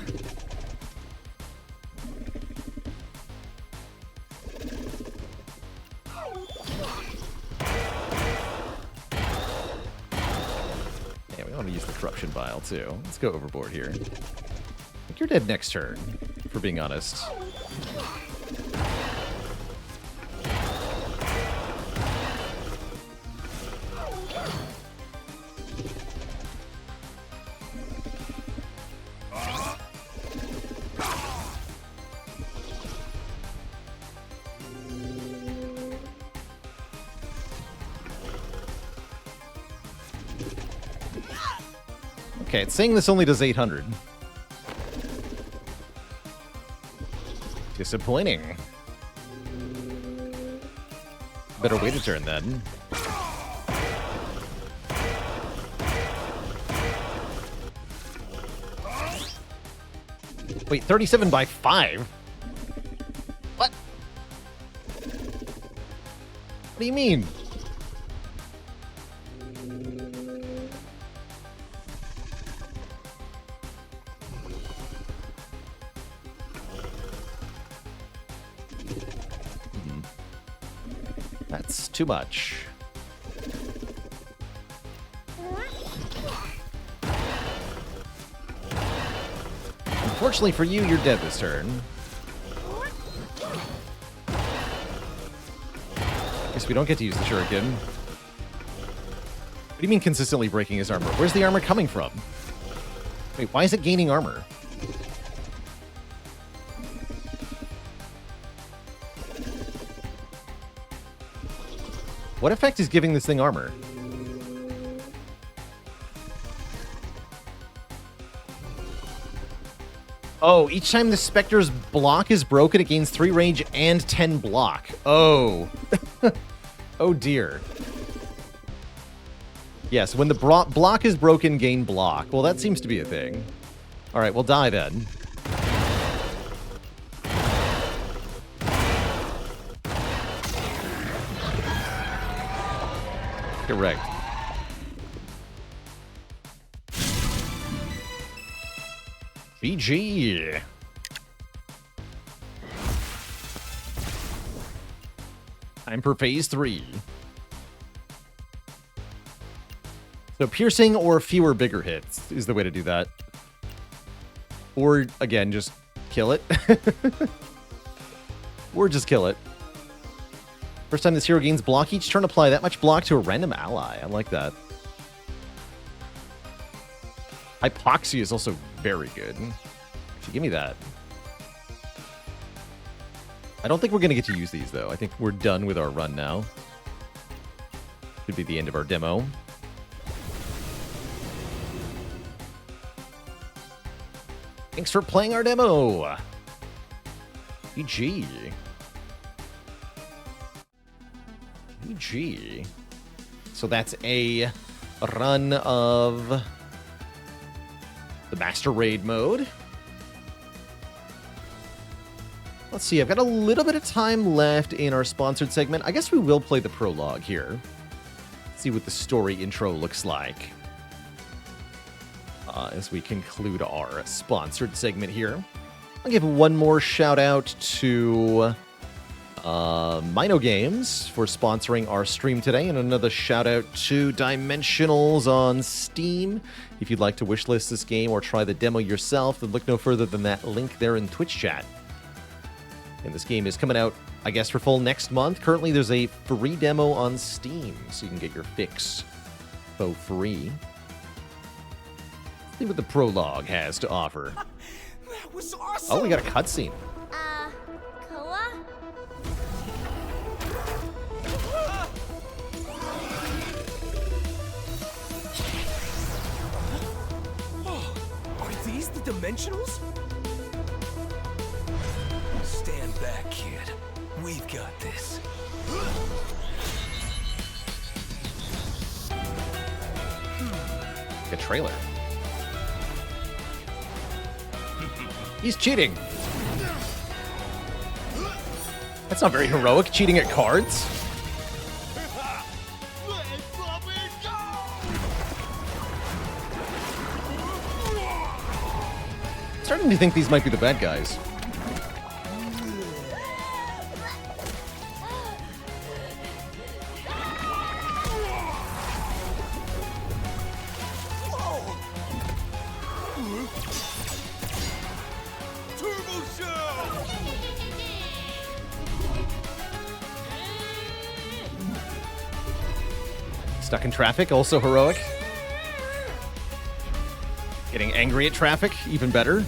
Yeah, we want to use the Corruption Vial, too. Let's go overboard here. I think you're dead next turn, for being honest. Okay, it's saying this only does 800. Disappointing. Better wait a turn then. Wait, 37 by 5? What? What do you mean? That's too much. Unfortunately for you, you're dead this turn. Guess we don't get to use the Shuriken. What do you mean consistently breaking his armor? Where's the armor coming from? Wait, why is it gaining armor? What effect is giving this thing armor? Oh, each time the Spectre's block is broken, it gains 3 range and 10 block. Oh. Oh dear. Yes, when the block is broken, gain block. Well, that seems to be a thing. Alright, we'll die then. Correct. GG. Time for phase 3. So piercing or fewer bigger hits is the way to do that. Or, again, just kill it. Or just kill it. First time this hero gains block each turn, apply that much block to a random ally. I like that. Hypoxia is also very good. Actually, give me that. I don't think we're going to get to use these, though. I think we're done with our run now. Should be the end of our demo. Thanks for playing our demo. GG. GG. So that's a run of the Master Raid mode. Let's see, I've got a little bit of time left in our sponsored segment. I guess we will play the prologue here. See what the story intro looks like. As we conclude our sponsored segment here. I'll give one more shout out to Mino Games for sponsoring our stream today, and another shout out to Dimensionals on Steam. If you'd like to wishlist this game or try the demo yourself, then look no further than that link there in Twitch chat. And this game is coming out, I guess, for full next month. Currently, there's a free demo on Steam, so you can get your fix for free. See what the prologue has to offer. That was awesome. Oh, we got a cutscene. Koa? Oh, are these the Dimensionals? Stand back, kid. We've got this. A trailer. He's cheating. That's not very heroic, cheating at cards. starting to think these might be the bad guys. Stuck in traffic, also heroic. Getting angry at traffic, even better.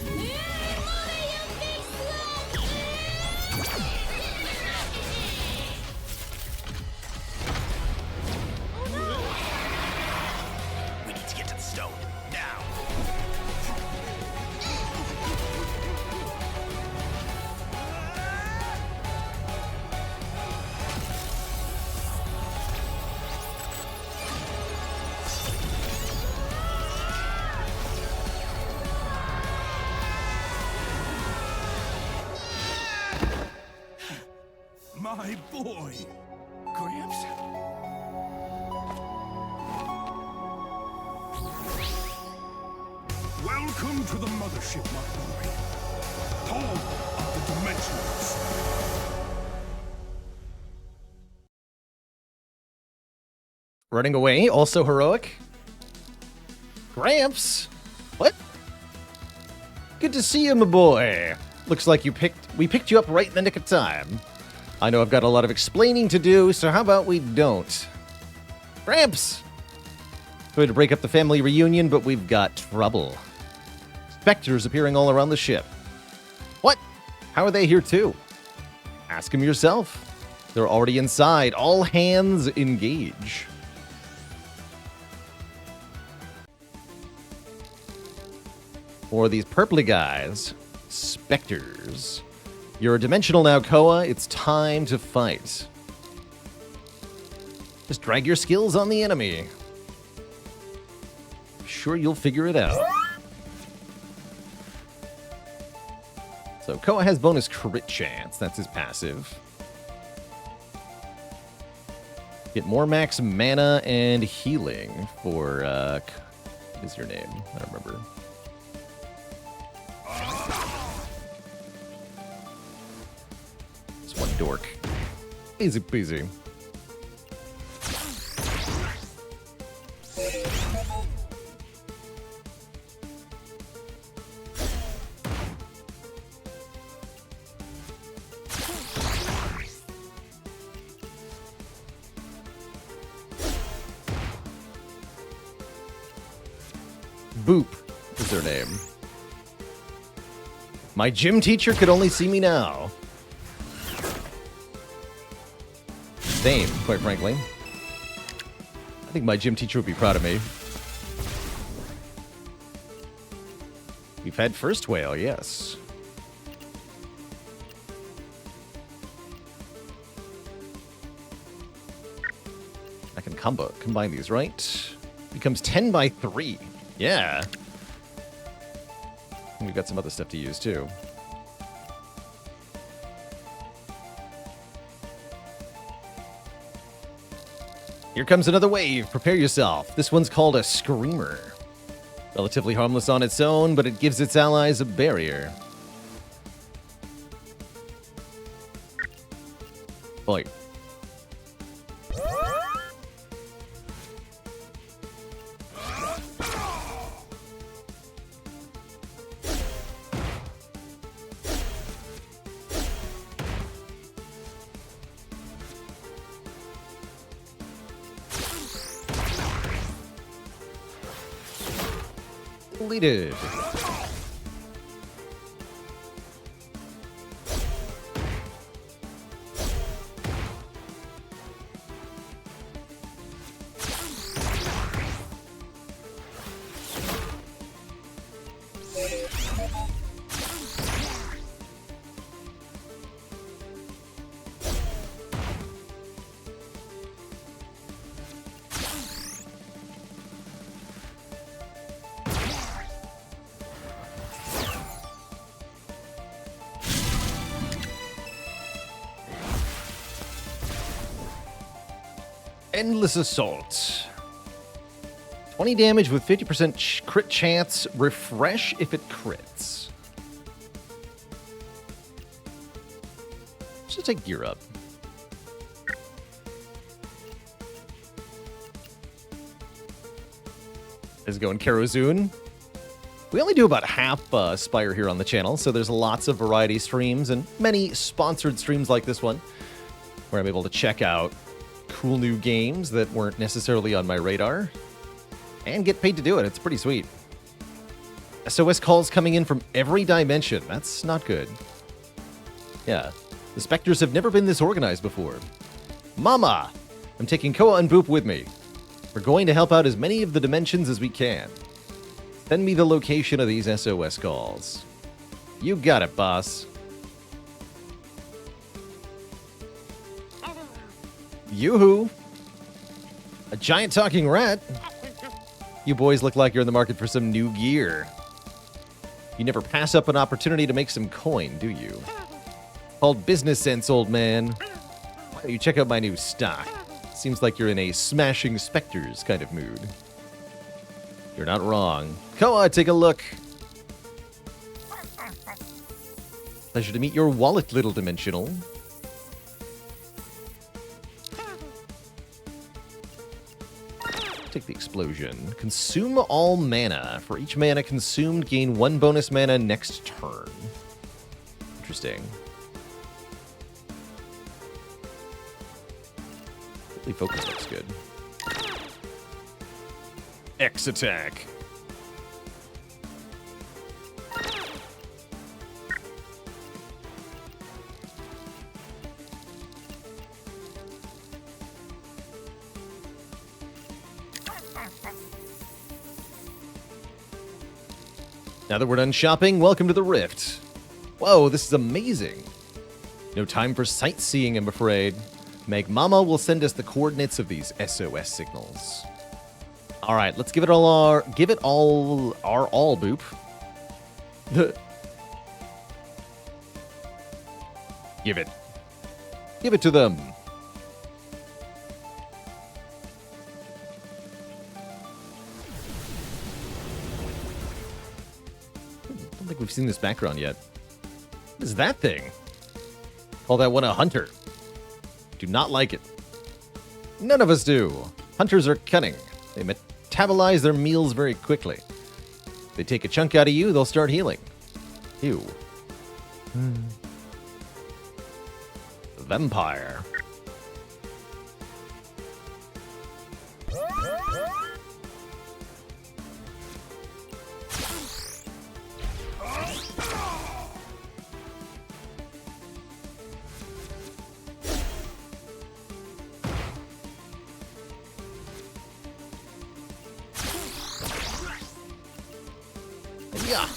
We need to get to the stone now. My boy, Gramps. Welcome to the mothership, my boy. Home of the Dimensionals. Running away, also heroic. Gramps? What? Good to see you, my boy. Looks like we picked you up right in the nick of time. I know I've got a lot of explaining to do, so how about we don't? Gramps! Going to break up the family reunion, but we've got trouble. Spectres appearing all around the ship. What? How are they here too? Ask them yourself. They're already inside. All hands engage. For these purpley guys, Spectres. You're a dimensional now, Koa. It's time to fight. Just drag your skills on the enemy. Sure, you'll figure it out. So Koa has bonus crit chance. That's his passive. Get more max mana and healing for, what is your name? I don't remember. Dork. Easy peasy. Boop is their name. My gym teacher could only see me now. Same, quite frankly. I think my gym teacher would be proud of me. We've had first whale, yes. I can combine these, right? Becomes 10 by 3. Yeah. And we've got some other stuff to use, too. Here comes another wave. Prepare yourself. This one's called a Screamer. Relatively harmless on its own, but it gives its allies a barrier. Fight. Deleted. Endless Assault. 20 damage with 50% crit chance. Refresh if it crits. just take gear up. Is it going Karozun? We only do about half Spire here on the channel, so there's lots of variety streams and many sponsored streams like this one, where I'm able to check out cool new games that weren't necessarily on my radar, and get paid to do it. It's pretty sweet. SOS calls coming in from every dimension. That's not good. Yeah, the Spectres have never been this organized before. Mama! I'm taking Koa and Boop with me. We're going to help out as many of the dimensions as we can. Send me the location of these SOS calls. You got it, boss. Yoo-hoo! A giant talking rat? You boys look like you're in the market for some new gear. You never pass up an opportunity to make some coin, do you? Called business sense, old man. Why don't you check out my new stock? Seems like you're in a smashing specters kind of mood. You're not wrong. Koa, take a look. Pleasure to meet your wallet, little dimensional. Take the explosion. Consume all mana. For each mana consumed, gain 1 bonus mana next turn. Interesting. Really focus looks good. X attack. Now that we're done shopping, welcome to the Rift. Whoa, this is amazing. No time for sightseeing, I'm afraid. Meg Mama will send us the coordinates of these SOS signals. All right, let's give it all our all, Boop. Give it to them. I don't think we've seen this background yet. What is that thing? Call that one a hunter. Do not like it. None of us do. Hunters are cunning. They metabolize their meals very quickly. They take a chunk out of you, they'll start healing. Ew. Vampire. Yeah.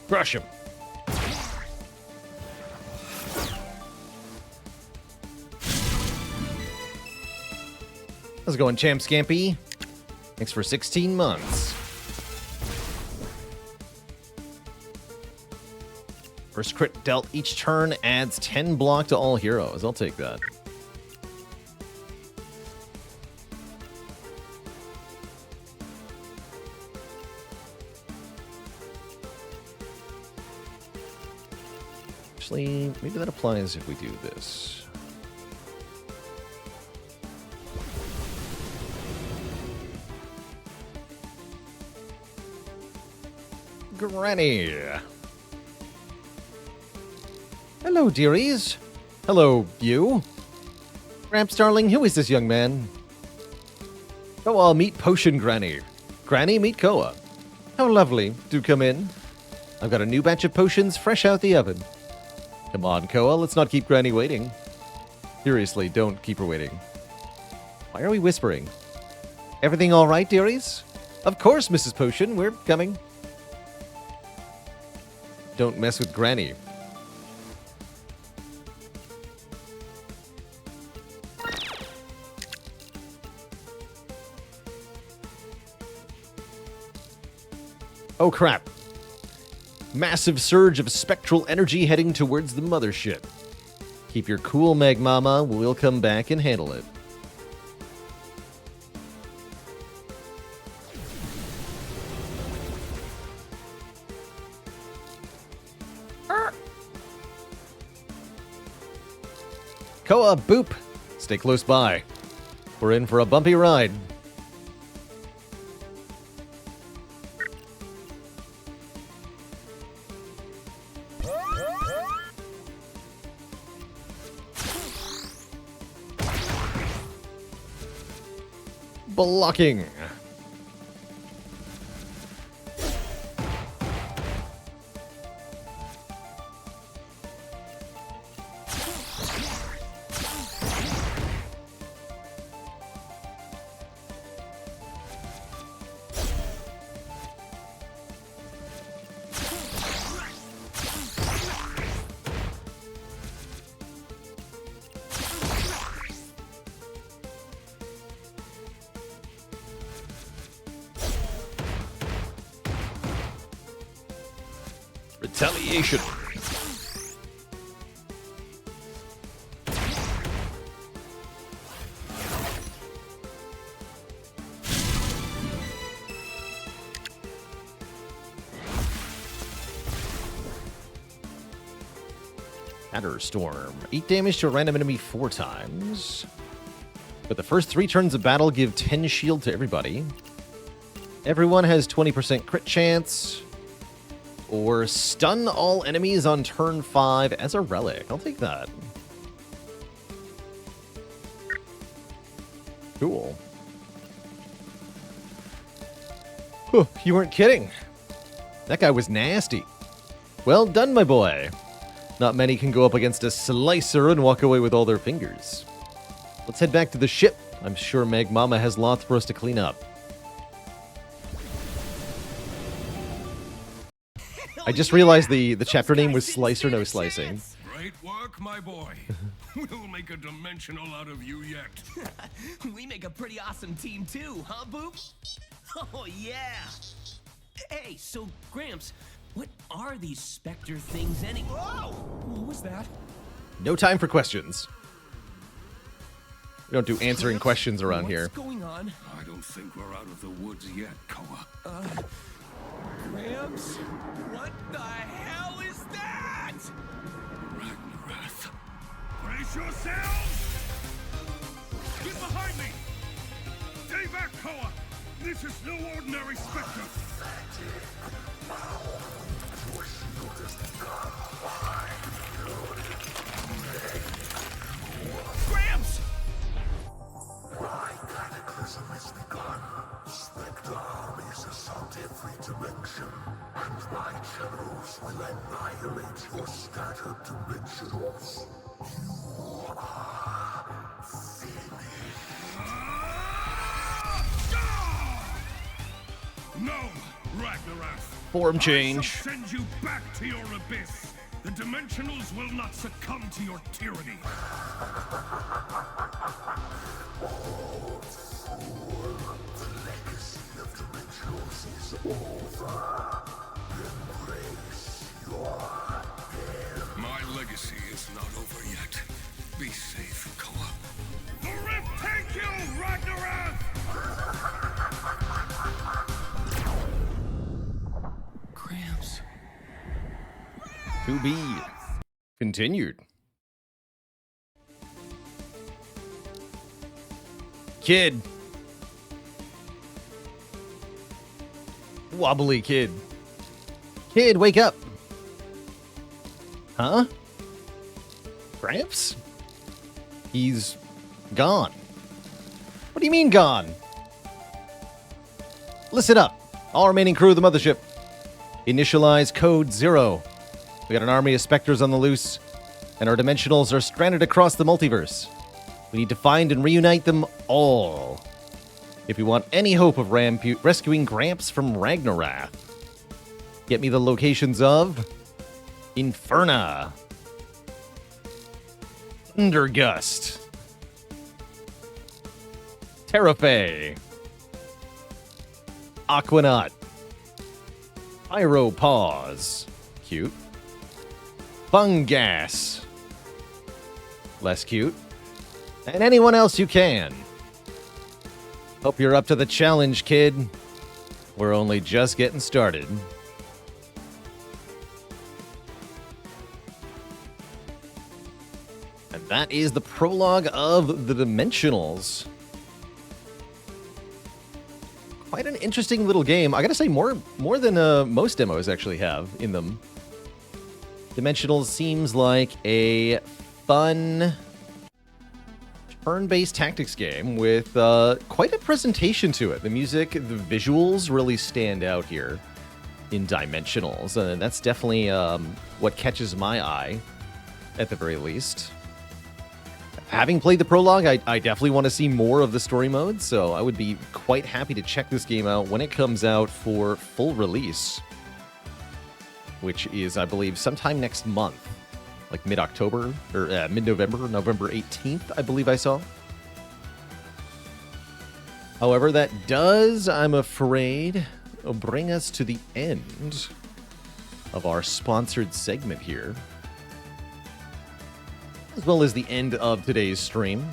Crush him. How's it going, Champ Scampy? Thanks for 16 months. First crit dealt each turn adds 10 block to all heroes. I'll take that. Actually, maybe that applies if we do this. Granny. Hello, dearies. Hello, you. Gramps, darling, who is this young man? Koa, meet Potion Granny. Granny, meet Koa. How lovely. Do come in. I've got a new batch of potions fresh out the oven. Come on, Koa, let's not keep Granny waiting. Seriously, don't keep her waiting. Why are we whispering? Everything all right, dearies? Of course, Mrs. Potion, we're coming. Don't mess with Granny. Oh, crap. Massive surge of spectral energy heading towards the mothership. Keep your cool, Meg Mama. We'll come back and handle it. Koa, boop. Stay close by. We're in for a bumpy ride. Blocking. Retaliation. Storm. 8 damage to a random enemy 4 times. But the first 3 turns of battle give 10 shield to everybody. Everyone has 20% crit chance. Or stun all enemies on turn 5 as a relic. I'll take that. Cool. You weren't kidding. That guy was nasty. Well done, my boy. Not many can go up against a slicer and walk away with all their fingers. Let's head back to the ship. I'm sure Meg Mama has lots for us to clean up. I just realized the chapter name was Slicer No Slicing. Great work, my boy. We'll make a dimensional out of you yet. We make a pretty awesome team too, huh, Boop? Oh, yeah. Hey, so, Gramps, what are these Spectre things anyway? Whoa! What was that? No time for questions. We don't do answering questions around here. What's going on? I don't think we're out of the woods yet, Koa. Gramps? What the hell is that? Ragnaroth. Brace yourselves! Get behind me! Stay back, Koa! This is no ordinary Spectre! Gramps! My cataclysm is begun. Spectre armies assault every dimension, and my channels will annihilate your scattered dimensionals. You are finished. No, Ragnaroth! Form I change. shall send you back to your abyss. The dimensionals will not succumb to your tyranny. Oh, fool. The legacy of dimensionals is over. Embrace your death. My legacy is not over yet. Be safe, Koa. The Rift take you, Ragnaroth! Gramps. To be continued. Kid. Wobbly kid. Kid, wake up. Huh? Gramps? He's gone. What do you mean gone? Listen up. All remaining crew of the mothership. Initialize code 0. We got an army of specters on the loose, and our dimensionals are stranded across the multiverse. We need to find and reunite them all. If we want any hope of rescuing Gramps from Ragnaroth, get me the locations of Inferna, Thundergust, Terrafay, Aquanaut, Pyropause, Cute. Fungas. Less cute. And anyone else you can. Hope you're up to the challenge, kid. We're only just getting started. And that is the prologue of the Dimensionals. Quite an interesting little game. I gotta say, more than most demos actually have in them. Dimensionals seems like a fun turn-based tactics game with quite a presentation to it. The music, the visuals really stand out here in Dimensionals, and that's definitely what catches my eye, at the very least. Having played the prologue, I definitely want to see more of the story mode, so I would be quite happy to check this game out when it comes out for full release, which is, I believe, sometime next month. Like mid-October, or mid-November, November 18th, I believe I saw. However, that does, I'm afraid, bring us to the end of our sponsored segment here, as well as the end of today's stream.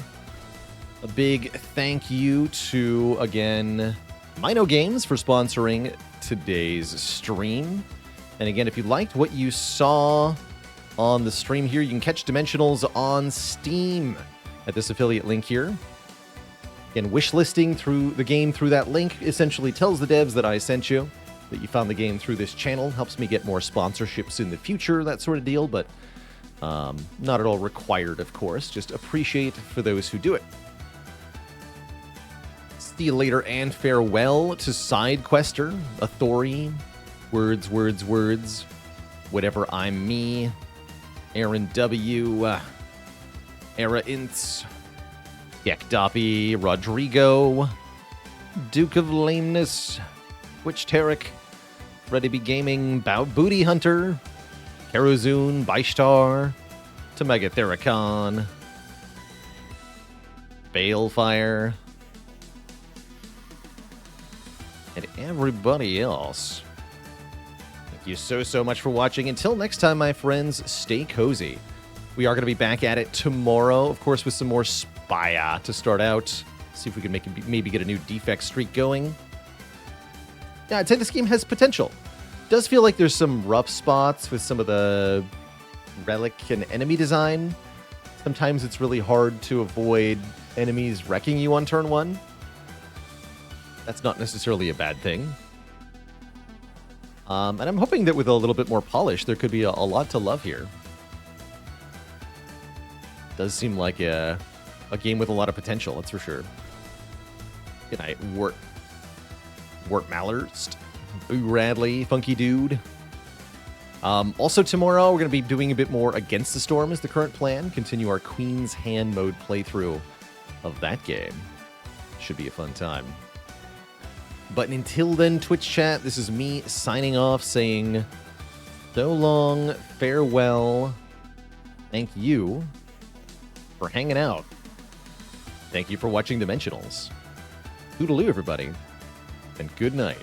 A big thank you to, again, Mino Games for sponsoring today's stream. And again, if you liked what you saw on the stream here, you can catch Dimensionals on Steam at this affiliate link here. Again, wishlisting through the game through that link essentially tells the devs that I sent you, that you found the game through this channel. Helps me get more sponsorships in the future, that sort of deal, but not at all required, of course. Just appreciate for those who do it. See you later and farewell to Side Quester, Authority, Words, Whatever I'm Me, Aaron W., Era Ints, Gekdoppy, Rodrigo, Duke of Lameness, Witch Tarek, Freddy B Gaming, Booty Hunter, Karozun, Baishtar, Tamega Theracon, Balefire, and everybody else. Thank you so much for watching. Until next time, my friends, stay cozy. We are going to be back at it tomorrow, of course, with some more Spire to start out. See if we can maybe get a new Defect streak going. Yeah, I'd say this game has potential. Does feel like there's some rough spots with some of the relic and enemy design. Sometimes it's really hard to avoid enemies wrecking you on turn one. That's not necessarily a bad thing. And I'm hoping that with a little bit more polish, there could be a lot to love here. Does seem like a game with a lot of potential, that's for sure. Good night, Wart Mallerst, Boo Radley, Funky Dude. Also tomorrow, we're going to be doing a bit more Against the Storm is the current plan. Continue our Queen's Hand mode playthrough of that game. Should be a fun time. But until then, Twitch chat, this is me signing off, saying so long, farewell, thank you for hanging out. Thank you for watching Dimensionals. Toodaloo, everybody, and good night.